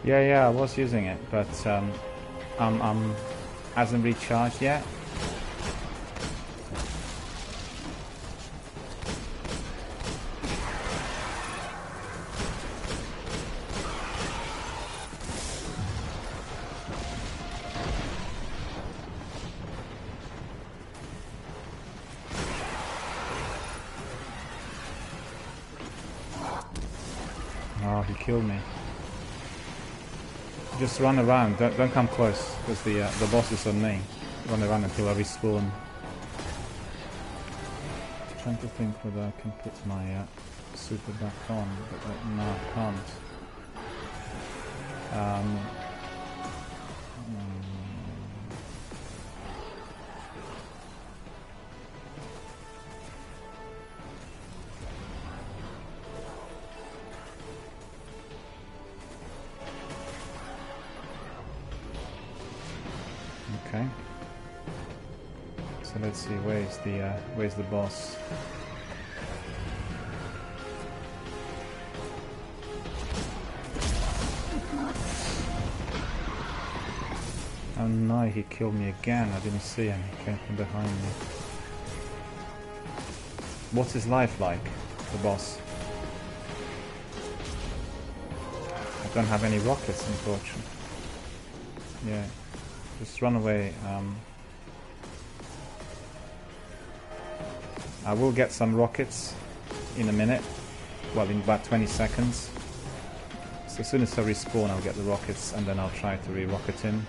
Yeah, I was using it, but hasn't recharged yet. Oh, he killed me. Just run around, don't come close, because the boss is on me. Run around until I respawn. Trying to think whether I can put my super back on, but no, I can't. Okay. So let's see, where's the boss? Oh no, he killed me again. I didn't see him. He came from behind me. What's his life like, the boss? I don't have any rockets, unfortunately. Yeah. Just run away. I will get some rockets in a minute. Well, in about 20 seconds. So as soon as I respawn, I'll get the rockets, and then I'll try to re-rocket him.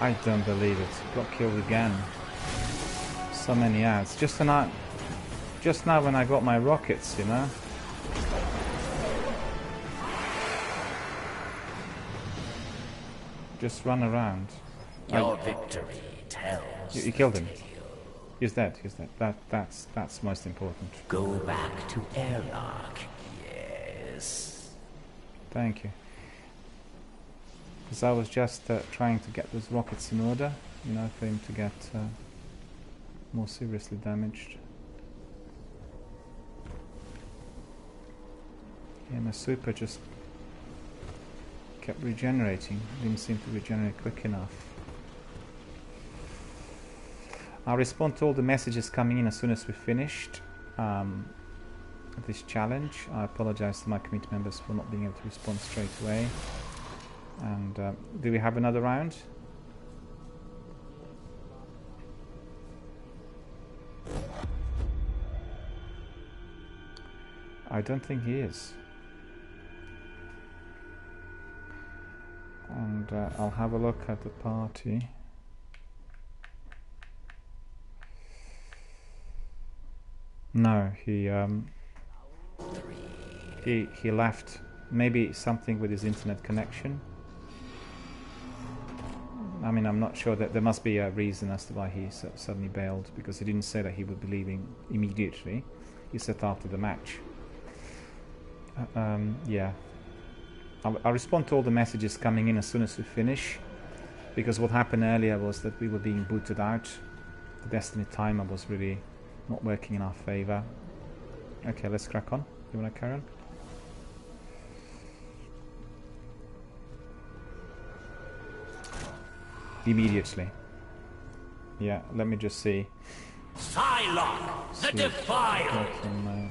I don't believe it. Got killed again. So many ads. Just now when I got my rockets, you know. Just run around. Your victory tells. You killed him. He's dead. He's dead. That's most important. Go back to airlock. Yes. Thank you. Because I was just trying to get those rockets in order, you know, for him to get more seriously damaged. Yeah, my super just kept regenerating. Didn't seem to regenerate quick enough. I'll respond to all the messages coming in as soon as we're finished this challenge. I apologize to my community members for not being able to respond straight away. And do we have another round? I don't think he is. And I'll have a look at the party. No, he left. Maybe something with his internet connection. I mean, I'm not sure. That there must be a reason as to why he suddenly bailed, because he didn't say that he would be leaving immediately. He said after the match. Yeah. I'll respond to all the messages coming in as soon as we finish, because what happened earlier was that we were being booted out. The Destiny timer was really not working in our favor. Okay, let's crack on. You want to carry on? Immediately. Yeah, let me just see. Psylocke, the Defiant,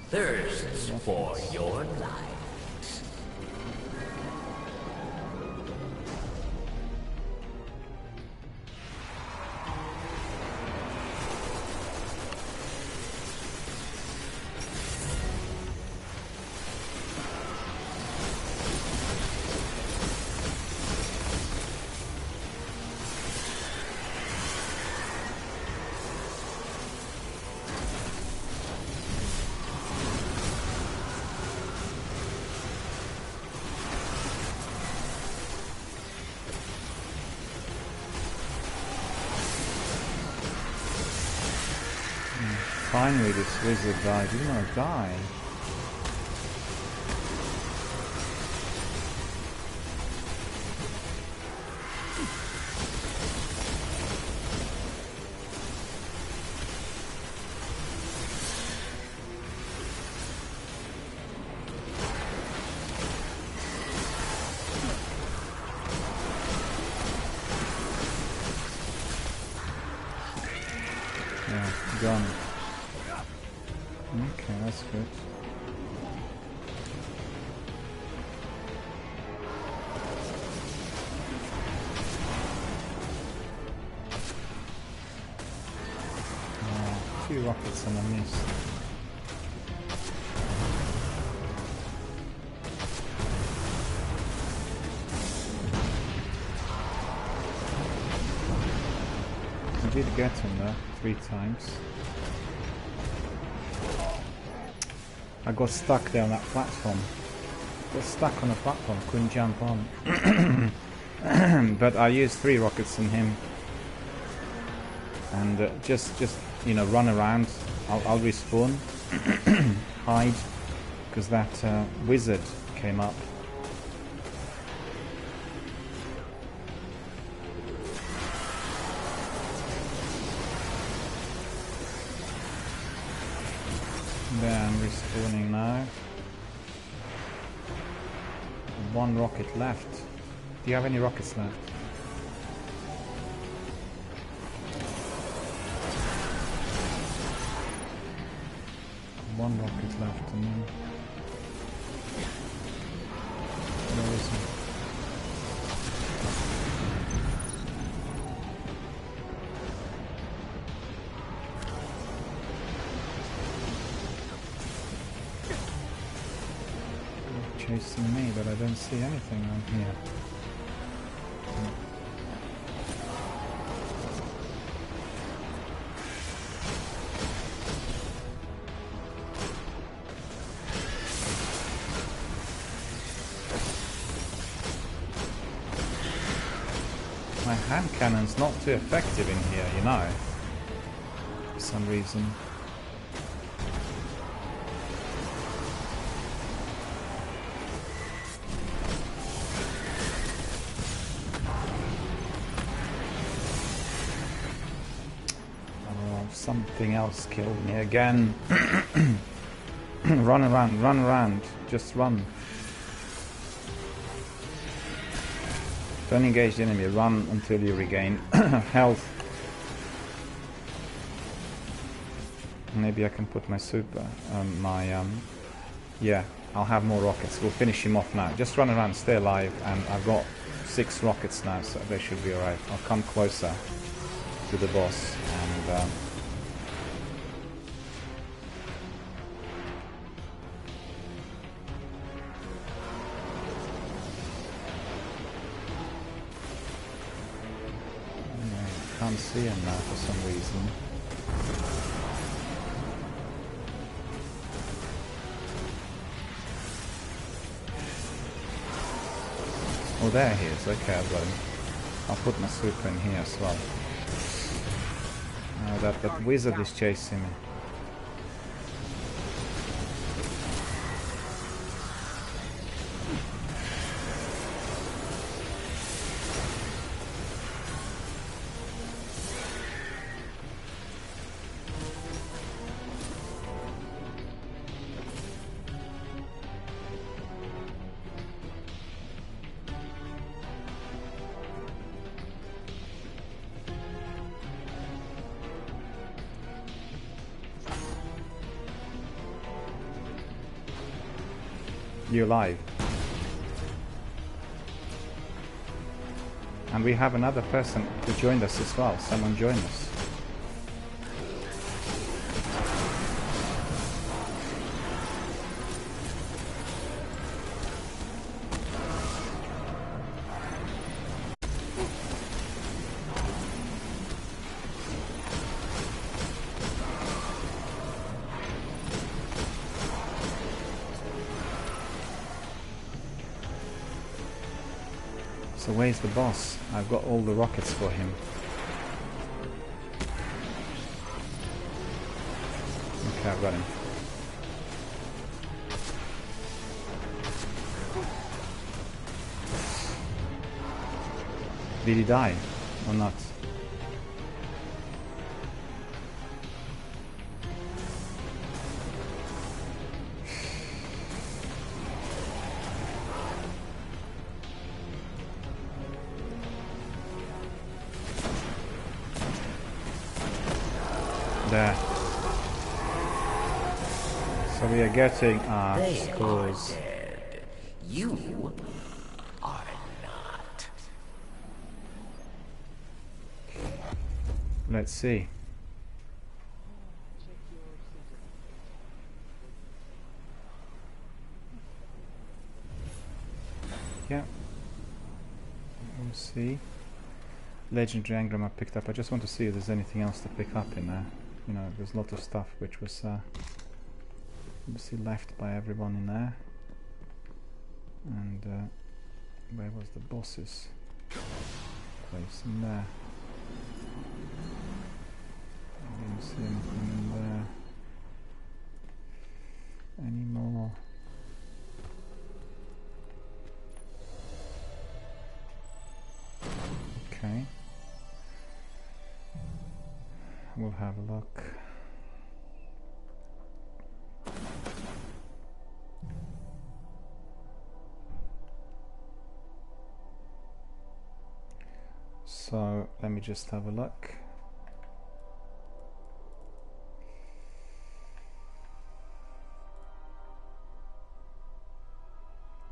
thirsts for your life. Finally, this wizard died. He didn't want to die. Yeah, gone. Okay, that's good. Oh, 2 rockets and I missed. I did get him there 3 times. I got stuck there on that platform. Got stuck on the platform, couldn't jump on. But I used 3 rockets on him. And just you know, run around. I'll respawn, hide, because that wizard came up. There, I'm respawning now. One rocket left. Do you have any rockets left? One rocket left, and then where is he? Chasing me, but I don't see anything on here. My hand cannon's not too effective in here, you know, for some reason. Something else killed me again. Run around, just run. Don't engage the enemy, run until you regain health. Maybe I can put my super, yeah, I'll have more rockets. We'll finish him off now. Just run around, stay alive, and I've got 6 rockets now, so they should be alright. I'll come closer to the boss, and can't see him now for some reason. Oh, there he is. Okay, I've got him. I'll put my super in here as well. That wizard is chasing me. You're live. And we have another person who joined us as well. Someone joined us. So where's the boss? I've got all the rockets for him. Okay, I've got him. Did he die or not? There. So we are getting scores. You are not. Let's see. Yeah. We'll see. Legendary engram I picked up. I just want to see if there's anything else to pick up in there. You know, there's a lot of stuff which was obviously left by everyone in there. And where was the boss's place? In there. I didn't see anything in there anymore. we'll have a look. So let me just have a look.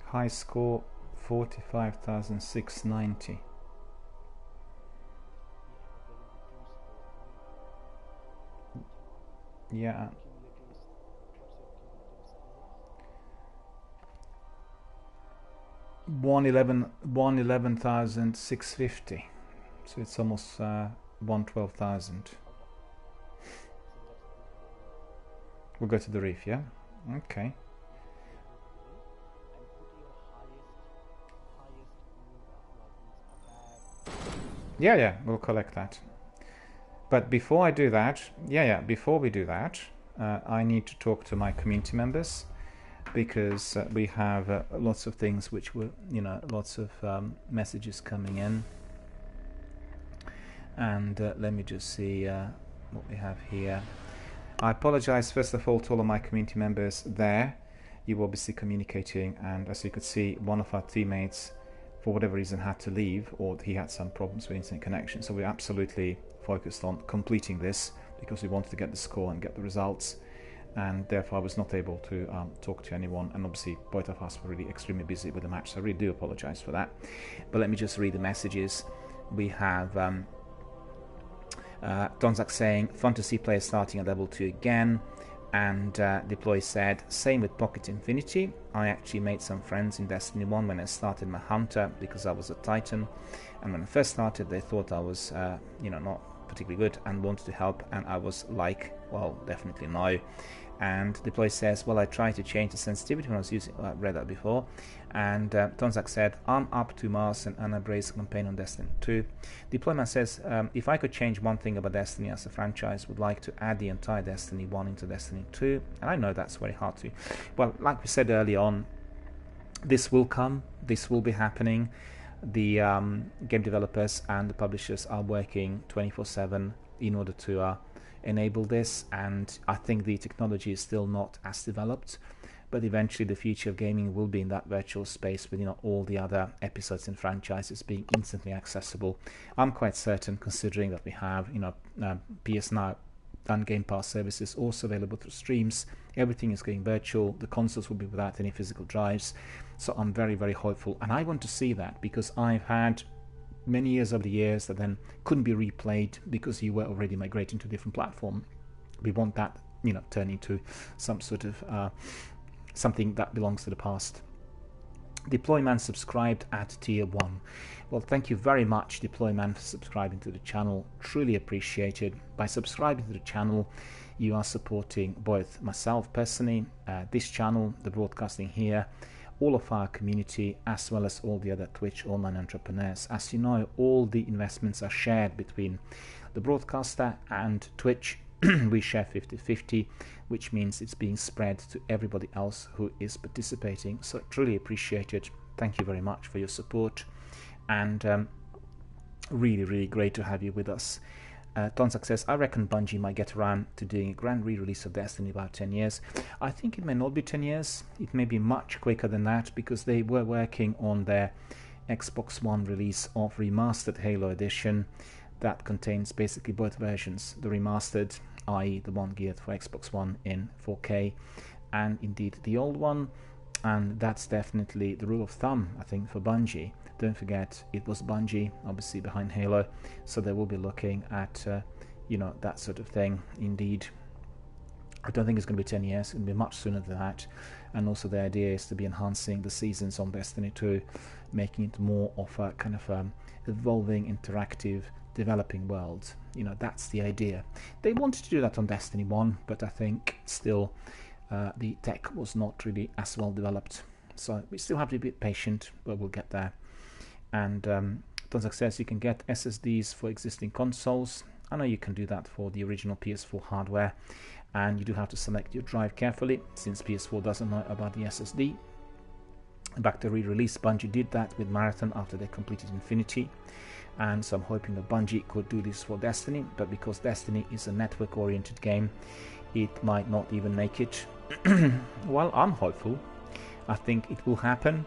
High score 45,690. Yeah. 111,650. So it's almost 112,000. We'll go to the reef, yeah? Okay. Yeah, we'll collect that. But before I do that, before we do that, I need to talk to my community members, because we have lots of things which were, lots of messages coming in. And let me just see what we have here. I apologize first of all to all of my community members there. You were obviously communicating, and as you could see, one of our teammates for whatever reason had to leave, or he had some problems with internet connection. So we're absolutely focused on completing this because we wanted to get the score and get the results, and therefore I was not able to talk to anyone, and obviously both of us were really extremely busy with the match, so I really do apologize for that. But let me just read the messages. We have Donzak saying, fun to see players starting at level 2 again. And Deploy said, same with Pocket Infinity. I actually made some friends in Destiny 1 when I started my Hunter, because I was a Titan, and when I first started they thought I was not particularly good and wanted to help, and I was like, well, definitely no. And Deploy says, well, I tried to change the sensitivity when I was using, I read that before. And Tonzak said, I'm up to Mars and Anna Bray's campaign on Destiny 2. Deployment says, if I could change one thing about Destiny as a franchise, would like to add the entire Destiny 1 into Destiny 2. And I know that's very hard to. Well, like we said early on, this will come, this will be happening. The game developers and the publishers are working 24/7 in order to enable this, and I think the technology is still not as developed, but eventually the future of gaming will be in that virtual space with all the other episodes and franchises being instantly accessible. I'm quite certain, considering that we have PS Now and Game Pass services also available through streams. Everything is going virtual. The consoles will be without any physical drives, so I'm very, very hopeful, and I want to see that, because I've had many years over the years that then couldn't be replayed because you were already migrating to a different platform. We want that, turn into some sort of something that belongs to the past. Deployman subscribed at tier 1. Well, thank you very much, Deployman, for subscribing to the channel. Truly appreciated. By subscribing to the channel, you are supporting both myself personally, this channel, the broadcasting here, all of our community, as well as all the other Twitch online entrepreneurs. As you know, all the investments are shared between the broadcaster and Twitch. We share 50-50, which means it's being spread to everybody else who is participating. So truly appreciate it. Thank you very much for your support, and really, really great to have you with us. Tonzak says, I reckon Bungie might get around to doing a grand re-release of Destiny in about 10 years. I think it may not be 10 years. It may be much quicker than that, because they were working on their Xbox One release of Remastered Halo Edition that contains basically both versions, the remastered, i.e. the one geared for Xbox One in 4K, and indeed the old one. And that's definitely the rule of thumb, I think, for Bungie. Don't forget, it was Bungie, obviously, behind Halo, so they will be looking at, that sort of thing. Indeed, I don't think it's going to be 10 years. It's going to be much sooner than that. And also the idea is to be enhancing the seasons on Destiny 2, making it more of a kind of evolving, interactive, developing world. That's the idea. They wanted to do that on Destiny 1, but I think still the tech was not really as well developed. So we still have to be a bit patient, but we'll get there. And Tonzak says you can get SSDs for existing consoles. I know you can do that for the original PS4 hardware, and you do have to select your drive carefully, since PS4 doesn't know about the SSD. back to re-release. Bungie did that with Marathon after they completed Infinity, and so I'm hoping that Bungie could do this for Destiny, but because Destiny is a network-oriented game, it might not even make it. Well, I'm hopeful. I think it will happen,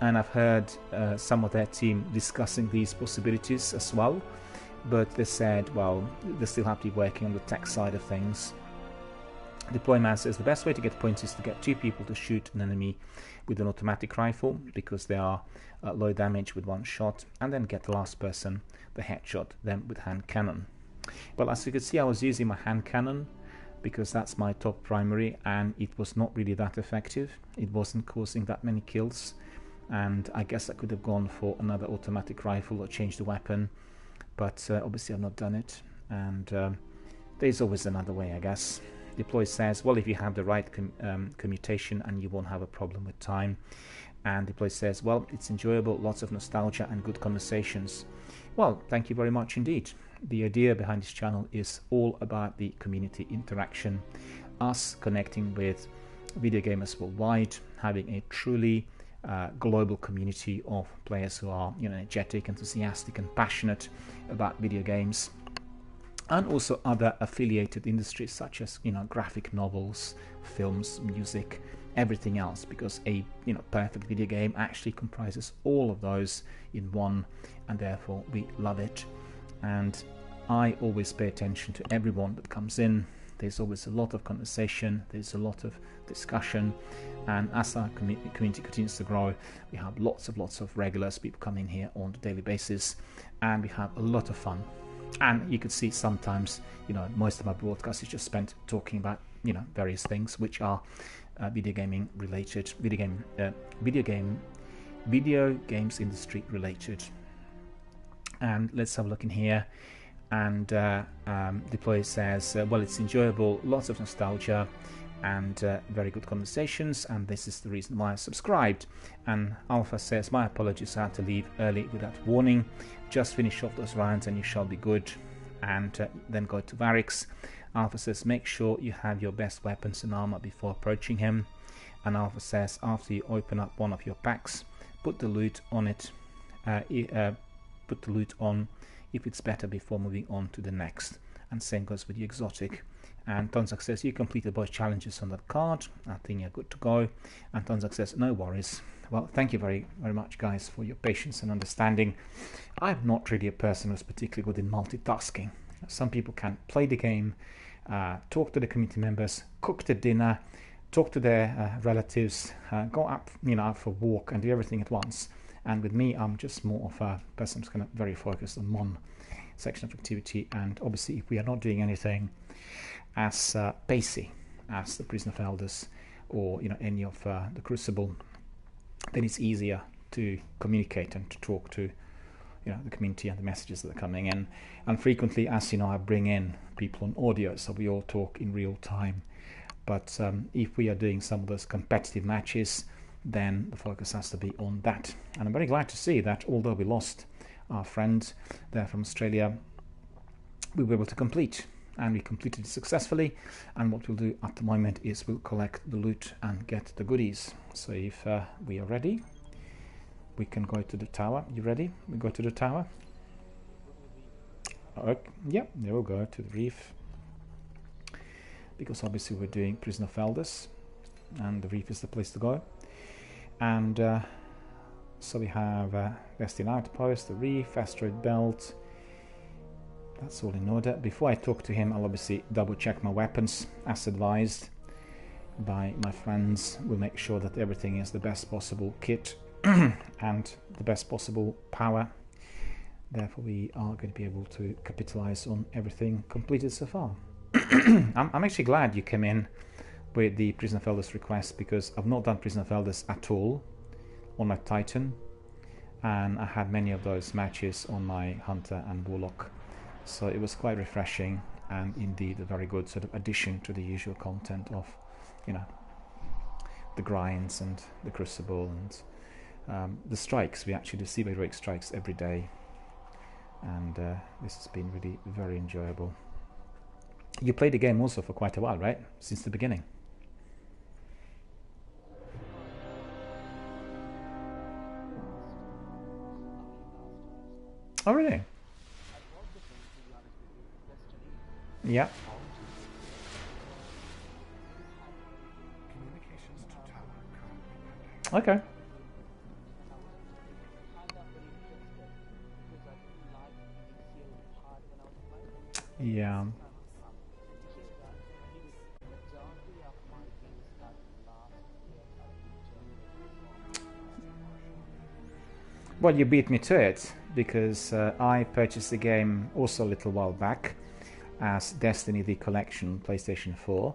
and I've heard some of their team discussing these possibilities as well, but they said, well, they still have to be working on the tech side of things. Deployman says the best way to get points is to get 2 people to shoot an enemy with an automatic rifle, because they are low damage with 1 shot, and then get the last person the headshot, them with hand cannon. Well, as you can see, I was using my hand cannon because that's my top primary, and it was not really that effective. It wasn't causing that many kills, and I guess I could have gone for another automatic rifle or changed the weapon, but obviously I've not done it, and there's always another way, I guess. Deploy says, well, if you have the right commutation and you won't have a problem with time. And Deploy says, well, it's enjoyable, lots of nostalgia and good conversations. Well, thank you very much indeed. The idea behind this channel is all about the community interaction, us connecting with video gamers worldwide, having a truly global community of players who are, you know, energetic, enthusiastic and passionate about video games, and also other affiliated industries such as, you know, graphic novels, films, music, everything else, because a, you know, perfect video game actually comprises all of those in one, and therefore we love it. And I always pay attention to everyone that comes in. There's always a lot of conversation, there's a lot of discussion, and as our community continues to grow, we have lots of regulars, people coming here on a daily basis, and we have a lot of fun. And you could see sometimes, you know, most of my broadcast is just spent talking about, you know, various things which are video gaming related, video games industry related. And let's have a look in here. And Deploy says, well, it's enjoyable, lots of nostalgia, and very good conversations, and this is the reason why I subscribed. And Alpha says, my apologies, I had to leave early without warning. Just finish off those rounds and you shall be good. And then go to Varix. Alpha says, make sure you have your best weapons and armor before approaching him. And Alpha says, after you open up one of your packs, put the loot on it. Put the loot on if it's better before moving on to the next. And same goes with the exotic. And Tonzak says, you completed both challenges on that card. I think you're good to go. And Tonzak says, no worries. Well, thank you very much, guys, for your patience and understanding. I'm not really a person who's particularly good in multitasking. Some people can play the game, talk to the community members, cook the dinner, talk to their relatives, go up, you know, out for a walk, and do everything at once. And with me, I'm just more of a person who's kind of very focused on one section of activity. And obviously, if we are not doing anything as pacey as the Prison of Elders or, you know, any of the Crucible, then it's easier to communicate and to talk to, you know, the community and the messages that are coming in. And frequently, as you know, I bring in people on audio, so we all talk in real time. But if we are doing some of those competitive matches, then the focus has to be on that. And I'm very glad to see that although we lost our friend there from Australia, we were able to complete. And we completed it successfully, and what we'll do at the moment is we'll collect the loot and get the goodies. So if we are ready, we can go to the tower. You ready? We go to the tower? Okay. Yep, there we'll go to the reef, because obviously we're doing Prison of Elders and the reef is the place to go. And so we have Destin Outpost, the reef, asteroid belt. That's all in order. Before I talk to him, I'll obviously double check my weapons as advised by my friends. We'll make sure that everything is the best possible kit and the best possible power. Therefore, we are going to be able to capitalize on everything completed so far. I'm actually glad you came in with the Prison of Elders request, because I've not done Prison of Elders at all on my Titan, and I had many of those matches on my Hunter and Warlock. So it was quite refreshing, and indeed a very good sort of addition to the usual content of, you know, the grinds and the Crucible and the strikes. We actually do Seabed Heroic strikes every day, and this has been really very enjoyable. You played the game also for quite a while, right? Since the beginning. Oh, really? Yeah. Communications to tower currently pending. Okay. Yeah. Well, you beat me to it, because I purchased the game also a little while back as Destiny the Collection PlayStation 4,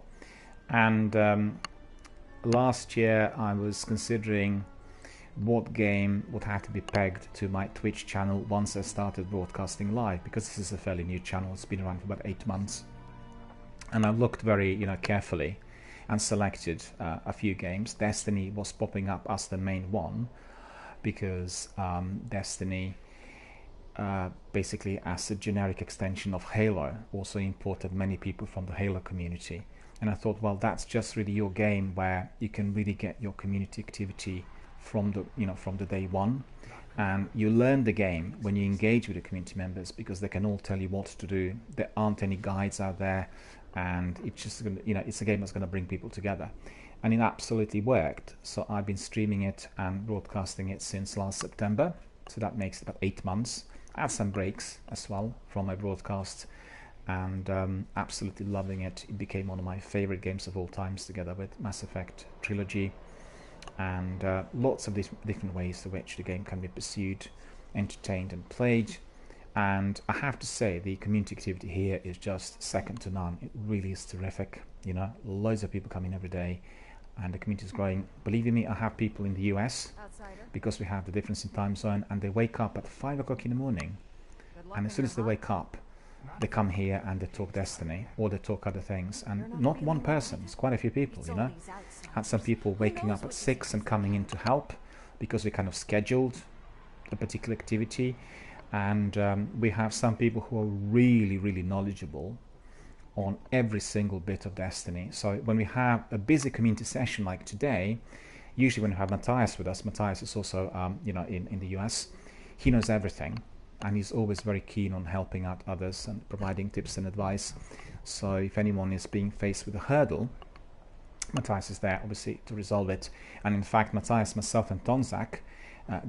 and last year I was considering what game would have to be pegged to my Twitch channel once I started broadcasting live, because this is a fairly new channel. It's been around for about 8 months, and I looked very carefully and selected a few games. Destiny was popping up as the main one, because Destiny basically as a generic extension of Halo also imported many people from the Halo community, and I thought, well, that's just really your game where you can really get your community activity from the day one, and you learn the game when you engage with the community members, because they can all tell you what to do. There aren't any guides out there, and it's just it's a game that's going to bring people together, and it absolutely worked. So I've been streaming it and broadcasting it since last September, so that makes it about 8 months. I have some breaks as well from my broadcast, and absolutely loving it. It became one of my favorite games of all times, together with Mass Effect Trilogy, and lots of these different ways to which the game can be pursued, entertained and played. And I have to say, the community activity here is just second to none. It really is terrific. Loads of people come in every day, and the community is growing. Believe you me, I have people in the US, because we have the difference in time zone, and they wake up at 5 o'clock in the morning, and as soon as they wake up, they come here and they talk Destiny, or they talk other things. And not one person, it's quite a few people. Had some people waking up at 6 and coming in to help, because we kind of scheduled a particular activity. And we have some people who are really, really knowledgeable on every single bit of Destiny. So when we have a busy community session like today, usually when we have Matthias with us, Matthias is also in the US, he knows everything, and he's always very keen on helping out others and providing tips and advice. So if anyone is being faced with a hurdle, Matthias is there obviously to resolve it. And in fact, Matthias, myself and Tonzak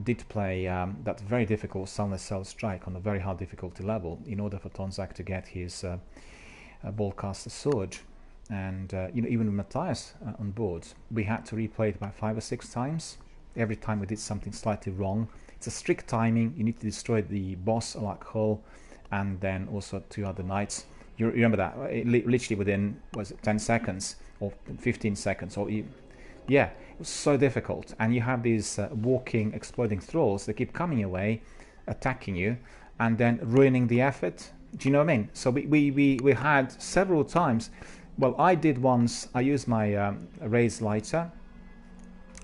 did play that very difficult Sunless Cell Strike on a very hard difficulty level, in order for Tonzak to get his Ballcaster sword. And even with Matthias on board, we had to replay it about 5 or 6 times. Every time we did something slightly wrong. It's a strict timing. You need to destroy the boss, Alak Hole, and then also 2 other knights. You remember that? Literally within, 10 seconds or 15 seconds, or yeah, it was so difficult. And you have these walking, exploding thralls that keep coming away, attacking you, and then ruining the effort. Do you know what I mean? So we had several times. Well, I did once. I used my raised lighter,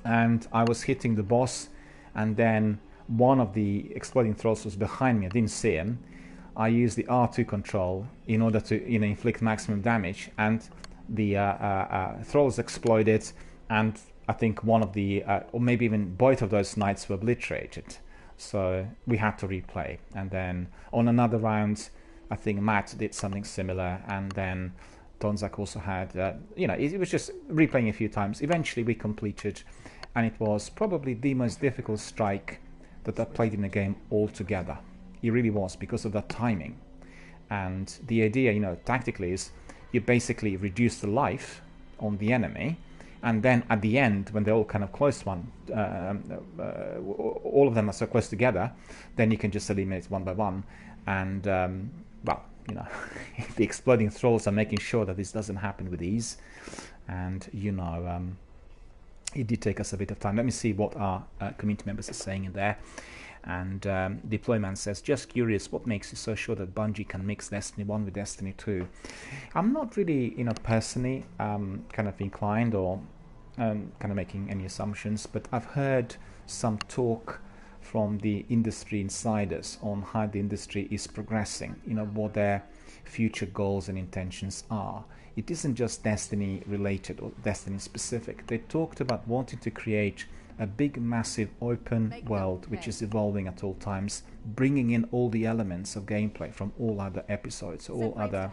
and I was hitting the boss, and then one of the exploding thralls was behind me. I didn't see him. I used the R2 control in order to inflict maximum damage, and the thralls exploded, and I think one of the, or maybe even both of those knights were obliterated. So we had to replay. And then on another round, I think Matt did something similar, and then Tonzak also had, it was just replaying a few times. Eventually we completed, and it was probably the most difficult strike that I played in a game altogether. It really was, because of that timing. And the idea, tactically, is you basically reduce the life on the enemy, and then at the end, when they're all kind of close all of them are so close together, then you can just eliminate one by one. And the exploding thralls are making sure that this doesn't happen with ease. And it did take us a bit of time. Let me see what our community members are saying in there. And Deployment says, just curious, what makes you so sure that Bungie can mix Destiny 1 with Destiny 2? I'm not really, personally kind of inclined or kind of making any assumptions, but I've heard some talk from the industry insiders on how the industry is progressing, what their future goals and intentions are. It isn't just Destiny related or Destiny specific. They talked about wanting to create a big, massive, open world which is evolving at all times, bringing in all the elements of gameplay from all other episodes, all other.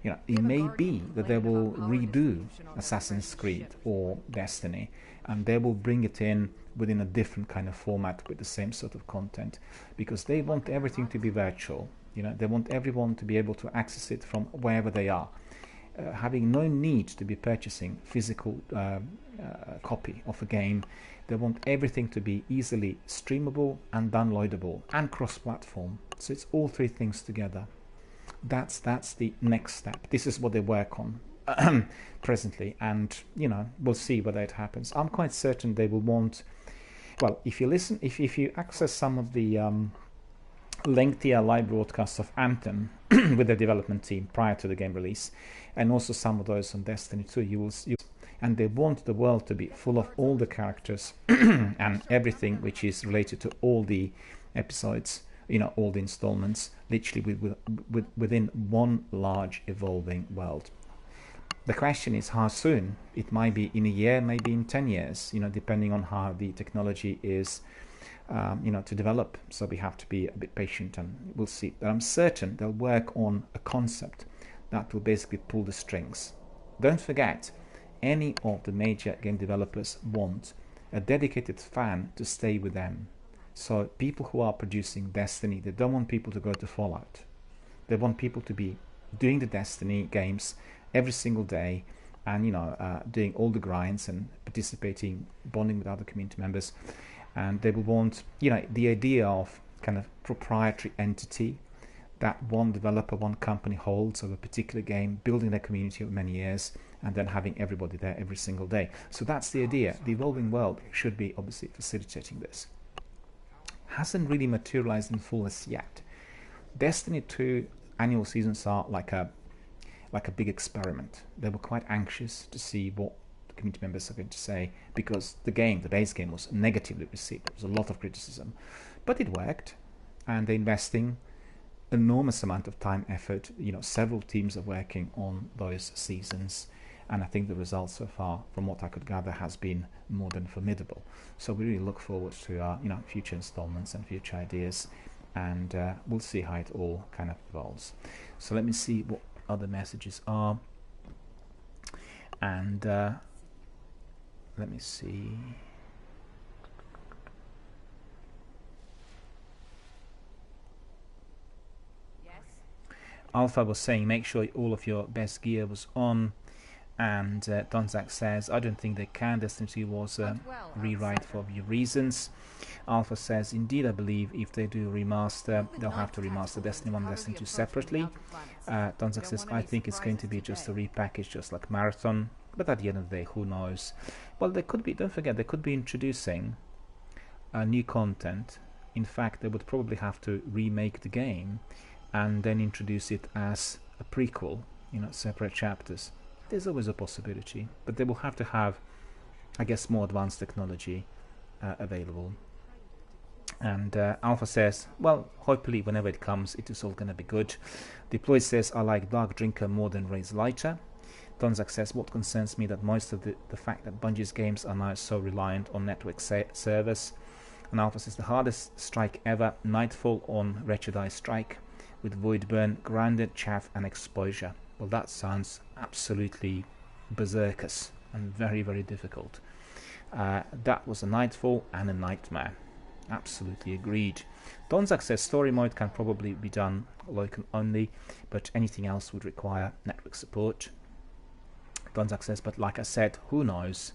It may be that they will redo Assassin's Creed or Destiny, and they will bring it in within a different kind of format with the same sort of content, because they want everything to be virtual. They want everyone to be able to access it from wherever they are, having no need to be purchasing physical copy of a game. They want everything to be easily streamable and downloadable and cross-platform. So it's all three things together. That's the next step. This is what they work on presently, and we'll see whether it happens. I'm quite certain they will want. Well, if you access some of the lengthier live broadcasts of Anthem with the development team prior to the game release, and also some of those on Destiny 2, you will see. And they want the world to be full of all the characters and everything which is related to all the episodes, all the installments, literally within one large evolving world. The question is how soon. It might be in a year, maybe in 10 years, depending on how the technology is, to develop. So we have to be a bit patient, and we'll see. But I'm certain they'll work on a concept that will basically pull the strings. Don't forget, any of the major game developers want a dedicated fan to stay with them. So people who are producing Destiny, they don't want people to go to Fallout. They want people to be doing the Destiny games every single day, and doing all the grinds and participating, bonding with other community members. And they will want the idea of kind of proprietary entity that one developer, one company holds of a particular game, building their community over many years, and then having everybody there every single day. So that's the idea. The evolving world should be obviously facilitating this. Hasn't really materialized in full as yet. Destiny 2 annual seasons are like a big experiment. They were quite anxious to see what the community members are going to say, because the base game was negatively received. There was a lot of criticism, but it worked, and they're investing enormous amount of time, effort. Several teams are working on those seasons, and I think the results so far, from what I could gather, has been more than formidable. So we really look forward to future installments and future ideas, and we'll see how it all kind of evolves. So let me see what other messages are, and let me see. Alpha was saying make sure all of your best gear was on, and Donzak says I don't think they can. Destiny 2 was a rewrite for obvious reasons. Alpha says indeed I believe if they do remaster, they'll have to remaster Destiny 1 and Destiny 2 separately. Donzak says I think it's going to be just a repackage, just like Marathon, but at the end of the day, who knows. Well, they could be, don't forget, they could be introducing new content. In fact, they would probably have to remake the game and then introduce it as a prequel, separate chapters. There's always a possibility, but they will have to have, I guess, more advanced technology available. And Alpha says, well, hopefully whenever it comes, it is all going to be good. Deployed says, I like Dark Drinker more than Raise Lighter. Donzak says, what concerns me that most of the fact that Bungie's games are now so reliant on network servers. And Alpha says, the hardest strike ever, Nightfall on Wretched Eye Strike, with Void Burn, Grounded, Chaff and Exposure. Well, that sounds absolutely berserkers and very, very difficult. That was a Nightfall and a nightmare. Absolutely agreed. Donzak says story mode can probably be done local only, but anything else would require network support. Donzak says, but like I said, who knows?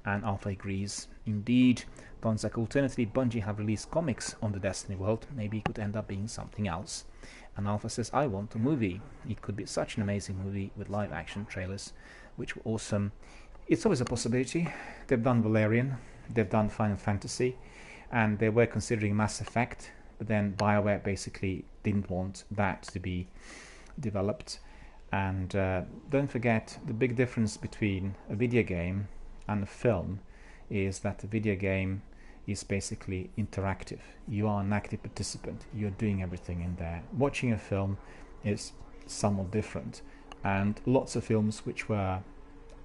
And Alpha agrees. Indeed, Donzak, alternatively, Bungie have released comics on the Destiny world. Maybe it could end up being something else. And Alpha says, I want a movie. It could be such an amazing movie with live action trailers, which were awesome. It's always a possibility. They've done Valerian, they've done Final Fantasy, and they were considering Mass Effect, but then BioWare basically didn't want that to be developed. And don't forget, the big difference between a video game and a film is that the video game is basically interactive. You are an active participant. You're doing everything in there. Watching a film is somewhat different. And lots of films which were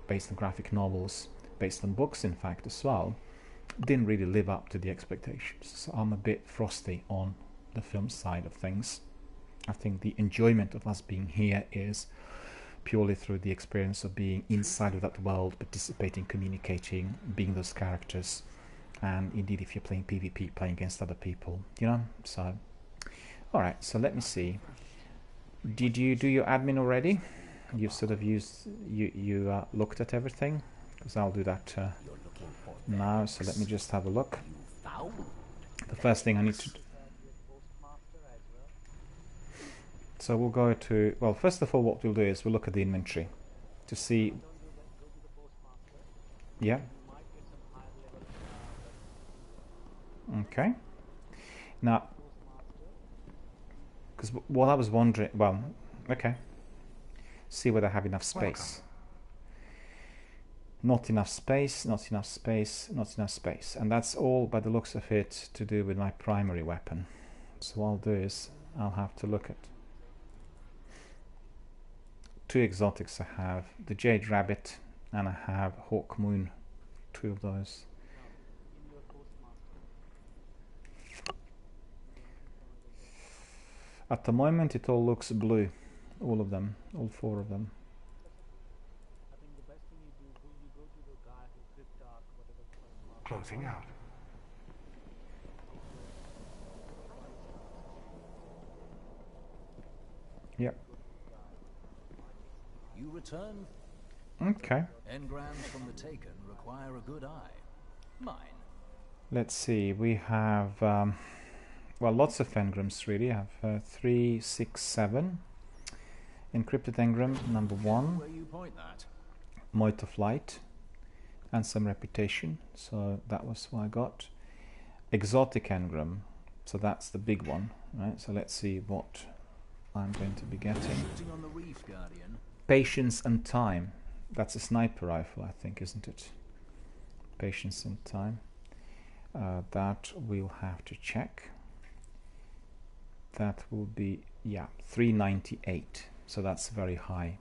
based on graphic novels, based on books in fact as well, didn't really live up to the expectations. So I'm a bit frosty on the film side of things. I think the enjoyment of us being here is purely through the experience of being inside of that world, participating, communicating, being those characters, and indeed if you're playing PvP, playing against other people, you know. So alright, so let me see. Did you do your admin already? You've sort of looked at everything? Because I'll do that now, so let me just have a look. The first thing I need to... So we'll go to... Well, first of all, what we'll do is we'll look at the inventory to see... Yeah. Okay. Now, because what I was wondering... Well, okay. See whether I have enough space. Not enough space, not enough space, not enough space. And that's all, by the looks of it, to do with my primary weapon. So what I'll do is I'll have to look at two exotics I have. The Jade Rabbit and I have Hawk Moon. Two of those. At the moment it all looks blue. All of them. All four of them. Closing out. Yep. You return. Okay. Engrams from the Taken require a good eye. Mine. Let's see. We have well, lots of engrams really. I have 3, 6, 7. Encrypted engram number 1. Where you point that. Moit of Light. And some reputation, so that was what I got. Exotic engram, so that's the big one, right? So let's see what I'm going to be getting. On the reef, Guardian. Patience and Time. That's a sniper rifle, I think, isn't it? Patience and Time. That we'll have to check. That will be, yeah, 398. So that's very high.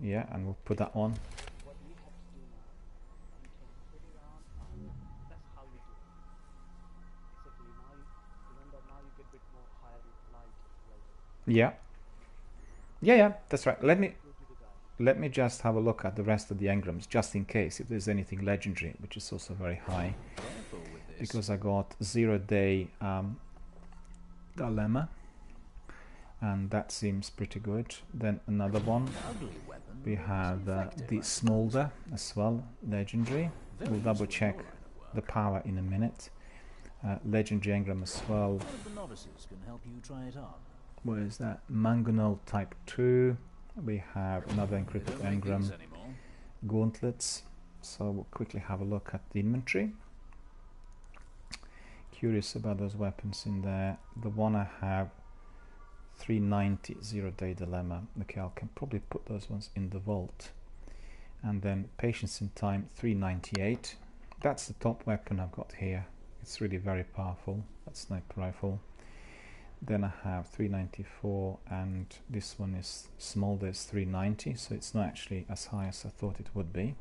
Yeah, and we'll put that on. Yeah, that's right. Let me just have a look at the rest of the engrams, just in case if there's anything legendary, which is also very high, because I got 0-day dilemma, and that seems pretty good. Then another one, we have the smolder as well, legendary. We'll double check the power in a minute. Legendary engram as well. Where is that? Mangonel type 2. We have another encrypted engram. Gauntlets. So we'll quickly have a look at the inventory. Curious about those weapons in there. The one I have, 390, 0-day dilemma. Okay, I can probably put those ones in the vault. And then Patience in Time, 398. That's the top weapon I've got here. It's really very powerful. That sniper rifle. Then I have 394, and this one is smolder, is 390, so it's not actually as high as I thought it would be.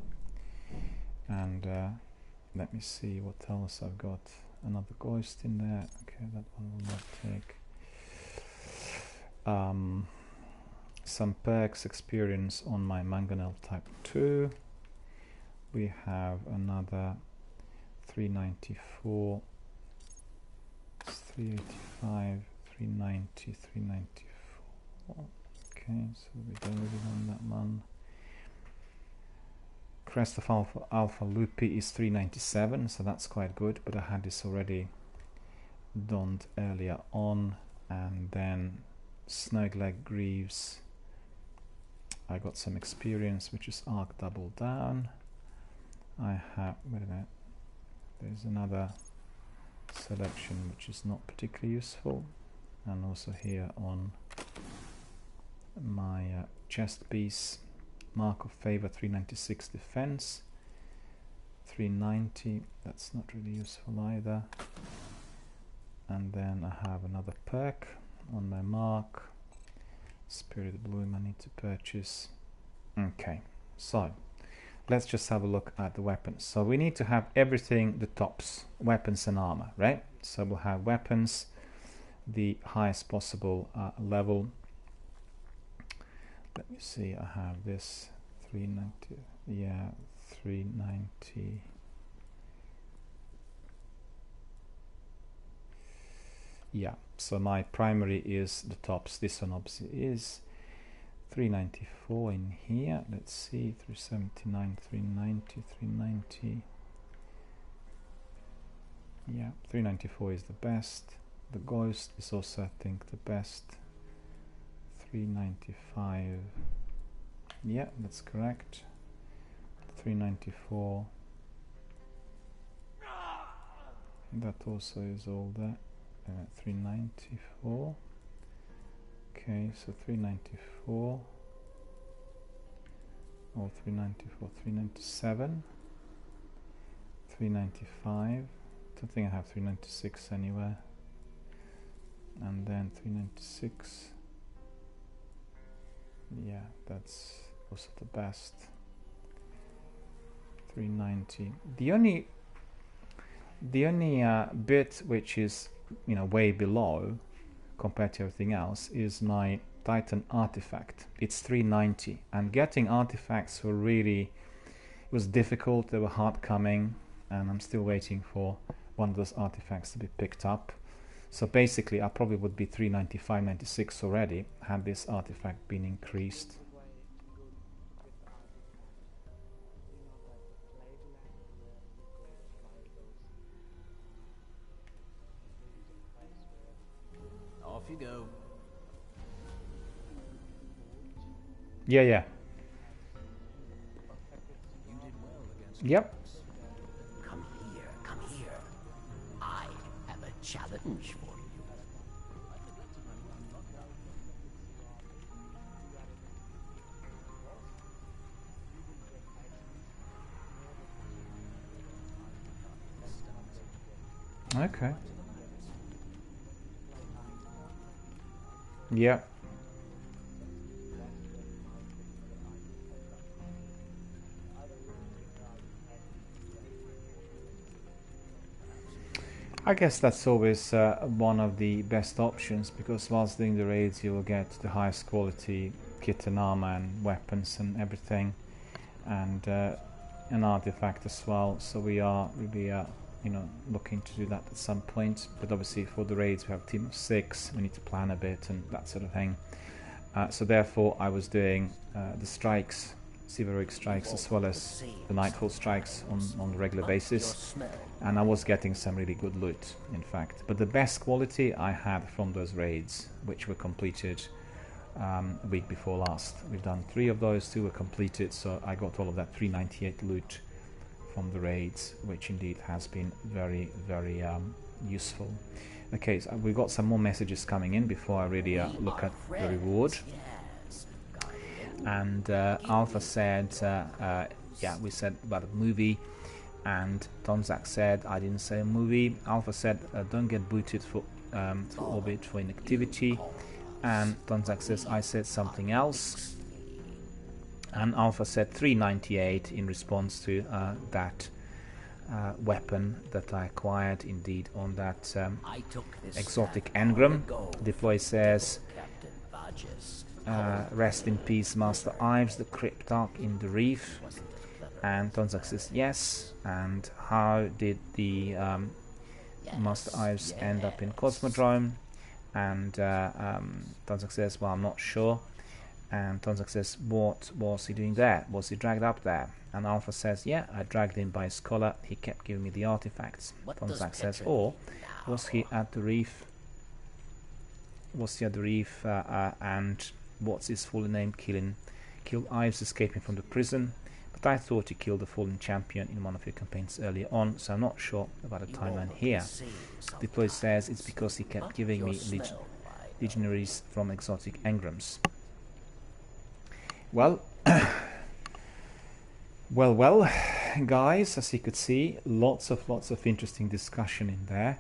And let me see what else I've got. Another ghost in there. Okay, that one will not take. Some perks experience on my Mangonel type 2. We have another 394, 385. 390, 394. Okay, so we don't really want that one. Crest of Alpha Lupi is 397, so that's quite good, but I had this already donned earlier on. And then Snagleg Greaves, I got some experience, which is Arc Double Down. I have, wait a minute, there's another selection which is not particularly useful. And also here on my chest piece, Mark of Favor, 396 defense, 390, that's not really useful either. And then I have another perk on my mark, Spirit Bloom I need to purchase. Okay, so let's just have a look at the weapons. So we need to have everything, the tops, weapons and armor, right? So we'll have weapons, the highest possible level. Let me see, I have this 390, yeah, 390. Yeah, so my primary is the tops. This one obviously is 394 in here. Let's see, 379, 390, 390. Yeah, 394 is the best. The Ghost is also, I think, the best. 395. Yeah, that's correct. 394. That also is all there. 394. Okay, so 394. Or 394, 397. 395. Don't think I have 396 anywhere. And then 396. Yeah, that's also the best. 390. The only bit which is, you know, way below compared to everything else is my Titan artifact. It's 390, and getting artifacts were really, it was difficult. They were hard coming, and I'm still waiting for one of those artifacts to be picked up. So basically I probably would be 395, 96 already had this artifact been increased. Off you go. Yeah. You did well against Yep. Come here. I have a challenge for you. Okay. Yeah. I guess that's always one of the best options, because whilst doing the raids you will get the highest quality kit and armor and weapons and everything, and an artifact as well. So we are really you know, looking to do that at some point, but obviously for the raids we have a team of 6, we need to plan a bit and that sort of thing. So therefore I was doing the strikes, Heroic strikes, as well as the Nightfall strikes on a regular basis, and I was getting some really good loot, in fact. But the best quality I had from those raids, which were completed a week before last. We've done 3 of those, 2 were completed, so I got all of that 398 loot from the raids, which indeed has been very, very useful. Okay, so we've got some more messages coming in before I really look at the reward. And Alpha said, yeah, we said about a movie, and Tonzak said, I didn't say a movie. Alpha said, don't get booted for orbit for inactivity, and Tonzak says, I said something else. And Alpha said 398 in response to that weapon that I acquired indeed on that exotic engram. Deploy says, rest in peace Master Ives, the Cryptarch in the Reef. And Tonzak says yes. And how did the Master Ives end up in Cosmodrome? And Tonzak says, well, I'm not sure. And Tonzak says, what was he doing there? Was he dragged up there? And Alpha says, yeah, I dragged him by his collar. He kept giving me the artifacts. Tonzak says, or was he at the reef? Was he at the reef and what's his full name? Killed Ives escaping from the prison. But I thought he killed the fallen champion in one of your campaigns earlier on, so I'm not sure about the timeline here. Deploy says it's because he kept giving me legionaries from exotic engrams. Well, well, guys, as you could see, lots of interesting discussion in there,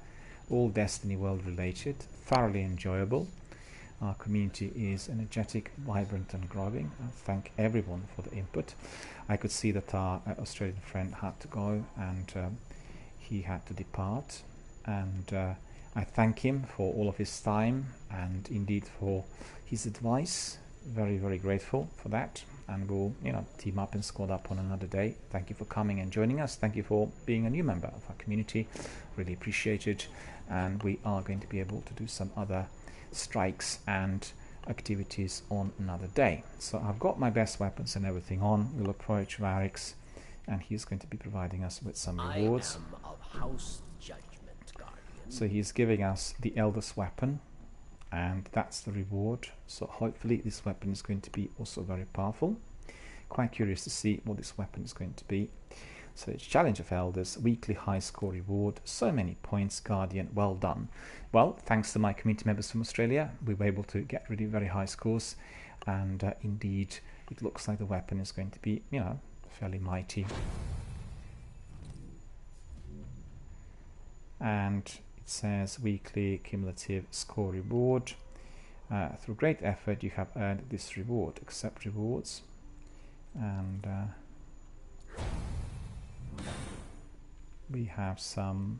all Destiny world related, thoroughly enjoyable. Our community is energetic, vibrant and growing. I thank everyone for the input. I could see that our Australian friend had to go, and he had to depart, and I thank him for all of his time and indeed for his advice. Very, very grateful for that, and we'll team up and squad up on another day. Thank you for coming and joining us. Thank you for being a new member of our community. Really appreciate it. And we are going to be able to do some other strikes and activities on another day. So I've got my best weapons and everything on. We'll approach Varix, and he's going to be providing us with some rewards. I am of House Judgment, Guardian. So he's giving us the Elder's weapon, and that's the reward. So hopefully this weapon is going to be also very powerful. Quite curious to see what this weapon is going to be. So it's Challenge of Elders, weekly high score reward, so many points, Guardian, well done. Well, thanks to my community members from Australia, we were able to get really very high scores, and indeed it looks like the weapon is going to be, fairly mighty. And it says weekly cumulative score reward. Through great effort you have earned this reward. Accept rewards. And we have some,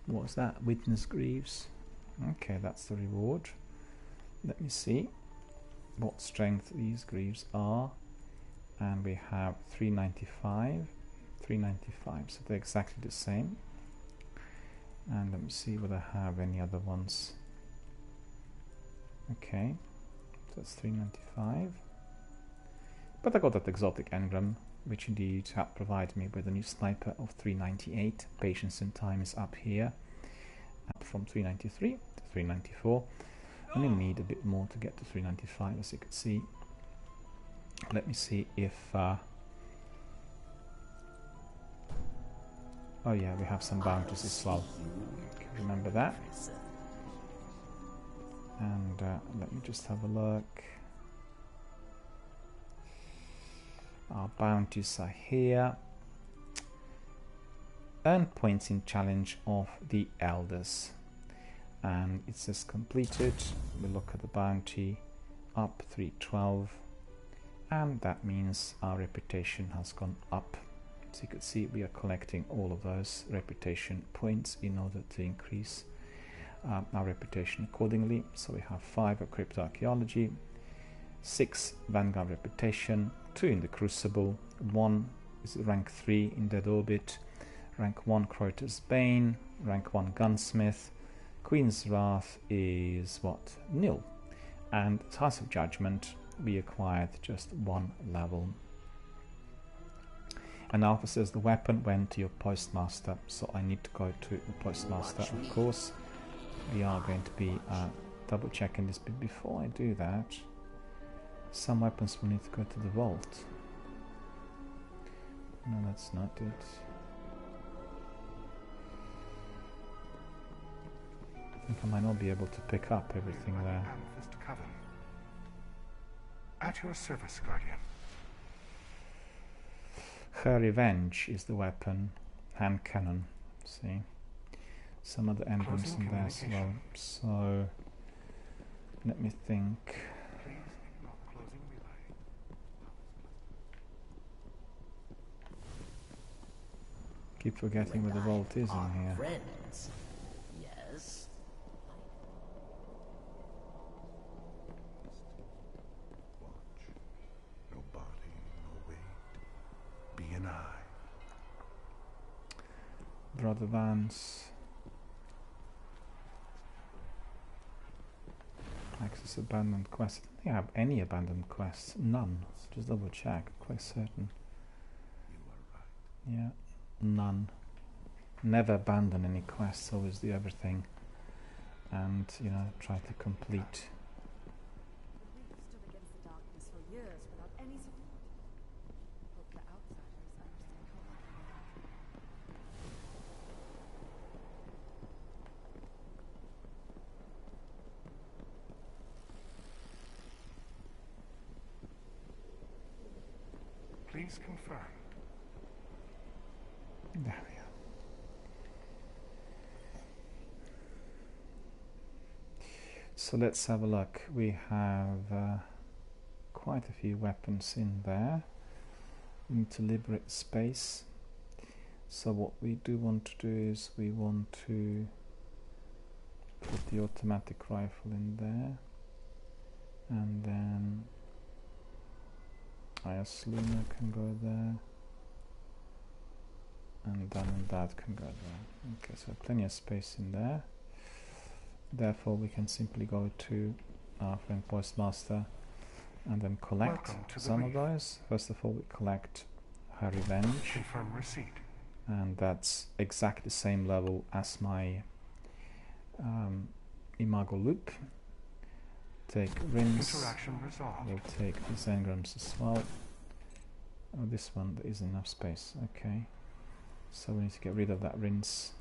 what's that? Witness Greaves. Okay, that's the reward. Let me see what strength these greaves are. And we have 395, so they're exactly the same. And let me see whether I have any other ones. Okay, so that's 395. But I got that exotic engram, which indeed had provided me with a new sniper of 398. Patience and time is up here, up from 393 to 394. I only need a bit more to get to 395, as you can see. Let me see if oh yeah, we have some bounties as well. Remember that. And let me just have a look. Our bounties are here. Earn points in Challenge of the Elders, and it says completed. We look at the bounty, up 312, and that means our reputation has gone up. So you can see we are collecting all of those reputation points in order to increase our reputation accordingly. So we have 5 of cryptoarchaeology, 6 Vanguard reputation, 2 in the Crucible, 1 is rank 3 in Dead Orbit, rank 1 Crota's Bane, rank 1 Gunsmith, Queen's Wrath is what? Nil. And House of Judgment, we acquired just 1 level. And Alpha says the weapon went to your postmaster, so I need to go to the postmaster, of course. We are going to be double checking this, but before I do that, some weapons will need to go to the vault. No, that's not it. I think I might not be able to pick up everything there. At your service, Guardian. Her Revenge is the weapon. Hand cannon. See? Some other emblems in there as well. So, let me think. Keep forgetting where the vault is in here. Friends. Yes. Watch. No body, no weight. Be an eye. Brother Vance. Access abandoned quests. I don't think I have any abandoned quests. None. Just double check. Quite certain. You are right. Yeah. None. Never abandon any quests, always do everything and, try to complete. We've stood against the darkness for years without any support. Hope the outsiders understand how lucky they are. Please confirm. There we are. So let's have a look. We have quite a few weapons in there. We need to liberate space. So what we do want to do is we want to put the automatic rifle in there, and then Sluna can go there, and that can go there. Okay, so plenty of space in there. Therefore we can simply go to our friend Postmaster and then collect some of those. First of all, we collect her revenge. Confirm receipt. And that's exactly the same level as my Imago loop. Take rings. Interaction resolved. We'll take these engrams as well. Oh, this one, there isn't enough space. Okay. So we need to get rid of that rinse.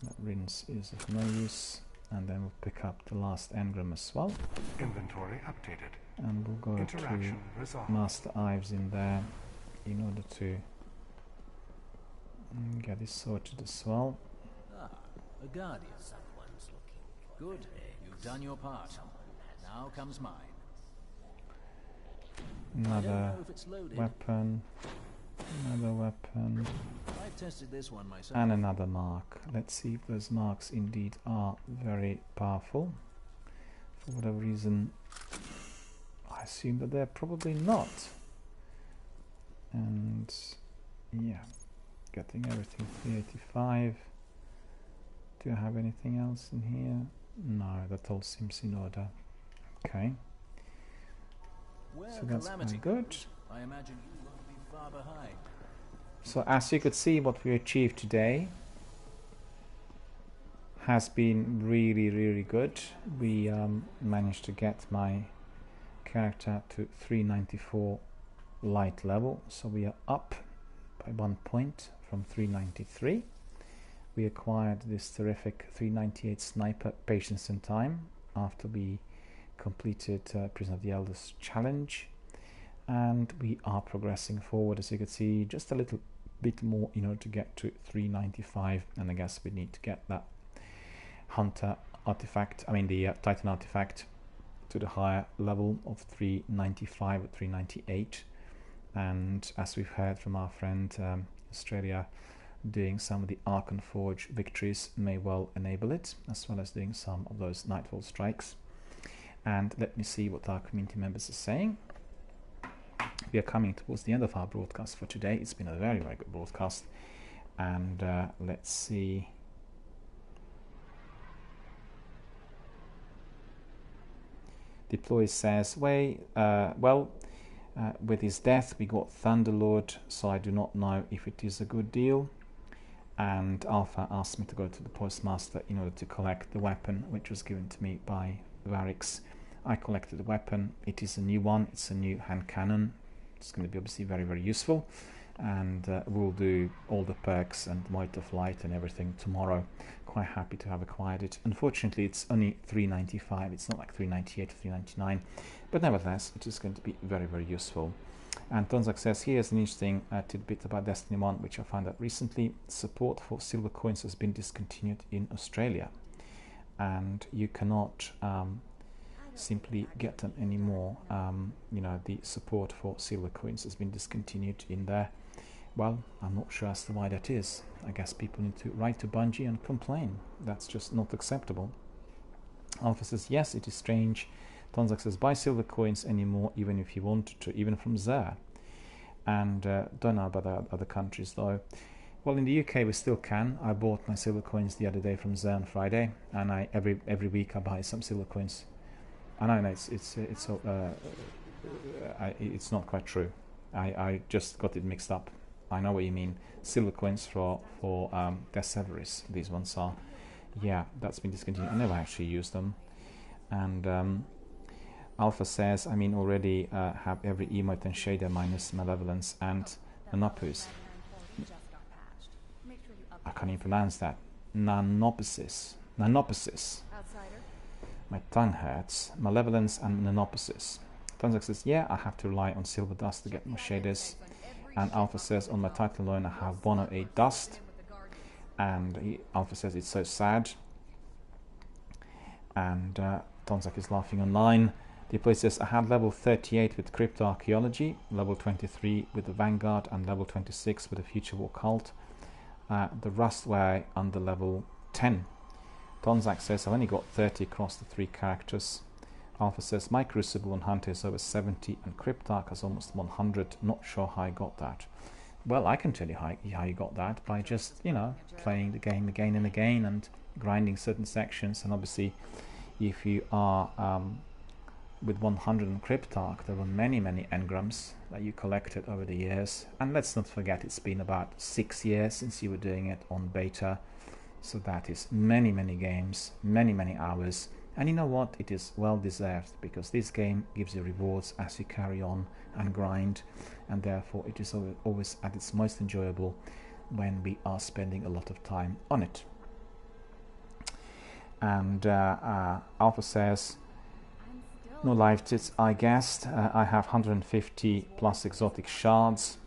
That rinse is of no use. And then we'll pick up the last engram as well. Inventory updated. And we'll go to resolved. Master Ives in there in order to get this sorted as well. Ah, a guardian. Someone's looking. Good. You've done your part. Now comes mine. Another weapon. Another weapon. I've tested this one myself. And another mark. Let's see if those marks indeed are very powerful. For whatever reason, I assume that they're probably not. And yeah, getting everything 385. Do I have anything else in here? No, that all seems in order. Okay. So that's quite good. I imagine you won't be far behind. So as you could see, what we achieved today has been really good. We managed to get my character to 394 light level, so we are up by 1 point from 393. We acquired this terrific 398 sniper Patience and Time after we completed Prison of the Elders challenge, and we are progressing forward, as you can see, just a little bit more in order to get to 395, and I guess we need to get that Hunter artifact, the Titan artifact, to the higher level of 395 or 398. And as we've heard from our friend Australia, doing some of the Archon Forge victories may well enable it, as well as doing some of those Nightfall strikes. And let me see what our community members are saying. We are coming towards the end of our broadcast for today. It's been a very good broadcast, and let's see. Deploy says, with his death we got Thunderlord, so I do not know if it is a good deal. And Alpha asked me to go to the Postmaster in order to collect the weapon which was given to me by Varix. I collected the weapon. It is a new one. It's a new hand cannon. It's going to be obviously very useful, and we'll do all the perks and Might of Light and everything tomorrow. Quite happy to have acquired it. Unfortunately, it's only 395. It's not like 398 or 399, but nevertheless, it is going to be very useful. And Tonzak says, here's an interesting tidbit about Destiny 1, which I found out recently. Support for silver coins has been discontinued in Australia, and you cannot simply get them anymore. The support for silver coins has been discontinued in there. Well, I'm not sure as to why that is. I guess people need to write to Bungie and complain. That's just not acceptable. Alpha says, yes, it is strange. Tonzak says, buy silver coins anymore, even if you wanted to, even from Xur. And don't know about other countries though. Well, in the UK we still can. I bought my silver coins the other day from Xur on Friday, and every week I buy some silver coins. I know it's not quite true. I just got it mixed up. I know what you mean. Silver coins for Deseveris. These ones are. Yeah, that's been discontinued. I never actually used them. And Alpha says, already have every emote and shader minus Malevolence and Nanopus. I can't even pronounce that. Nanoposis. My tongue hurts. Malevolence and Nanoposis. Tonzak says, yeah, I have to rely on silver dust to get more shaders. And Alpha says, on my title alone I have 108 dust. And Alpha says, it's so sad. And Tonzak is laughing online. Deploy says, I had level 38 with cryptoarchaeology, level 23 with the Vanguard, and level 26 with the Future War Cult. The Rust were under level 10. Tonzak says, I've only got 30 across the 3 characters. Alpha says, my Crucible and Hunter is over 70 and Cryptarch has almost 100. Not sure how I got that. Well, I can tell you how you got that by just, you know, playing the game again and again and grinding certain sections. And obviously, if you are with 100 and Cryptarch, there were many engrams that you collected over the years. And let's not forget, it's been about 6 years since you were doing it on beta. So that is many games, many hours. And you know what? It is well deserved, because this game gives you rewards as you carry on and grind, and therefore it is always at its most enjoyable when we are spending a lot of time on it. And Alpha says, no live tits, I guessed. I have 150 plus exotic shards.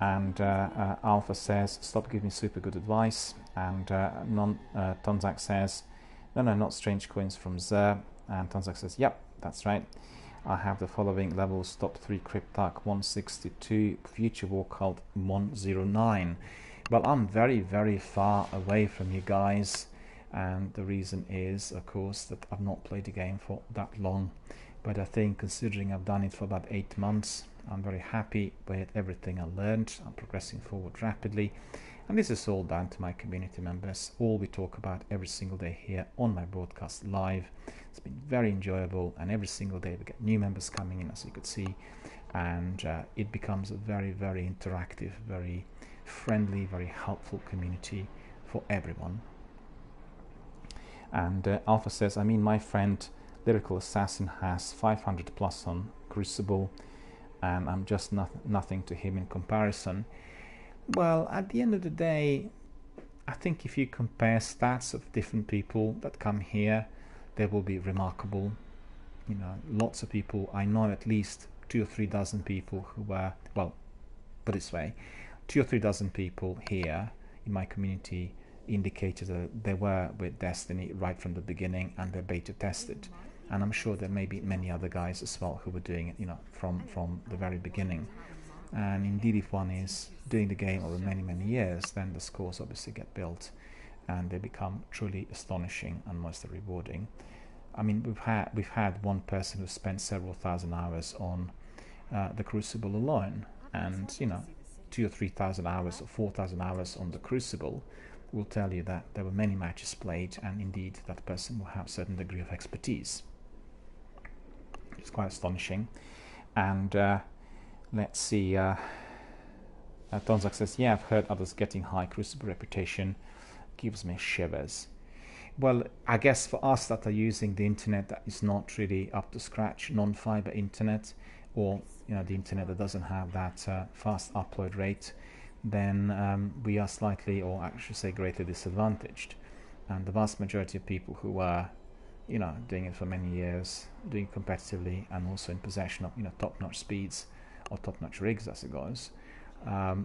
And Alpha says, stop giving me super good advice. And Tonzak says, no, not strange coins from Zer. And Tonzak says, yep, that's right. I have the following levels: top 3 Cryptarch 162, Future War Cult 109. Well, I'm very far away from you guys, and the reason is, of course, that I've not played the game for that long. But I think, considering I've done it for about 8 months, I'm very happy with everything I learned. I'm progressing forward rapidly. And this is all down to my community members. All we talk about every single day here on my broadcast live. It's been very enjoyable, and every single day we get new members coming in, as you could see. And it becomes a very interactive, very friendly, very helpful community for everyone. And Alpha says, I mean, my friend Lyrical Assassin has 500 plus on Crucible, and I'm just nothing to him in comparison. Well, at the end of the day, I think if you compare stats of different people that come here, they will be remarkable. You know, lots of people, I know at least 2 or 3 dozen people who were, well, put it this way, 2 or 3 dozen people here in my community indicated that they were with Destiny right from the beginning, and they're beta tested. And I'm sure there may be many other guys as well who were doing it, you know, from the very beginning. And indeed, if one is doing the game over many years, then the scores obviously get built, and they become truly astonishing and mostly rewarding. I mean, we've had one person who spent several thousand hours on the Crucible alone, and you know, 2,000 or 3,000 hours or 4,000 hours on the Crucible will tell you that there were many matches played, and indeed that person will have a certain degree of expertise. It's quite astonishing. And let's see, Tonzak says, yeah, I've heard others getting high Crucible reputation. Gives me shivers. Well, I guess for us that are using the internet that is not really up to scratch, non-fiber internet, or you know, the internet that doesn't have that fast upload rate, then we are slightly, or I should say greatly disadvantaged. And the vast majority of people who are, you know, doing it for many years, doing it competitively, and also in possession of, you know, top-notch speeds or top-notch rigs as it goes,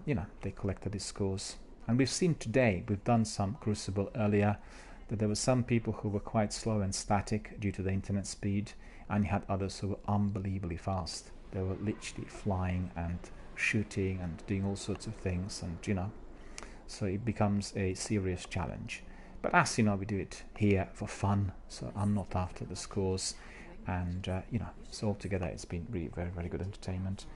you know, they collected these scores. And we've seen today, we've done some Crucible earlier, that there were some people who were quite slow and static due to the internet speed, and you had others who were unbelievably fast. They were literally flying and shooting and doing all sorts of things, and you know, so it becomes a serious challenge. But as you know, we do it here for fun, so I'm not after the scores, and you know, so altogether it's been really very good entertainment.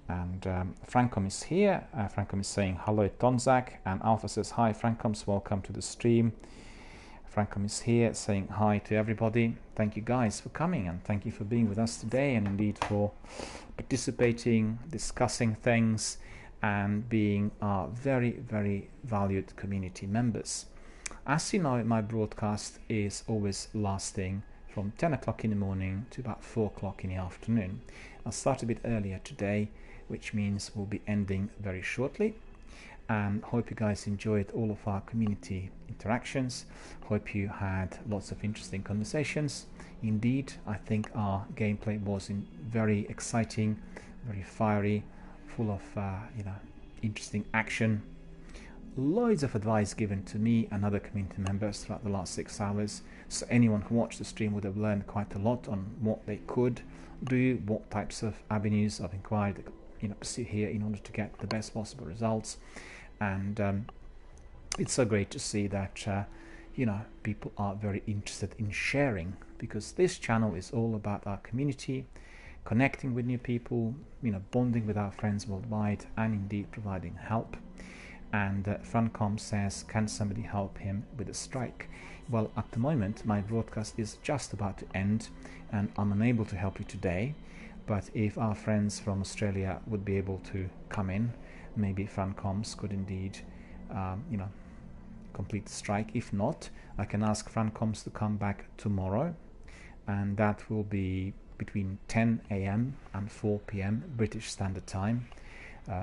And Francom is here. Francom is saying hello Tonzak, and Alpha says hi Francoms, welcome to the stream. Francom is here saying hi to everybody. Thank you guys for coming, and thank you for being with us today, and indeed for participating, discussing things, and being our very valued community members. As you know, my broadcast is always lasting from 10 o'clock in the morning to about 4 o'clock in the afternoon. I'll start a bit earlier today, which means we'll be ending very shortly. And hope you guys enjoyed all of our community interactions. Hope you had lots of interesting conversations. Indeed, I think our gameplay was very exciting, very fiery, full of you know, interesting action. Loads of advice given to me and other community members throughout the last 6 hours. So anyone who watched the stream would have learned quite a lot on what they could do, what types of avenues of inquiry they could, pursue here in order to get the best possible results. And it's so great to see that people are very interested in sharing, because this channel is all about our community, connecting with new people, bonding with our friends worldwide, and indeed providing help. And Funcom says, can somebody help him with a strike? Well, at the moment my broadcast is just about to end and I'm unable to help you today, but if our friends from Australia would be able to come in, maybe Francoms could indeed complete the strike. If not, I can ask Francoms to come back tomorrow, and that will be between 10 a.m. and 4 p.m. British Standard Time.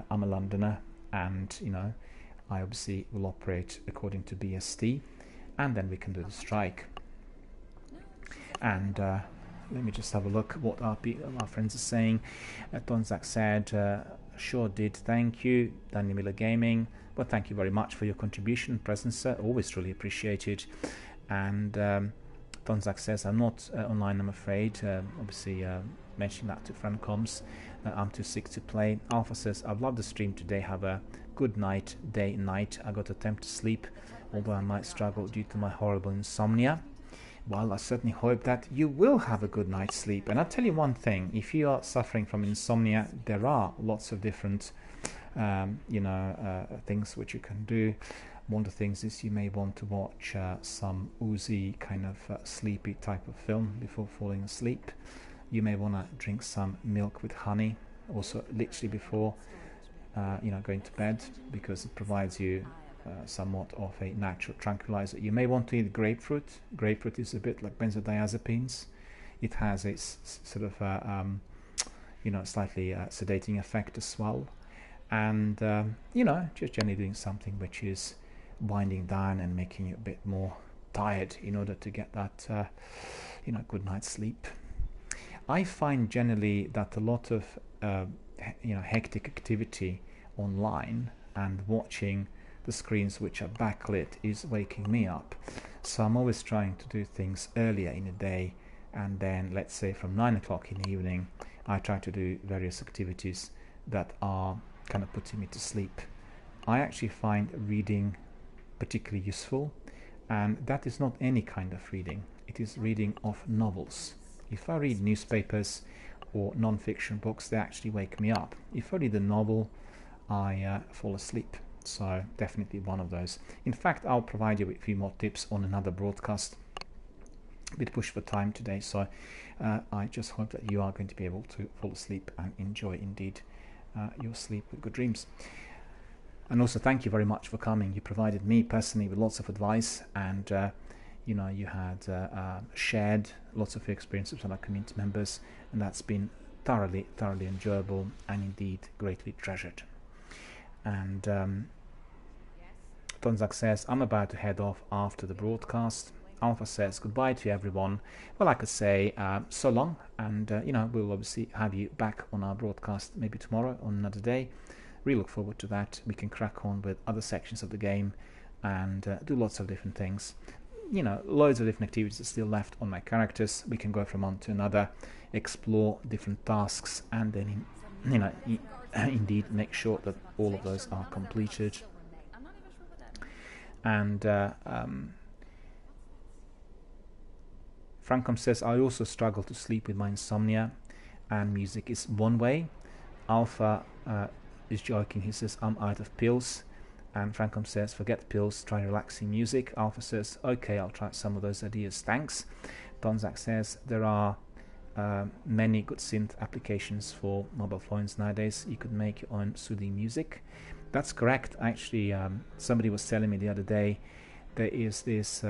I'm a Londoner, and I obviously will operate according to BST, and then we can do the strike. And let me just have a look what our friends are saying. Tonzak said, sure did, thank you. DRBMiller Gaming, well, thank you very much for your contribution and presence, sir. Always truly appreciated. And Tonzak says, I'm not online, I'm afraid. Obviously mentioning that to Francoms. I'm too sick to play. Alpha says, I've loved the stream today. Have a good night, day and night. I got to attempt to sleep, although I might struggle due to my horrible insomnia. Well, I certainly hope that you will have a good night's sleep. And I'll tell you one thing, if you are suffering from insomnia, there are lots of different things which you can do. One of the things is you may want to watch some oozy kind of sleepy type of film before falling asleep. You may want to drink some milk with honey, also literally before going to bed, because it provides you somewhat of a natural tranquilizer. You may want to eat grapefruit. Grapefruit is a bit like benzodiazepines. It has a sort of slightly sedating effect as well. And just generally doing something which is winding down and making you a bit more tired in order to get that good night's sleep. I find generally that a lot of hectic activity online and watching the screens which are backlit is waking me up. So I'm always trying to do things earlier in the day, and then let's say from 9 o'clock in the evening I try to do various activities that are kind of putting me to sleep. I actually find reading particularly useful, and that is not any kind of reading. It is reading of novels. If I read newspapers or non-fiction books, they actually wake me up. If I read a novel, I fall asleep. So definitely one of those. In fact, I'll provide you with a few more tips on another broadcast. A bit pushed for time today, so I just hope that you are going to be able to fall asleep and enjoy indeed your sleep with good dreams. And also thank you very much for coming. You provided me personally with lots of advice, and you had shared lots of your experiences with our community members, and that's been thoroughly enjoyable and indeed greatly treasured. And Tonzak says, I'm about to head off after the broadcast. Alpha says, goodbye to everyone. Well, I could say so long, and we'll obviously have you back on our broadcast maybe tomorrow on another day. Really look forward to that. We can crack on with other sections of the game and do lots of different things. Loads of different activities are still left on my characters. We can go from one to another, explore different tasks, and then indeed make sure that all of those are completed. And Francom says, I also struggle to sleep with my insomnia, and music is one way. Alpha is joking. He says, I'm out of pills. And Francom says, forget pills, try relaxing music. Alpha says, okay, I'll try some of those ideas, thanks. Donzak says, there are many good synth applications for mobile phones nowadays. You could make your own soothing music. That's correct. Actually, somebody was telling me the other day, there is this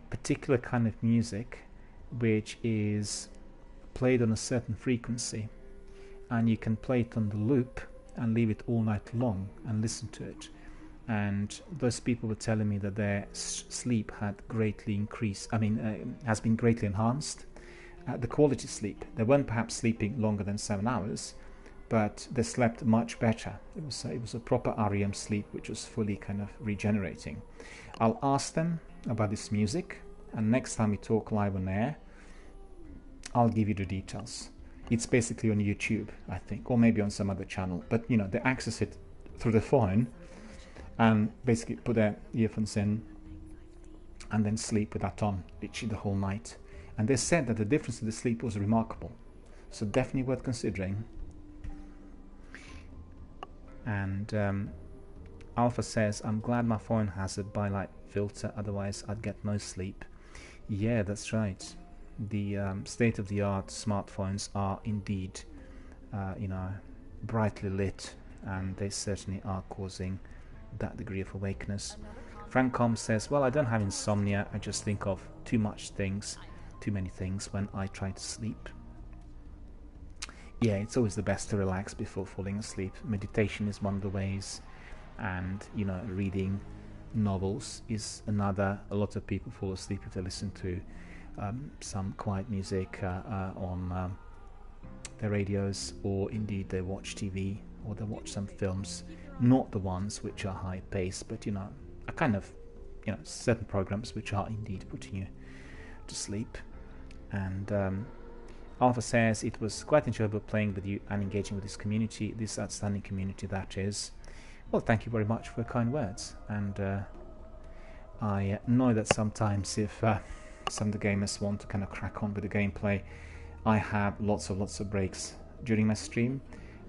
particular kind of music which is played on a certain frequency, and you can play it on the loop and leave it all night long and listen to it. And those people were telling me that their sleep had greatly increased, has been greatly enhanced. The quality of sleep, they weren't perhaps sleeping longer than 7 hours, but they slept much better. It was a proper REM sleep, which was fully kind of regenerating. I'll ask them about this music, and next time we talk live on air, I'll give you the details. It's basically on YouTube, I think, or maybe on some other channel, but you know, they access it through the phone and basically put their earphones in and then sleep with that on literally the whole night. And they said that the difference in the sleep was remarkable, so definitely worth considering. And Alpha says, I'm glad my phone has a bylight filter, otherwise I'd get no sleep. Yeah, that's right. The state-of-the-art smartphones are indeed, you know, brightly lit, and they certainly are causing that degree of awakeness. Francom says, well, I don't have insomnia, I just think of too many things when I try to sleep. Yeah, it's always the best to relax before falling asleep. Meditation is one of the ways, and you know, reading novels is another. A lot of people fall asleep if they listen to some quiet music on their radios, or indeed they watch TV, or they watch some films, not the ones which are high paced, but you know, a kind of, you know, certain programs which are indeed putting you to sleep. And Alpha says, it was quite enjoyable playing with you and engaging with this community, this outstanding community that is. Well, thank you very much for your kind words. And I know that sometimes if some of the gamers want to kind of crack on with the gameplay, I have lots of breaks during my stream,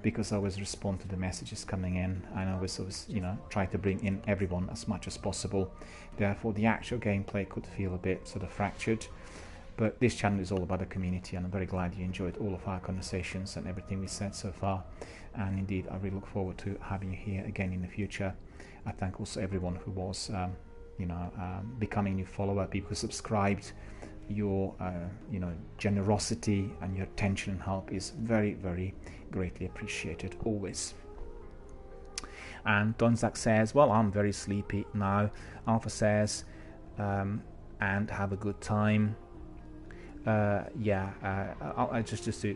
because I always respond to the messages coming in, and I always you know, try to bring in everyone as much as possible. Therefore the actual gameplay could feel a bit sort of fractured. But this channel is all about the community, and I'm very glad you enjoyed all of our conversations and everything we said so far. And indeed, I really look forward to having you here again in the future. I thank also everyone who was, you know, becoming a new follower, people who subscribed. Your, you know, generosity and your attention and help is very, very greatly appreciated, always. And Donzak says, well, I'm very sleepy now. Alpha says, and have a good time. I just do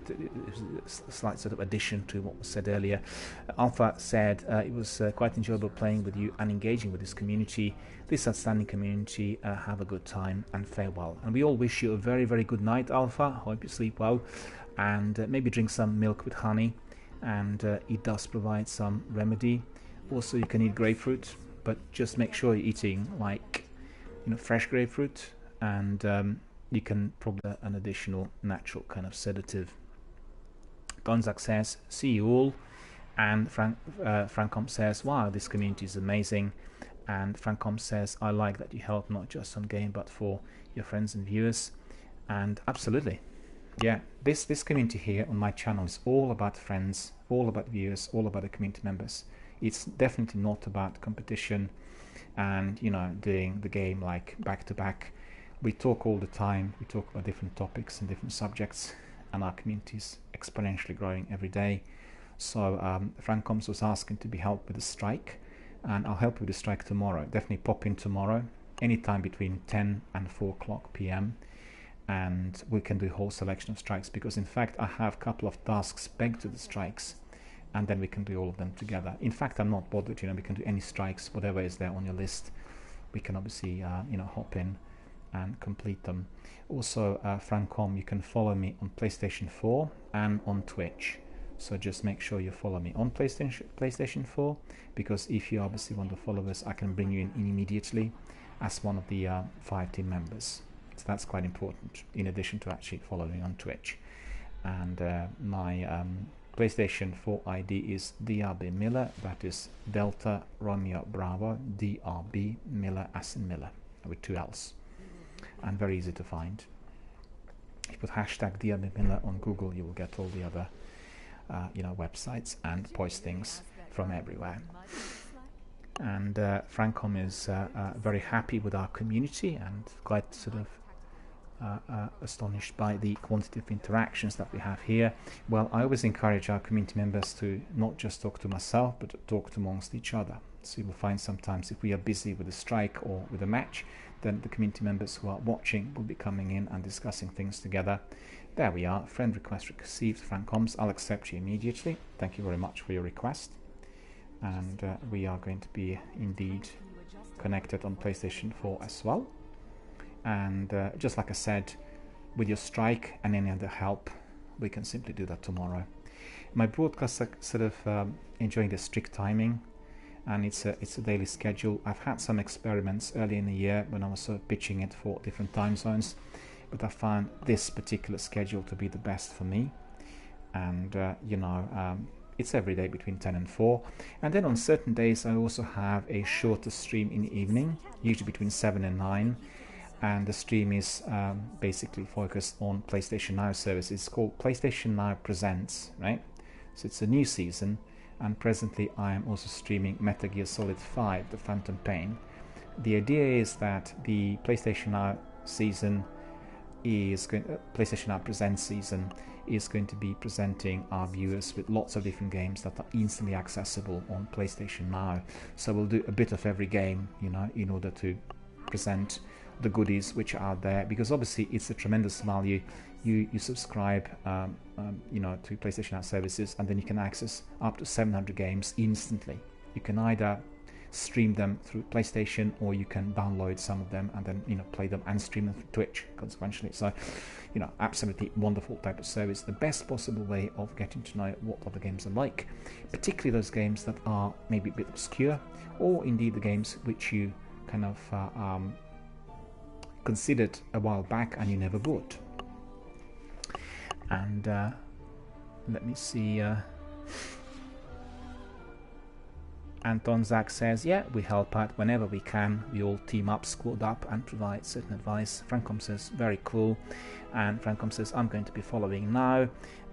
a slight sort of addition to what was said earlier. Alpha said it was quite enjoyable playing with you and engaging with this community, this outstanding community. Have a good time and farewell. And we all wish you a very, very good night, Alpha. Hope you sleep well, and maybe drink some milk with honey, and it does provide some remedy. Also, you can eat grapefruit, but just make sure you're eating, like, you know, fresh grapefruit, and you can probably an additional natural kind of sedative. Gonzak says, see you all. And Francom says, wow, this community is amazing. And Francom says, I like that you help not just on game but for your friends and viewers. And absolutely, yeah, this community here on my channel is all about friends, all about viewers, all about the community members. It's definitely not about competition and, you know, doing the game like back to back. We talk all the time, we talk about different topics and different subjects, and our community is exponentially growing every day. So Frank Combs was asking to be helped with the strike, and I'll help you with the strike tomorrow. Definitely pop in tomorrow, anytime between 10 and 4 o'clock PM, and we can do a whole selection of strikes, because in fact I have a couple of tasks pegged to the strikes, and then we can do all of them together. In fact, I'm not bothered, you know, we can do any strikes, whatever is there on your list. We can obviously, you know, hop in and complete them. Also, Francom, you can follow me on PlayStation 4 and on Twitch. So just make sure you follow me on PlayStation 4, because if you obviously want to follow us, I can bring you in immediately as one of the 5 team members. So that's quite important, in addition to actually following on Twitch. And my PlayStation 4 ID is DRBMiller, that is Delta Romeo Bravo, DRBMiller as in Miller, with 2 L's. And very easy to find. If you put hashtag DRBMiller on Google, you will get all the other you know, websites and postings from everywhere. And Francom is very happy with our community and quite sort of astonished by the quantity of interactions that we have here. Well, I always encourage our community members to not just talk to myself, but to talk amongst each other. So you will find sometimes if we are busy with a strike or with a match, then the community members who are watching will be coming in and discussing things together. There we are, friend request received, Francoms. I'll accept you immediately. Thank you very much for your request. And we are going to be indeed connected on PlayStation 4 as well. And just like I said, with your strike and any other help, we can simply do that tomorrow. My broadcasts are sort of enjoying the strict timing, and it's a daily schedule. I've had some experiments early in the year when I was sort of pitching it for different time zones, but I found this particular schedule to be the best for me. And it's every day between 10 and 4, and then on certain days I also have a shorter stream in the evening, usually between 7 and 9, and the stream is basically focused on PlayStation Now services. It's called PlayStation Now Presents, right? So it's a new season, and presently I am also streaming Metal Gear Solid 5, The Phantom Pain. The idea is that the PlayStation Now season PlayStation Now Presents season is going to be presenting our viewers with lots of different games that are instantly accessible on PlayStation Now. So we'll do a bit of every game, in order to present the goodies which are out there, because obviously it's a tremendous value. You subscribe to PlayStation Now services, and then you can access up to 700 games instantly. You can either stream them through PlayStation, or you can download some of them and then play them and stream them through Twitch consequentially. So absolutely wonderful type of service, the best possible way of getting to know what other games are like, particularly those games that are maybe a bit obscure, or indeed the games which you kind of considered a while back and you never bought. And let me see, Anton Zach says, yeah, we help out whenever we can. We all team up, squad up, and provide certain advice. Francom says, very cool. And Francom says, I'm going to be following now,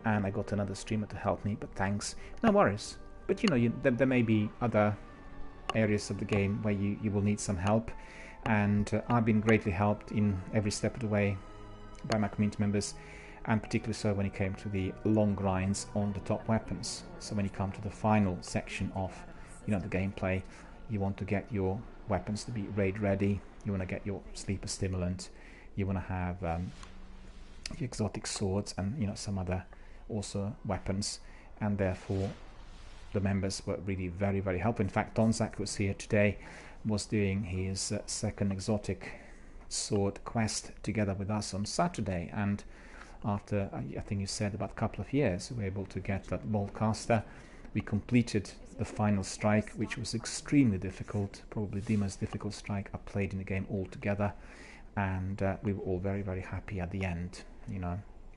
and I got another streamer to help me, but thanks. No worries. But there may be other areas of the game where you will need some help, and I've been greatly helped in every step of the way by my community members, and particularly so when it came to the long grinds on the top weapons. So when you come to the final section of the gameplay, you want to get your weapons to be raid ready, you want to get your sleeper stimulant, you want to have your exotic swords and some other also weapons, and therefore the members were really very, very helpful. In fact, Donzak, who was here today, was doing his second exotic sword quest together with us on Saturday, and after I think you said about a couple of years, we were able to get that boltcaster. We completed the final strike, which was extremely difficult, probably the most difficult strike I played in the game altogether, and we were all very, very happy at the end.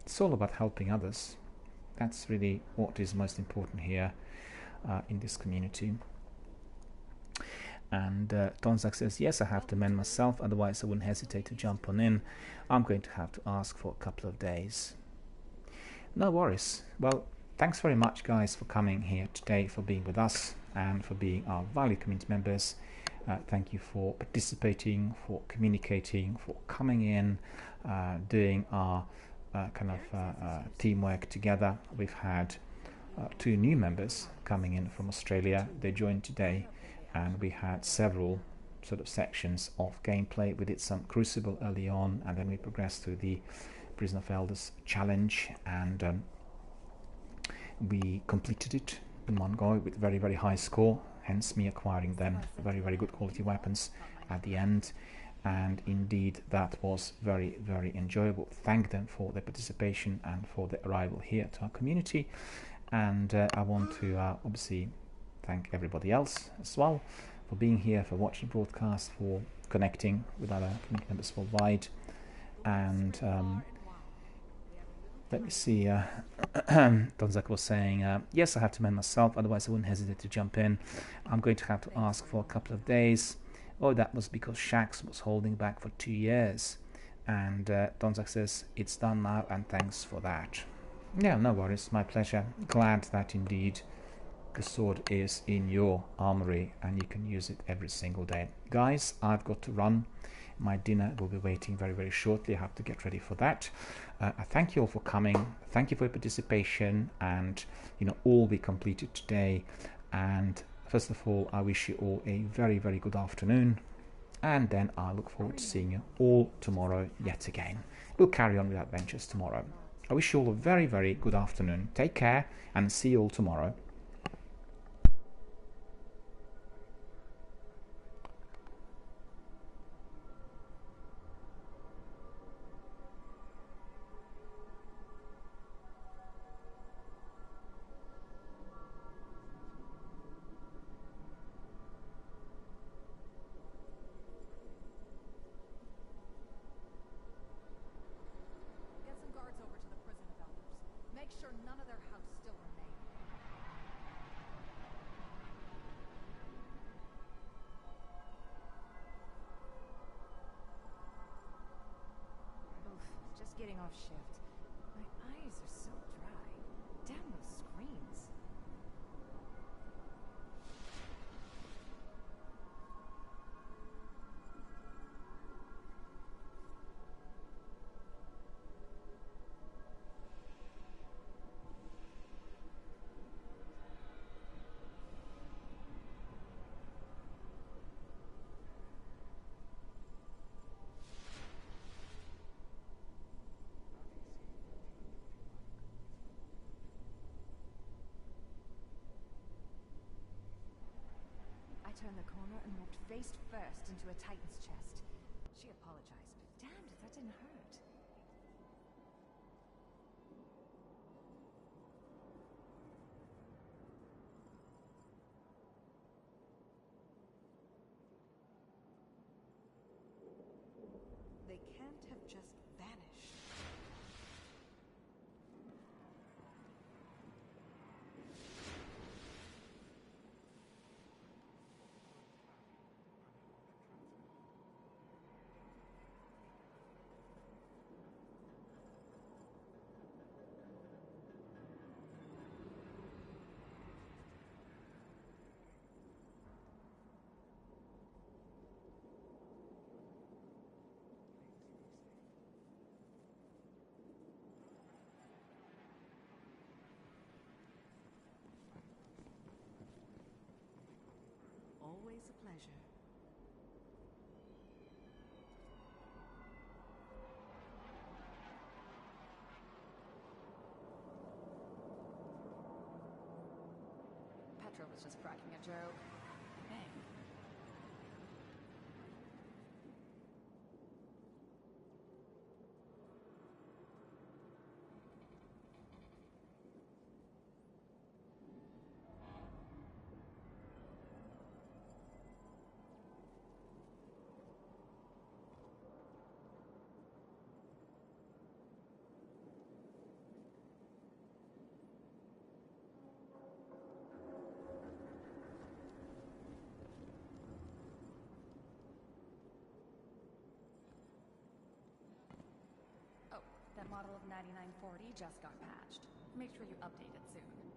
It's all about helping others. That's really what is most important here in this community. And Tonzak says, yes, I have to mend myself, otherwise I wouldn't hesitate to jump on in. I'm going to have to ask for a couple of days. No worries. Well, thanks very much, guys, for coming here today, for being with us, and for being our valued community members. Thank you for participating, for communicating, for coming in, doing our teamwork together. We've had 2 new members coming in from Australia. They joined today, and we had several sort of sections of gameplay. We did some Crucible early on, and then we progressed to the Prison of Elders challenge, and we completed it in one go with very, very high score, hence me acquiring them very, very good quality weapons at the end. And indeed that was very, very enjoyable. Thank them for their participation and for their arrival here to our community. And I want to obviously thank everybody else as well for being here, for watching the broadcast, for connecting with other community members worldwide. And let me see, Donzak was saying, yes, I have to mend myself, otherwise I wouldn't hesitate to jump in. I'm going to have to ask for a couple of days. Oh, that was because Shax was holding back for 2 years. And Donzak says, it's done now, and thanks for that. Yeah, no worries, my pleasure. Glad that indeed the sword is in your armory and you can use it every single day. Guys, I've got to run. My dinner will be waiting very, very shortly. I have to get ready for that. I thank you all for coming. Thank you for your participation, and all be completed today. And first of all, I wish you all a very, very good afternoon, and then I look forward to seeing you all tomorrow yet again. We'll carry on with our adventures tomorrow. I wish you all a very, very good afternoon. Take care, and see you all tomorrow. none of their house still remain. Oof, just getting off shift. My eyes are so dry. Damn those screens. I turned the corner and walked face first into a Titan's chest. She apologized, but damned if that didn't hurt. They can't have just vanished. Always a pleasure. Petra was just cracking a joke. Bang. Oh, that model of 9940 just got patched. Make sure you update it soon.